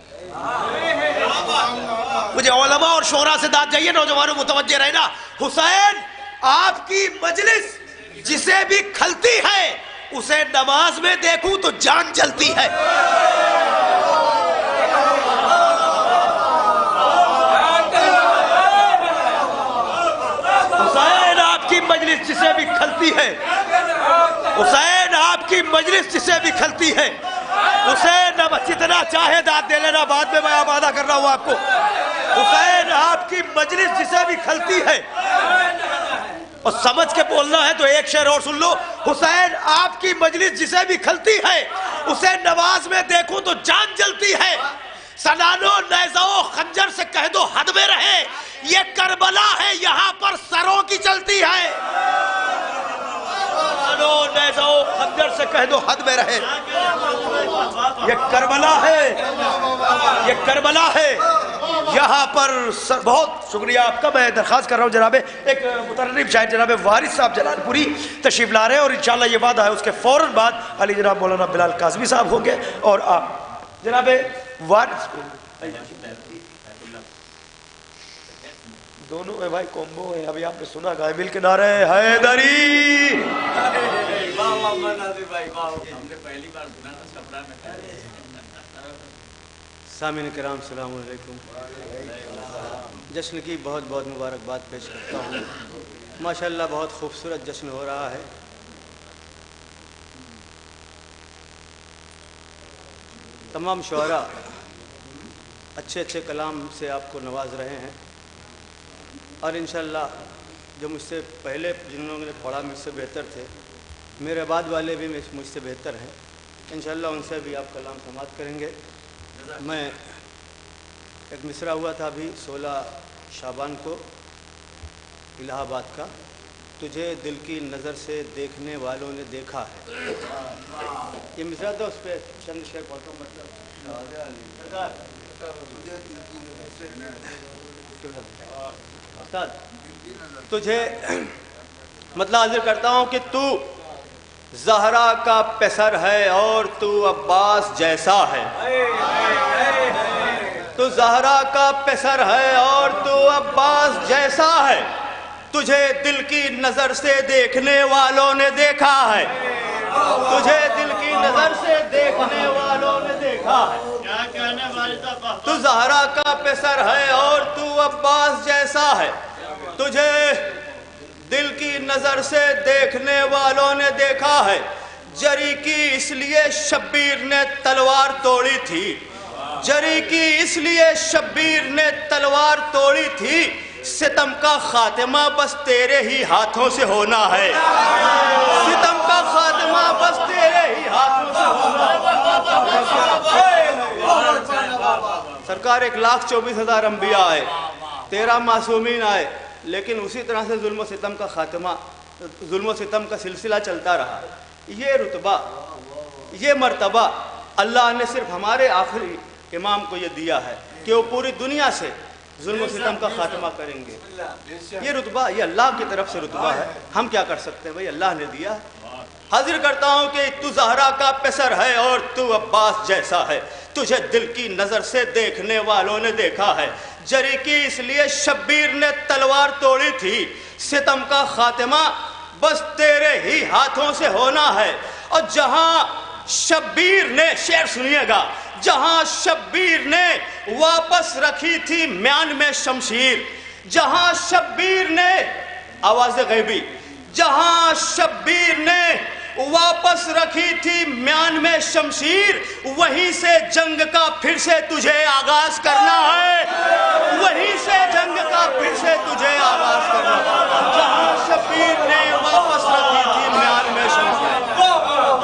मुझे उलमा और शोरा से दाद जाइए, नौजवानों मुतवज्जे रहना, हुसैन आपकी मजलिस जिसे भी खलती है उसे नमाज में देखूं तो जान जलती है। हुसैन आपकी मजलिस जिसे भी खलती है, हुसैन आपकी मजलिस जिसे भी खलती है उसे जितना चाहे दाद दे लेना, बाद में मैं आमादा कर रहा हूं आपको। हुसैन आपकी मजलिस जिसे भी खलती है, और समझ के बोलना है तो एक शेर और सुन लो, हुसैन आपकी मजलिस जिसे भी खलती है उसे नमाज में देखूं तो जान जलती है। सनानो नेज़ो खंजर से कह दो हद में रहे, ये करबला है यहाँ पर सरों की चलती है। सनानो नेज़ो खंजर से कह दो हद में रहे, ये करबला है, ये करबला है यहाँ पर। बहुत शुक्रिया आपका। मैं दरख्वास्त कर रहा हूँ जनाबे, एक मुतर्रिब शायर जनाबे वारिस साहब जलालपुरी तशरीफ ला रहे हैं, और इंशाल्लाह ये वादा है उसके फौरन बाद अली जनाब मौलाना बिलाल काज़मी साहब होंगे। और आप जनाबे वारिस दोनों है भाई, कॉम्बो है। अभी आपने सुना गाय मिल के नारे हैदरी।
सामीन किराम सलाम अलैकुम। जश्न की बहुत बहुत मुबारकबाद पेश करता हूँ। माशाअल्लाह बहुत खूबसूरत जश्न हो रहा है। तमाम शुअरा अच्छे अच्छे कलाम से आपको नवाज रहे हैं, और इंशाअल्लाह जो मुझसे पहले जिन्होंने पढ़ा मुझसे बेहतर थे, मेरे बाद वाले भी मुझसे बेहतर हैं। इंशाअल्लाह उनसे भी आप कलाम समाअत करेंगे। मैं एक मिसरा हुआ था अभी 16 शाबान को इलाहाबाद का, तुझे दिल की नज़र से देखने वालों ने देखा है। ये मिसरा था, उस पर चंद शेर पढ़ता हूँ। तुझे मतलब हाजिर करता हूँ कि तू ज़हरा का पेसर है और तू अब्बास जैसा है। तू ज़हरा का पेसर है और तू अब्बास जैसा है, तुझे दिल की नज़र से देखने वालों ने देखा है। तुझे दिल की नज़र से देखने वालों ने देखा है। तू ज़हरा का पेसर है और तू अब्बास जैसा है, तुझे दिल की नज़र से देखने वालों ने देखा है। जरी की इसलिए शब्बीर ने तलवार तोड़ी थी, जरी की इसलिए शब्बीर ने तलवार तोड़ी थी, सितम का खात्मा बस तेरे ही हाथों से होना है। सितम का खात्मा बस तेरे ही हाथों से होना है। सरकार 1,24,000 अंबिया आए, 13 मासूमीन आए, लेकिन उसी तरह से जुल्म सितम का खात्मा, जुल्म सितम का सिलसिला चलता रहा। ये रुतबा, ये मर्तबा अल्लाह ने सिर्फ हमारे आखिरी इमाम को ये दिया है कि वो पूरी दुनिया से जुल्म सितम का खात्मा करेंगे। ये रुतबा, ये अल्लाह की तरफ से रुतबा है। हम क्या कर सकते हैं भाई, अल्लाह ने दिया। हाजिर करता हूँ कि तू ज़हरा का पेसर है और तू अब्बास जैसा है, तुझे दिल की नज़र से देखने वालों ने देखा है। जरी की इसलिए शब्बीर ने तलवार तोड़ी थी, सितम का खात्मा बस तेरे ही हाथों से होना है। और जहां शब्बीर ने, शेर सुनिएगा, जहां शब्बीर ने वापस रखी थी म्यान में शमशीर, जहां शब्बीर ने, आवाज़ गैबी, जहां शब्बीर ने वापस रखी थी म्यान में शमशीर, वहीं से जंग का फिर से तुझे आगाज करना है, वहीं से जंग का फिर से तुझे आगाज करना है। जहां शब्बीर ने वापस रखी थी म्यान में शमशीर,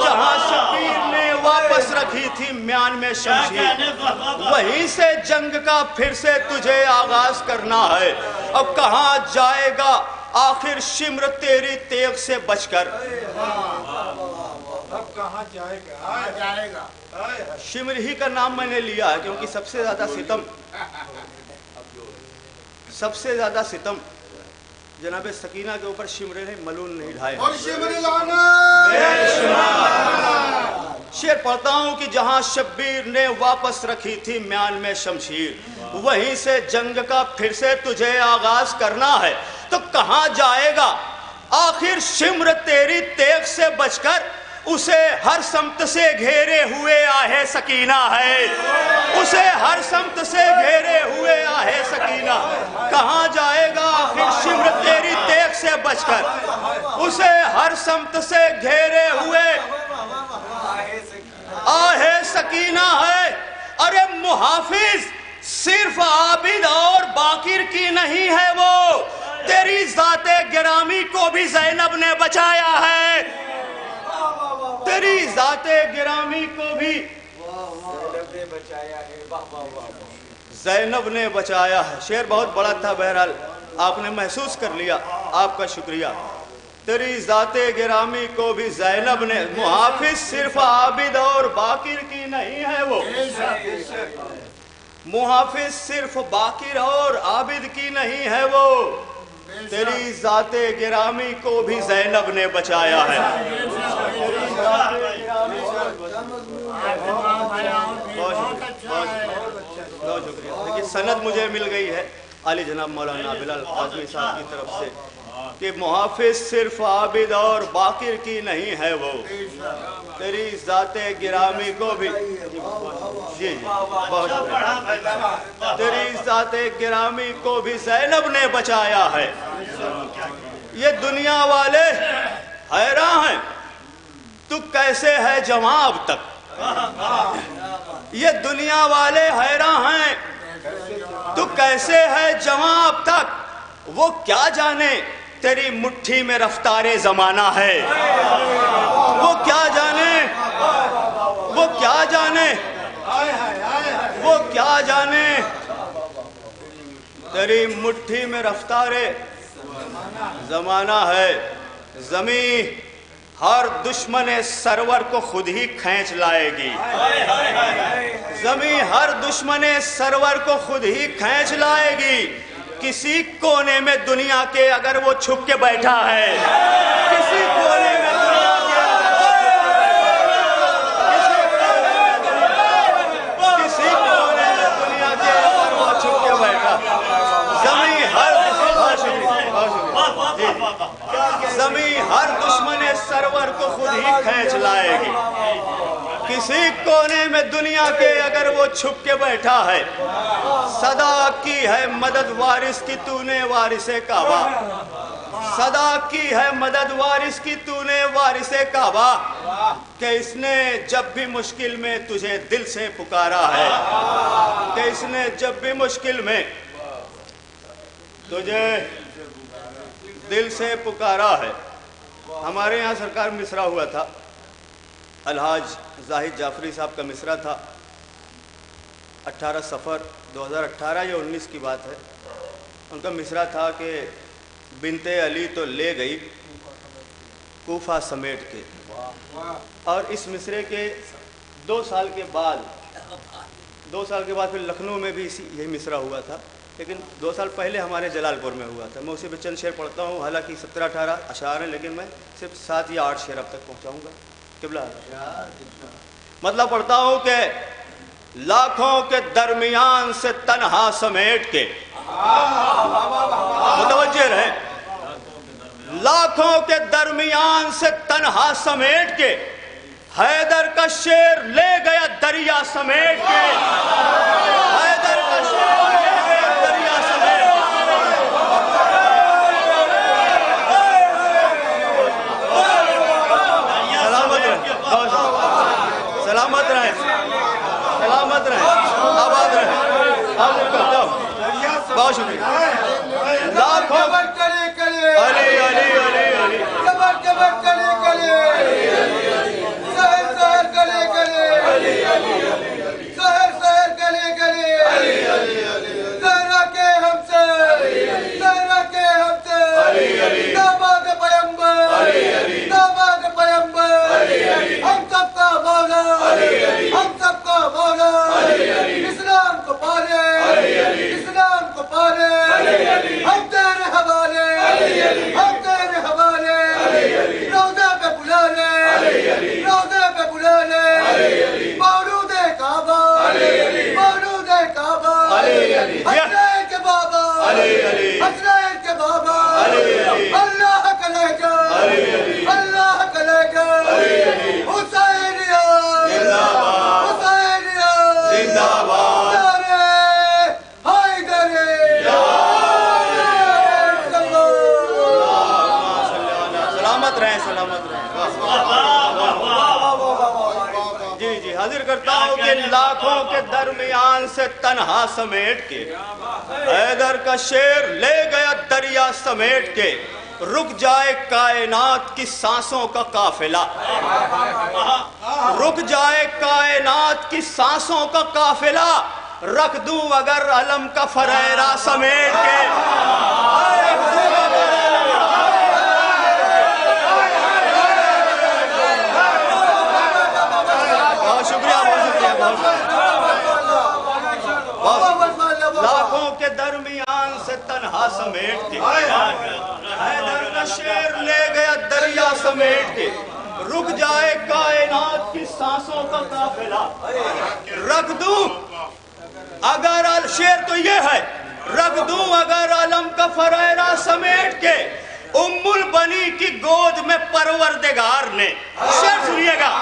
जहां शब्बीर ने वापस रखी थी म्यान में शमशीर, वहीं से जंग का फिर से तुझे आगाज करना है। अब कहां जाएगा आखिर शिम्र तेरी तेग से बचकर,
अब कहाँ जाएगा?
शिम्र ही का नाम मैंने लिया है क्योंकि सबसे ज्यादा सितम जनाब सकीना के ऊपर शिम्र ने मलून नहीं ढाया। शेर पढ़ता हूं कि जहां शब्बीर ने वापस रखी थी म्यान में शमशीर, वहीं से जंग का फिर से तुझे आगाज करना है। तो कहां जाएगा आखिर शिम्र तेरी तेग से बचकर, उसे हर समत से घेरे हुए आहे सकीना है, उसे हर समत से घेरे हुए आहे सकीना। कहां जाएगा आखिर शिम्र तेरी तेग से बचकर, उसे हर समत से घेरे हुए आहे सकीना है। अरे मुहाफिज सिर्फ आबिद और बाकिर की नहीं है वो, तेरी जाते गिरामी को भी ज़ैनब ने बचाया है, तेरी जाते गिरामी को भी ज़ैनब ने बचाया है। शेर बहुत बड़ा था, बहरहाल आपने महसूस कर लिया, आपका शुक्रिया। तेरी जाते गिरामी को भी ज़ैनब ने, मुहाफिज सिर्फ आबिद और बाकिर की नहीं है वो, मुहाफिज सिर्फ बाकिर और आबिद की नहीं है वो, तेरी जाते गिरामी को भी ज़ैनब ने बचाया है। बहुत शुक्रिया। देखिए सनद मुझे मिल गई है आली जनाब मौलाना बिलाल काज़मी साहब की तरफ से कि मुहाफिज सिर्फ आबिद और बाकिर की नहीं है वो, तेरी जाते गिरामी को भी, जी बहुत शुक्रिया, तेरी जाते गिरामी को भी ज़ैनब ने बचाया है। ये दुनिया वाले हैरान हैं तू कैसे है जवां अब तक, ये दुनिया वाले हैरान हैं तू कैसे है जवां अब तक, वो क्या जाने तेरी मुट्ठी में रफ्तारे जमाना है, वो क्या जाने, वो क्या जाने, वो क्या जाने तेरी मुट्ठी में रफ्तारे जमाना है। जमी हर दुश्मन सरवर को खुद ही खींच लाएगी, जमी हर दुश्मन सरवर को खुद ही खींच लाएगी। किसी कोने में दुनिया के अगर वो छुप के बैठा है, किसी कोने में दुनिया के किसी कोने में दुनिया के अगर वो छुप के बैठा, जमी हर जमी हर दुश्मन सरवर को खुद ही खींच लाएगी। किसी कोने में दुनिया के अगर वो छुप के बैठा है, सदा की है मदद वारिस की तूने वारिसे काबा, सदा की है मदद वारिस की तूने वारिसे काबा, कि इसने जब भी मुश्किल में तुझे दिल से पुकारा है, कि इसने जब भी मुश्किल में तुझे दिल से पुकारा है। हमारे यहाँ सरकार मिसरा हुआ था, अलहाज जाहिद जाफरी साहब का मिसरा था, 18 सफ़र 2018 या 19 की बात है। उनका मिसरा था कि बिनते अली तो ले गई कूफा समेट के, और इस मिसरे के 2 साल के बाद फिर लखनऊ में भी यही मिसरा हुआ था, लेकिन 2 साल पहले हमारे जलालपुर में हुआ था। मैं उसी पे चंद शेर पढ़ता हूँ, हालांकि 17-18 अशार हैं, लेकिन मैं सिर्फ 7 या 8 शेर अब तक पहुँचाऊँगा। किबला मतलब पढ़ता हूँ कि लाखों के दरमियान से तन्हा समेट के, मुतवज्जे रहे, लाखों के दरमियान से तन्हा समेट के हैदर का शेर ले गया दरिया समेट के, हैदर का शेर ले गया दरिया समेट सलामत रहे, सलामत रहे, आबाद रहे। हाजिर करता हूँ, बहुत शुक्रिया। लाखों अली अली अली अली
जबर जबर कले कले सहर सहर कले कले सहर सहर कले कले सहरा के हमसे दामाद पैगंबर हम सबका मौला इस्लाम को पाले हम तेरे हवाले रोज़े पे बुला ले मौलूद काबा हसनैन के बाबा अल्लाह कलेगा हुसैनिया जिंदाबाद
सलामत रहे। जी जी हाजिर करता हूँ कि लाखों के दरमियान से तन्हा समेट के हैदर का शेर ले गया दरिया समेट के, रुक जाए कायनात की सांसों का काफिला, रुक जाए कायनात की सांसों का काफिला, रख दूं अगर अलम का फरेरा समेट के, लाखों के दरमियान से तन्हा समेट के हैदर का शेर ले गया दरिया समेट के, रुक जाए कायनात की सांसों का काफिला, रख दूं अगर शेर तो ये है, रख दूं अगर आलम का फरेरा समेट के, उम्मुल बनी की गोद में परवरदिगार ने, शेर सुनिएगा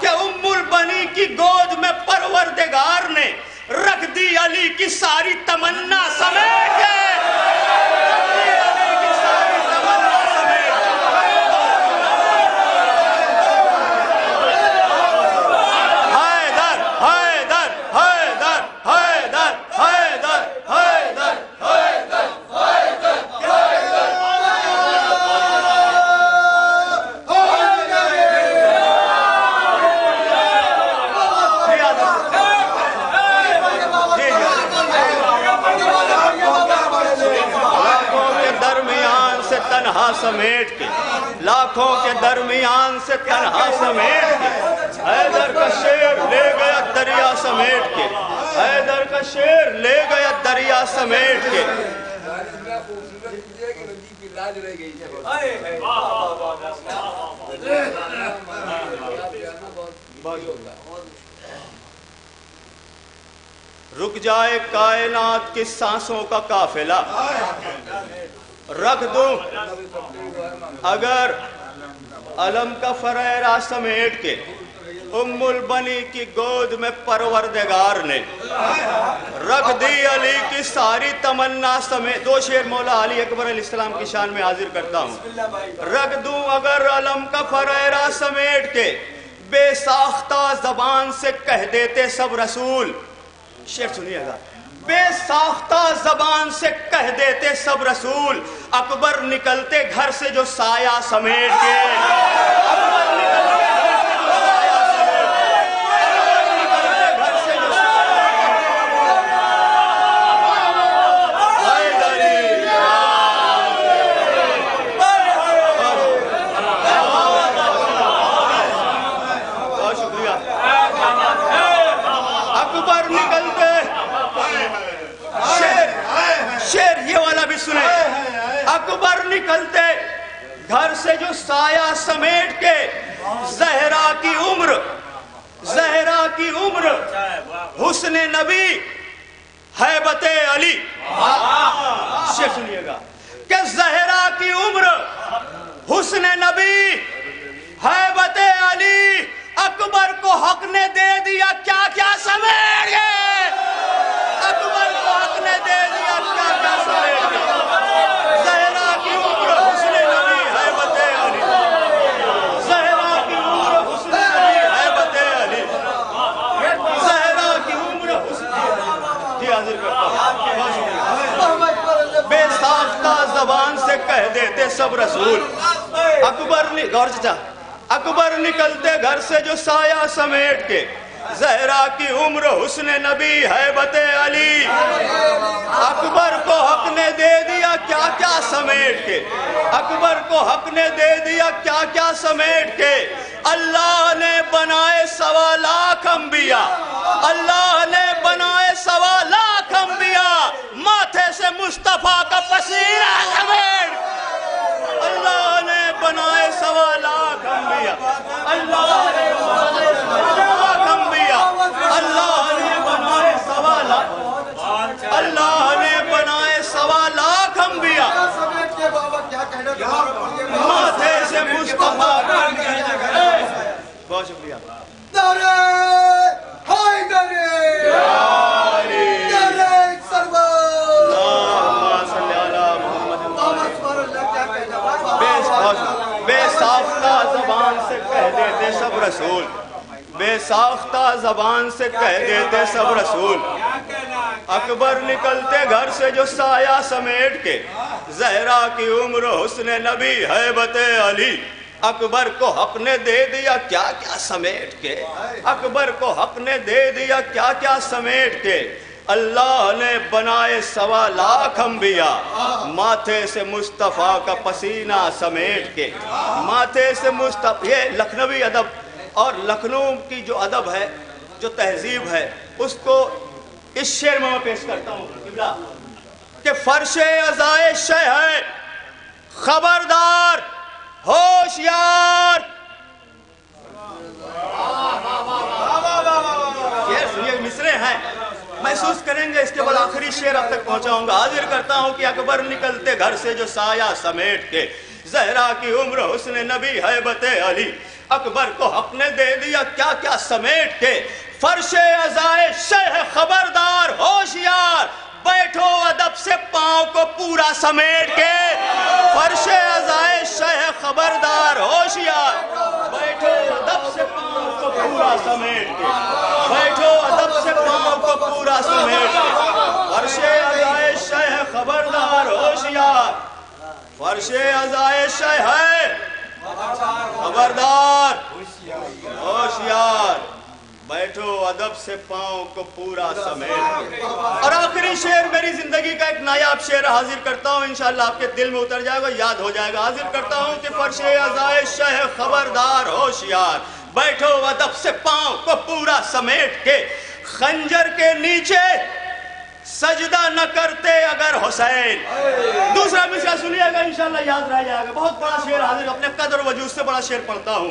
कि उम्मुल बनी की गोद में परवरदिगार ने रख दी अली की सारी तमन्ना समेट के, हैदर हैदर हैदर हैदर हैदर हैदर हैदर तन्हा समेट के, लाखों के दरमियान से तन्हा समेट के हैदर का शेर ले गया दरिया समेट के, हैदर का शेर ले गया दरिया समेट के। रुक जाए कायनात की सांसों का काफिला, रख दूं अगर अलम का फरेरा समेट के, उम्मुल बनी की गोद में परवरदिगार ने रख दी अली की सारी तमन्ना समेत। दो शेर मौला अली अकबर अलैहिस्सलाम की शान में हाजिर करता हूँ। रख दूं अगर अलम का फरेरा समेट के, बेसाख्ता जबान से कह देते सब रसूल, शेर सुनिएगा, बेसाख्ता जबान से कह देते सब रसूल, अकबर निकलते घर से जो साया समेट के, अकबर निकलते घर से जो बहुत शुक्रिया। अकबर निकलते, शेर ये वाला भी सुने, अकबर निकलते घर से जो साया समेट के, ज़हरा की उम्र हुस्न नबी हैबते अली, शेर सुनिएगा, کہ ज़हरा की उम्र हुस्न नबी हैबत अली अकबर को हक ने दे दिया क्या क्या समेट गए, अकबर को हक ने दे दिया क्या क्या समेट गए। ज़हरा की उम्र हुस्न नबी हैबत अली, ज़हरा की उम्र हुस्न नबी हैबत अली, ज़हरा की उम्र हुस्न जी हाजिर करता हूँ। बेसाख्ता ज़बान से कह देते सब रसूल, अकबर गौर चाचा, अकबर निकलते घर से जो साया समेट के, ज़हरा की उम्र हुस्न नबी हैबत अली, अकबर को हक ने दे दिया क्या क्या समेट के, अकबर को हक ने दे दिया क्या क्या समेट के। अल्लाह ने बनाए 1.25 लाख अंबिया, अल्लाह ने बनाए 1.25 लाख अंबिया, माथे से मुस्तफा का पसीना समेट। अल्लाह ने बनाए 1.25 लाख अंबिया, अल्लाह ने बनाए 1.25 लाख अंबिया, अल्लाह ने बनाए 1.25 लाख, अल्लाह ने बनाए 1.25 लाख अंबिया, माथे से मुस्तफा। बहुत शुक्रिया।
नारे हैदरी, नारे सरवर,
बेसाख्ता ज़बान से कह देते सब रसूल, बेसाख्ता ज़बान से कह देते सब रसूल, अकबर निकलते घर से जो साया समेट के, ज़हरा की उम्र हुस्न नबी हैबत अली, अकबर को हक ने दे दिया क्या क्या समेट के, अकबर को हक ने दे दिया क्या क्या समेट के। अल्लाह ने बनाए 1.25 लाख अंबिया, माथे से मुस्तफ़ा का पसीना समेट के, माथे से मुस्तफ़ा। ये लखनवी अदब और लखनऊ की जो अदब है, जो तहजीब है, उसको इस शेर में मैं पेश करता हूँ कि फर्शे अज़ाए शह है खबरदार होशियार। ये सुनिए मिसरे हैं, महसूस करेंगे। इसके बाद आखिरी शेर अब तक पहुंचाऊंगा। हाजिर करता हूं कि अकबर निकलते घर से जो साया समेट के, ज़हरा की उम्र हुस्न नबी हैबत अली, अकबर को हक ने दे दिया क्या क्या समेट के। फर्शे अज़ाए शह खबरदार होशियार, बैठो अदब से पांव को पूरा समेट के। फर्शे अज़ाए शह खबरदार होशियार, बैठो अदब से पांव को पूरा समेट के, बैठो अदब से पांव को पूरा समेट के। फर्शे अज़ाए शह खबरदार होशियार, फर्शे अज़ाए शह है खबरदार होशियार, बैठो अदब से पांव को पूरा समेट। और आखिरी शेर मेरी जिंदगी का एक नायाब शेर हाजिर करता हूँ, इंशाअल्लाह आपके दिल में उतर जाएगा, याद हो जाएगा। हाजिर करता हूँ कि फर्शे अज़ाए शह खबरदार होशियार, बैठो अदब से पांव को पूरा समेट के। खंजर के नीचे सजदा न करते अगर हुसैन। दूसरा मिसरा सुनिएगा, इंशाअल्लाह याद रह जाएगा। बहुत बड़ा शेर हाजिर, अपने कदर वजूद से बड़ा शेर पढ़ता हूँ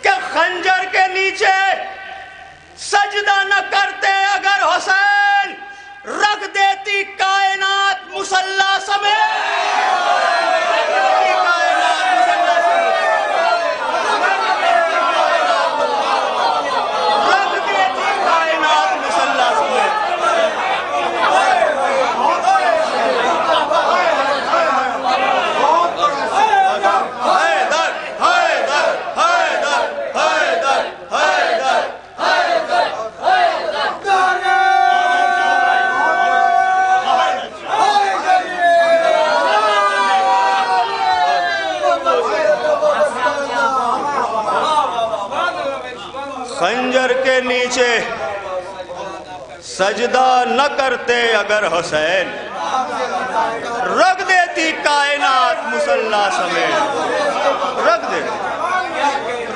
कि खंजर के नीचे सजदा न करते अगर हुसैन, रख देती कायनात मुसल्ला समेत। खंजर के नीचे सजदा न करते अगर हुसैन, रख देती कायनात मुसल्ला समेत।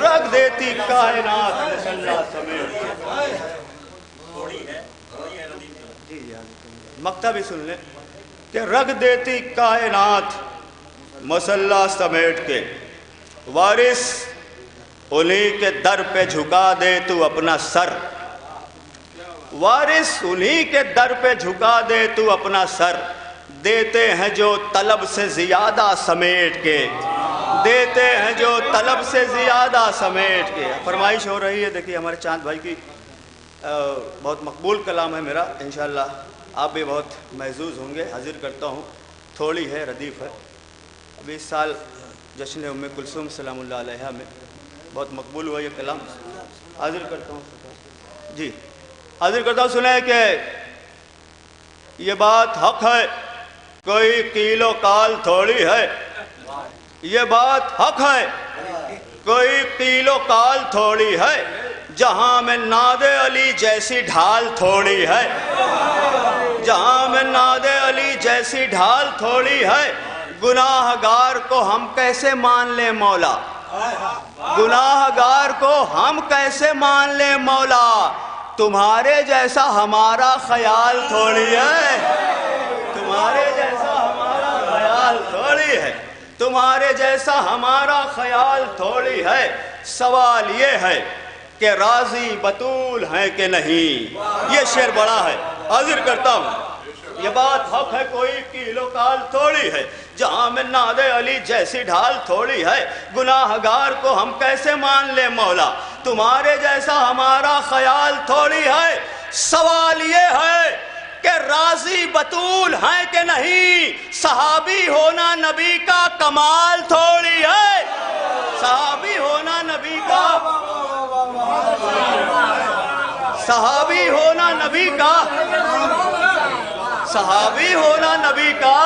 रख देती कायनात मुसल्ला समेत। मक्ता भी सुन ले कि रख देती कायनात मुसल्ला समेट के। वारिस उन्हीं के दर पे झुका दे तू अपना सर, वारिस उन्हीं के दर पे झुका दे तू अपना सर। دیتے ہیں جو طلب سے زیادہ سمیٹ کے، دیتے ہیں جو طلب سے زیادہ سمیٹ کے۔ فرمائش ہو رہی ہے، دیکھیے ہمارے چاند بھائی کی بہت مقبول کلام ہے میرا، انشاءاللہ آپ بھی بہت محظوظ ہوں گے۔ حاضر کرتا ہوں، تھوڑی ہے، ردیف ہے۔ ابھی اس سال جشن ام کلثوم سلام اللہ علیہا میں بہت مقبول ہوا یہ کلام، حاضر کرتا ہوں جی، حاضر کرتا ہوں۔ سنیں کہ یہ بات حق ہے، کوئی قیل و قال تھوڑی ہے، یہ بات حق ہے، کوئی قیل و قال تھوڑی ہے، جہاں میں ناد علی جیسی ڈھال تھوڑی ہے، جہاں میں ناد علی جیسی ڈھال تھوڑی ہے، گناہ گار کو ہم کیسے مان لیں مولا، گناہ گار کو ہم کیسے مان لیں مولا، تمہارے جیسا ہمارا خیال تھوڑی ہے، تمہارے جیسا ہمارا خیال تھوڑی ہے، تمہارے جیسا ہمارا خیال تھوڑی ہے۔ سوال یہ ہے کہ راضی بطول ہیں کہ نہیں، یہ شعر بڑا ہے، حاضر کرتا ہوں۔ یہ بات حق ہے، کوئی قیل و قال تھوڑی ہے، جہاں میں ناد علی جیسی ڈھال تھوڑی ہے، گناہ گار کو ہم کیسے مان لیں مولا، تمہارے جیسا ہمارا خیال تھوڑی ہے۔ سوال یہ ہے کہ راضی بطول ہیں کہ نہیں، صحابی ہونا نبی کا کمال تھوڑی ہے، صحابی ہونا نبی کا، صحابی ہونا نبی کا، صحابی ہونا نبی کا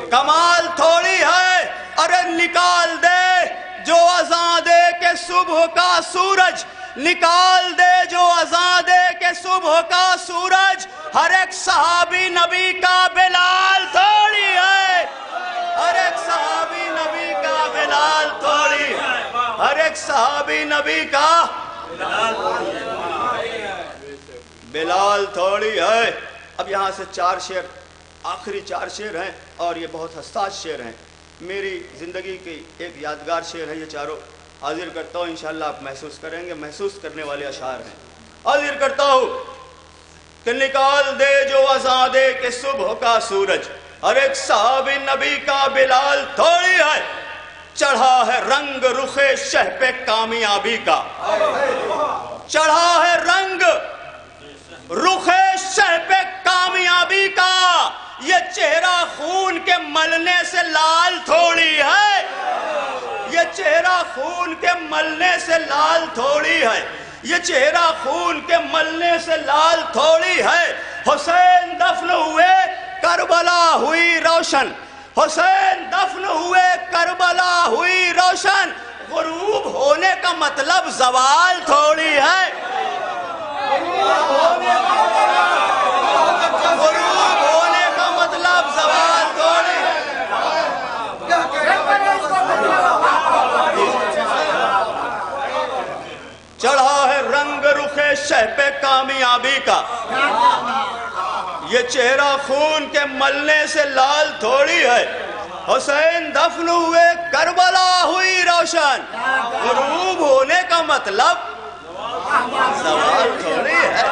کمال تھوڑی ہے۔ ارے نکال دے جو اذان دے کہ صبح کا سورج، نکال دے جو اذان دے کہ صبح کا سورج، ہر ایک صحابی نبی کا بلال تھوڑی ہے، ہر ایک صحابی نبی کا بلال تھوڑی ہے، ہر ایک صحابی نبی کا بلال تھوڑی ہے۔ اب یہاں سے 4 شعر، آخری 4 شعر ہیں اور یہ بہت حساس شعر ہیں، میری زندگی کی ایک یادگار شعر ہے یہ چاروں، حاضر کرتا ہوں، انشاءاللہ آپ محسوس کریں گے، محسوس کرنے والے اشعار ہیں۔ حاضر کرتا ہوں کہ نکال دے جو اذان دے کہ صبح کا سورج، ہر ایک صحابی نبی کا بلال تھوڑی ہے، چڑھا ہے رنگ رخ شہ پہ کامیابی کا، چڑھا ہے رنگ رخ شہ پہ کامیابی کا، یہ چہرہ خون کے ملنے سے لال تھوڑی ہے، یہ چہرہ خون کے ملنے سے لال تھوڑی ہے، یہ چہرہ خون کے ملنے سے لال تھوڑی ہے۔ حسین دفن ہوئے کربلا ہوئی روشن، حسین دفن ہوئے کربلا ہوئی روشن، غروب ہونے کا مطلب زوال تھوڑی ہے، غروب ہونے کا مطلب زوال تھوڑی ہے۔ چڑھا ہے رنگ رخ شہ پہ کامیابی کا، یہ چہرہ خون کے ملنے سے لال تھوڑی ہے، حسین دفن ہوئے کربلا ہوئی روشن، غروب ہونے کا مطلب زوال تھوڑی ہے۔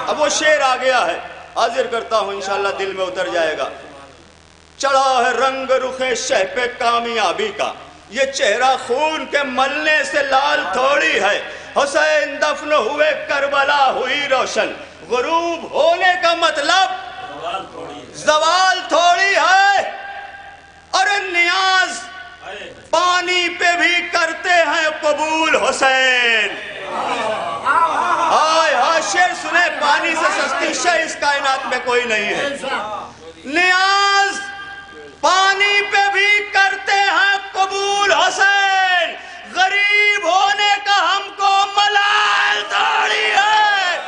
اب وہ شعر آ گیا ہے، حاضر کرتا ہوں، انشاءاللہ دل میں اتر جائے گا۔ چڑھا ہے رنگ رخ شہ پہ کامیابی کا، یہ چہرہ خون کے ملنے سے لال تھوڑی ہے، حسین دفن ہوئے کربلا ہوئی روشن، غروب ہونے کا مطلب زوال تھوڑی ہے۔ اور نیاز پانی پہ بھی کرتے ہیں قبول حسین، ہائے ہائے شعر سنے، پانی سے سستی شے اس کائنات میں کوئی نہیں ہے۔ نیاز پانی پہ بھی کرتے ہیں قبول حسین، غریب ہونے کا ہم کو ملال تھوڑی ہے،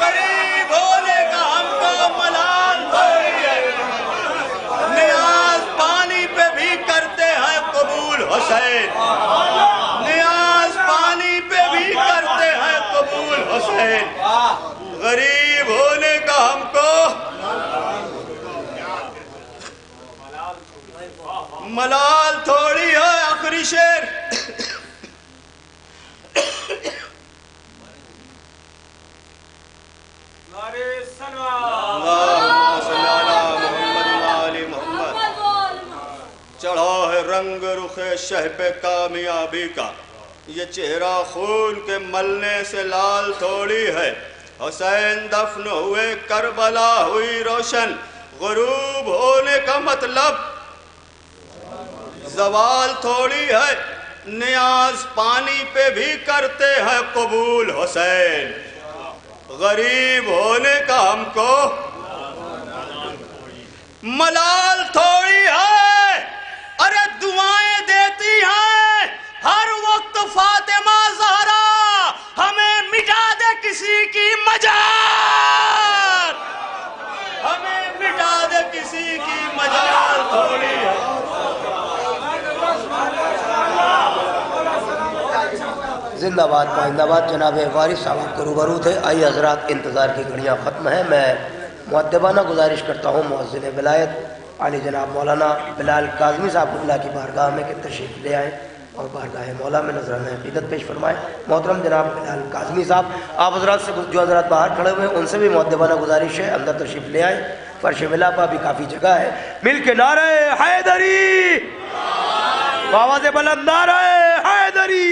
غریب ہونے کا ہم کو ملال تھوڑی ہے۔ نیاز پانی پہ بھی کرتے ہیں قبول حسین، نیاز پانی پہ بھی کرتے ہیں قبول حسین، غریب ہونے کا ہم کو ملال تھوڑی ہے۔ آخری شعر، چڑھا ہے رنگ رخ شہ پہ کامیابی کا، یہ چہرہ خون کے ملنے سے لال تھوڑی ہے۔ حسین دفن ہوئے کربلا ہوئی روشن، غروب ہونے کا مطلب زوال تھوڑی ہے۔ نیاز پانی پہ بھی کرتے ہیں قبول حسین، غریب ہونے کا ہم کو ملال تھوڑی ہے۔ ارے دعائیں دیتی ہیں ہر وقت فاطمہ زہرا، ہمیں مٹا دے کسی کی مجال، ہمیں مٹا دے کسی کی مجال تھوڑی ہے۔
زندہ باد پائندہ باد جناب وارث صاحب کو روبرو تھے۔ آئیے حضرات، انتظار کی گھڑیاں ختم ہیں۔ میں مؤدبانہ گزارش کرتا ہوں مؤذن ولایت علی جناب مولانا بلال کاظمی صاحب کو اللہ کی بارگاہ میں کہ تشریف لے آئیں اور بارگاہ مولا میں نذرانہ عقیدت پیش فرمائیں۔ محترم جناب بلال کاظمی صاحب، آپ حضرات سے جو حضرات باہر کھڑے ہوئے ہیں ان سے بھی مؤدبانہ گزارش ہے اندر تشریف لے آئیں۔ فرش ولا پہ بھی کافی جگہ ہے۔ مل کے نعرہ حیدری، آواز بلند نعرہ حیدری۔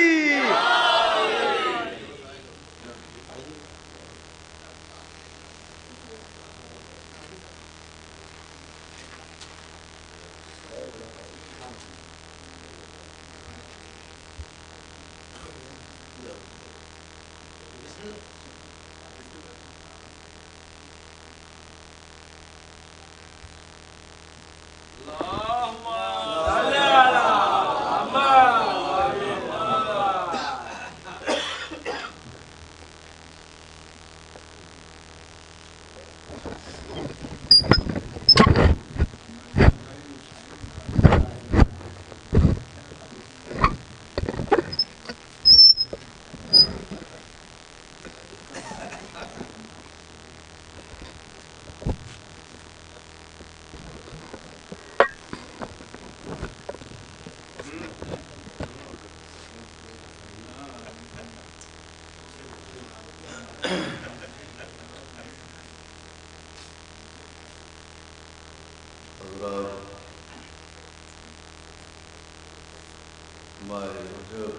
ماہ رجب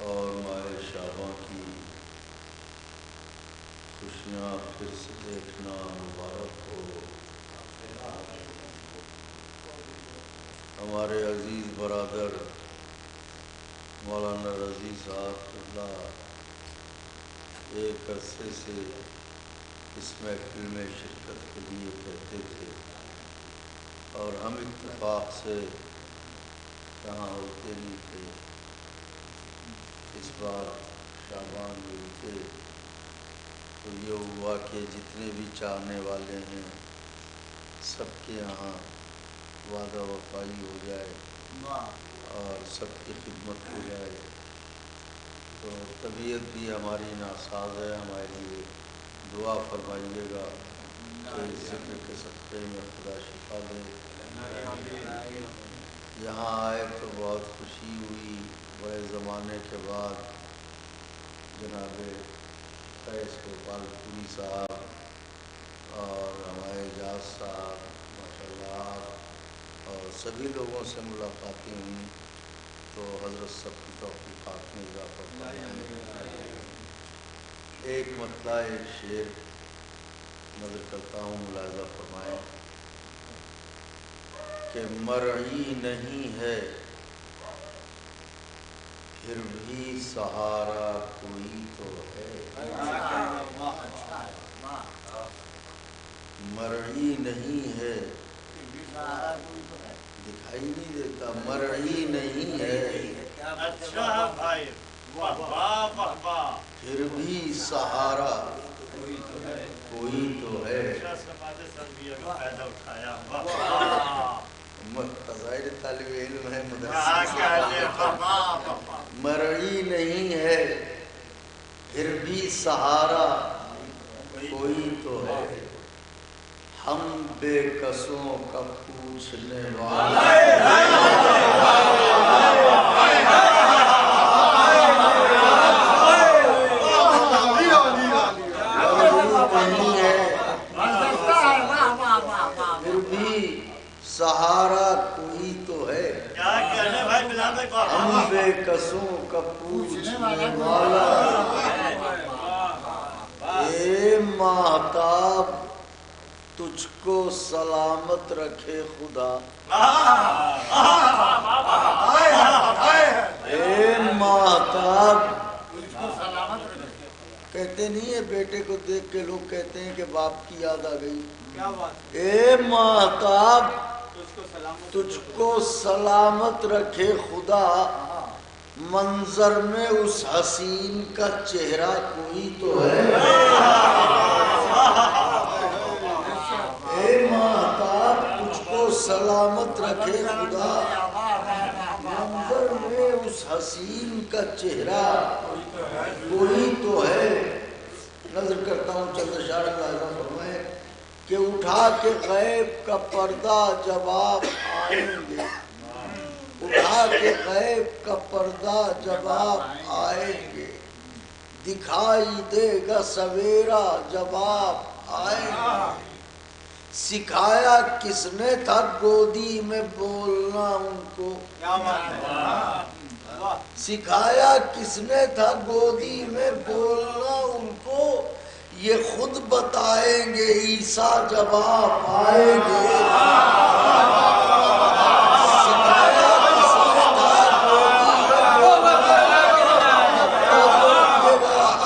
اور ماہ شعبان کی خوشیاں پھر سے دیکھنا مبارک ہو۔ ہمارے عزیز برادر مولانا رضی صاحب اللہ ایک عرصے سے اس محفل میں شرکت کے لیے کہتے تھے اور ہم اتفاق سے کہاں ہوتے نہیں تھے۔ اس بار شعبان میں تھے تو یہ ہوا کہ جتنے بھی چاہنے والے ہیں سب کے یہاں وعدہ وفائی ہو جائے اور سب کی خدمت ہو جائے۔ تو طبیعت بھی ہماری ناساز ہے، ہمارے لیے دعا فرمائیے گا کہ اس ذکر کے صدقے میں خدا شفا دے۔ یہاں آئے تو بہت خوشی ہوئی، بڑے زمانے کے بعد جناب قیس گوپال پوری صاحب اور ہمارے اعجاز صاحب ماشاءاللہ اور سبھی لوگوں سے ملاقاتیں ہوئیں تو حضرت سب کی توفیقات میں اضافہ فرمائیں۔ ایک مطلع ایک شعر نظر کرتا ہوں، ملاحظہ فرمائیں کہ مرعی نہیں ہے پھر بھی سہارا کوئی تو ہے، مرعی نہیں ہے دکھائی نہیں دیتا، مرعی نہیں ہے پھر بھی سہارا کوئی تو ہے۔ ظاہر طالب علم ہے، مرعی نہیں ہے پھر بھی سہارا کوئی تو ہے، ہم بے کسوں کا پوچھنے والا اے ماہتاب تجھ کو سلامت رکھے خدا، اے ماہتاب کہتے نہیں ہے بیٹے کو دیکھ کے لوگ کہتے ہیں کہ باپ کی یاد آ گئی، اے ماہتاب تجھ کو سلامت رکھے خدا، منظر میں اس حسین کا چہرہ کوئی تو ہے، اے ماہتاب تجھ کو سلامت رکھے خدا، منظر میں اس حسین کا چہرہ کوئی تو ہے۔ نظر کرتا ہوں چند اشعار لازم فرمائے کہ اٹھا کے غیب کا پردہ جب آپ آئیں گے، اٹھا کے غیب کا پردہ جب آپ آئیں گے، دکھائی دے گا سویرا جب آپ آئیں گے، سکھایا کس نے تھا گودی میں بولنا ان کو، سکھایا کس نے تھا گودی میں بولنا ان کو، یہ خود بتائیں گے عیسیٰ جب آپ آئیں گے، سکھایا کس نے تھا گودی میں بولنا،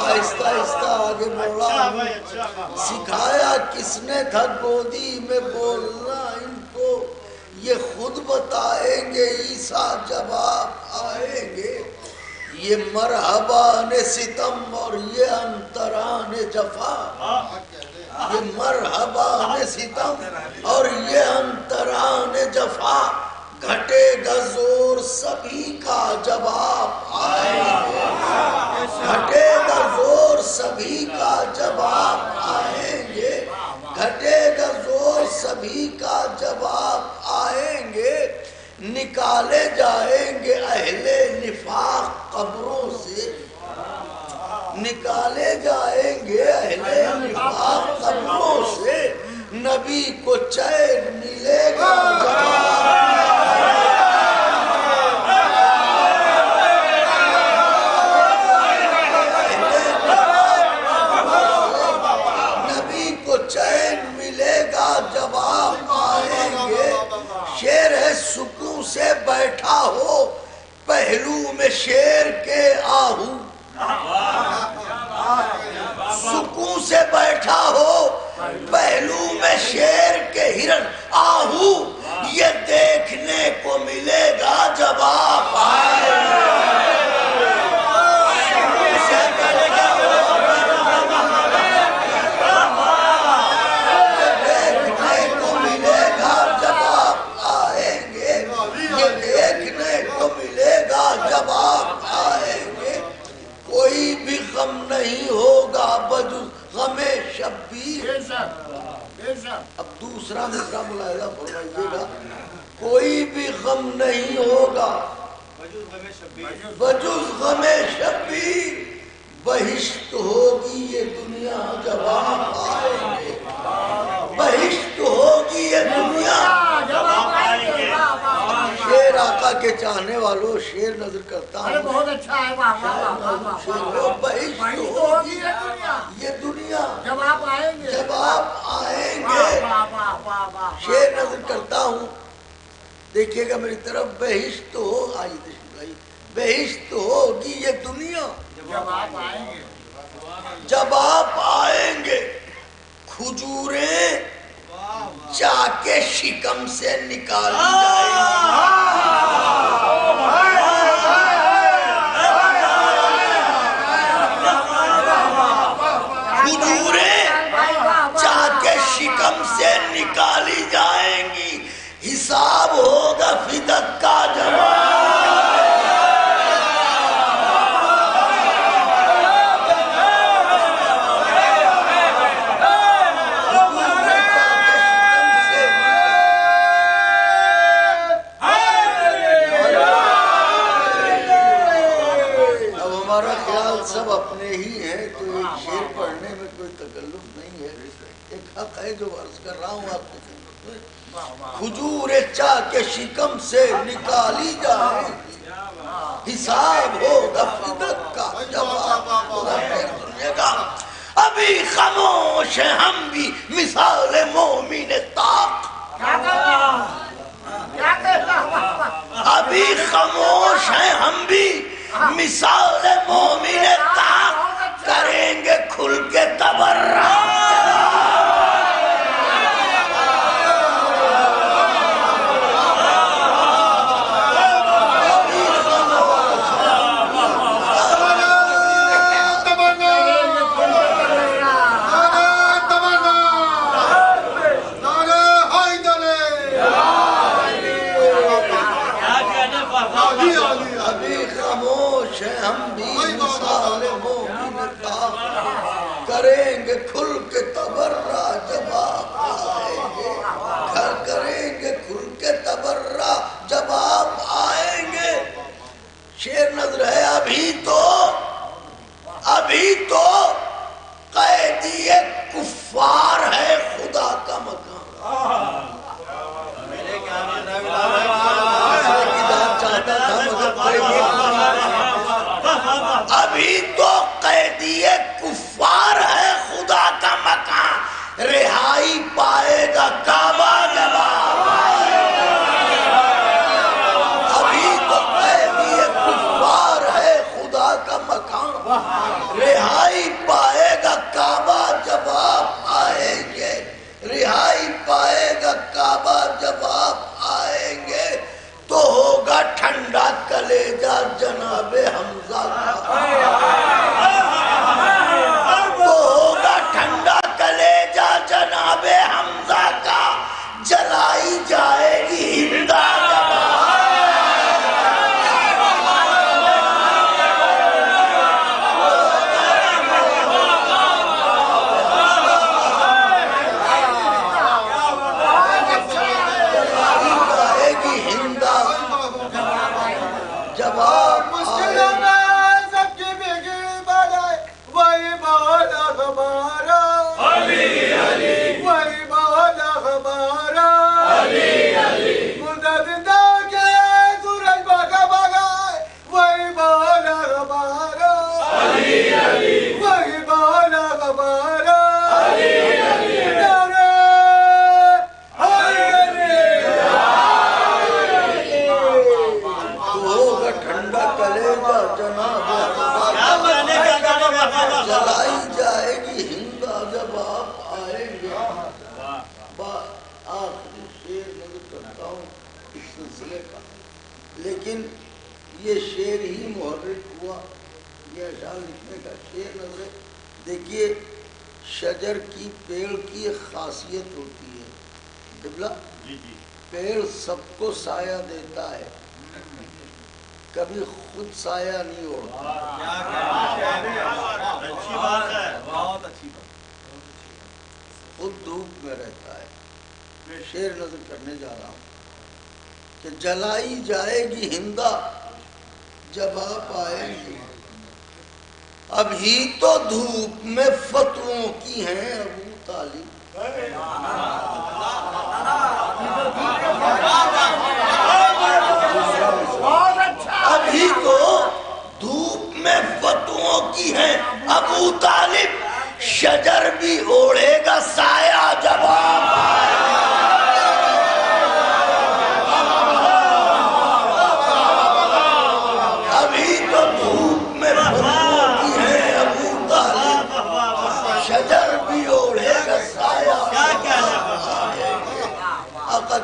آہستہ آہستہ آگے بڑھ رہا ہوں، سکھایا کس نے تھا گودی میں بولنا ان کو، یہ خود بتائیں گے عیسیٰ جب آپ آئیں گے، یہ مرحبان ستم اور یہ انتران جفا، یہ مرحبان ستم اور یہ انتران جفا، گھٹے گا زور سبھی کا جب آپ آئیں گے، گھٹے گا زور سبھی کا جب آپ آئیں گے، گھٹے گا زور سبھی کا جب آپ آئیں گے، نکالے جائیں گے اہل نفاق قبروں سے، نکالے جائیں گے اہل نفاق قبروں سے، نبی کو چین ملے گا نبی کو چین ملے گا جب آپ آئیں گے، شیر ہے سکون سے بیٹھا ہو پہلو میں شیر کے آہو، سکون سے بیٹھا ہو پہلو میں شیر کے ہرن آہو، یہ دیکھنے کو ملے گا جب آپ آئیں گے، جب آپ آئیں گے، کوئی بھی غم نہیں ہوگا بجز غم شبیر، اب دوسرا مصرع ملاحظہ فرمائیے گا، کوئی بھی غم نہیں ہوگا بجز غم شبیر، بہشت ہوگی یہ دنیا جب آپ آئیں گے، بہشت ہوگی یہ دنیا جب آپ آئیں گے، شیر آقا کے چاہنے والوں شیر نظر کرتا ہوں، بہت اچھا ہے، بہشت ہوگی یہ دنیا جب آپ آئیں گے، جب آپ آئیں گے، شیر نظر کرتا ہوں، دیکھیے گا میری طرف، بہشت ہو آئی تشریف، بہشت ہوگی یہ دنیا جب آپ آئیں گے، جب آپ آئیں گے، کھجوریں چاکے شکم سے نکالی جائیں گی، کھجوریں چاکے شکم سے نکالی جائیں گی، حساب ہوگا فدق کا جواب، سب اپنے ہی ہیں، تو ایک شعر پڑھنے میں کوئی تکلف نہیں ہے، ایک حق ہے جو عرض کر رہا ہوں آپ کے خدمت میں، کھجور چاہ کے شکم سے نکالی جائے، حساب ہوگا
کا جواب سنیے گا ابھی خاموش ہیں ہم بھی مثال مومن طاق ابھی خاموش ہیں ہم بھی مثال مومن طاق کریں گے کھل کے تبرہ کریں گے کھل کے تبرہ جب آپ آئیں گے کریں گے کھل کے تبرہ جب آپ آئیں گے شعر نظر ہے ابھی تو قیدی کفار ہے خدا کا مکان ابھی تو قیدی کفار ہے خدا کا مکان رہائی پائے گا کعبہ جب ابھی تو قیدی کفار ہے خدا کا مکان رہائی پائے گا کعبہ جب آپ آئیں گے رہائی پائے گا کعبہ جب آپ آئیں گے تو ہوگا ٹھنڈا کلیجہ جناب حمزہ کا تو ہوگا ٹھنڈا کلیجہ جناب حمزہ کا جلائی جائے گی ہندا لیکن یہ شعر ہی محرک ہوا یہ اشعار لکھنے کا شعر نظر دیکھیے شجر کی پیڑ کی ایک خاصیت ہوتی ہے قبلہ پیڑ سب کو سایہ دیتا ہے کبھی خود سایہ نہیں ہوتا خود دھوپ میں رہتا ہے میں شعر نظر کرنے جا رہا ہوں کہ جلائی جائے گی ہندا جب آپ آئیں گے ابھی تو دھوپ میں فتووں کی ہیں ابو طالب ابھی تو دھوپ میں فتووں کی ہیں ابو طالب شجر بھی اوڑھے گا سایہ جب آپ آئیں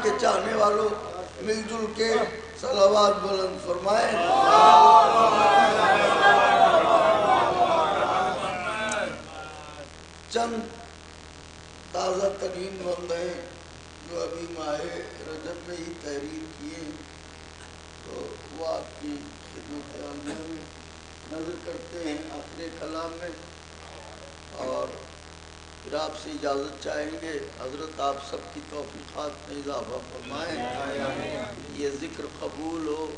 کے چاہنے والوں مل جل کے صلوات بلند فرمائیں چند تازہ ترین بند ہیں جو ابھی ماہ رجب میں ہی تحریر کیے تو وہ آپ کی خدمت عالیہ میں نظر کرتے ہیں اپنے کلام میں اور پھر آپ سے اجازت چاہیں گے حضرت آپ سب کی توفیقات میں اضافہ فرمائیں یہ ذکر قبول ہو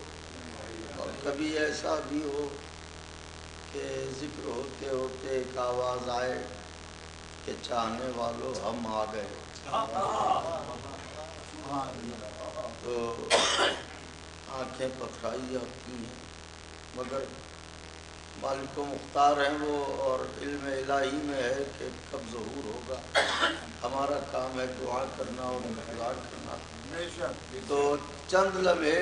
اور کبھی ایسا بھی ہو کہ ذکر ہوتے ہوتے ایک آواز آئے کہ چاہنے والوں ہم آ گئے تو آنکھیں پتھرائی جاتی ہیں مگر
मालिक मुख्तार हैं वो, और इल्म इलाही में है कि कब ज़हूर होगा। हमारा काम है दुआ करना और इंतज़ार करना। तो चंद लम्हे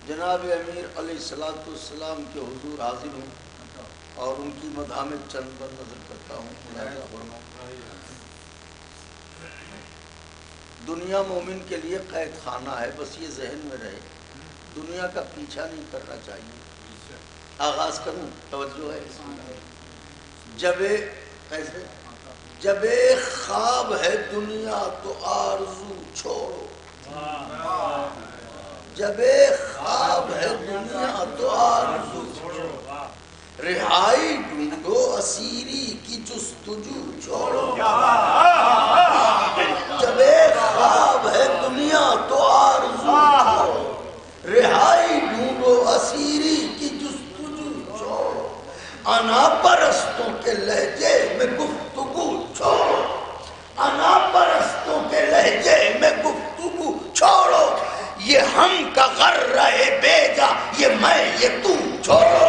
जनाब अमीर अलैहिस्सलाम के हुजूर हाजिर हूँ और उनकी मदह में चंद पर नजर करता हूँ। दुनिया मोमिन के लिए कैद खाना है, बस ये जहन में रहे, दुनिया का पीछा नहीं करना चाहिए। आगाज करूं, तवज्जो है। जबे ख्वाब है दुनिया तो आरज़ू छोड़ो, जबे ख्वाब है दुनिया तो आरज़ू छोड़ो, रिहाई ढूंढो असीरी की जुस्तजू छोड़ो। जबे ख्वाब है दुनिया तो आरज़ू छोड़ो, रिहाई ढूंढो असीरी की जुस्तजू छोड़ो, अना परस्तों के लहजे में गुफ्तगू छोड़ो, अना परस्तों के लहजे में गुफ्तगू छोड़ो, ये हम का गर रहे बेजा, ये मैं ये तू छोड़ो।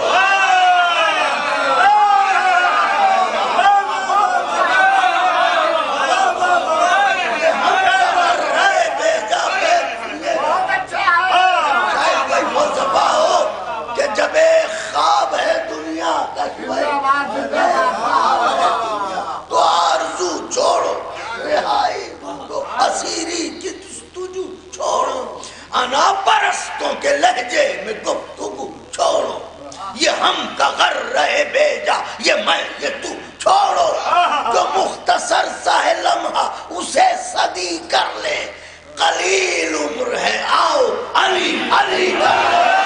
तो आरज़ू छोड़ो, रिहाई ढूंढो असीरी की जुस्तजू छोड़ो, अना परस्तों के लहजे में गुफ्तगू छोड़ो, ये हम का गर रहे बेजा, ये मैं ये तू छोड़ो, जो मुख्तसर सा है लम्हा उसे सदी कर ले, कलील उम्र है आओ अली अली कर ले।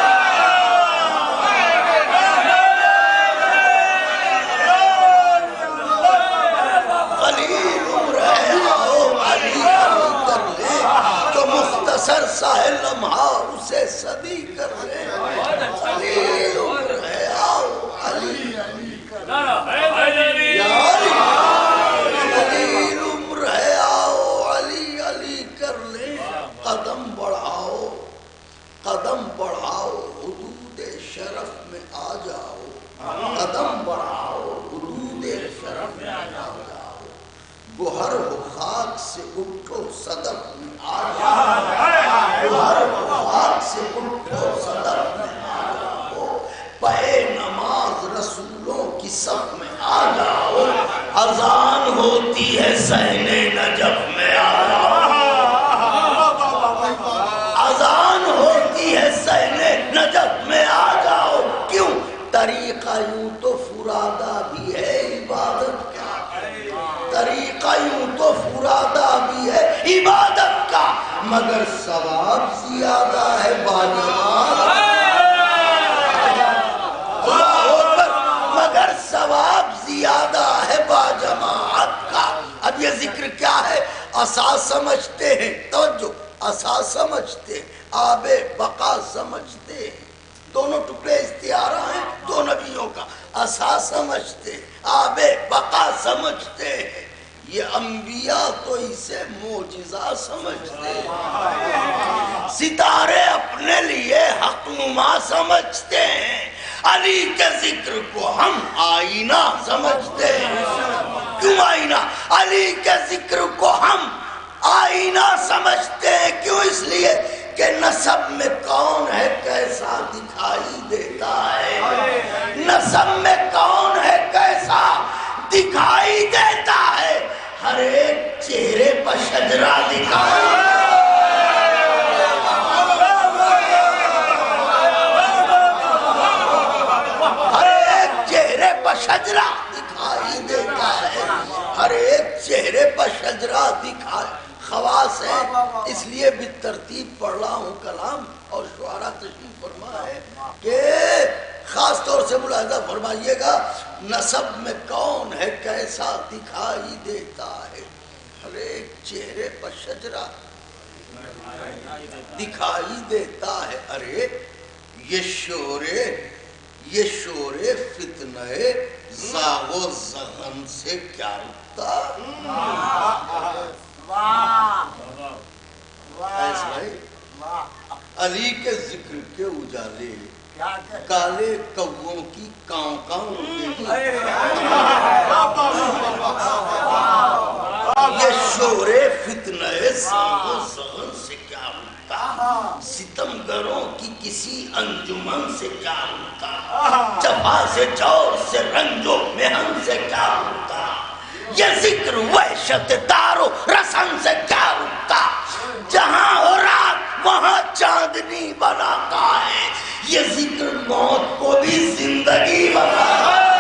मुख्तसर सा है लम्हा उसे सदी कर ले, कलील उम्र है आओ अली अली कर ले, कलील उम्र है आओ अली अली कर ले, कदम बढ़ाओ हुदूद शरफ में आ जाओ, कदम बढ़ाओ हुदूद शरफ में आ जाओ, गुहर हो खाक से उठो सदफ में आ जाओ, गुहर हो खाक से उठो सदफ में आ जाओ, पहे नमाज रसूलों की सफ में आ जाओ, अजान होती है सहने नजफ में आ जाओ, अजान होती है सहने नजफ में आ जाओ, क्यों तरीका यूं तो फुरादा भी है इबादत का, तरीका यूं तो फुरादा भी है इबादत का, मगर सवाब ज्यादा है बाजमात, मगर सवाब ज्यादा है बाजमात का। अब ये जिक्र क्या है? असा समझते हैं, तवज्जो, असा समझते हैं, आबे बका समझते हैं, दोनों टुकड़े इस्तियारा हैं दो नबियों का, असा समझते हैं, आबे बका समझते हैं, ये अंबिया तो इसे मोजिजा समझते हैं, सितारे अपने लिए हकनुमा समझते हैं, अली के जिक्र को हम आईना समझते हैं। क्यों आईना? अली के जिक्र को हम आईना समझते हैं। क्यों? इसलिए कि नसब में कौन है कैसा दिखाई देता है, नसब में कौन है कैसा दिखाई देता है, हर एक चेहरे पर शजरा दिखाई, हर एक चेहरे पर शजरा दिखाई देता है, हर एक चेहरे पर शजरा दिखाई, खवास है, इसलिए भी तरतीब पढ़ रहा हूँ कलाम, और शुआरा तशरीफ फरमा है कि खास तौर से मुलाहिजा फरमाइएगा, नसब में कौन है कैसा दिखाई देता है, हर एक चेहरे पर शजरा दिखाई देता है। अरे ये शोरे फितने ज़ागो ज़गन से क्या रुकता? अली के जिक्र के उजाले کالے کووں کی کاؤں کاؤں ہوتی ہے۔ یہ شور فتنہ سانو سغن سے کیا ہوتا، ستمگروں کی کسی انجمن سے کیا ہوتا، جفا سے جور سے رنج و محن سے کیا ہوتا، یہ ذکر وحشت دار و رسن سے کیا ہوتا، جہاں ہو رات وہاں چاندنی بناتا ہے، یہ ذکر موت کو بھی زندگی بناتا ہے،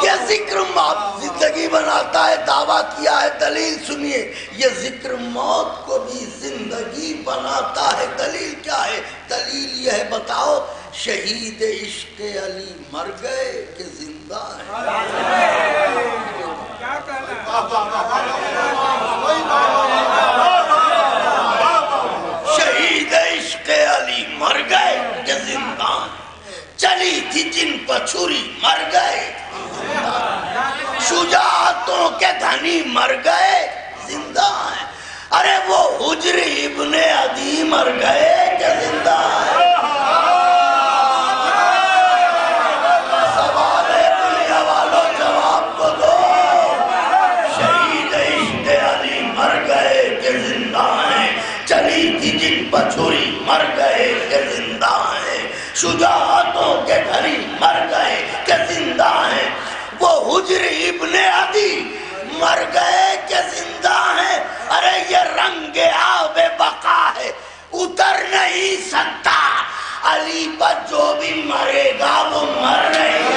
یہ ذکر موت زندگی بناتا ہے، دعویٰ کیا ہے، دلیل سنیے، یہ ذکر موت کو بھی زندگی بناتا ہے، دلیل کیا ہے؟ دلیل یہ ہے، بتاؤ شہید عشق علی مر گئے کہ زندہ شہید عشق علی مر گئے کہ زندہ چلی تھی جن پر چھری مر گئے، شجاعتوں کے دھنی مر گئے زندہ ہیں، ارے وہ حجری ابن عدی مر گئے کہ زندہ ہیں، سوال دنیا والوں جواب کو دو، شہید عشق علی مر گئے کہ زندہ ہیں، چلی تھی جن پر چھری مر گئے کہ زندہ ہیں، شجاعتوں کے گھری مر گئے کہ زندہ ہیں، وہ حجری ابن عدی مر گئے کہ زندہ ہیں، ارے یہ رنگ آب بقا ہے اتر نہیں سکتا، علی پر جو بھی مرے گا وہ مر نہیں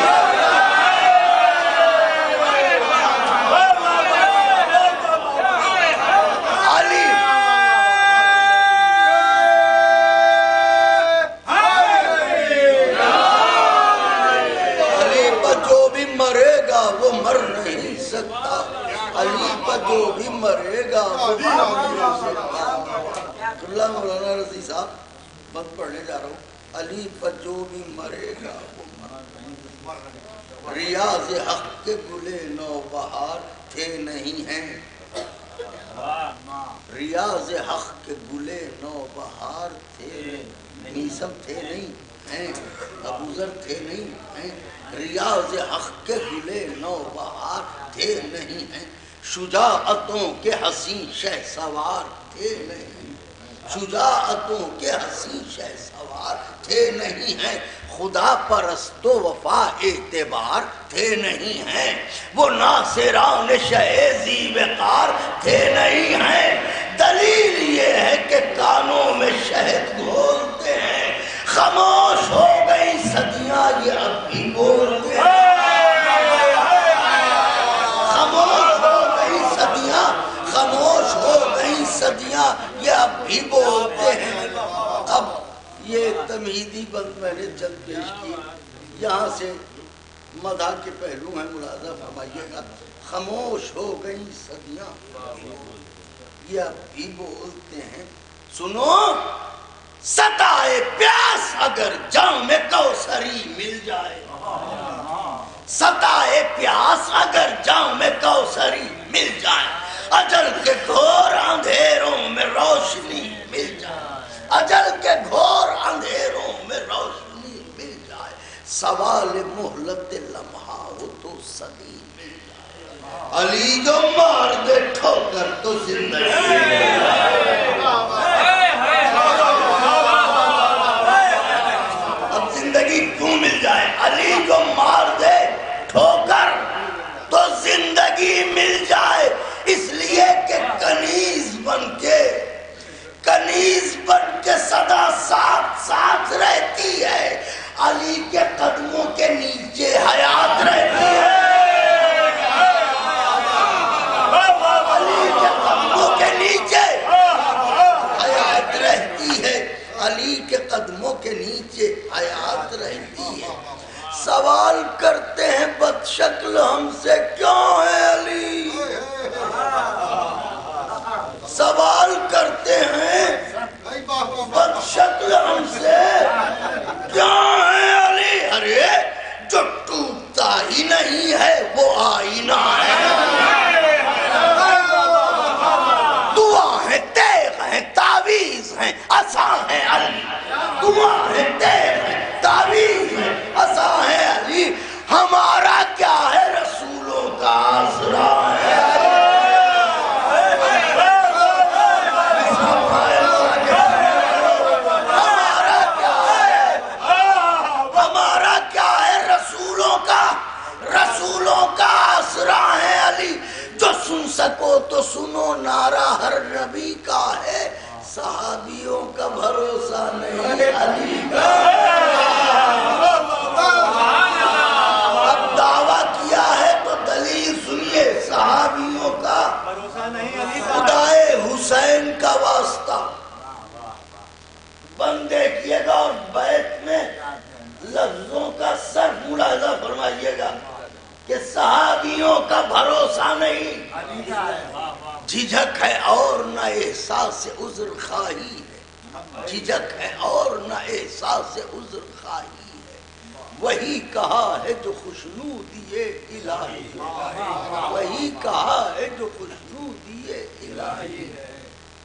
وہ مر نہیں سکتا، علی پر جو بھی مرے گا وہ مر نہیں سکتا، اللہ مولانا رضی صاحب بات پڑھنے جا رہا ہوں، علی پر جو بھی مرے گا وہ مر نہیں سکتا، ریاض حق کے گلے نو بہار تھے نہیں ہیں، ریاض حق کے گلے نو بہار تھے نہیں، سب تھے نہیں ہیں، ابوذر تھے نہیں ہیں، ریاض حق کے گلے نو بہار تھے نہیں ہیں، شجاعتوں کے حسین شہ سوار تھے نہیں، شجاعتوں کے حسین شہ سوار تھے نہیں ہیں، خدا پرست و وفا اعتبار تھے نہیں ہیں، وہ ناصران شہ زیوقار تھے نہیں ہیں، دلیل یہ ہے کہ کانوں میں شہد گھولتے ہیں، خاموش ہو گئی صدیاں یہ اب بھی بولتے ہیں، خاموش ہو گئی صدیاں، خاموش ہو گئی صدیاں یہ اب بھی بولتے ہیں، اب یہ تمہیدی بند میں نے چند پیش کی، یہاں سے مدح کے پہلو ہیں، ملاحظہ فرمائیے گا، خاموش ہو گئی صدیاں یہ اب بھی بولتے ہیں، سنو ستائے پیاس اگر جام کوثری مل جائے، ستائے پیاس اگر جام کوثری مل جائے، اجل کے گھور اندھیروں میں روشنی مل جائے، اجل کے گھور اندھیروں میں روشنی مل جائے، سوال مہلت لمحہ ہو تو صدی مل جائے، علی جو مار دے ٹھوکر تو زندگی مل جائے، کیوں مل جائے، علی کو مار دے ٹھوکر تو زندگی مل جائے، اس لیے کہ کنیز بن کے صدا ساتھ ساتھ رہتی ہے، علی کے قدموں کے نیچے حیات رہتی ہے، علی کے قدموں کے نیچے حیات رہتی ہے، علی کے قدموں کے نیچے حیات رہتی ہے، سوال کرتے ہیں بد شکل ہم سے کیوں ہے علی، سوال کرتے ہیں بد شکل ہم سے کیوں ہے علی، ارے جو ٹوٹتا ہی نہیں ہے وہ آئینہ ہے، دعا ہے تیغ ہے تعویذ ہیں عصا ہے
सुनो नारा हर नबी का है, सहाबियों का भरोसा नहीं अली का। अब दावा किया है तो दलील सुनिए, सहाबियों का भरोसा नहीं अली का, खुदाए हुसैन का वास्ता। बंद देखिएगा और बैत में लफ्जों का सर्फ मुलाहिजा फरमाइएगा कि सहाबियों का भरोसा नहीं, झिझक है और न एहसास उज़्र खाही है, झिझक है और न एहसास उज़्र खाही है, वही कहा है जो खुशनू दिए इलाही है, वही कहा है जो खुशनू दिए इलाही है,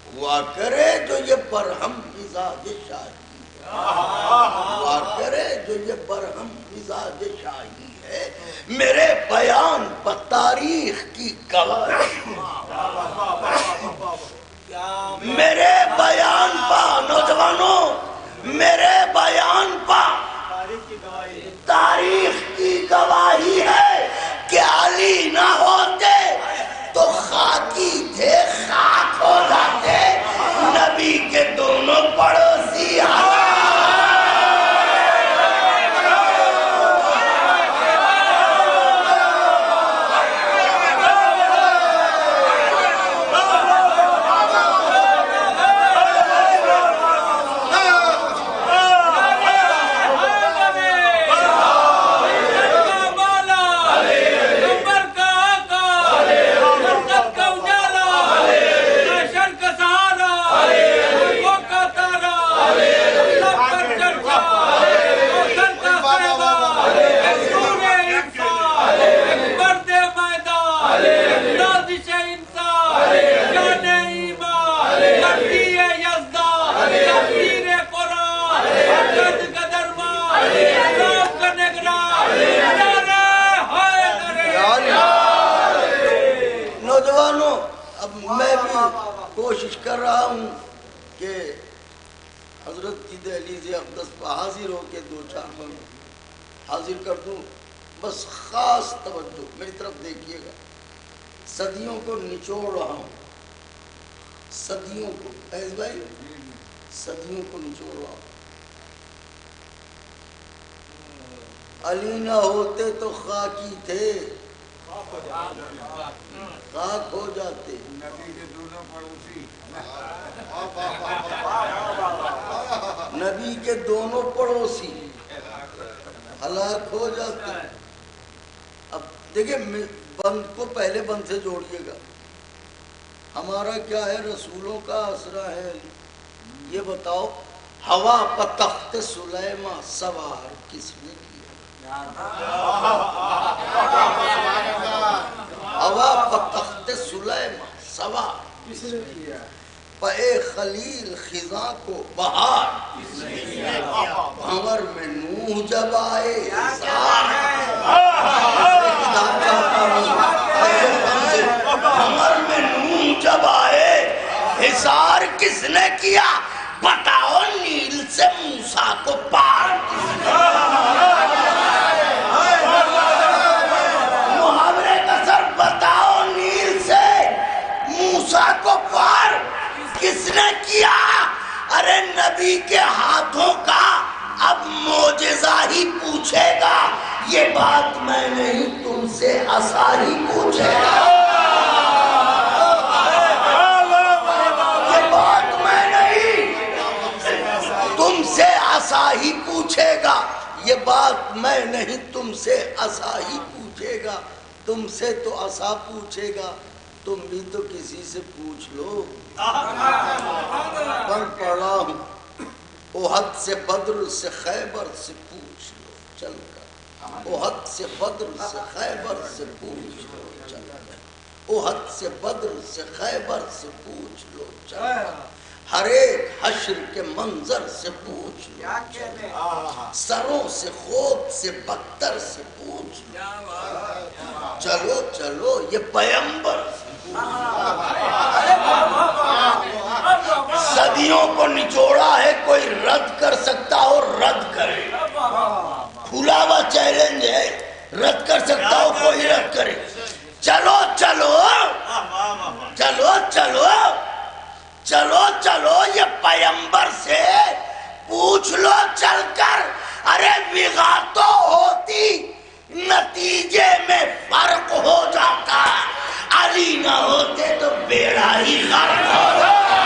हुआ करे जो ये बरहम मिजाज शाही है, हुआ करे जो ये बरहम मिजाज शाही है, मेरे बयान पर तारीख की गवाही, मेरे बयान पर नौजवानों, मेरे बयान पर तारीख की गवाही है कि अली ना होते तो खाकी थे, खाक हो जाते नबी के दोनों पड़ोसी। नौजवानों, अब मैं भी कोशिश कर रहा हूँ कि हजरत की दहलीज़ अक़दस पर हाजिर होके दो चार बार हाजिर कर दूँ। बस खास तवज्जो मेरी तरफ देखिएगा, सदियों को निचोड़ रहा हूँ, सदियों को, फैज़ भाई सदियों को निचोड़ रहा हूँ। अली ना होते तो खाकी थे, खाक हो जाते, नबी के दोनों पड़ोसी, नबी के दोनों पड़ोसी हलाक हो जाते। अब देखिए, बंद को पहले बंद से जोड़िएगा, हमारा क्या है, रसूलों का आसरा है। ये बताओ, हवा पर तख्त सुलेमा सवार किसने किया? हवा पर तख्त सुलेमा सवार किसने किया? पे खलील खिजा को बहार भंवर में नूह जब आए, भंवर में नूह जब आए, हिसार किसने किया? बताओ, नील से मूसा को पार मुहावरे का सर, बताओ, नील से मूसा को पार किसने किया? अरे नबी के हाथों का अब मोजेज़ा ही पूछेगा, ये बात मैं नहीं तुमसे असा ही पूछेगा, ये बात मैं नहीं तुमसे असा ही पूछेगा, ये बात मैं नहीं तुमसे असा ही पूछेगा, तुमसे तो असा पूछेगा, तुम भी तो किसी से पूछ लो। पढ़ पढ़ा हूँ, ओहद से बद्र से खैबर से पूछ लो चलकर, ओहद से बद्र से खैबर से पूछ लो चलकर, ओहद से बद्र से खैबर से पूछ लो चलकर, हर एक हश्र के मंजर से पूछ लो, सरों से खोद से बख्तर से पूछ लो, चलो चलो ये पैगंबर सदियों को निचोड़ा है, कोई रद्द कर सकता हो रद्द करे, खुला हुआ चैलेंज है, रद्द कर सकता हो कोई रद्द करे, चलो चलो चलो चलो चलो चलो ये पैगंबर से पूछ लो चलकर। अरे बिगा तो होती नतीजे में फर्क हो जाता, अली ना होते तो बेड़ा ही गर्क हो जाता।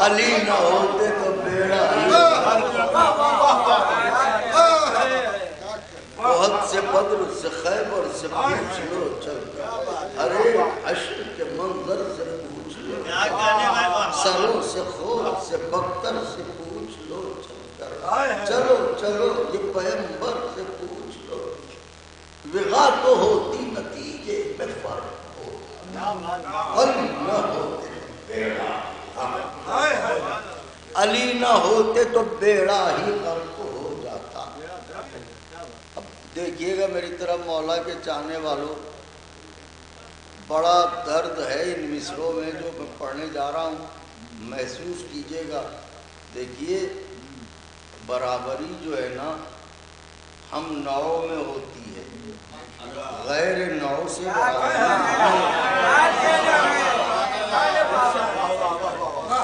अली ना होते तो बेड़ा ही बहुत से बद्र से खैबर से पूछ लो चल, अरे हश्र के मंजर से पूछ लो, सरों से खोर से बख्तर से पूछ लो चल, चलो चलो ये पैगंबर से पूछ लो। विगा तो होती नतीजे में फर्क हो, अली ना होते बेड़ा, अली ना होते तो बेड़ा ही गर्क हो जाता। अब देखिएगा मेरी तरफ मौला के चाहने वालों, बड़ा दर्द है इन मिसरों में जो मैं पढ़ने जा रहा हूँ, महसूस कीजिएगा। देखिए बराबरी जो है ना हम नौ में होती है, गैर नौ से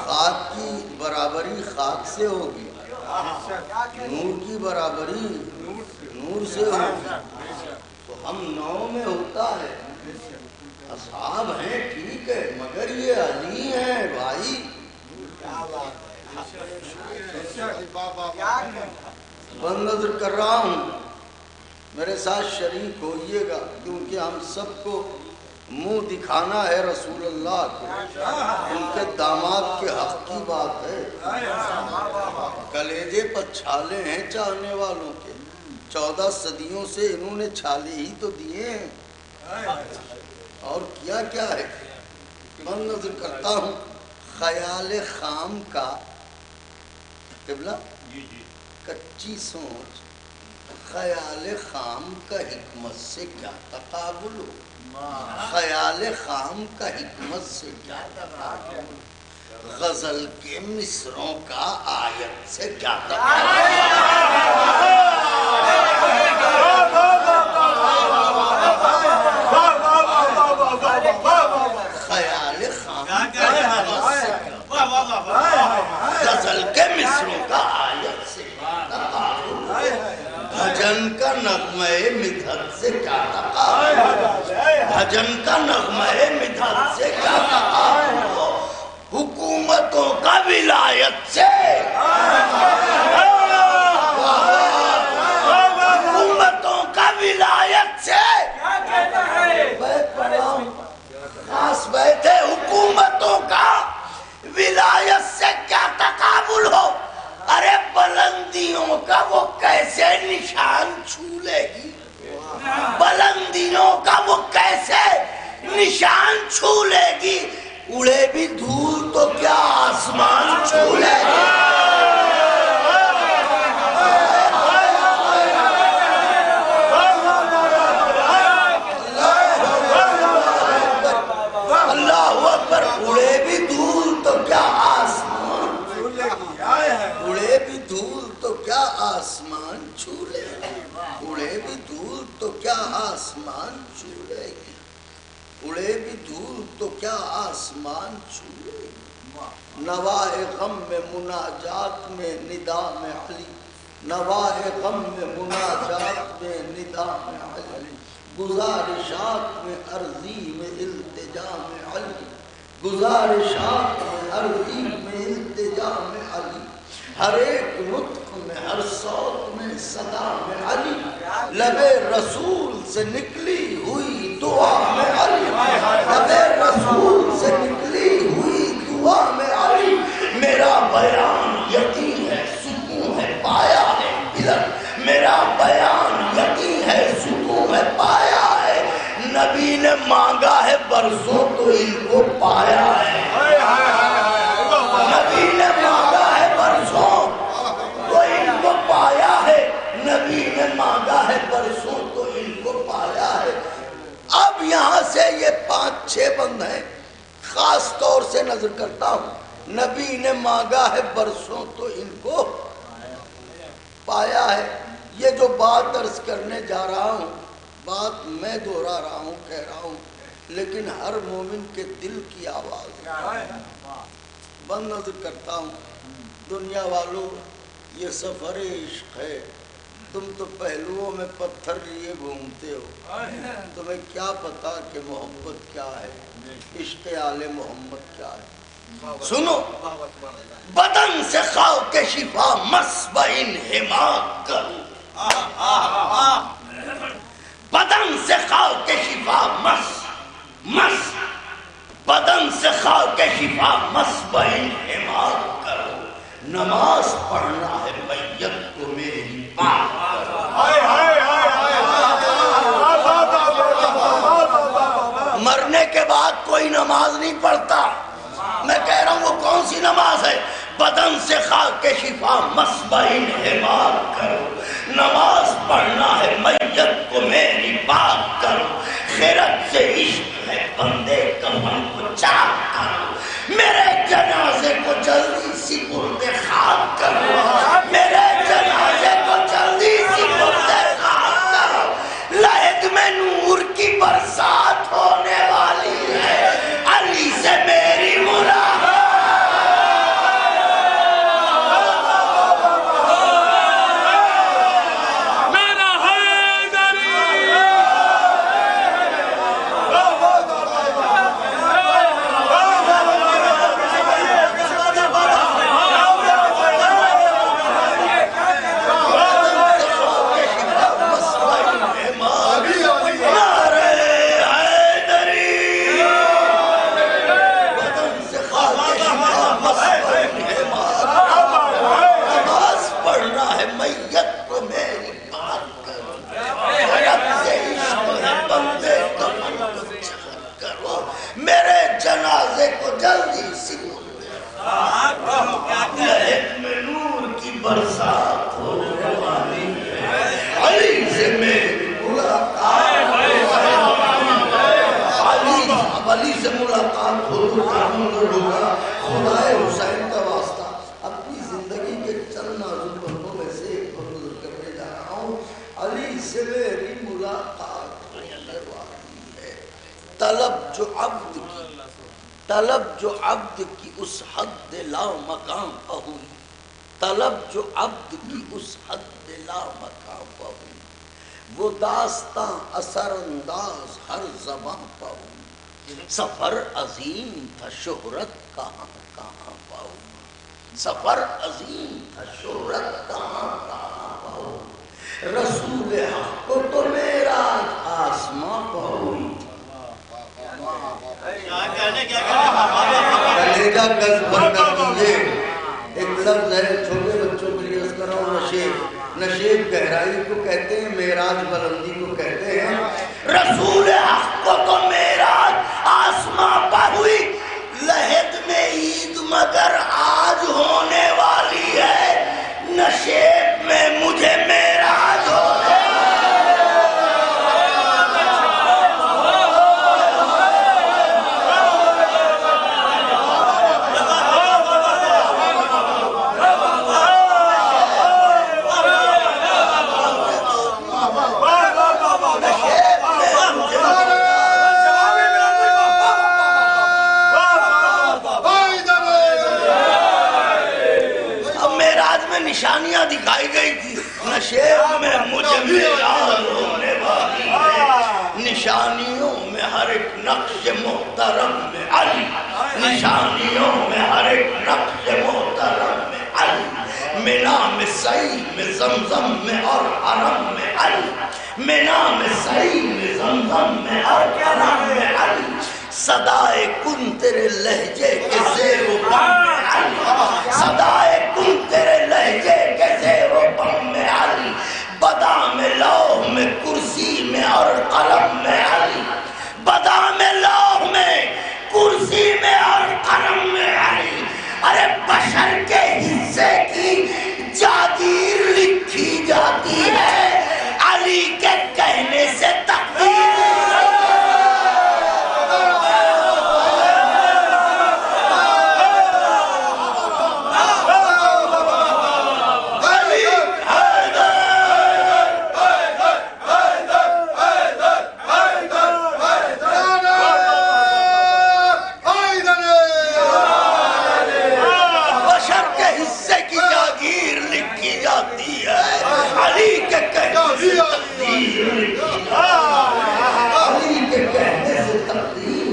खाक की बराबरी खाक से होगी, नूर की बराबरी नूर से होगी। तो हम नौ में होता है, असहाब हैं ठीक है, मगर ये अली हैं भाई। बंद कर रहा हूँ, मेरे साथ शरीक होइएगा, क्योंकि हम सबको मुंह दिखाना है रसूल अल्लाह को, उनके दामाद के हक की बात है। कलेजे पर छाले हैं चाहने वालों के, 14 सदियों से इन्होंने छाले ही तो दिए हैं, और क्या क्या है। मैं नजर करता हूँ ख्याल खाम का क़िबला, कच्ची सोच, ख्याल खाम का हिकमत से क्या तकाबुल हो, ख्याल खाम का हिकमत से क्या तकाबुल, गजल के मिसरों का आयत से क्या ख्याल खाम गजल के मिसरों का आयत से भजन का नगमे मिधत से क्या भजन का नगमे मिधत से क्या हुकूमतों का विलायत से, हुकूमतों का विलायत से खास बैठे, हुकूमतों का विलायत से क्या तकाबुल हो। अरे बुलंदियों का वो कैसे निशान छू लेगी, बुलंदियों का वो कैसे निशान छू लेगी, उड़े भी धूल तो क्या आसमान छू लेगी। अल्लाहु अकबर, उड़े भी धूल तो क्या आसमान छू लेगी, उड़े भी धूल तो क्या आसमान छू लेगी, उड़े भी धूल तो क्या आसमान छू लेगी, उड़े भी धूल तो क्या आसमान छू लेगी। नवाए गम में मुनाजात में निदा में अली, नवाए गम में मुनाजात में निदा में अली, गुजारिशात में अर्जी में इल्तिजा में अली, गुजारिशात में अर्जी में इल्तिजा में अली, हर एक नुत्क में हर सौत में सदा में अली, लबे रसूल से निकली हुई दुआ में अली, लबे रसूल से निकली हुई दुआ में अली। मेरा बयान यकीन है सुकून है पाया है इधर, मेरा बयान यकीन है सुकून है पाया है, नबी ने मांगा है बरसों तो इनको पाया है, नबी ने मांगा है बरसों तो इनको पाया है, नबी ने मांगा है बरसों तो इनको पाया है। अब नजर करता हूँ, नबी ने मांगा है बरसों तो इनको पाया है। ये जो बात अर्ज करने जा रहा हूँ, बात मैं दोहरा रहा हूँ, कह रहा हूँ, लेकिन हर मोमिन के दिल की आवाज बंद नजर करता हूँ। दुनिया वालों, ये सफर इश्क है, तुम तो पहलुओं में पत्थर लिए घूमते हो, तुम्हें क्या पता कि मोहब्बत क्या है, इश्क आले मोहम्मद क्या है। सुनो, बदन से खाओ के शिफा मस्बइन हिमाक करूं, बदन से खाओ के शिफा बदन से खाओ के शिफा मस्बइन हिमाक करो, नमाज पढ़ना है मैयत को मेरी पाक करो। मरने के बाद कोई नमाज नहीं पढ़ता, मैं कह रहा हूँ वो कौन सी नमाज है। बदन से खाक के शिफा मस्बइन हिमाक करो, नमाज पढ़ना है मैयत को मेरी पाक करो, खैरत से इश्क है बंदे कमर को चाक करो, मेरे जनाजे को जल्दी सी मुर्दे खाक करो, मेरे जनाजे को जल्दी सी मुर्दे खाक करो। लहद में नूर की बरसात होने वाली है, अली से मेरी मुलाकात। बरसात होने वाली है, अली से मेरी मुलाकात, अली से मुलाकात होगा। खुदाए हुसैन का वास्ता अपनी जिंदगी के चंद नाजुक बंदों में से एक बंद करने जा रहा हूँ। अली से मेरी मुलाकात होने वाली है। तलब जो अब्द की उस हद ला मकाम पर हुई, तलब जो अब्द की उस हद ला मकाम पर हुई, वो दास्तां असर अंदाज हर ज़बां पर हुई। सफर अजीम था शोहरत कहाँ कहाँ पाऊँ, सफर अजीम था शोहरत कहाँ कहाँ पाऊँ। रसूल हक को तो मेरा आसमां पर हुई। कलेजा गज भर कर दीजिए। एक लफ्ज़ है छोटे बच्चों के लिए, उसका नाम नशेब। नशेब गहराई को कहते हैं, मेराज बुलंदी को कहते हैं। रसूल हक को तो मेराज आसमां पर हुई, लहद में ईद मगर आज होने वाली है, नशेब में मुझे मेराज होने निशानियां दिखाई गई थी, नशेब में मुझे मेराज होने वाली है। निशानियों में हर एक नक्श मोहतरम में अली, निशानियों में हर एक नक्श मोहतरम में अली। मिना में सही में जमजम में और हरम में अली, मिना में सही में जमजम में और हरम में अली। सदाए कुन तेरे लहजे के ज़ेरो बम में अली, सदाए कुन तेरे लहजे के ज़ेरो बम में अली। बदा में लौह में कुर्सी में और कलम में अली, बदा में लौह में कुर्सी में और कलम में अली। अरे बशर के हिस्से की जागीर लिखी जाती है, अली के कहने से तकदीर। के कहने से तकदीर अली के कहने से तकदीर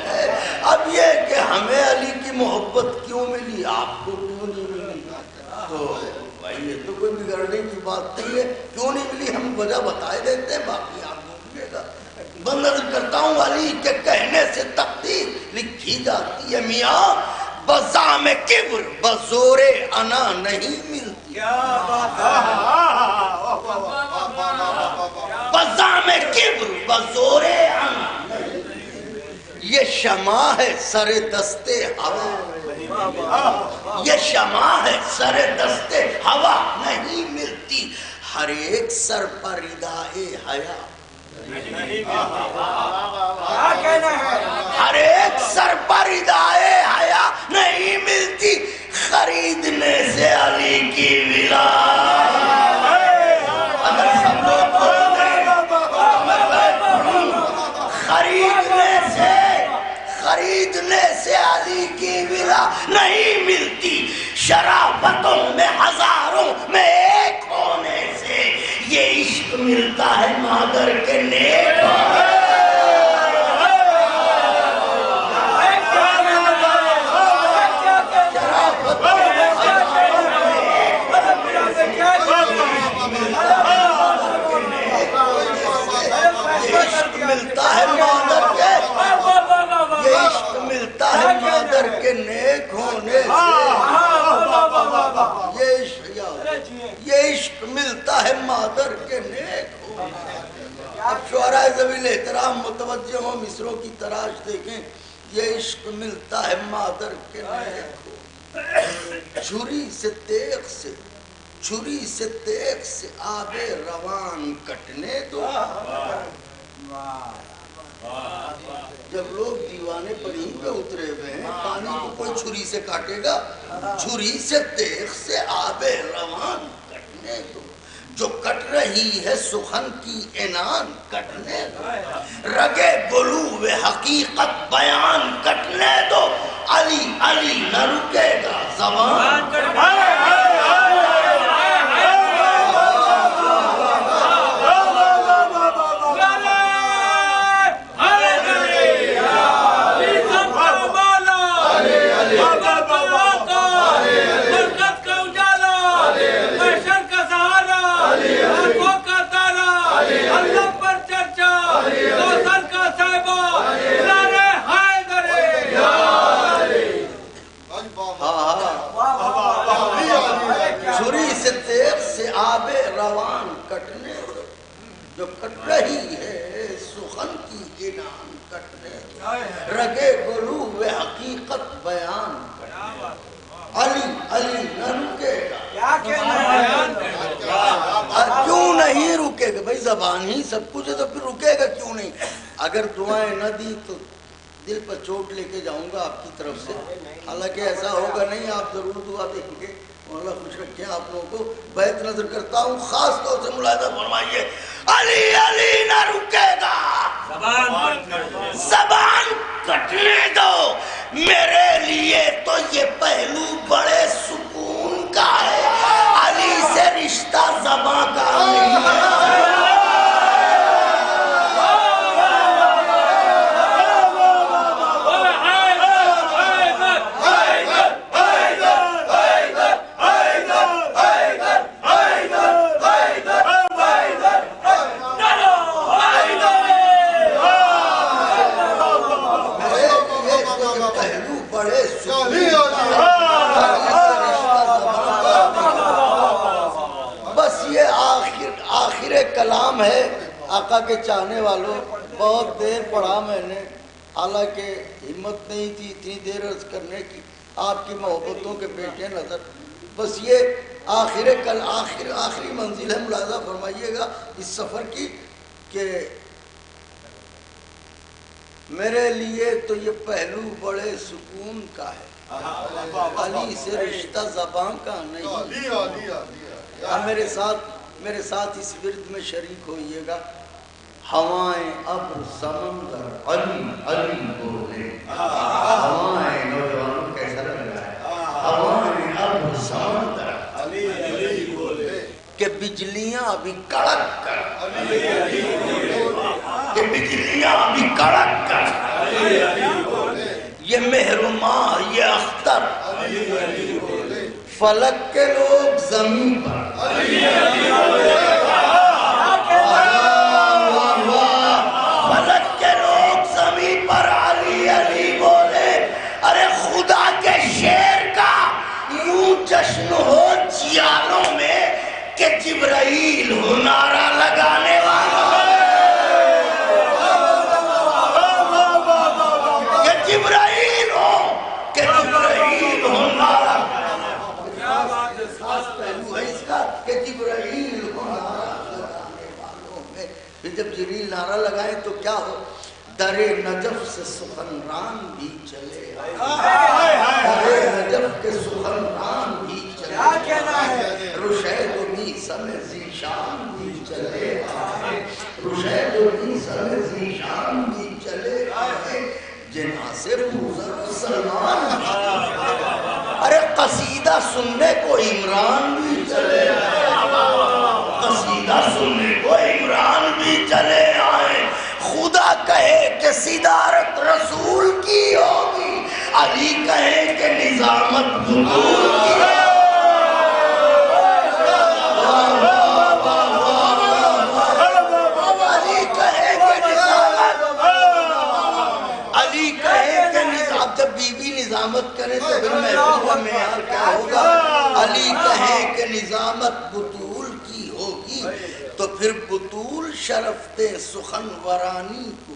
है। अब ये कि हमें अली की मोहब्बत क्यों मिली, आपको क्यों नहीं मिली, तो भाई ये तो कोई बिगड़ने की बात नहीं है। क्यों नहीं मिली हम वजह बताए देते हैं, बाकी आपको मिलेगा। बंद करता हूँ, अली के कहने से तकदीर लिखी जाती है मियाँ, बज़ा में किब्र बज़ोरे अना नहीं मिलती। बज़ा में किब्र बज़ोरे अना नहीं मिलती। ये शमा है सरे दस्ते हवा, ये शमा है सरे दस्ते हवा नहीं मिलती। हर एक सर पर रिदाए हया, हर एक सर पर रिदाए हया नहीं मिलती। खरीदने से अली की विला, अगर सब लोग खरीदने से अली की विला नहीं मिलती। शराबतों में हजारों में एक होने से ये इश्क मिलता है मादर के नेक। मिलता है मादर के, ये इश्क मिलता है मादर के नेक होने से, ये इश्क मिलता है मादर के नेक होने से। अब शुअराए ज़वील एहतराम मुतवज्जो हो, मिसरों की तराश देखें। ये इश्क मिलता है मादर के नेक होने। छुरी से तेग से, छुरी से तेग से आबे रवान कटने दो। जब लोग दीवाने पर ही पे उतरे हुए हैं, पानी को कोई छुरी से काटेगा? छुरी से तेग से आबे रवान कटने दो। जो कट रही है सुखन की एनान कटने दो। रगे बुलूवे हकीकत बयान कटने दो। अली अली न रुकेगा ज़बान। आबे रवान कटने दो। जो कट रही है सुखन की इनान कटने दो। रगे गुलू वे हकीकत बयान कटने दो। अली अली न रुकेगा, क्यों नहीं रुकेगा भाई? जबान ही सब कुछ है तो फिर रुकेगा क्यों नहीं? अगर दुआएं न दी तो दिल पर चोट लेके जाऊंगा आपकी तरफ से। हालांकि ऐसा होगा नहीं, आप जरूर दुआ देंगे। अल्लाह खुश रखे आप लोगों को। बैत नजर करता हूँ, खास तौर से मुलाहिजा फरमाइए। अली अली ना रुकेगा, ज़बान कटने दो। मेरे लिए तो ये पहलू बड़े सुकून का है। अली से रिश्ता ज़बान का नहीं है। कलाम है आका के चाहने वालों। बहुत देर पढ़ा मैंने, हालांकि हिम्मत नहीं थी इतनी देर अर्ज करने की। आपकी मोहब्बतों के पेटे नजर बस ये आखिरी मंजिल है। मुलाजा फरमाइएगा इस सफ़र की कि मेरे लिए तो ये पहलू बड़े सुकून का है। अली से रिश्ता ज़बान का नहीं। आप मेरे साथ इस विरद में शरीक होइएगा। हवाएं अब्र समंदर अली अली बोले। हवाएं नौजवानों कैसा लग रहा है? हवाएं अब्र समंदर अली अली बोले। کہ بجلیاں بھی کڑک کر، کہ بجلیاں بھی کڑک کر، یہ مہرماں یہ اختر، فلک کے لوگ زمین پر، فلک کے لوگ زمین پر علی علی بولے۔ ارے خدا کے شیر کا یوں جشن ہو جیالوں میں کہ جبرائیل ہو نعرہ لگانے والا، کہ جبرائیل ہو، کہ جبرائیل ہو نعرہ، خاص پہلو ہے اس کا کہ جبرائیل ہو نعرہ لگانے والوں میں۔ پھر جب جبرائیل نعرہ لگائے تو کیا ہو؟ در نجف سے سخنران بھی چلے، در نجف کے سخنران بھی چلے، رشید و میسم ذیشان بھی چلے، رشید و میسم ذیشان بھی چلے، جناح سے بوذر و سلمان، ارے قصیدہ سننے کو عمران بھی چلے، قصیدہ سننے کو عمران بھی چلے آئے۔ خدا کہے کہ صدارت رسول کی ہوگی، علی کہے کہ نظامت بطول کی ہوگی، علی کہے کہ نظامت، علی کہے کہ نظام، جب بی بی نظامت کرے تو پھر محفوظ کا معیار کیا ہوگا؟ علی کہے کہ نظامت بطول کی ہوگی تو پھر بطول شرف دے سخن ورانی کو،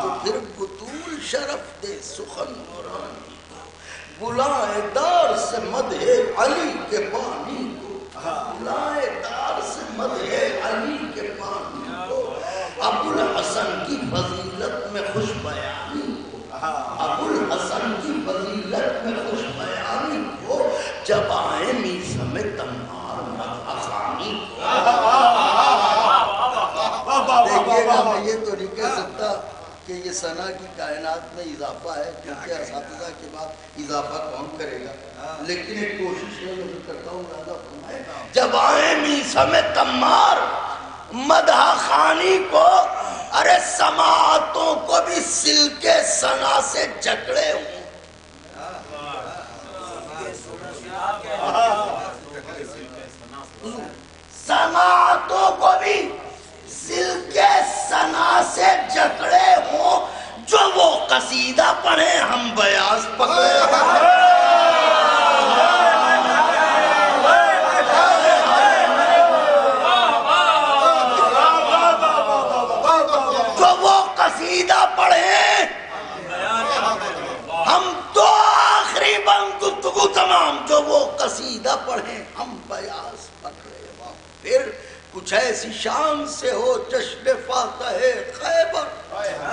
تو پھر بطول شرف دے سخن ورانی کو، بلائے دار سے مدح علی کے بانی کو، بلائے دار سے مدح علی کے بانی کو، ابو الحسن کی فضیلت میں خوش بیانی کو، ابو الحسن کی فضیلت میں خوش بیانی کو، جب آئے میسم تمہار مدحانی کو۔ دیکھئے گا میں یہ تو نہیں کہہ سکتا کہ یہ ثنا کی کائنات میں اضافہ ہے، کیونکہ اساتذہ کے بعد اضافہ کون کرے گا، لیکن ایک کوشش میں کرتا ہوں راضا فرمائے جب آئے میسم تمہار مدح خانی کو، ارے سماعتوں کو بھی سلکے ثنا سے جکڑے ہوں، سماعتوں کو بھی سلکے ثنا سے جکڑے ہوں، جو وہ قصیدہ پڑھے ہم بیاض پکڑے ہوں، جو وہ قصیدہ پڑھے ہم تو آخری بند گفتگو تمام، جو وہ قصیدہ پڑھے ہم بیاض پکڑے ہوں۔ پھر کچھ ایسی شان سے ہو جشن فاتح خیبر،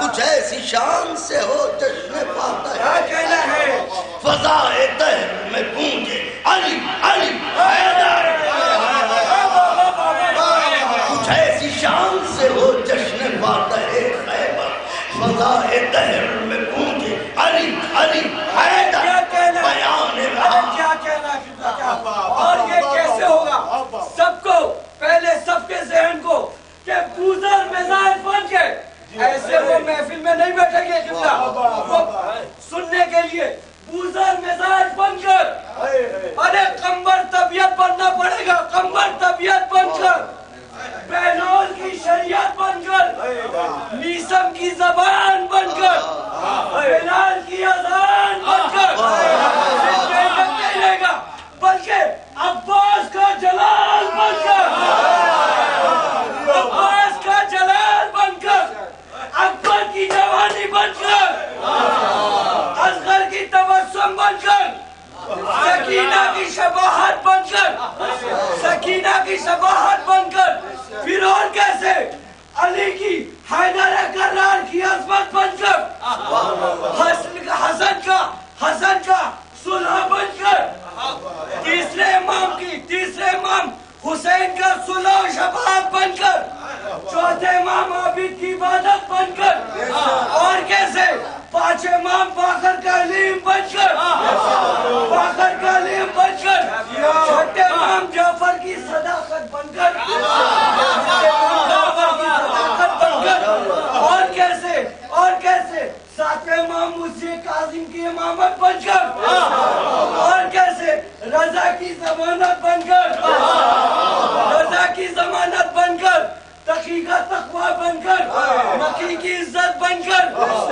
کچھ ایسی شان سے ہو جشن فاتح خیبر، فضائے دہر میں گونجے علی علی حیدر، کچھ ایسی شان سے ہو جشن فاتح خیبر، فضائے دہر میں گونجے علی علی حیدر، بیان رہا
کیا کہنا، اور یہ کیسے ہوگا؟ سب کو پہلے سب کے ذہن کو کہ بوزر مزاج بن کے ایسے وہ محفل میں نہیں بیٹھیں گے، وہ سننے کے لیے بوزر مزاج بن کر، ارے قمبر طبیعت بننا پڑے گا، قمبر طبیعت بن کر، بہنول کی شریعت بن کر، میسم کی زبان بن کر، بلال کی اذان بن کر، نہیں رہے گا بلکہ عباس کا جلال بن کر، عباس کا جلال بن کر، اکبر کی جوانی بن کر، اصغر کی تبسم بن کر، سکینہ کی شباہت بن کر، سکینہ کی شباہت بن کر، پھر اور کیسے علی کی حیدر کرار کی عظمت بن کر، حسن کا صلح بن کر، تیسرے امام حسین کا صلح و شفاعت بن کر، چوتھے امام عابد کی عبادت بن کر، اور کیسے पांच इमाम बाकर का अलीम बनकर, बाकर का अलीम बनकर, छठे इमाम जाफर की सदाकत बनकर, और कैसे सातवें इमाम मुझसे कासिम की इमामत बनकर, और कैसे रजा की जमानत बनकर, रजा की जमानत बनकर, तकी का तकवा बनकर, नकी की इज्जत बनकर,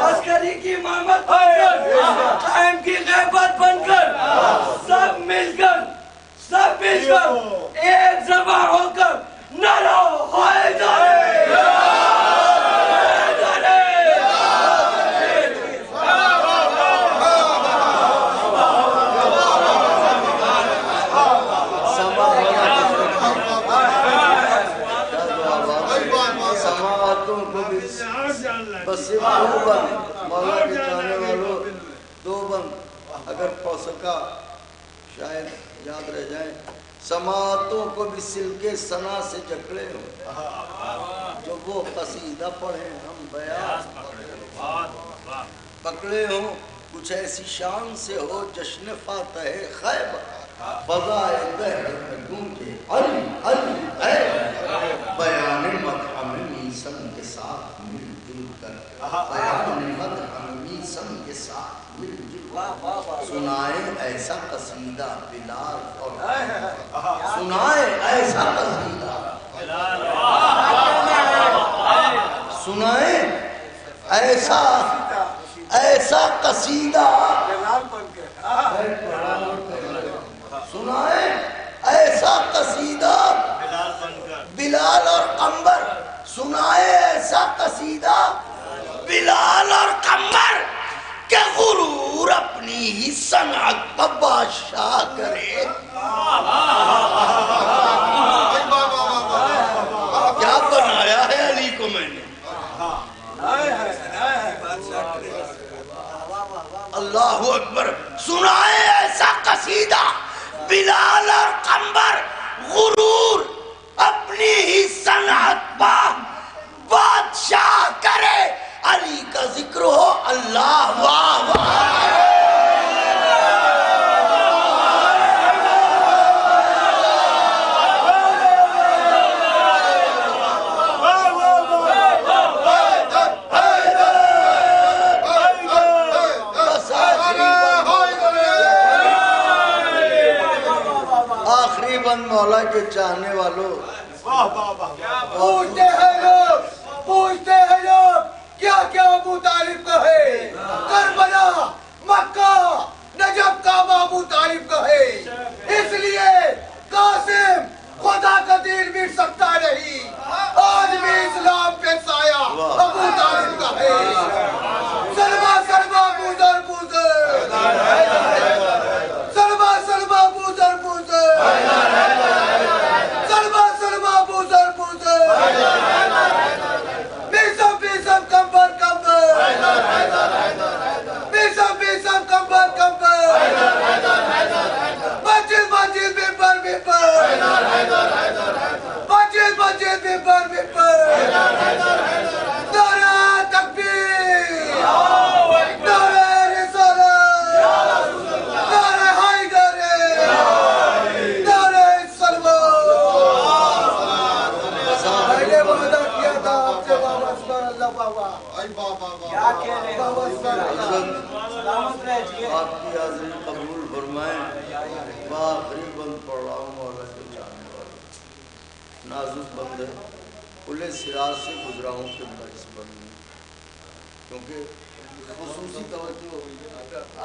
अस्करी की इमामत बनकर, कायम की गैबत बनकर, सब मिलकर एक जबा होकर नारा होए
बस सिर्फ दो बंद मौला के चाहने वालों, दो बंद अगर पढ़ सका शायद याद रह जाए। समातों को भी सिल्के सना से जकड़े हो, जो वो कसीदा पढ़े हम बयान पकड़े हो, कुछ ऐसी शान से हो जश्न फातह खैबर, फज़ाए दहर में गूंजे अली अली है, बयान मदहम मीसम के साथ मिलजुल कर, बयान मदहम मीसम के साथ मिलजुल सुनाए ऐसा कसीदा बिलाल और सुनाए ऐसा कसीदा सुनाए ऐसा कसीदा सुनाए ऐसा कसीदा बिलाल और कंबर, सुनाए ऐसा कसीदा बिलाल और कंबर के गुरूर अपनी ही सनअत पर बादशाह करे। क्या बनाया है अली को मैंने, अल्लाहु अकबर। सुनाए ऐसा कसीदा बिलाल और कंबर, गुरूर अपनी ही सनअत पर बादशाह करे। अली का जिक्र हो, अल्लाह वाह वाह। आखिरी बंद मौला के चाहने वालों,
पूछते हैं लोग क्या क्या अबू तालिब कहे, करबला मक्का नजफ का अबू तालिब कहे, इसलिए कासिम खुदा का दीन मिट सकता नहीं, आज भी इस्लाम पे साया अबू तालिब कहे। सलमा सलमा बूजर बूजर, सलमा सलमा बूजर बूजर, सलमा सलमा बूजर बूजर, बेसम कंबर कंबर, बेसम कंबर कंबर, मस्जिद मस्जिद मिंबर मिंबर, मस्जिद मस्जिद मिंबर मिंबर, नारा तकबीर, नारा रिसालत, नारा हैदर, नारा सलमान। मैंने वादा किया था आपसे वापस पर अल्लाह बाबा क्या कह रहे हो,
आपकी हाजिरी कबूल फरमाए। आखिरी बंद पढ़ रहा हूँ मौला के चाहने वाले, नाजुक बंद है, खुले सिराज से गुजरा हूँ कि इस बंद में, क्योंकि खुसूसी तवज्जो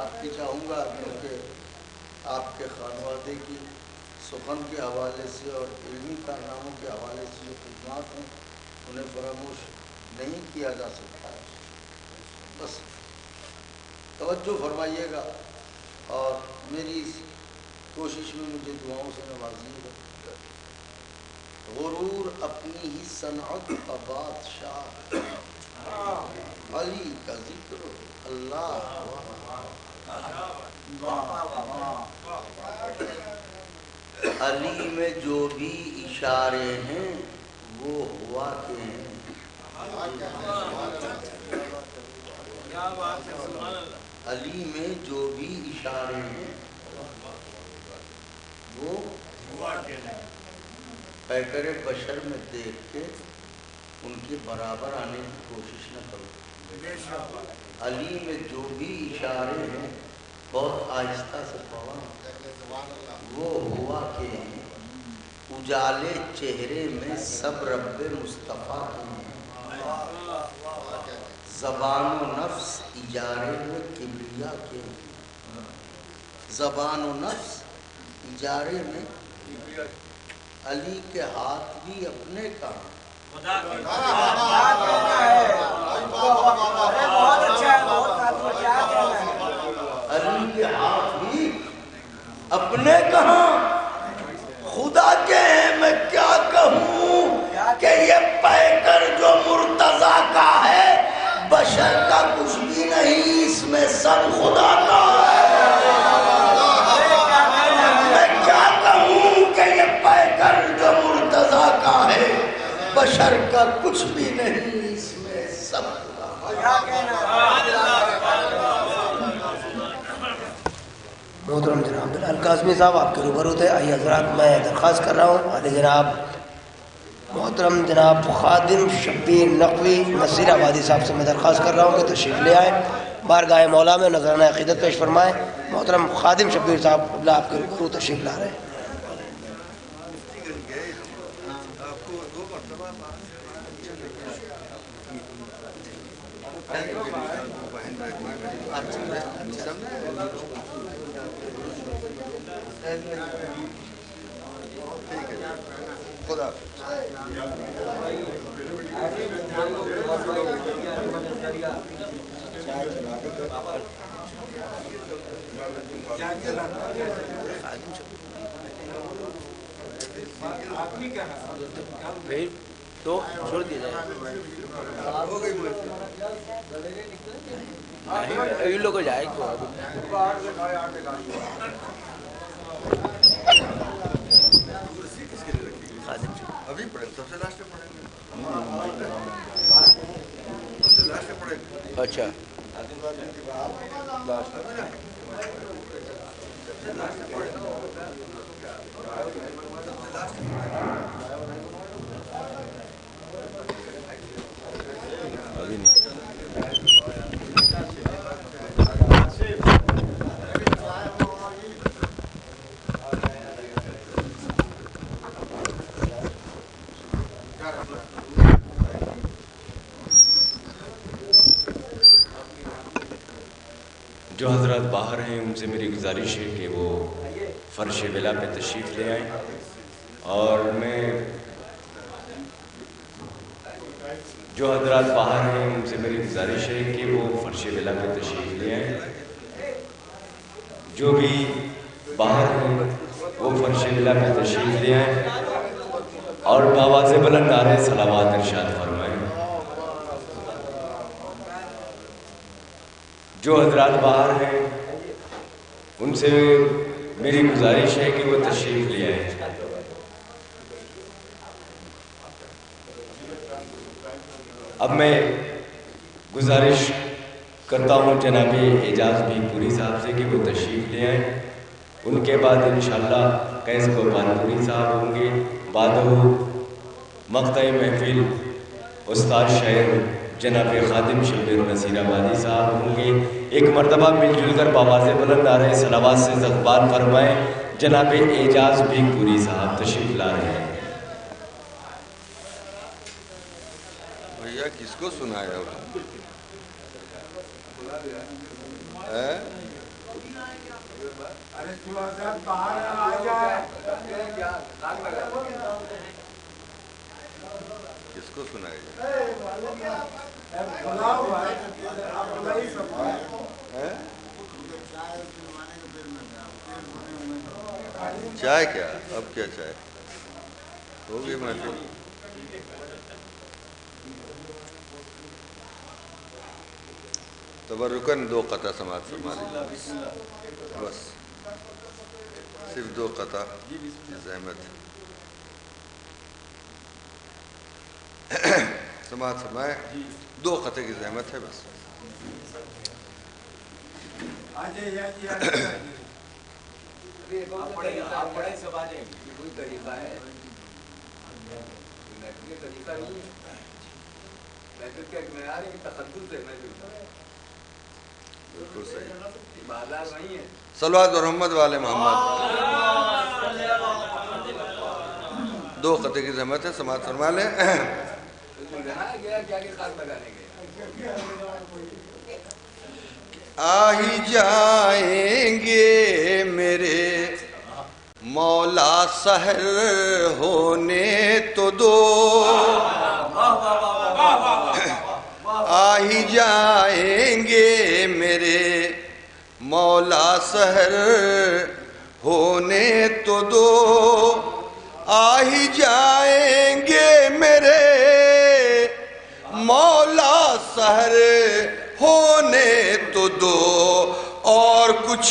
आपकी चाहूँगा, क्योंकि आपके खानवादे की सुखन के हवाले से और इल्मी कारनामों के हवाले से जो खिदमात हैं उन्हें फरामोश नहीं किया जा सकता है। बस तवज्जो फरमाइएगा और मेरी इस कोशिश में मुझे दुआओं से नवाजिएगा। गुरूर अपनी ही सनअत का बादशाह, अली का जिक्र अल्लाह। अली में जो भी इशारे हैं वो हुआ के हैं।
علی میں جو بھی اشارے ہیں وہ پیکر بشر میں دیکھ کے ان کے برابر آنے کی کوشش نہ کرو. علی میں جو بھی اشارے ہیں بہت آہستہ سے پڑھو. وہ ہوا کہ اجالے چہرے میں سب رب مصطفیٰ کے ہیں. زبان و نفس اجارے میں کبریا کے ہیں. زبان و نفس اجارے میں علی کے ہاتھ بھی اپنے کا. علی کے ہاتھ بھی اپنے کہاں خدا کے ہیں. میں کیا کہوں کہ یہ پیکر جو مرتضیٰ کا ہے بشر کا کچھ بھی نہیں, اس میں سب خدا کا ہے. میں کیا کہوں کہ یہ پیکر جو مرتضیٰ کا ہے بشر کا کچھ بھی نہیں, اس میں سب خدا کا ہے.
محترم جناب بلال قاسمی صاحب آپ کے روبرو تھے. آئیے حضرات میں درخواست کر رہا ہوں عالی جناب محترم جناب خادم شبیر نقوی نصیر آبادی صاحب سے میں درخواست کر رہا ہوں کہ تشریف لے آئیں, بارگاہ مولا میں نذرانہ عقیدت پیش فرمائیں. محترم خادم شبیر صاحب آپ کے روبرو تشریف لا رہے ہیں.
خدا
تو چھوڑ دیا جائے ان لوگ کو جائے
ابھی پڑھیں سب سے لاسٹ میں پڑھیں گے.
اچھا
جو حضرات باہر ہیں ان سے میری گزارش ہے کہ وہ فرش ولا پہ تشریف لے آئیں, اور میں جو حضرات باہر ہیں ان سے میری گزارش ہے کہ وہ فرش ولا پہ تشریف لے آئیں. جو بھی باہر ہیں وہ فرش ولا پہ تشریف لے آئیں اور بآواز بلند نعرے صلوات ارشاد فرمائیں. جو حضرات باہر ہیں ان سے میری گزارش ہے کہ وہ تشریف لے آئیں. اب میں گزارش کرتا ہوں جناب اعجاز بھی پوری صاحب سے کہ وہ تشریف لے آئیں. ان کے بعد انشاءاللہ قیس گوپال پوری صاحب ہوں گے. بعد مقطع محفل استاد شاعر جناب خادم شبیر نصیر آبادی صاحب ہوں گے. ایک مرتبہ مل جل کر بآواز بلند نعرے صلوات سے استقبال فرمائیں. جناب اعجاز بھی پوری صاحب تشریف لا رہے ہیں.
بھیا کس کو سنایا کس کو سنایا چائے کیا اب کیا چائے ہو گئی محفل. تبرکن 2 قطع سماعت فرما لیجیے بس, صرف 2 قطع زحمت سماعت فرمائے. 2 قطع کی زحمت ہے بس.
आप बड़े सब आ जाएंगे, कोई तरीका है तरीका नहीं है, महफिल का एक मेयार है कि तकद्दुस है महफिल का,
बिल्कुल सही।
बाजार नहीं है।
सलवात और मोहम्मद वाले मोहम्मद। दो खते की जहमत है, समाज फरमा लें।
गया क्या के खास लगाने गए
आ ही जाएंगे मेरे मौला सहर होने तो दो, आ ही जाएंगे मेरे मौला सहर होने तो दो, आ ही जाएंगे मेरे मौला सहर होने तो दो, और कुछ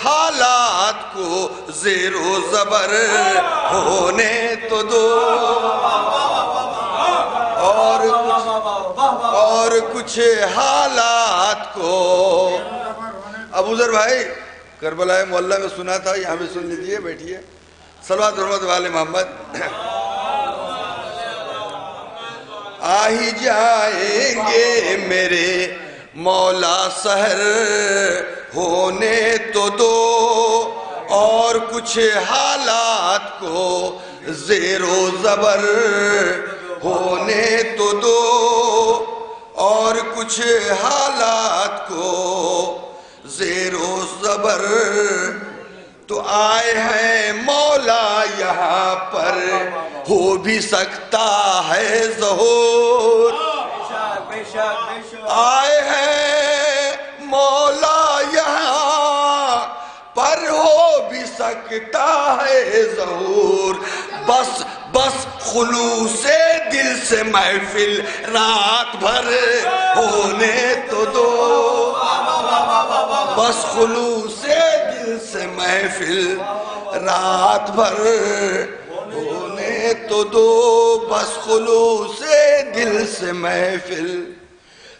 हालात को ज़ेरो ज़बर होने तो दो, और कुछ हालात को। अबू ज़र भाई करबला मोहल्ला में सुना था, यहाँ भी सुन लीजिए, बैठिए। सलवात रहमत वाले मोहम्मद। आ ही जाएंगे मेरे मौला सहर होने तो दो, और कुछ हालात को ज़ेरो ज़बर होने तो दो, और कुछ हालात को ज़ेरो ज़बर। तो आए हैं मौला यहाँ पर, हो भी सकता है ज़हूर, आए हैं मौला यहाँ पर, हो भी सकता है ज़हूर। बस बस खुलूसे दिल से महफिल रात भर होने तो दो, बस खुलूसे दिल से महफिल रात भर होने तो दो, बस खुलूसे दिल से महफिल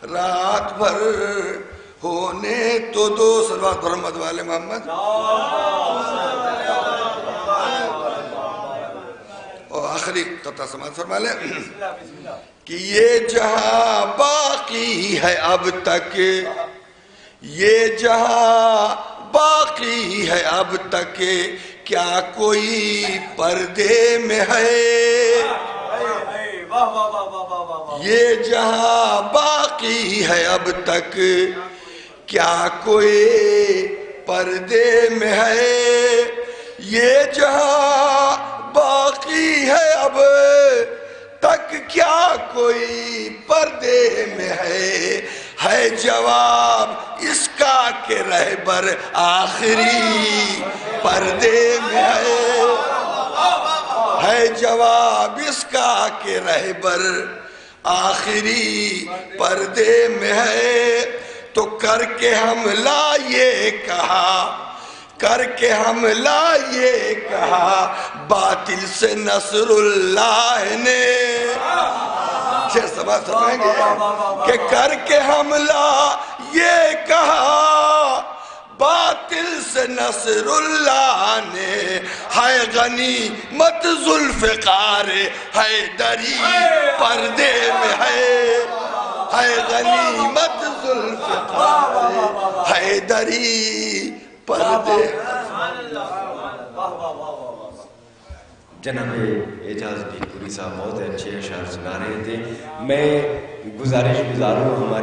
रात भर होने तो दो। सलवात रहमत वाले मोहम्मद। और आखिरी कता समाज फरमा ले कि ये जहां बाकी है अब तक, ये जहां बाकी है अब तक, क्या कोई पर्दे में है। ये जहां बाकी है अब तक, क्या कोई पर्दे में है। ये जहां बाकी है अब तक, क्या कोई पर्दे में है जवाब इसका के रहबर आखिरी पर्दे में है जवाब इसका के रहबर आखिरी पर्दे में है। तो करके हमला ये कहा, करके हमला ये कहा, बातिल से नसरुल्लाह ने। समझ सकेंगे कि करके हमला ये कहा, बातिल से नसरुल्लाह ने। है गनी मत जुल्फ़िकार हैदरी पर्दे में है गनी मत जुल्फ़िकार हैदरी पर्दे।
जनाब एजाज बिलकुरी साहब बहुत अच्छे अशार सुना रहे थे। मैं गुजारिश गुजारूँ हमारे